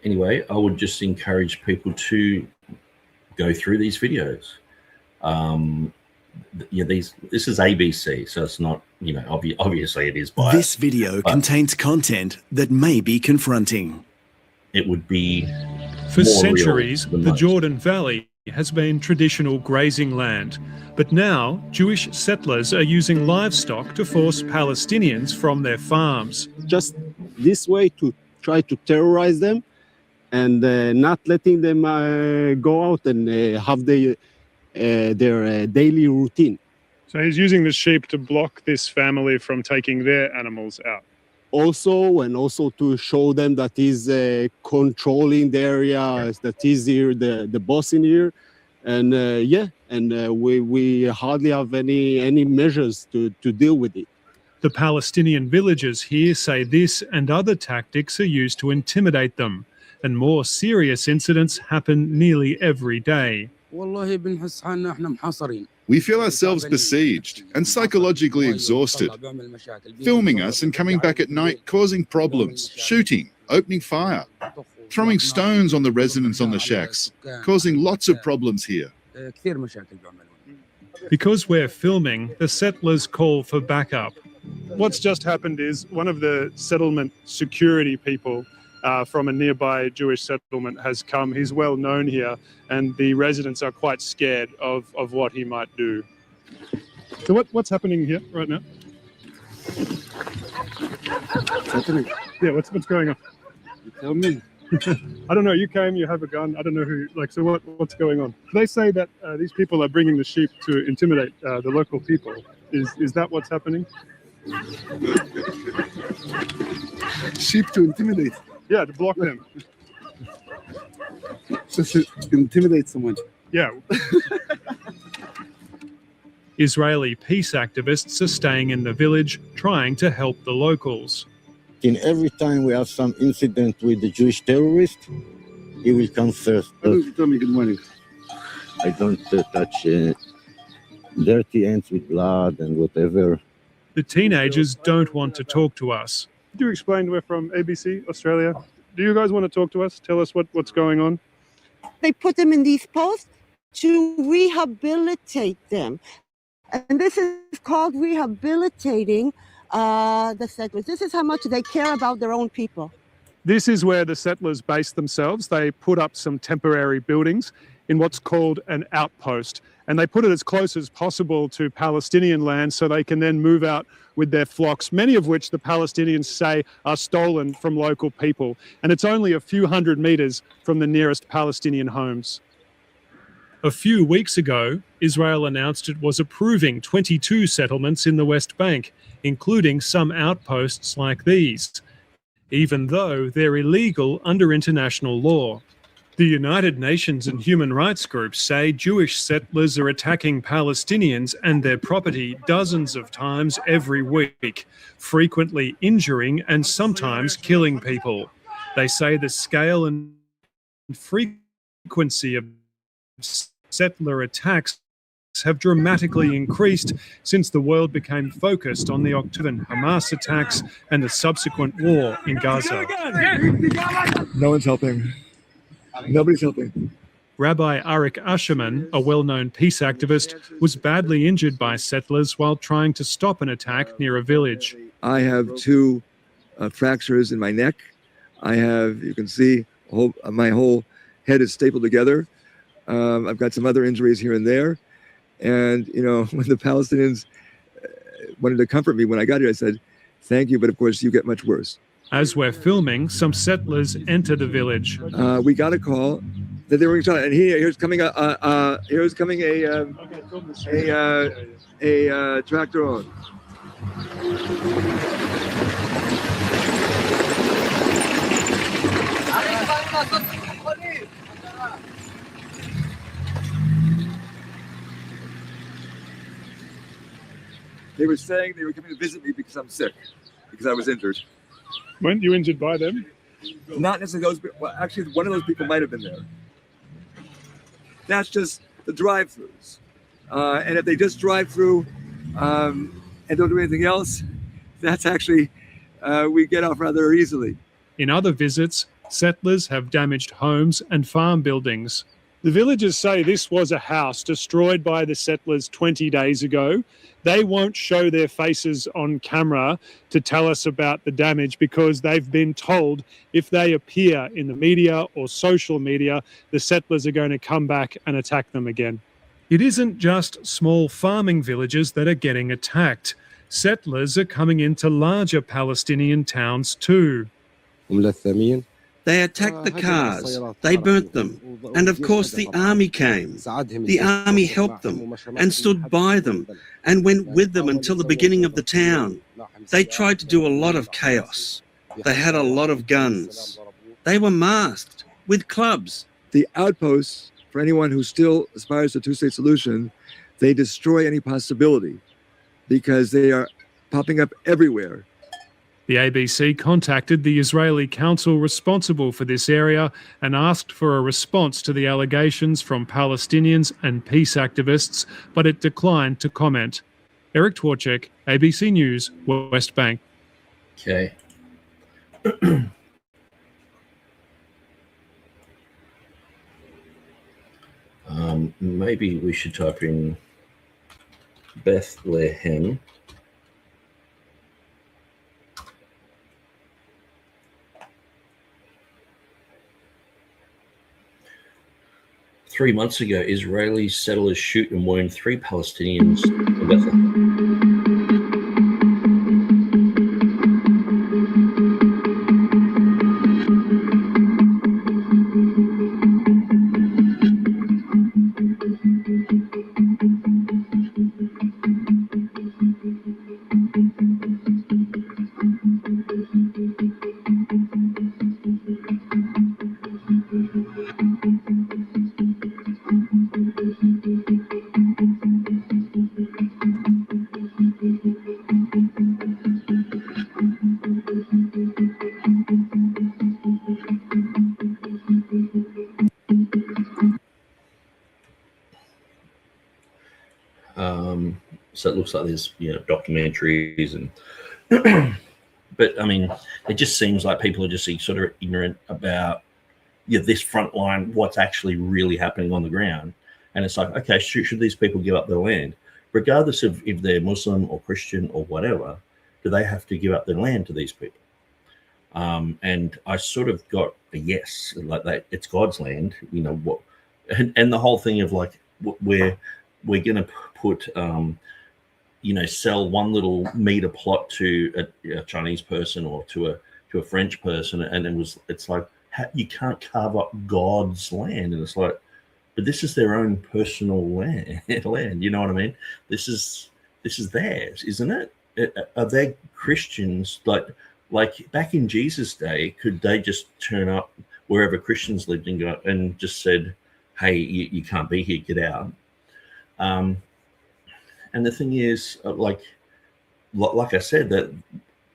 Anyway, I would just encourage people to go through these videos. This is ABC, so it's not, obviously it is biased. This video contains content that may be confronting. It would be for centuries, the Jordan Valley has been traditional grazing land, but now Jewish settlers are using livestock to force Palestinians from their farms. Just this way to try to terrorize them and not letting them go out and have their daily routine. So he's using the sheep to block this family from taking their animals out. Also to show them that he's controlling the area, that he's here, the boss in here. And we hardly have any measures to deal with it. The Palestinian villagers here say this and other tactics are used to intimidate them, and more serious incidents happen nearly every day. We feel ourselves besieged and psychologically exhausted. Filming us and coming back at night causing problems, shooting, opening fire, throwing stones on the residents on the shacks, causing lots of problems here. Because we're filming, the settlers call for backup. What's just happened is one of the settlement security people from a nearby Jewish settlement has come. He's well known here, and the residents are quite scared of what he might do. So what's happening here right now? What's happening? Yeah, what's going on? You tell me. I don't know. You came, you have a gun. I don't know who. So what's going on? They say that these people are bringing the sheep to intimidate the local people. Is that what's happening? Sheep to intimidate. Yeah, to block them. Just to intimidate someone. Yeah. Israeli peace activists are staying in the village, trying to help the locals. In every time we have some incident with the Jewish terrorist, he will come first. Tell me good morning. I don't touch dirty hands with blood and whatever. The teenagers don't want to talk to us. Do you explain we're from ABC, Australia? Do you guys want to talk to us? Tell us what's going on? They put them in these posts to rehabilitate them. And this is called rehabilitating the settlers. This is how much they care about their own people. This is where the settlers base themselves. They put up some temporary buildings in what's called an outpost. And they put it as close as possible to Palestinian land so they can then move out with their flocks, many of which the Palestinians say are stolen from local people. And it's only a few hundred meters from the nearest Palestinian homes. A few weeks ago, Israel announced it was approving 22 settlements in the West Bank, including some outposts like these, even though they're illegal under international law. The United Nations and human rights groups say Jewish settlers are attacking Palestinians and their property dozens of times every week, frequently injuring and sometimes killing people. They say the scale and frequency of settler attacks have dramatically increased since the world became focused on the October Hamas attacks and the subsequent war in Gaza. No one's helping. Nobody's helping. Rabbi Arik Asherman, a well-known peace activist, was badly injured by settlers while trying to stop an attack near a village. I have two fractures in my neck. I have, you can see, my whole head is stapled together. I've got some other injuries here and there. And, you know, when the Palestinians wanted to comfort me when I got here, I said, thank you, but of course you get much worse. As we're filming, some settlers enter the village. We got a call that they were going to, and here's coming a tractor on. They were saying they were coming to visit me because I'm sick, because I was injured. Weren't you injured by them? Not necessarily those, well, actually one of those people might have been there. That's just the drive-thrus. And if they just drive through and don't do anything else, that's actually, we get off rather easily. In other visits, settlers have damaged homes and farm buildings. The villagers say this was a house destroyed by the settlers 20 days ago. They won't show their faces on camera to tell us about the damage because they've been told if they appear in the media or social media, the settlers are going to come back and attack them again. It isn't just small farming villages that are getting attacked. Settlers are coming into larger Palestinian towns too. They attacked the cars, they burnt them, and of course the army came. The army helped them and stood by them and went with them until the beginning of the town. They tried to do a lot of chaos. They had a lot of guns. They were masked with clubs. The outposts, for anyone who still aspires to a two-state solution, they destroy any possibility because they are popping up everywhere. The ABC contacted the Israeli council responsible for this area and asked for a response to the allegations from Palestinians and peace activists, but it declined to comment. Eric Twarchek, ABC News, West Bank. Okay. Maybe we should type in Bethlehem. Three months ago, Israeli settlers shoot and wound 3 Palestinians in Bethlehem. So it looks like there's, you know, documentaries and but I mean, it just seems like people are just sort of ignorant about, you know, this front line, what's actually really happening on the ground. And it's like, okay, should these people give up their land, regardless of if they're Muslim or Christian or whatever? Do they have to give up their land to these people? And I sort of got a yes, like that it's God's land, you know what, and the whole thing of like we're going to put you know, sell one little meter plot to a Chinese person or to a French person, and it's like you can't carve up God's land, and it's like, but this is their own personal land. You know what I mean? This is theirs, isn't it? Are they Christians? Like back in Jesus' day, could they just turn up wherever Christians lived and go and just said, "Hey, you can't be here, get out"? And the thing is, like I said, that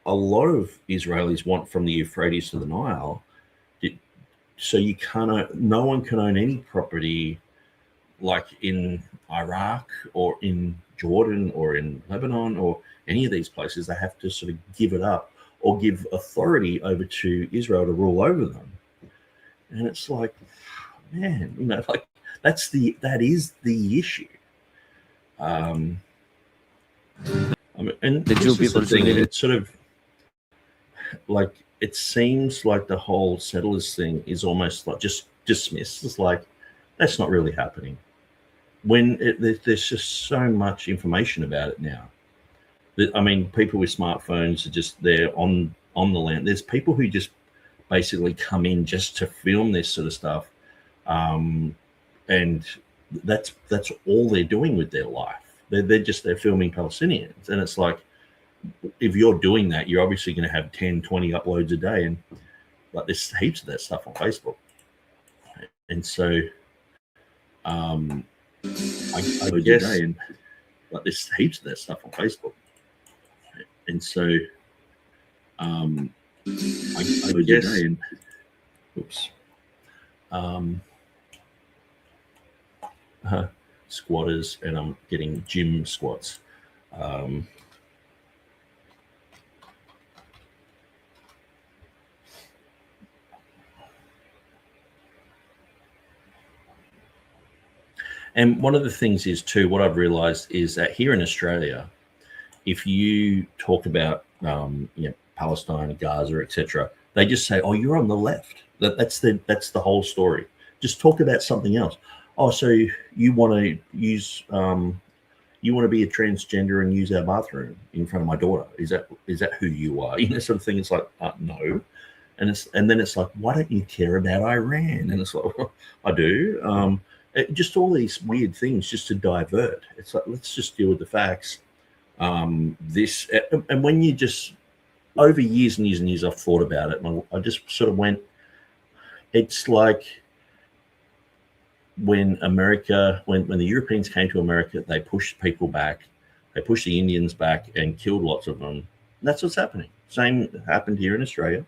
a lot of Israelis want from the Euphrates to the Nile. So you can't, no one can own any property like in Iraq or in Jordan or in Lebanon or any of these places. They have to sort of give it up or give authority over to Israel to rule over them. And it's like, man, you know, like that is the issue. I mean, and the Jew people thing, it's sort of like, it seems like the whole settlers thing is almost like just dismissed. It's like, that's not really happening. When there's just so much information about it now. I mean, people with smartphones are just there on the land. There's people who just basically come in just to film this sort of stuff. And that's all they're doing with their life. They're filming Palestinians, and it's like, if you're doing that, you're obviously going to have 10, 20 uploads a day, and like there's heaps of that stuff on Facebook. And so, I guess, and like there's heaps of that stuff on Facebook. And so, I guess, and oops, squatters, and I'm getting gym squats. And one of the things is too, what I've realized is that here in Australia, if you talk about you know, Palestine, Gaza, etc., they just say, "Oh, you're on the left." That's the whole story. Just talk about something else. Oh, so you want to use you want to be a transgender and use our bathroom in front of my daughter? Is that who you are? You know, sort of thing. It's like, no. And then it's like, why don't you care about Iran? And it's like, well, I do. Just all these weird things just to divert. It's like, let's just deal with the facts. And when you just, over years and years and years, I've thought about it, and I just sort of went, it's like when the Europeans came to America, they pushed people back. They pushed the Indians back and killed lots of them. And that's what's happening. Same happened here in Australia.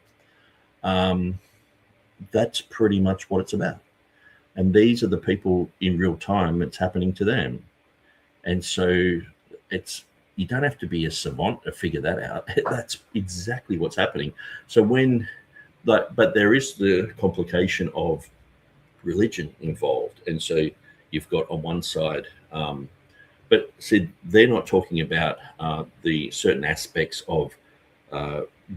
That's pretty much what it's about. And these are the people in real time it's happening to them. And so you don't have to be a savant to figure that out. That's exactly what's happening. So but there is the complication of religion involved. And so you've got on one side, but see, they're not talking about the certain aspects of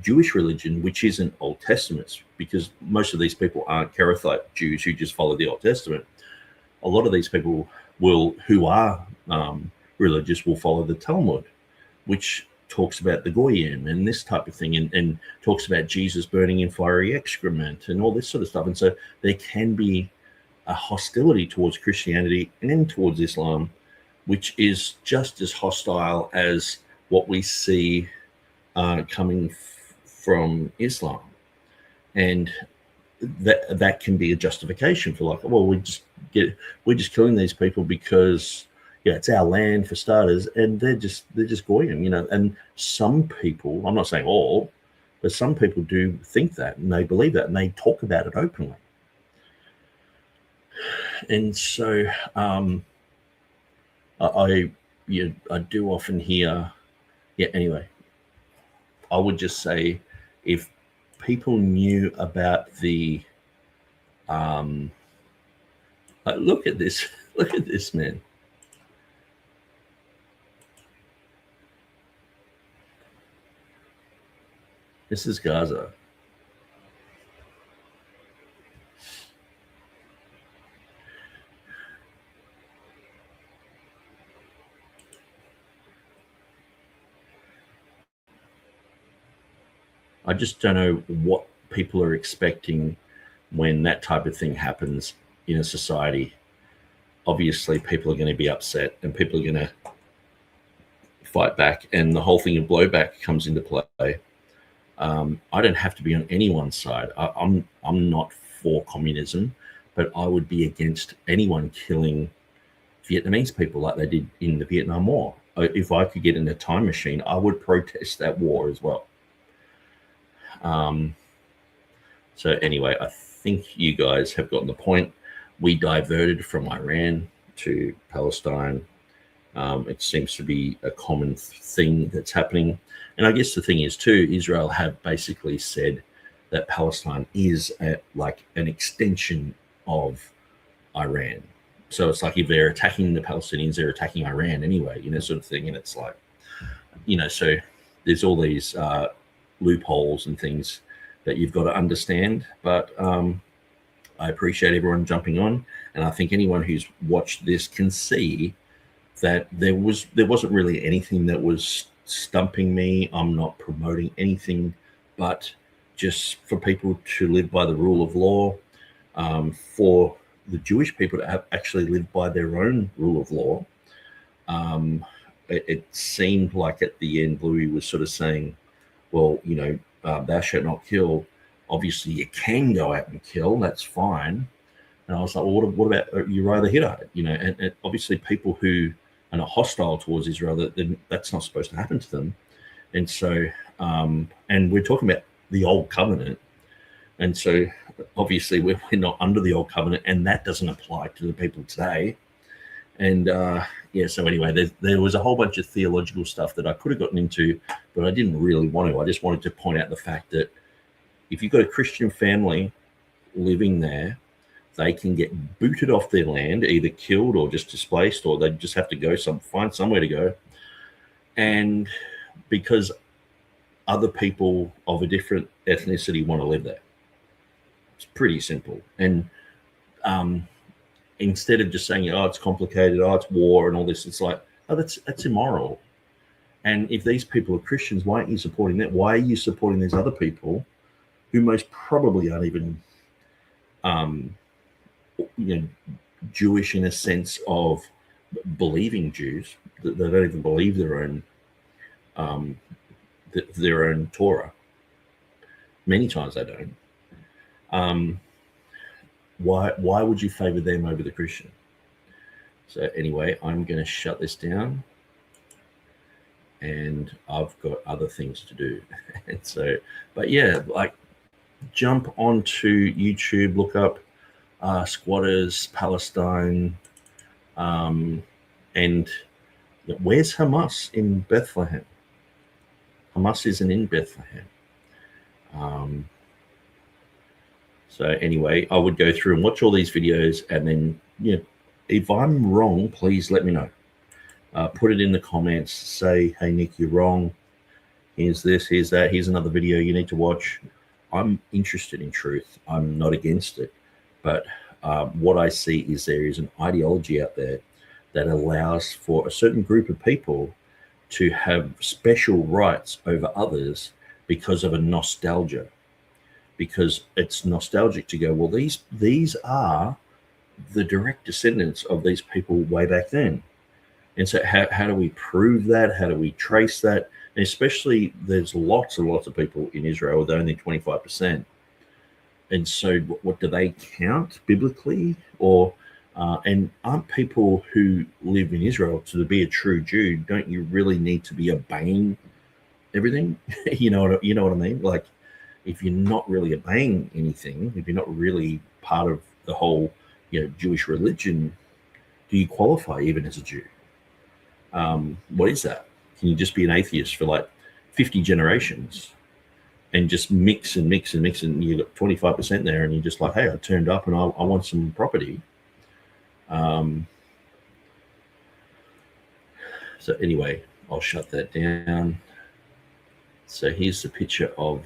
Jewish religion, which isn't Old Testament, because most of these people aren't Karathite Jews who just follow the Old Testament. A lot of these people who are religious will follow the Talmud, which talks about the Goyim and this type of thing, and talks about Jesus burning in fiery excrement and all this sort of stuff. And so there can be a hostility towards Christianity and towards Islam, which is just as hostile as what we see coming from Islam. And that can be a justification for, like, well, we're just killing these people because it's our land for starters, and they're just Goyim, And some people, I'm not saying all, but some people do think that, and they believe that, and they talk about it openly. And so I do often hear, anyway, I would just say, if people knew about the look at this man. This is Gaza. I just don't know what people are expecting when that type of thing happens in a society. Obviously, people are going to be upset and people are going to fight back, and the whole thing of blowback comes into play. I don't have to be on anyone's side. I'm not for communism, but I would be against anyone killing Vietnamese people like they did in the Vietnam War. If I could get in a time machine, I would protest that war as well. So anyway, I think you guys have gotten the point. We diverted from Iran to Palestine. It seems to be a common thing that's happening. And I guess the thing is too, Israel have basically said that Palestine is like an extension of Iran. So it's like if they're attacking the Palestinians, they're attacking Iran anyway, sort of thing. And it's like, so there's all these loopholes and things that you've got to understand. But I appreciate everyone jumping on, and I think anyone who's watched this can see that there wasn't really anything that was stumping me. I'm not promoting anything, but just for people to live by the rule of law, for the Jewish people to have actually lived by their own rule of law. It seemed like at the end, Bluey was sort of saying, well, thou shalt not kill. Obviously, you can go out and kill. That's fine. And I was like, well, what about Uriah the Hittite? And obviously people who are not hostile towards Israel, that's not supposed to happen to them. And so, and we're talking about the Old Covenant. And so obviously we're not under the Old Covenant, and that doesn't apply to the people today. And so anyway, there was a whole bunch of theological stuff that I could have gotten into, but I didn't really want to. I just wanted to point out the fact that if you've got a Christian family living there, they can get booted off their land, either killed or just displaced, or they just have to find somewhere to go. And because other people of a different ethnicity want to live there. It's pretty simple. And instead of just saying, oh, it's complicated, oh, it's war and all this, it's like, oh, that's immoral. And if these people are Christians, why aren't you supporting that? Why are you supporting these other people who most probably aren't even Jewish in a sense of believing Jews? They don't even believe their own Torah. Many times they don't. Why would you favor them over the Christian? So anyway, I'm going to shut this down. and I've got other things to do. And so, but yeah, like jump onto YouTube, look up squatters, Palestine, and where's Hamas in Bethlehem? Hamas isn't in Bethlehem. So anyway, I would go through and watch all these videos, and then, you know, if I'm wrong, please let me know. Put it in the comments. Say, hey, Nick, you're wrong. Here's this, here's that. Here's another video you need to watch. I'm interested in truth. I'm not against it. But what I see is there is an ideology out there that allows for a certain group of people to have special rights over others because of a nostalgia. Because it's nostalgic to go, well, these are the direct descendants of these people way back then. And so how do we prove that? How do we trace that? And especially there's lots and lots of people in Israel with only 25%. And so what do they count biblically? Or and aren't people who live in Israel, to be a true Jew, don't you really need to be obeying everything? you know what I mean? Like, if you're not really obeying anything, if you're not really part of the whole, you know, Jewish religion, do you qualify even as a Jew? What is that? Can you just be an atheist for like 50 generations and just mix and mix and mix, and you got 25% there, and you're just like, hey, I turned up and I want some property. So anyway, I'll shut that down. So here's the picture of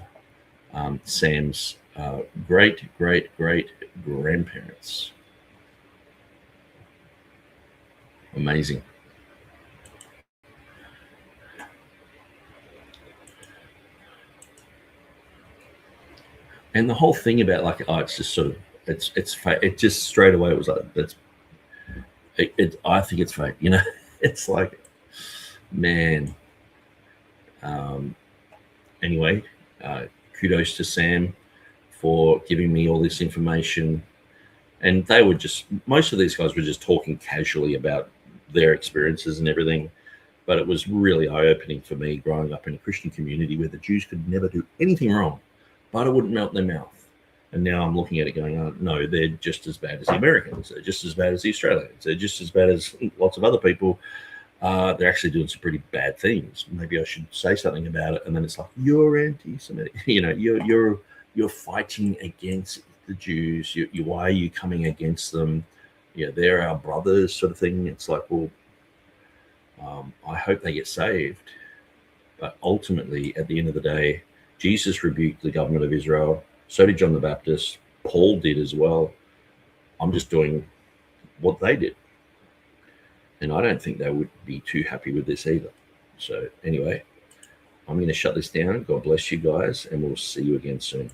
Sam's great grandparents. Amazing. And the whole thing about like, oh, it's just sort of, it just straight away it was like, I think it's fake, you know. It's like, man. Anyway, kudos to Sam for giving me all this information. And they were just, most of these guys were just talking casually about their experiences and everything. But it was really eye-opening for me growing up in a Christian community where the Jews could never do anything wrong. Butter wouldn't melt in their mouth. And now I'm looking at it going, oh, no, they're just as bad as the Americans. They're just as bad as the Australians. They're just as bad as lots of other people. They're actually doing some pretty bad things. Maybe I should say something about it. And then it's like, you're anti-Semitic. You know, you're fighting against the Jews. Why are you coming against them? Yeah, they're our brothers, sort of thing. It's like, well, I hope they get saved. But ultimately, at the end of the day, Jesus rebuked the government of Israel. So did John the Baptist. Paul did as well. I'm just doing what they did. And I don't think they would be too happy with this either. So anyway, I'm going to shut this down. God bless you guys, and we'll see you again soon.